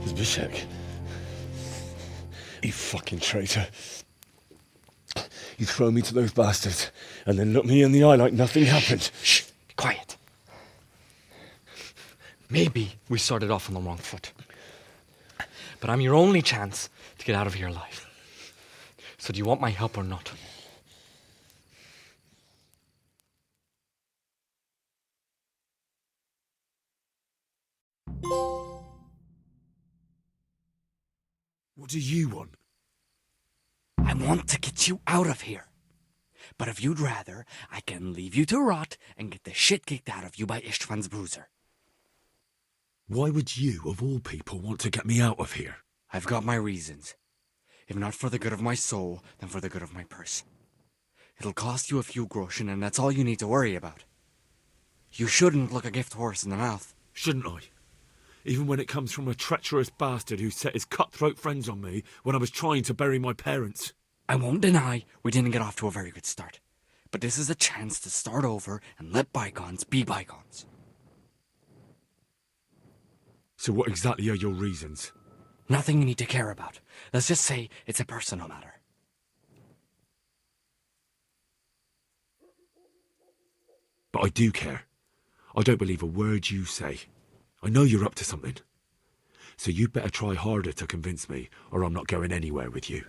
Zbyszek. You fucking traitor. You throw me to those bastards and then look me in the eye like nothing happened. Shh, be quiet. Maybe we started off on the wrong foot. But I'm your only chance to get out of here alive. So do you want my help or not? What do you want? I want to get you out of here. But if you'd rather, I can leave you to rot and get the shit kicked out of you by Istvan's bruiser. Why would you, of all people, want to get me out of here? I've got my reasons. If not for the good of my soul, then for the good of my purse. It'll cost you a few groschen, and that's all you need to worry about. You shouldn't look a gift horse in the mouth. Shouldn't I? Even when it comes from a treacherous bastard who set his cutthroat friends on me when I was trying to bury my parents. I won't deny we didn't get off to a very good start. But this is a chance to start over and let bygones be bygones. So what exactly are your reasons? Nothing you need to care about. Let's just say it's a personal matter. But I do care. I don't believe a word you say. I know you're up to something. So you'd better try harder to convince me, or I'm not going anywhere with you.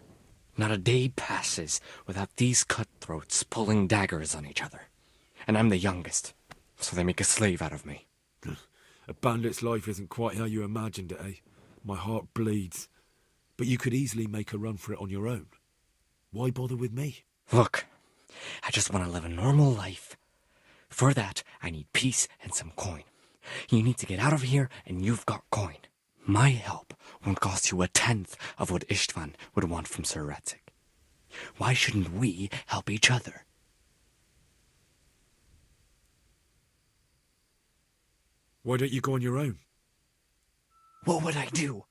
Not a day passes without these cutthroats pulling daggers on each other. And I'm the youngest, so they make a slave out of me. A bandit's life isn't quite how you imagined it, eh? My heart bleeds. But you could easily make a run for it on your own. Why bother with me? Look, I just want to live a normal life. For that, I need peace and some coin. You need to get out of here, and you've got coin. My help won't cost you a tenth of what Istvan would want from Sir Radzig. Why shouldn't we help each other? Why don't you go on your own? What would I do?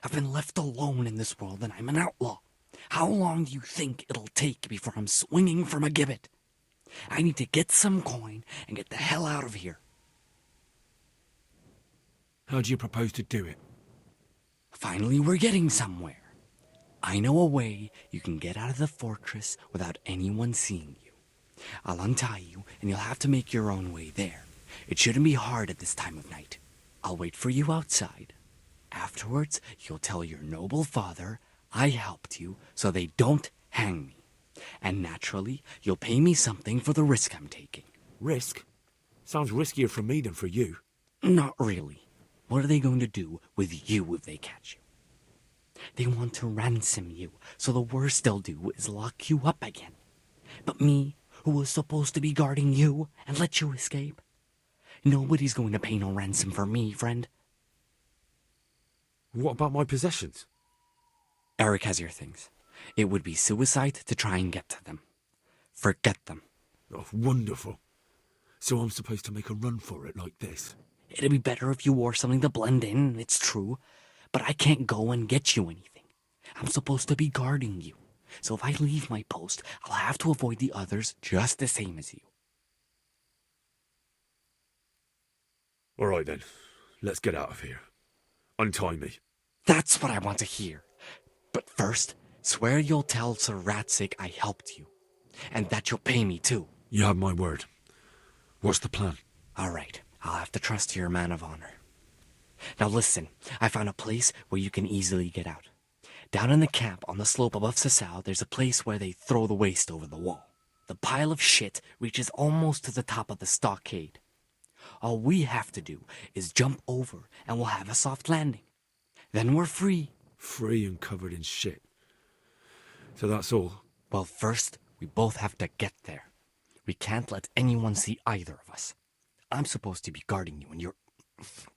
I've been left alone in this world, and I'm an outlaw. How long do you think it'll take before I'm swinging from a gibbet? I need to get some coin and get the hell out of here. How do you propose to do it? Finally, we're getting somewhere. I know a way you can get out of the fortress without anyone seeing you. I'll untie you, and you'll have to make your own way there. It shouldn't be hard at this time of night. I'll wait for you outside. Afterwards, you'll tell your noble father I helped you so they don't hang me. And naturally, you'll pay me something for the risk I'm taking. Risk? Sounds riskier for me than for you. Not really. What are they going to do with you if they catch you? They want to ransom you, so the worst they'll do is lock you up again. But me, who was supposed to be guarding you and let you escape? Nobody's going to pay no ransom for me, friend. What about my possessions? Eric has your things. It would be suicide to try and get to them. Forget them. Oh, wonderful. So I'm supposed to make a run for it like this? It'd be better if you wore something to blend in, it's true. But I can't go and get you anything. I'm supposed to be guarding you. So if I leave my post, I'll have to avoid the others just the same as you. All right then. Let's get out of here. Untie me. That's what I want to hear. But first, swear you'll tell Sir Radzig I helped you. And that you'll pay me too. You have my word. What's the plan? All right. I'll have to trust your man of honor. Now listen, I found a place where you can easily get out. Down in the camp on the slope above Sasau, there's a place where they throw the waste over the wall. The pile of shit reaches almost to the top of the stockade. All we have to do is jump over and we'll have a soft landing. Then we're free. Free and covered in shit. So that's all? Well, first, we both have to get there. We can't let anyone see either of us. I'm supposed to be guarding you and you're...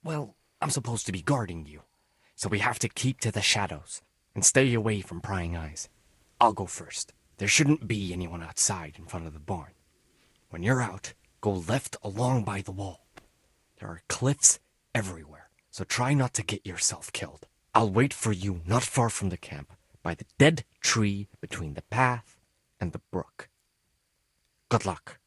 Well, I'm supposed to be guarding you. so we have to keep to the shadows and stay away from prying eyes. I'll go first. There shouldn't be anyone outside in front of the barn. When you're out, go left along by the wall. There are cliffs everywhere, so try not to get yourself killed. I'll wait for you not far from the camp, by the dead tree between the path and the brook. Good luck.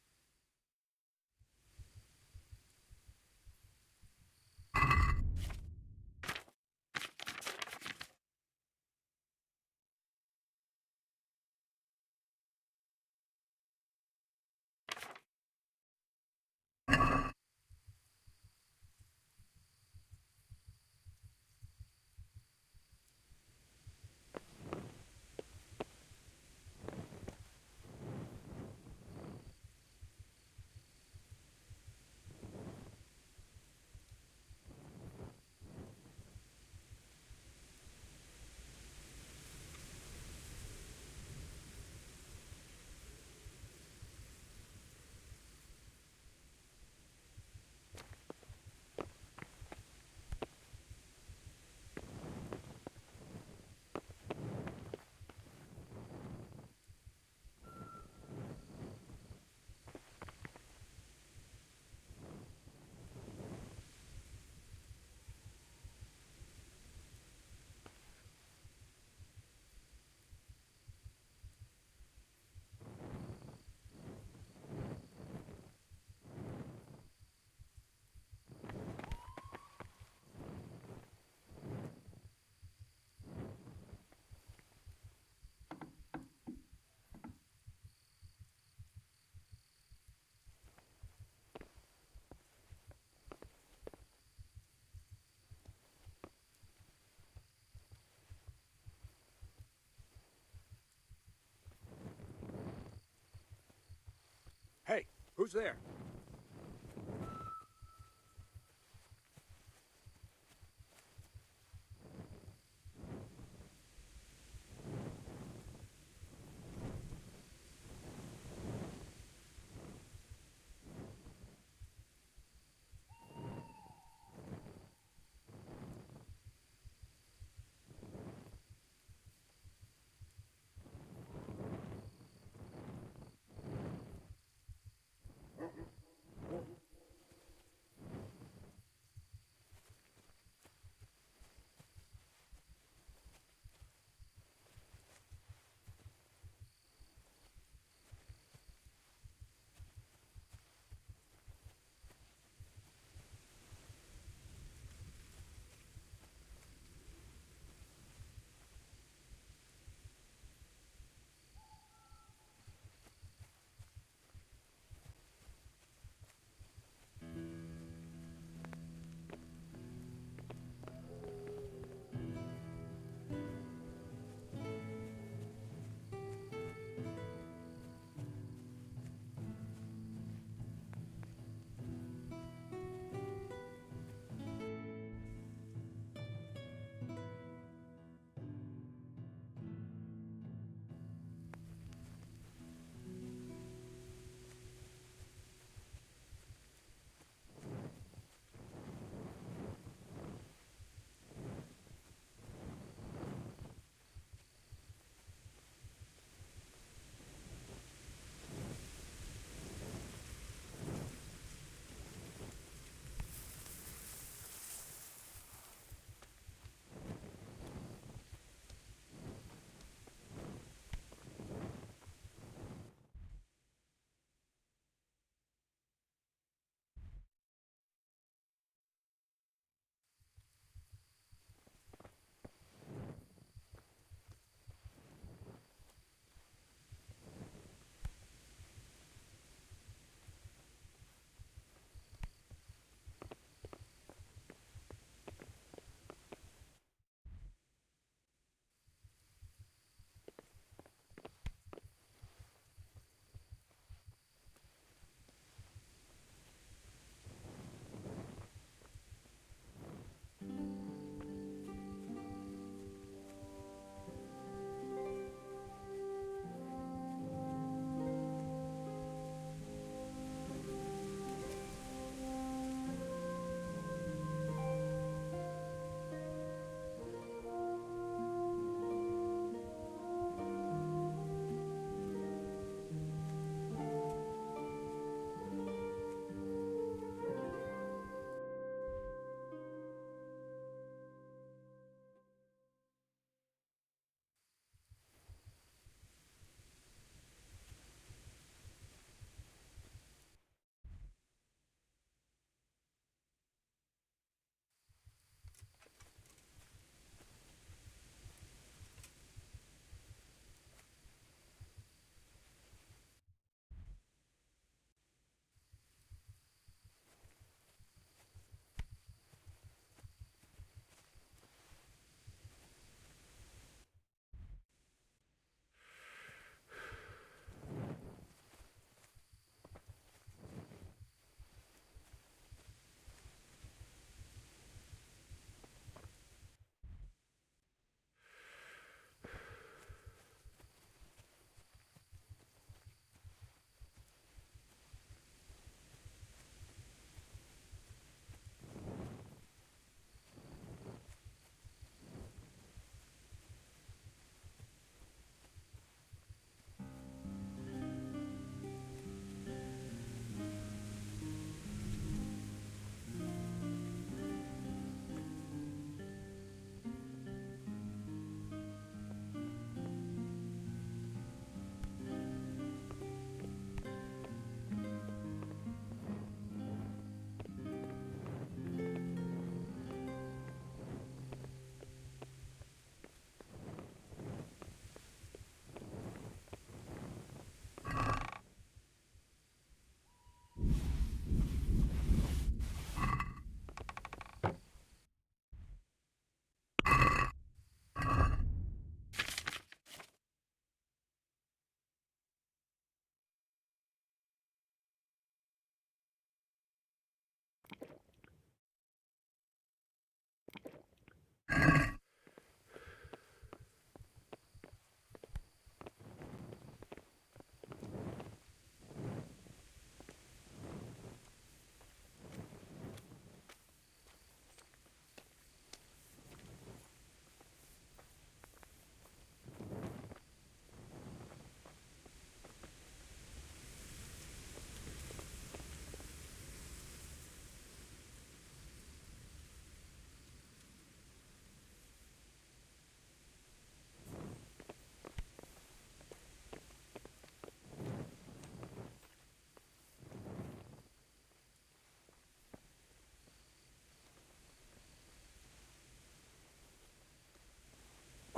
Hey, who's there?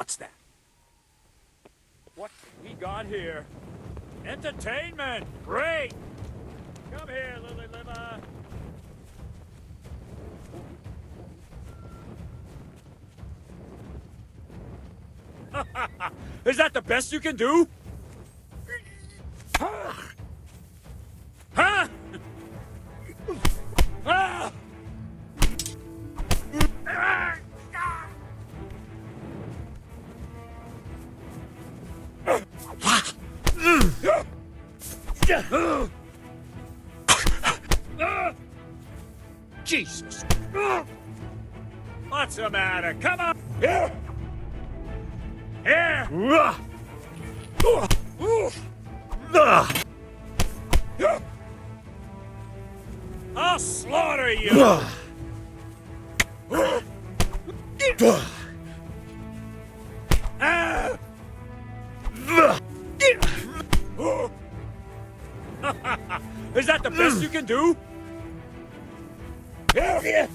What's that? What we got here? Entertainment! Great! Come here, Lily Liver! Is that the best you can do? Huh? Ah! Jesus! What's the matter? Come on! Here! Here! I'll slaughter you! Is that the best you can do? Yeah.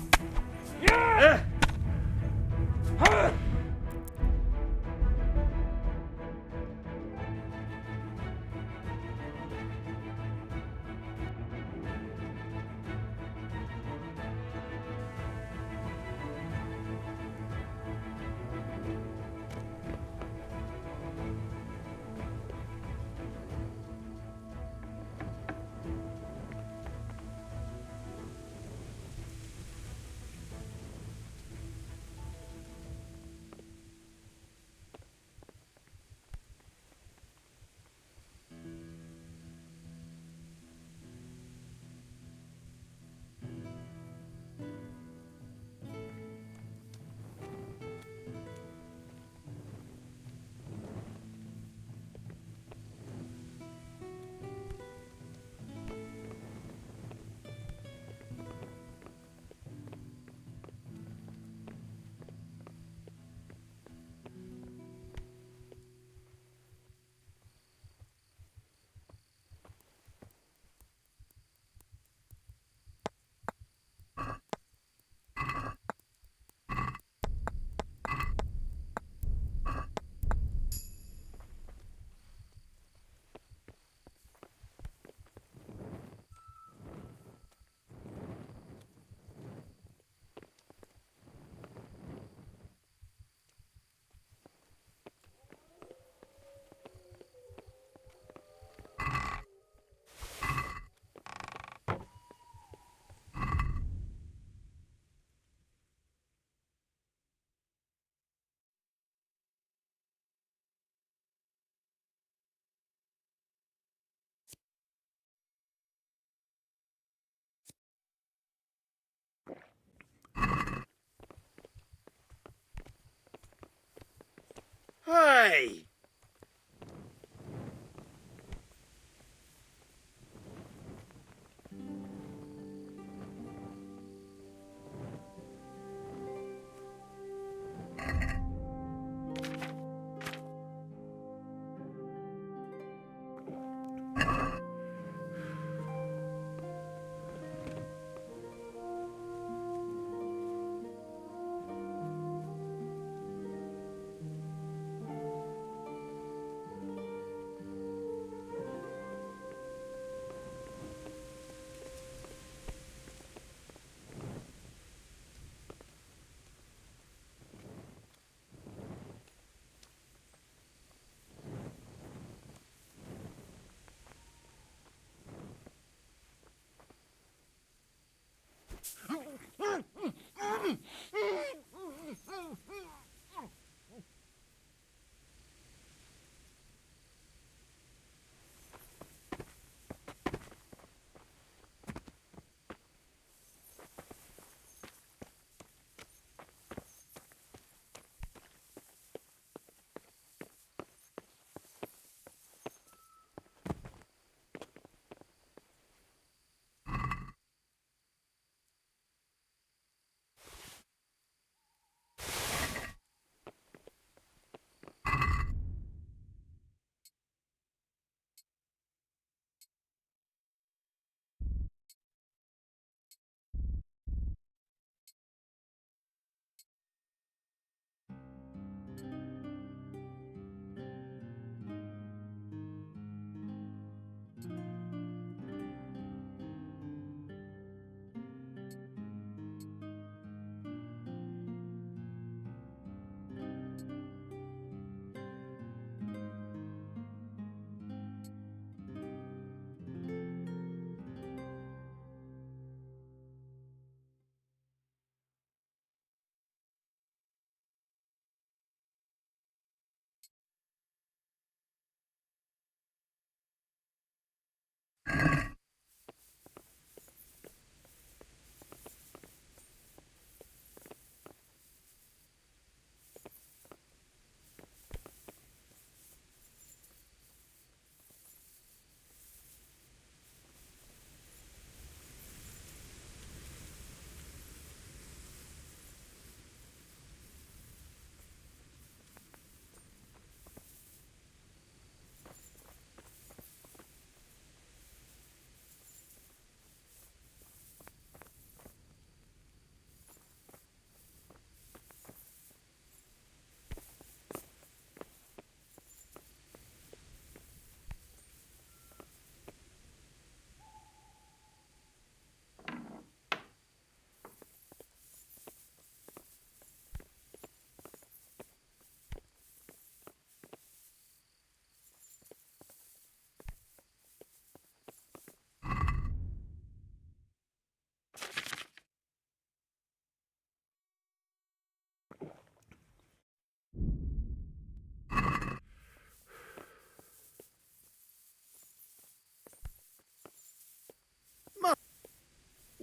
Hey!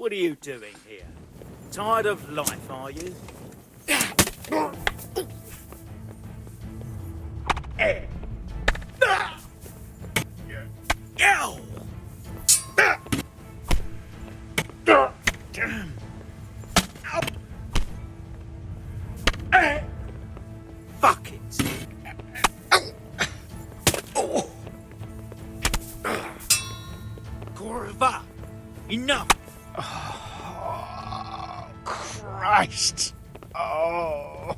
What are you doing here? Tired of life, are you? Ow! Fuck it. Corva, enough. Oh, Christ. Oh.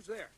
Who's there?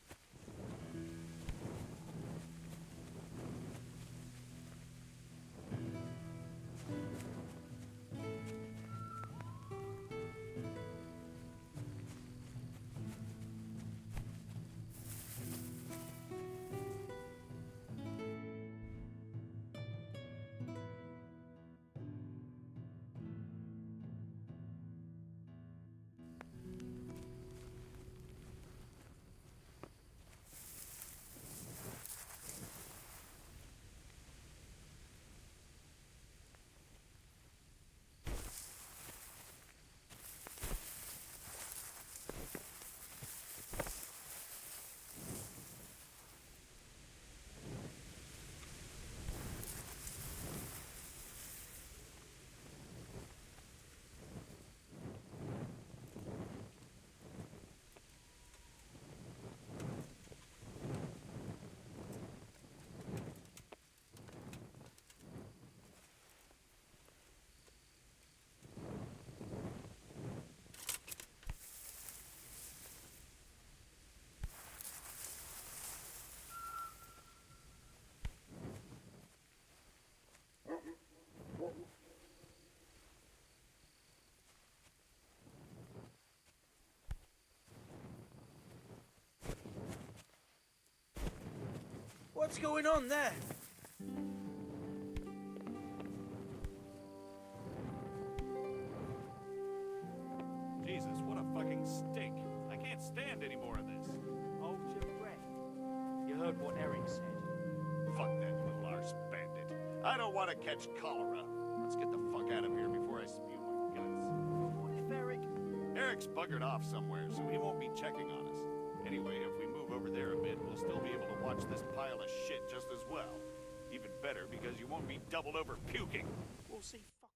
What's going on there? Jesus, what a fucking stink. I can't stand any more of this. Hold your breath. You heard what Eric said. Fuck that little arse bandit. I don't want to catch cholera. Let's get the fuck out of here before I spew my guts. What if Eric... Eric's buggered off somewhere, so he won't be checking on us. Anyway, if we move over there a bit, we'll still be able to watch this pile of shit just as well. Even better, because you won't be doubled over puking. We'll see. Fuck.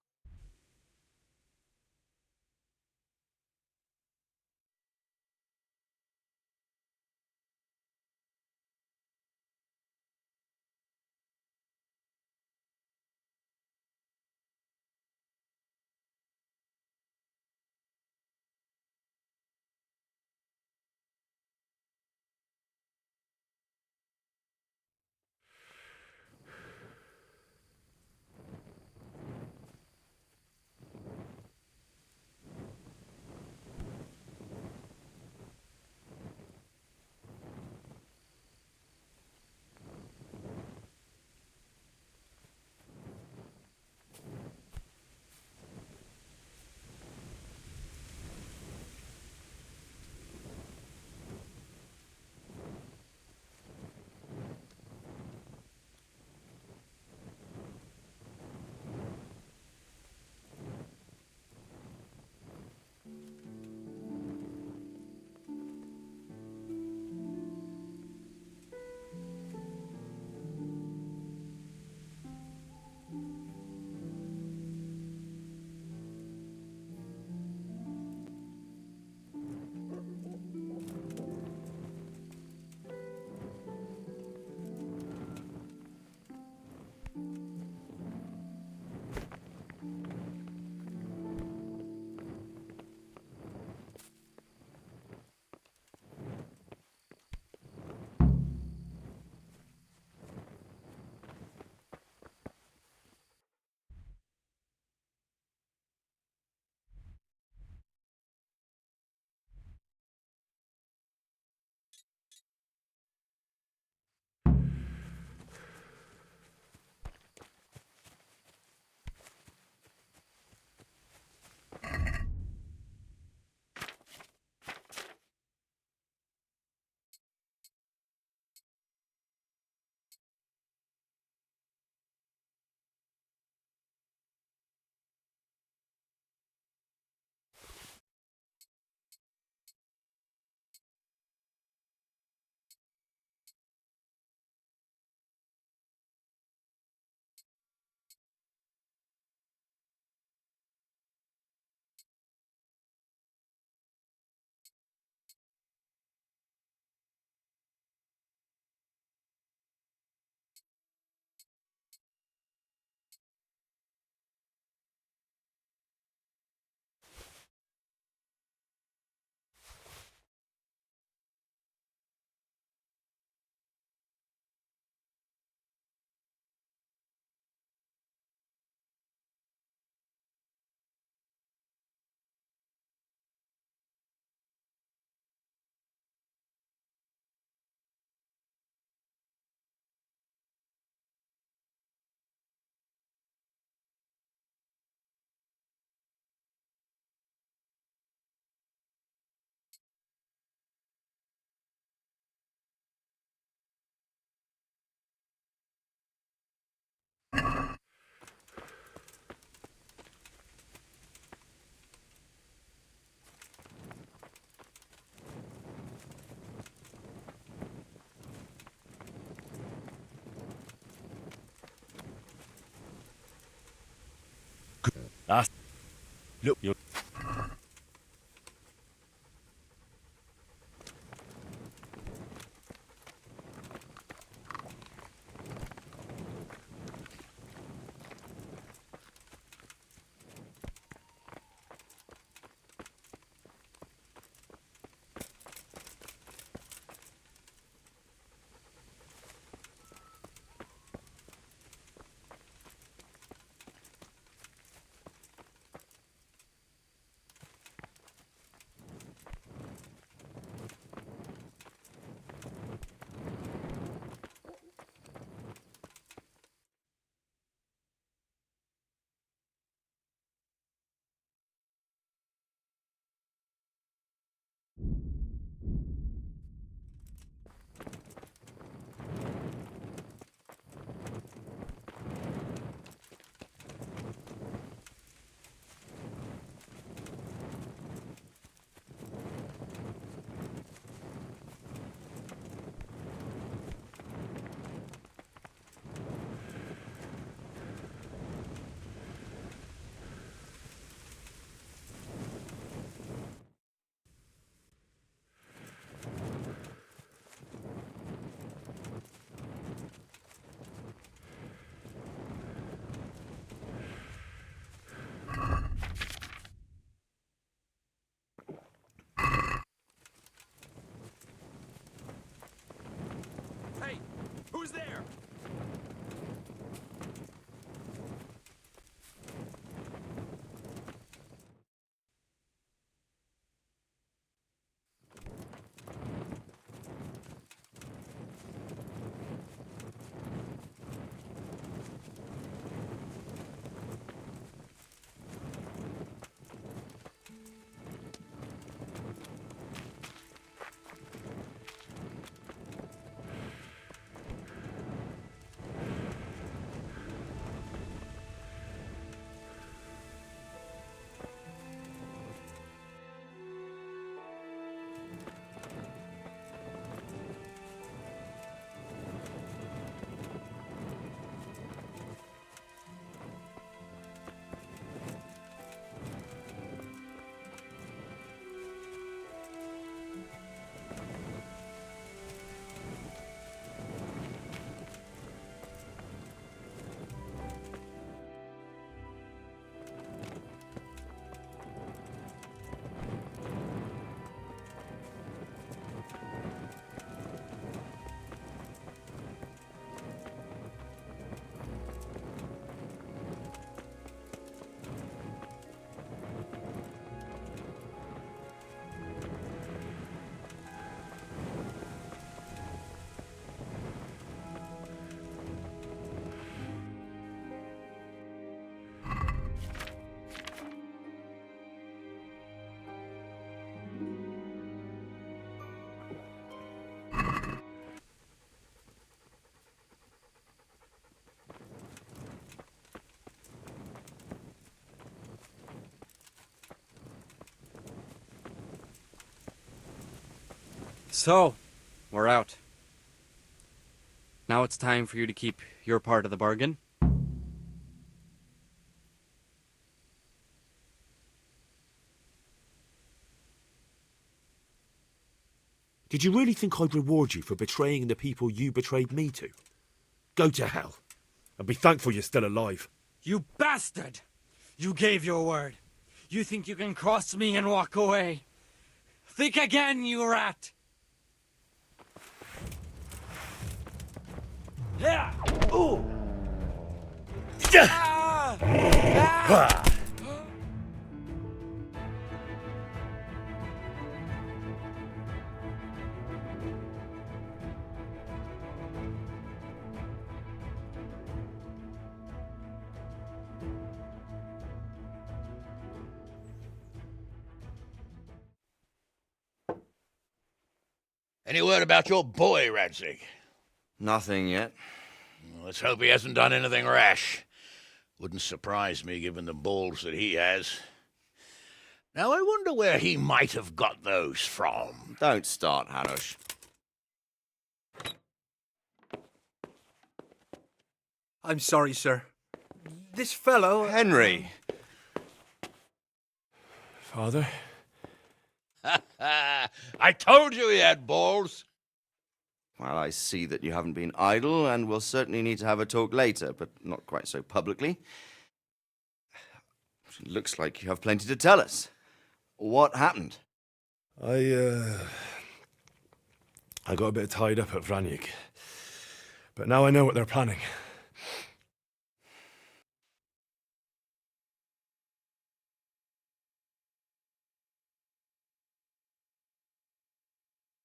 Look, you're... Hey, who's there? So, we're out. Now it's time for you to keep your part of the bargain. Did you really think I'd reward you for betraying the people you betrayed me to? Go to hell, and be thankful you're still alive. You bastard! You gave your word. You think you can cross me and walk away? Think again, you rat! Yeah! Ooh! Ah! Ah! Any word about your boy, Radzig? Nothing yet. Let's hope he hasn't done anything rash. Wouldn't surprise me, given the balls that he has. Now, I wonder where he might have got those from. Don't start, Hanush. I'm sorry, sir. This fellow... Henry, Father? I told you he had balls. Well, I see that you haven't been idle, and we'll certainly need to have a talk later, but not quite so publicly. It looks like you have plenty to tell us. What happened? I got a bit tied up at Vranyik. But now I know what they're planning.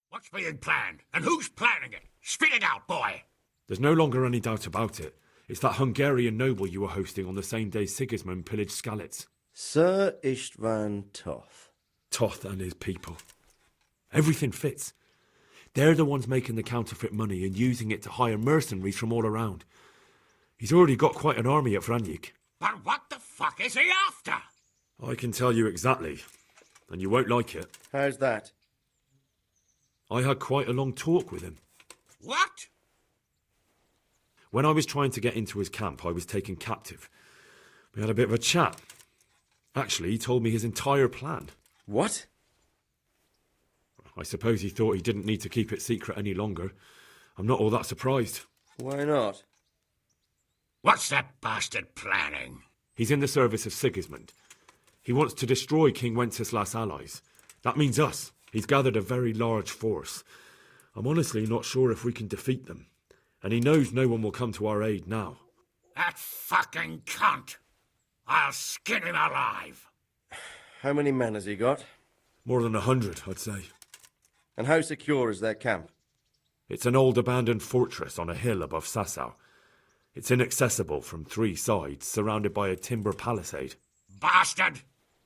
What's being planned? And who's planning it? Spit it out, boy! There's no longer any doubt about it. It's that Hungarian noble you were hosting on the same day Sigismund pillaged Skalitz. Sir Istvan Toth. Toth and his people. Everything fits. They're the ones making the counterfeit money and using it to hire mercenaries from all around. He's already got quite an army at Vranyik. But what the fuck is he after? I can tell you exactly, and you won't like it. How's that? I had quite a long talk with him. What? When I was trying to get into his camp, I was taken captive. We had a bit of a chat. Actually, he told me his entire plan. What? I suppose he thought he didn't need to keep it secret any longer. I'm not all that surprised. Why not? What's that bastard planning? He's in the service of Sigismund. He wants to destroy King Wenceslas' allies. That means us. He's gathered a very large force. I'm honestly not sure if we can defeat them. And he knows no one will come to our aid now. That fucking cunt! I'll skin him alive! How many men has he got? More than 100, I'd say. And how secure is their camp? It's an old abandoned fortress on a hill above Sasau. It's inaccessible from 3 sides, surrounded by a timber palisade. Bastard!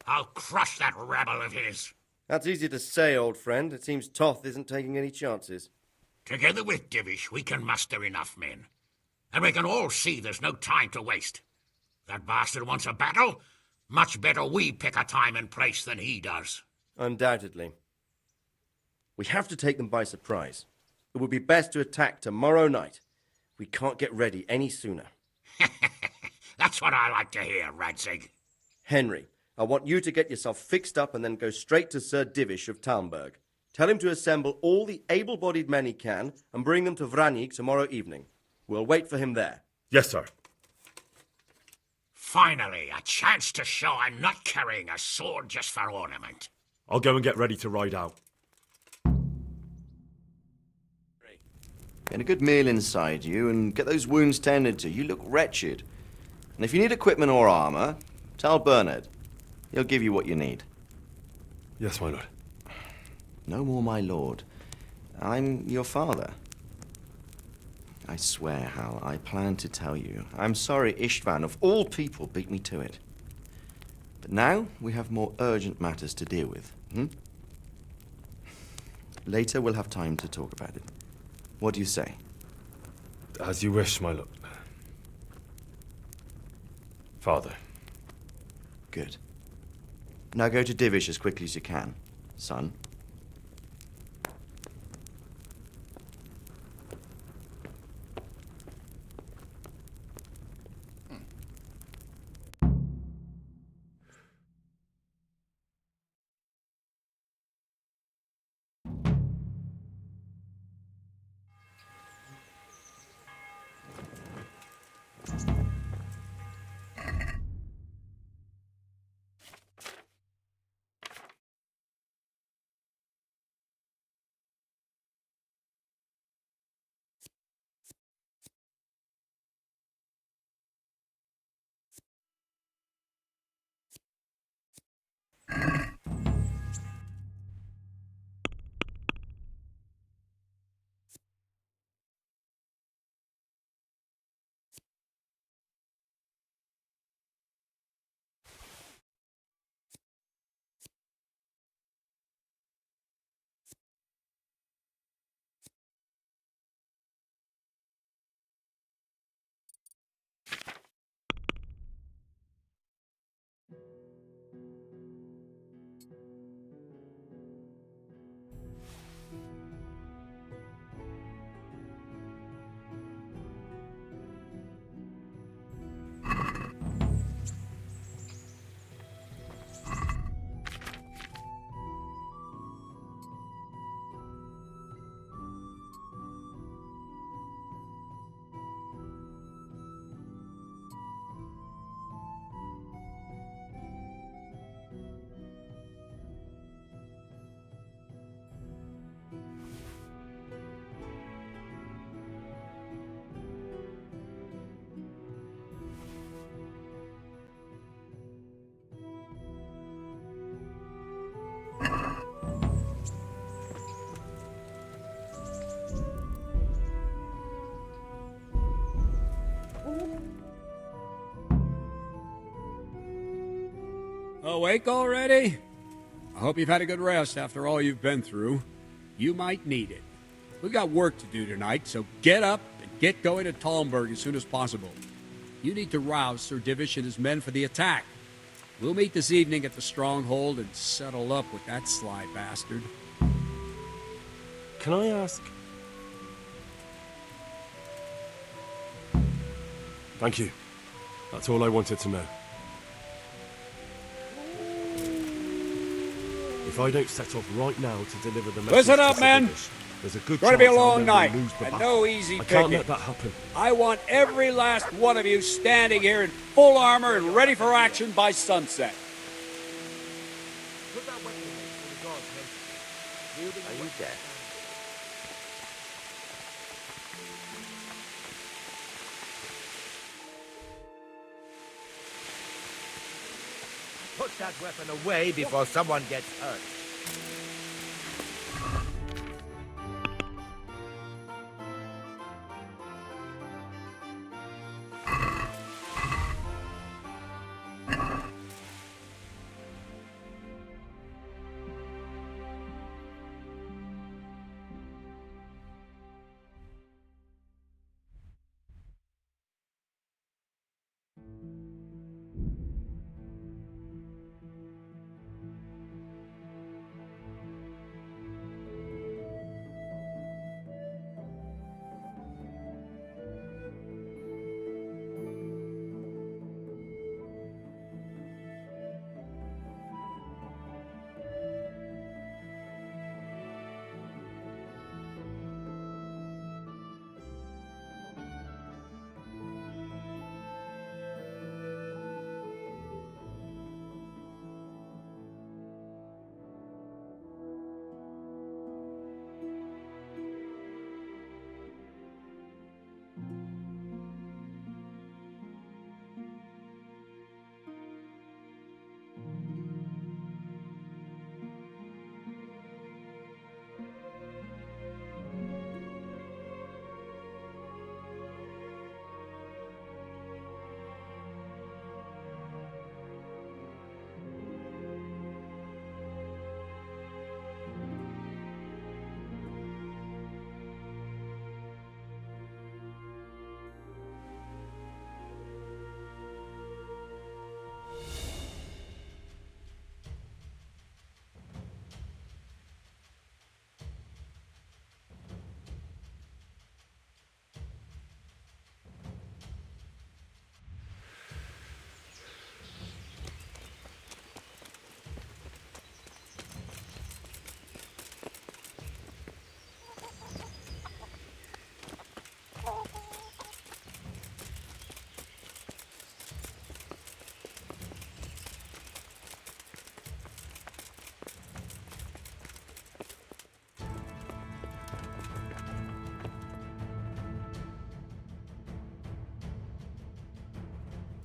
I'll crush that rebel of his! That's easy to say, old friend. It seems Toth isn't taking any chances. Together with Divish, we can muster enough men. And we can all see there's no time to waste. That bastard wants a battle. Much better we pick a time and place than he does. Undoubtedly. We have to take them by surprise. It would be best to attack tomorrow night. We can't get ready any sooner. That's what I like to hear, Radzig. Henry, I want you to get yourself fixed up and then go straight to Sir Divish of Talmberg. Tell him to assemble all the able-bodied men he can and bring them to Vranyik tomorrow evening. We'll wait for him there. Yes, sir. Finally, a chance to show I'm not carrying a sword just for ornament. I'll go and get ready to ride out. Get a good meal inside you and get those wounds tended to. You look wretched. And if you need equipment or armor, tell Bernard. He'll give you what you need. Yes, my lord. No more, my lord. I'm your father. I swear, Hal, I planned to tell you. I'm sorry Istvan, of all people, beat me to it. But now we have more urgent matters to deal with. Later we'll have time to talk about it. What do you say? As you wish, my lord. Father. Good. Now go to Divish as quickly as you can, son. Awake already? I hope you've had a good rest after all you've been through. You might need it. We've got work to do tonight, so get up and get going to Talmberg as soon as possible. You need to rouse Sir Divish and his men for the attack. We'll meet this evening at the stronghold and settle up with that sly bastard. Can I ask? Thank you. That's all I wanted to know. If I don't set off right now to deliver the message Listen to up, Sir men. Divish, there's a good It's going to be a chance I'll long never night, lose the and battle. no easy I picking. can't let that happen. I want every last one of you standing here in full armor and ready for action by sunset. Are you deaf? Put that weapon away before someone gets hurt.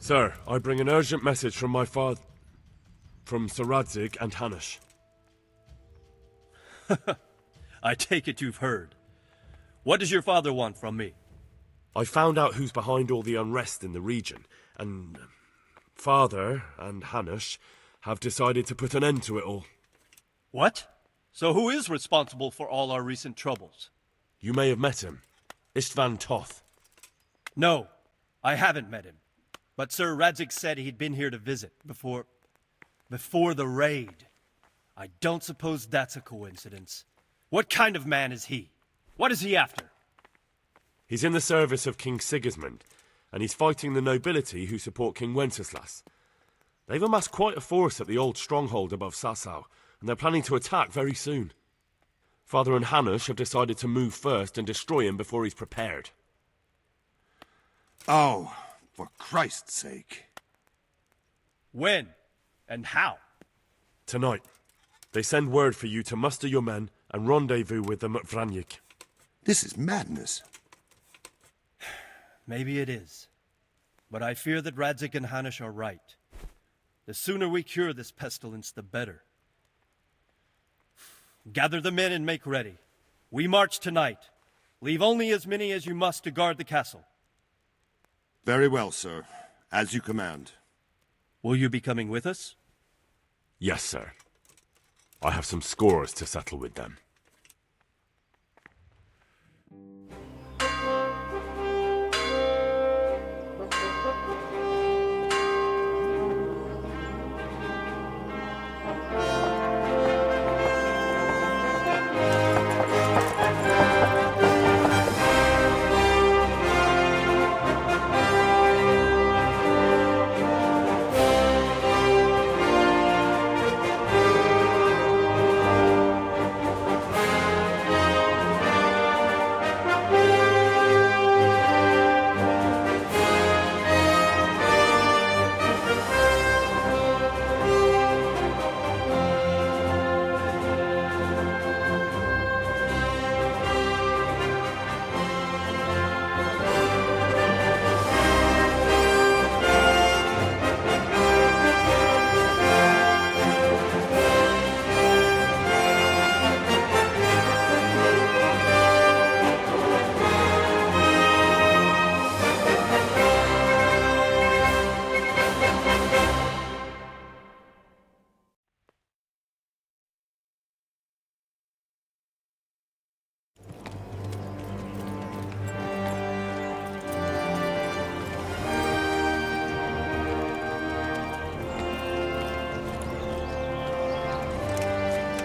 Sir, I bring an urgent message from my father, from Sir Radzig and Hanush. I take it you've heard. What does your father want from me? I found out who's behind all the unrest in the region, and Father and Hanush have decided to put an end to it all. What? So who is responsible for all our recent troubles? You may have met him. Istvan Toth. No, I haven't met him. But Sir Radzig said he'd been here to visit before the raid. I don't suppose that's a coincidence. What kind of man is he? What is he after? He's in the service of King Sigismund, and he's fighting the nobility who support King Wenceslas. They've amassed quite a force at the old stronghold above Sasau, and they're planning to attack very soon. Father and Hanush have decided to move first and destroy him before he's prepared. Oh, for Christ's sake. When? And how? Tonight. They send word for you to muster your men and rendezvous with them at Vranyik. This is madness. Maybe it is. But I fear that Radzig and Hanush are right. The sooner we cure this pestilence, the better. Gather the men and make ready. We march tonight. Leave only as many as you must to guard the castle. Very well, sir. As you command. Will you be coming with us? Yes, sir. I have some scores to settle with them.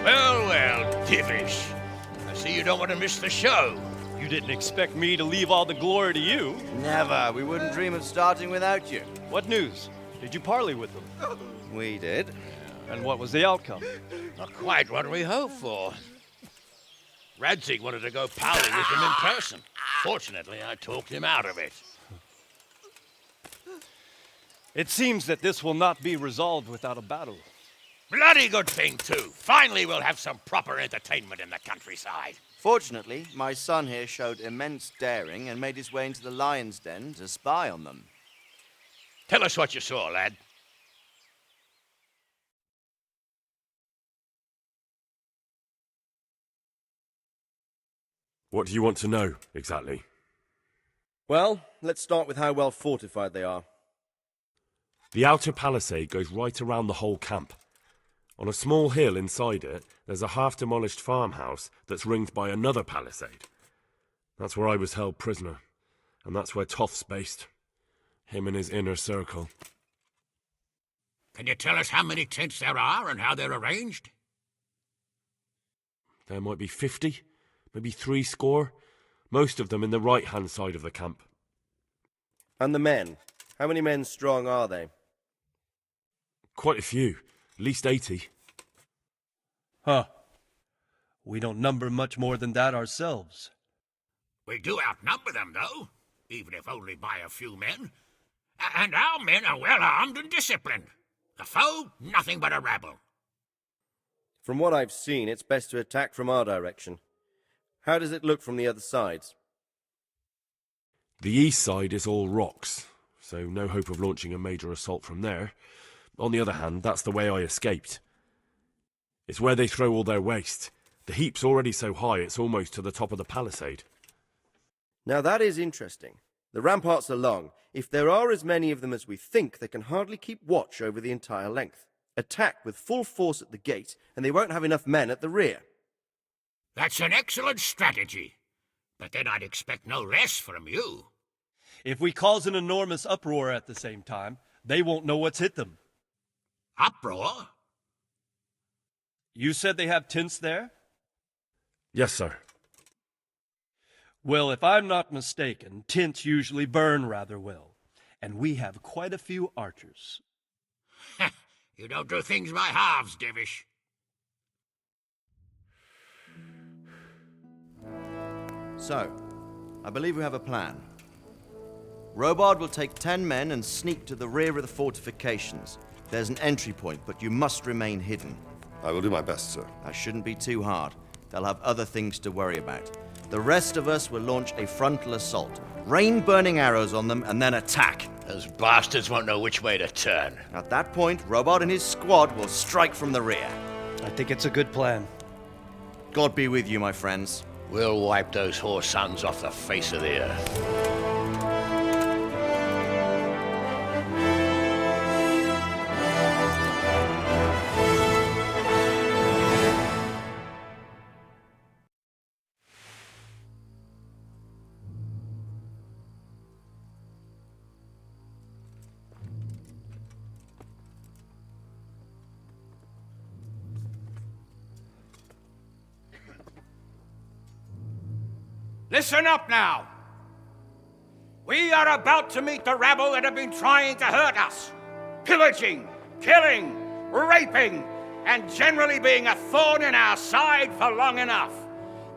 Well, Divish. I see you don't want to miss the show. You didn't expect me to leave all the glory to you. Never. We wouldn't dream of starting without you. What news? Did you parley with them? We did. And what was the outcome? Not quite what we hoped for. Radzig wanted to go parley with him in person. Fortunately, I talked him out of it. It seems that this will not be resolved without a battle. Bloody good thing, too. Finally, we'll have some proper entertainment in the countryside. Fortunately, my son here showed immense daring and made his way into the lion's den to spy on them. Tell us what you saw, lad. What do you want to know, exactly? Well, let's start with how well fortified they are. The outer palisade goes right around the whole camp. On a small hill inside it, there's a half-demolished farmhouse that's ringed by another palisade. That's where I was held prisoner, and that's where Toth's based. Him and his inner circle. Can you tell us how many tents there are and how they're arranged? There might be 50, maybe 70. Most of them in the right-hand side of the camp. And the men? How many men strong are they? Quite a few. At least 80. Huh. We don't number much more than that ourselves. We do outnumber them, though, even if only by a few men. And our men are well armed and disciplined. The foe, nothing but a rabble. From what I've seen, it's best to attack from our direction. How does it look from the other sides? The east side is all rocks, so no hope of launching a major assault from there. On the other hand, that's the way I escaped. It's where they throw all their waste. The heap's already so high it's almost to the top of the palisade. Now that is interesting. The ramparts are long. If there are as many of them as we think, they can hardly keep watch over the entire length. Attack with full force at the gate, and they won't have enough men at the rear. That's an excellent strategy. But then I'd expect no less from you. If we cause an enormous uproar at the same time, they won't know what's hit them. Uproar? You said they have tents there? Yes, sir. Well, if I'm not mistaken, tents usually burn rather well. And we have quite a few archers. You don't do things by halves, Divish. So, I believe we have a plan. Robard will take 10 men and sneak to the rear of the fortifications. There's an entry point, but you must remain hidden. I will do my best, sir. That shouldn't be too hard. They'll have other things to worry about. The rest of us will launch a frontal assault. Rain burning arrows on them and then attack. Those bastards won't know which way to turn. At that point, Robard and his squad will strike from the rear. I think it's a good plan. God be with you, my friends. We'll wipe those whore sons off the face of the earth. Listen up now. We are about to meet the rabble that have been trying to hurt us. Pillaging, killing, raping, and generally being a thorn in our side for long enough.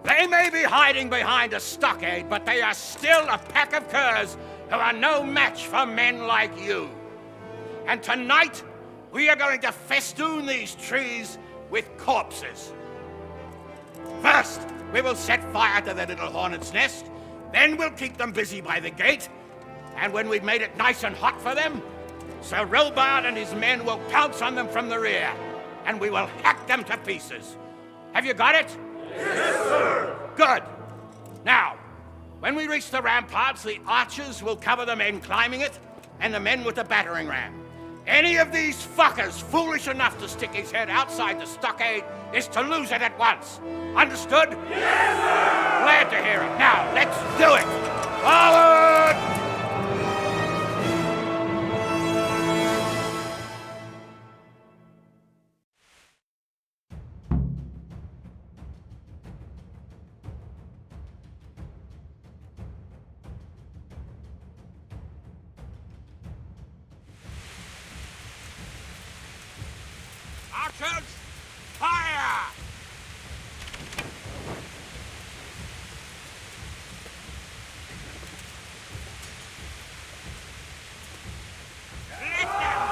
They may be hiding behind a stockade, but they are still a pack of curs who are no match for men like you. And tonight, we are going to festoon these trees with corpses. First, we will set fire to their little hornet's nest. Then we'll keep them busy by the gate. And when we've made it nice and hot for them, Sir Robard and his men will pounce on them from the rear. And we will hack them to pieces. Have you got it? Yes, sir! Good. Now, when we reach the ramparts, the archers will cover the men climbing it, and the men with the battering ram. Any of these fuckers foolish enough to stick his head outside the stockade is to lose it at once. Understood? Yes, sir! Glad to hear it. Now, let's do it! Forward! Archers, fire! Let them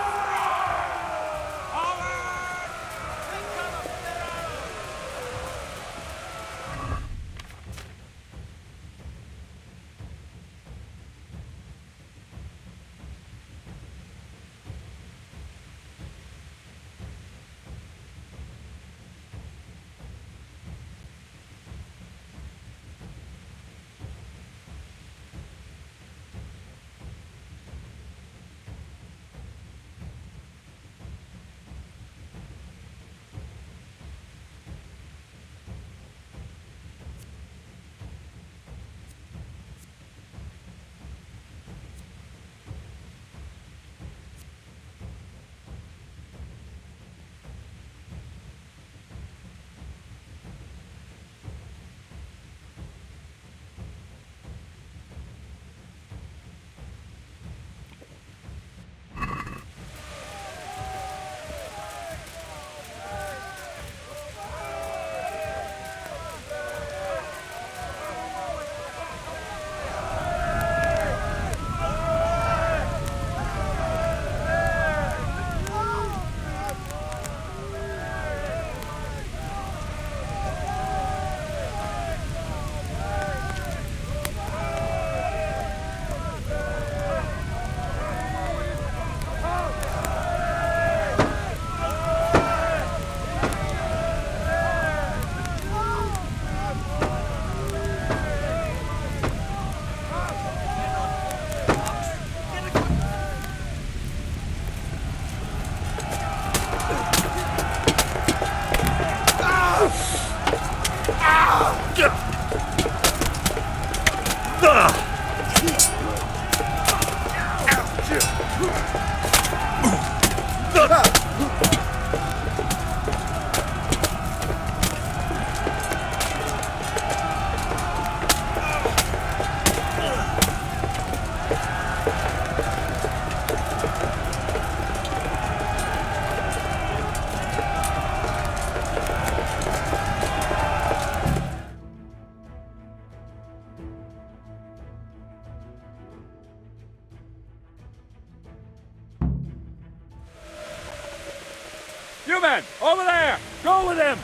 You men, over there! Go with him!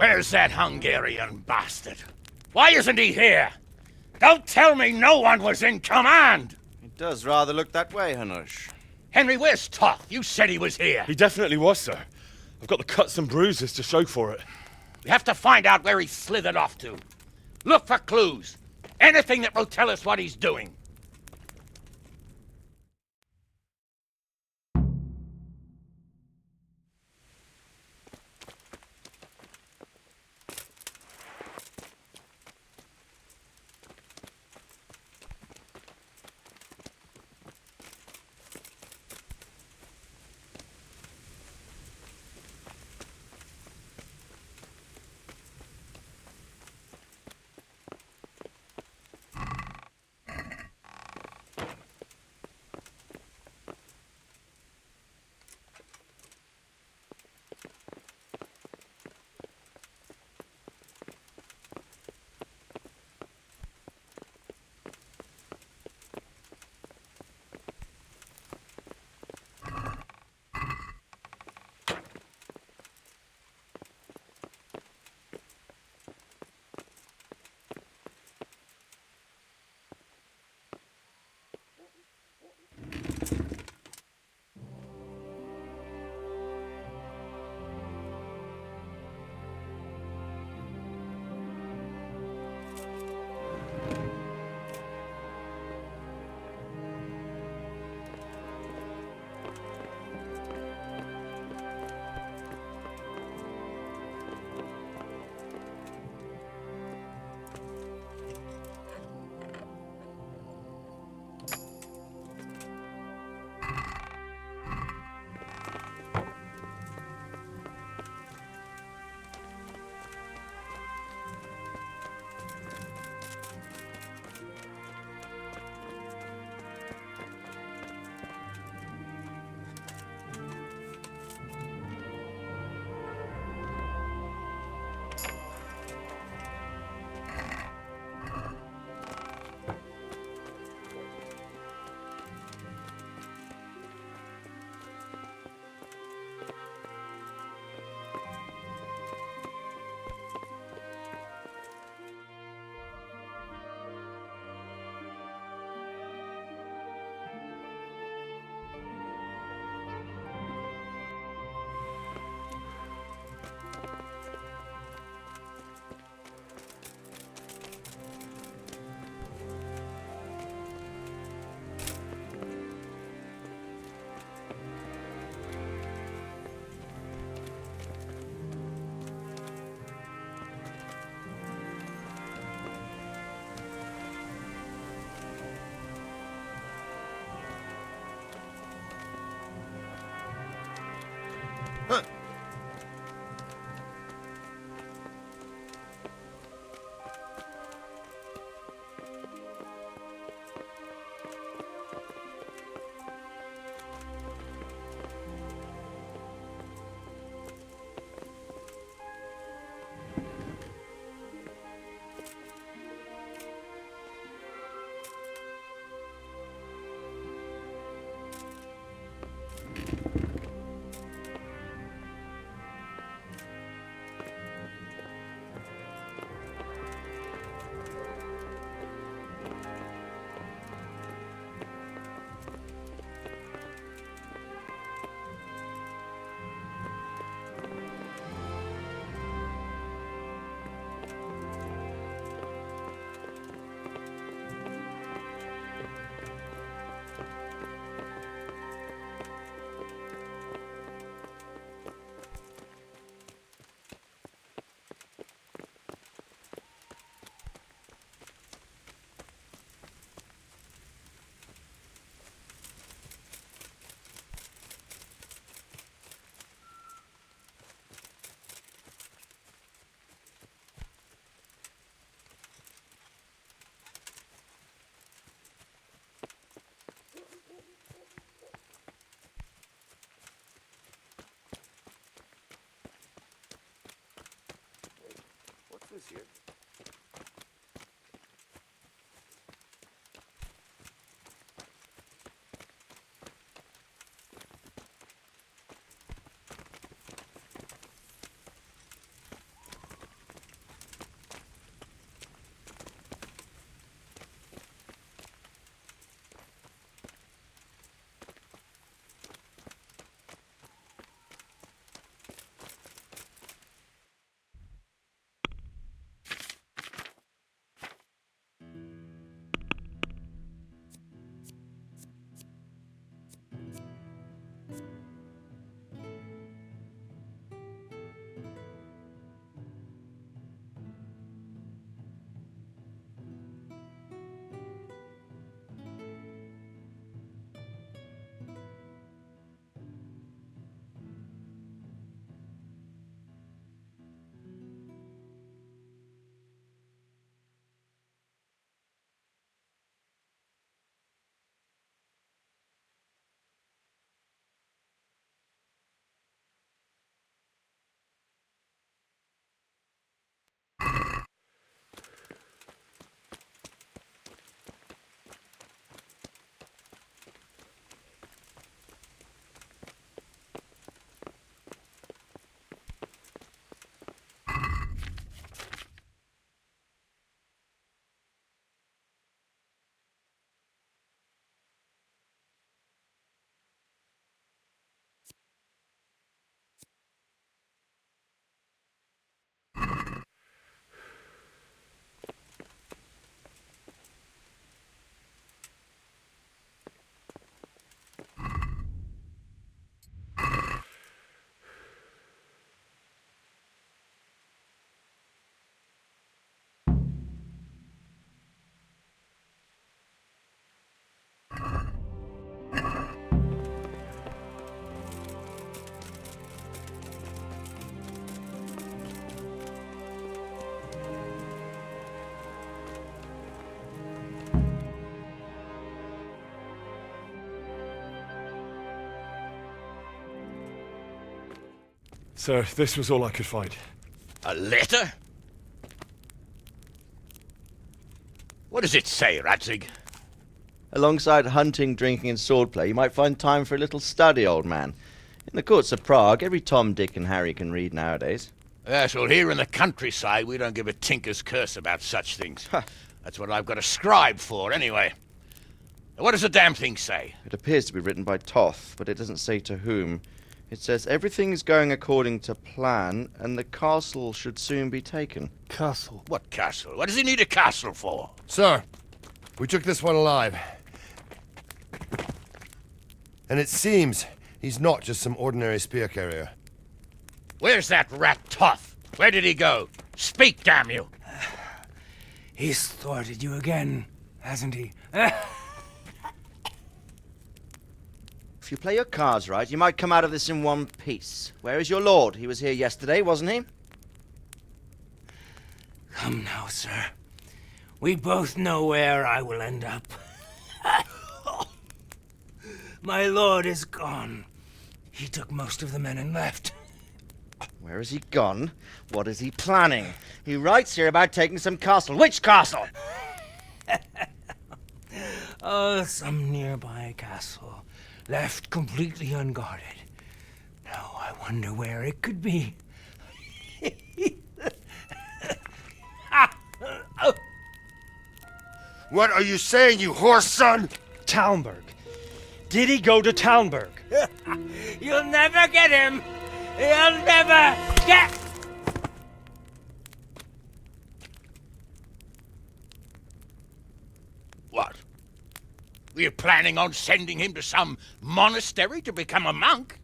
Where's that Hungarian bastard? Why isn't he here? Don't tell me no one was in command! It does rather look that way, Hanush. Henry, where's Toth? You said he was here. He definitely was, sir. I've got the cuts and bruises to show for it. We have to find out where he slithered off to. Look for clues. Anything that will tell us what he's doing. Sir, this was all I could find. A letter? What does it say, Radzig? Alongside hunting, drinking, and swordplay, you might find time for a little study, old man. In the courts of Prague, every Tom, Dick, and Harry can read nowadays. Yes, well, here in the countryside, we don't give a tinker's curse about such things. That's what I've got a scribe for, anyway. What does the damn thing say? It appears to be written by Toth, but it doesn't say to whom. It says everything's going according to plan, and the castle should soon be taken. Castle? What castle? What does he need a castle for? Sir, we took this one alive. And it seems he's not just some ordinary spear carrier. Where's that rat Toth? Where did he go? Speak, damn you! He's thwarted you again, hasn't he? If you play your cards right, you might come out of this in one piece. Where is your lord? He was here yesterday, wasn't he? Come now, sir. We both know where I will end up. My lord is gone. He took most of the men and left. Where has he gone? What is he planning? He writes here about taking some castle. Which castle? Oh, some nearby castle, left completely unguarded. Now I wonder where it could be. What are you saying, you horse son? Talmberg. Did he go to Talmberg? You'll never get him! You'll never get... What? We're planning on sending him to some monastery to become a monk?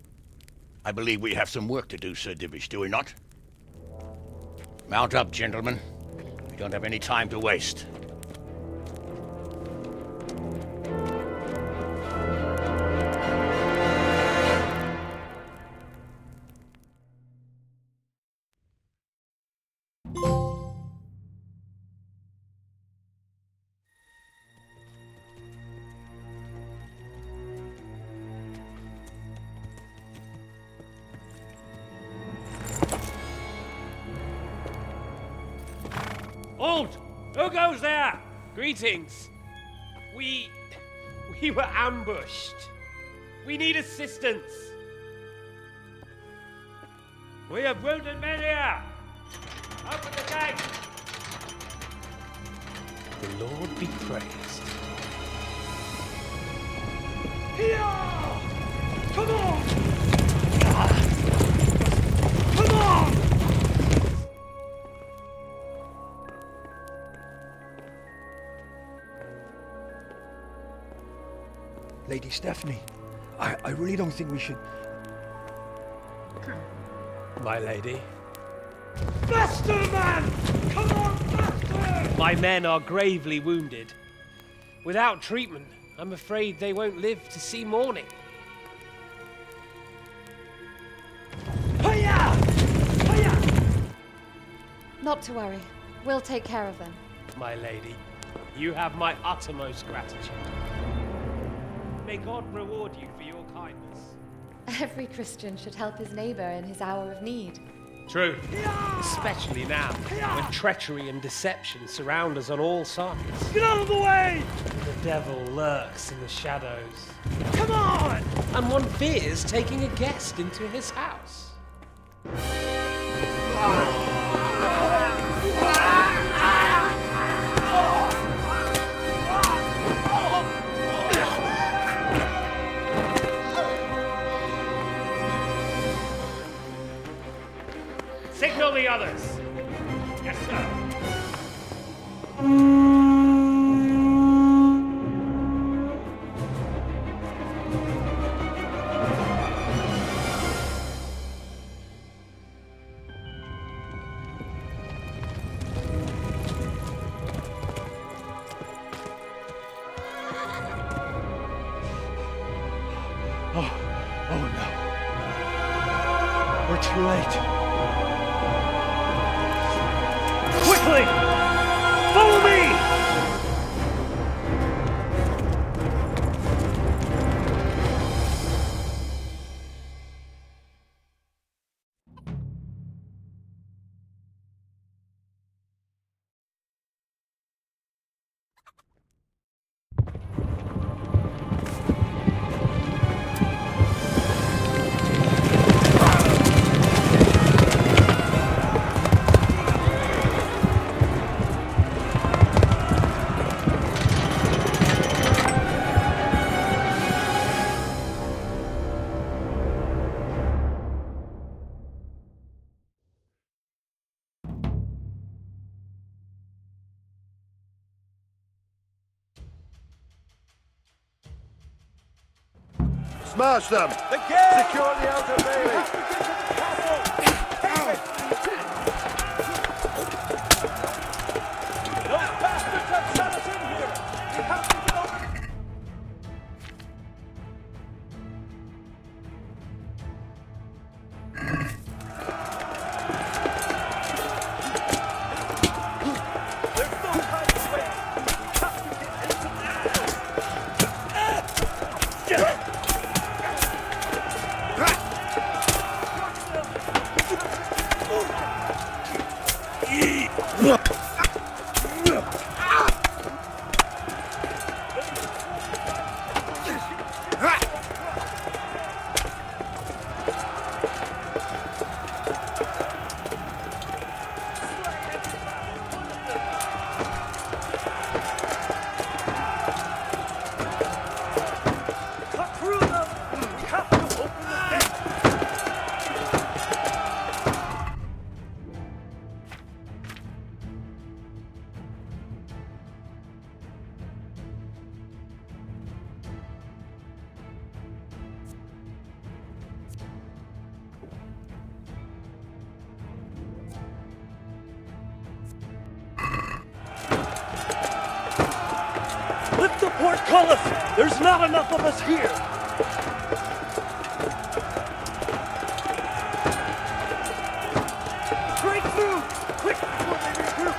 I believe we have some work to do, Sir Divish, do we not? Mount up, gentlemen. We don't have any time to waste. Halt! Who goes there? Greetings. We were ambushed. We need assistance. We have wounded men here. Open the gate. The Lord be praised. Here! Come on! Come on! Lady Stephanie, I really don't think we should... My lady. Faster, man! Come on, faster! My men are gravely wounded. Without treatment, I'm afraid they won't live to see morning. Hiya! Hiya! Not to worry. We'll take care of them. My lady, you have my uttermost gratitude. May God reward you for your kindness. Every Christian should help his neighbor in his hour of need. True. Especially now, when treachery and deception surround us on all sides. Get out of the way! The devil lurks in the shadows. Come on! And one fears taking a guest into his house. Signal the others. Yes, sir. Oh no. We're too late. Quickly! Follow me! Smash them! The gate! Secure the outer bailey! Those bastards have shut us in here! We have to get over... There's no time to wait! We have to get into cut through them! We have to open the gate! Lift the portcullis! There's not enough of us here! Break through! Quick before they regroup!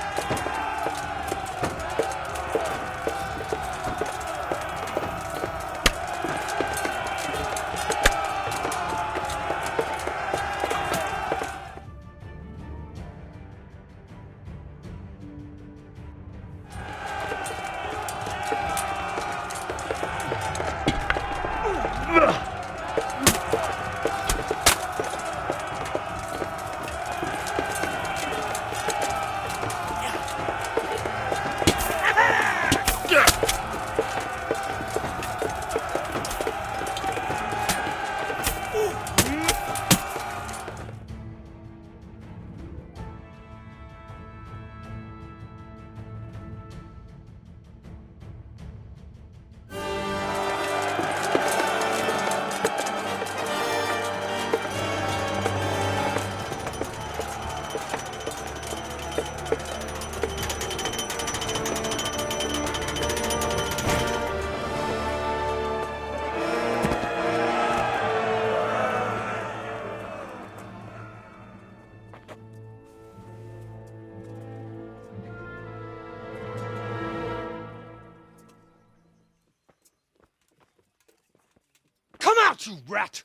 Come out, you rat!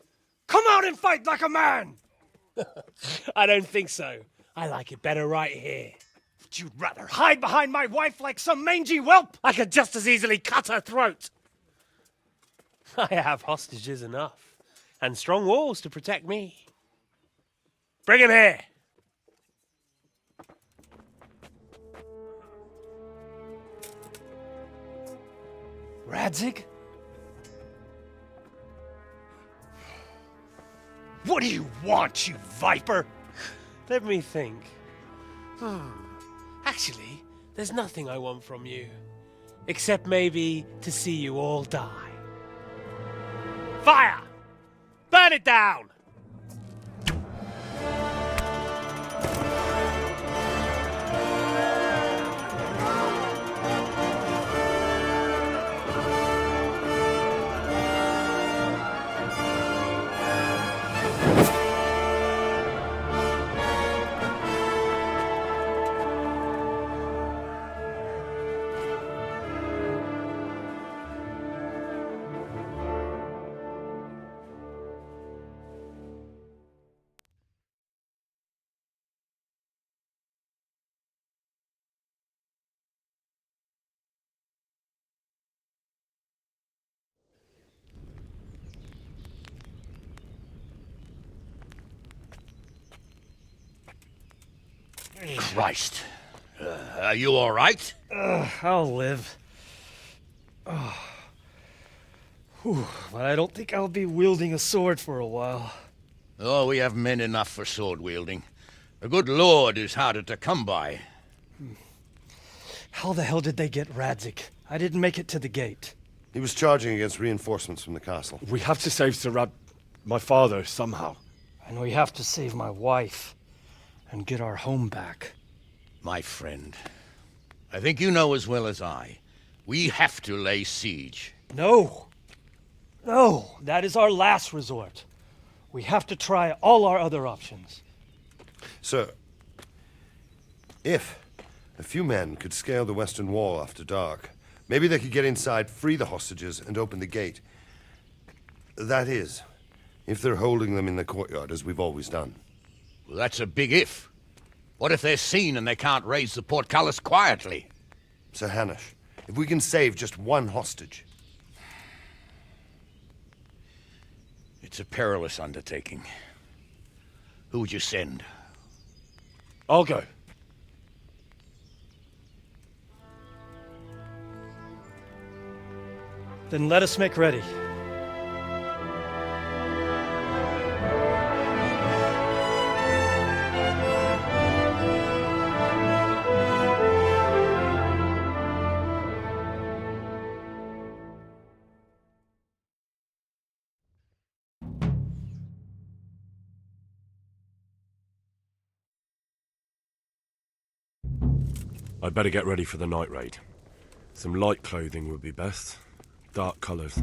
Come out and fight like a man! I don't think so. I like it better right here. Would you rather hide behind my wife like some mangy whelp? I could just as easily cut her throat. I have hostages enough, and strong walls to protect me. Bring him here! Radzig? What do you want, you viper? Let me think. Actually, there's nothing I want from you. Except maybe to see you all die. Fire! Burn it down! Christ. Are you all right? I'll live. Whew, but I don't think I'll be wielding a sword for a while. Oh, we have men enough for sword wielding. The good Lord is harder to come by. How the hell did they get Radzig? I didn't make it to the gate. He was charging against reinforcements from the castle. We have to save Sir my father, somehow. And we have to save my wife and get our home back. My friend, I think you know as well as I, we have to lay siege. No. No, that is our last resort. We have to try all our other options. Sir, if a few men could scale the western wall after dark, maybe they could get inside, free the hostages, and open the gate. That is, if they're holding them in the courtyard, as we've always done. Well, that's a big if. What if they're seen and they can't raise the portcullis quietly? Sir Hanush, if we can save just one hostage. It's a perilous undertaking. Who would you send? I'll go. Then let us make ready. I'd better get ready for the night raid. Some light clothing would be best. Dark colours.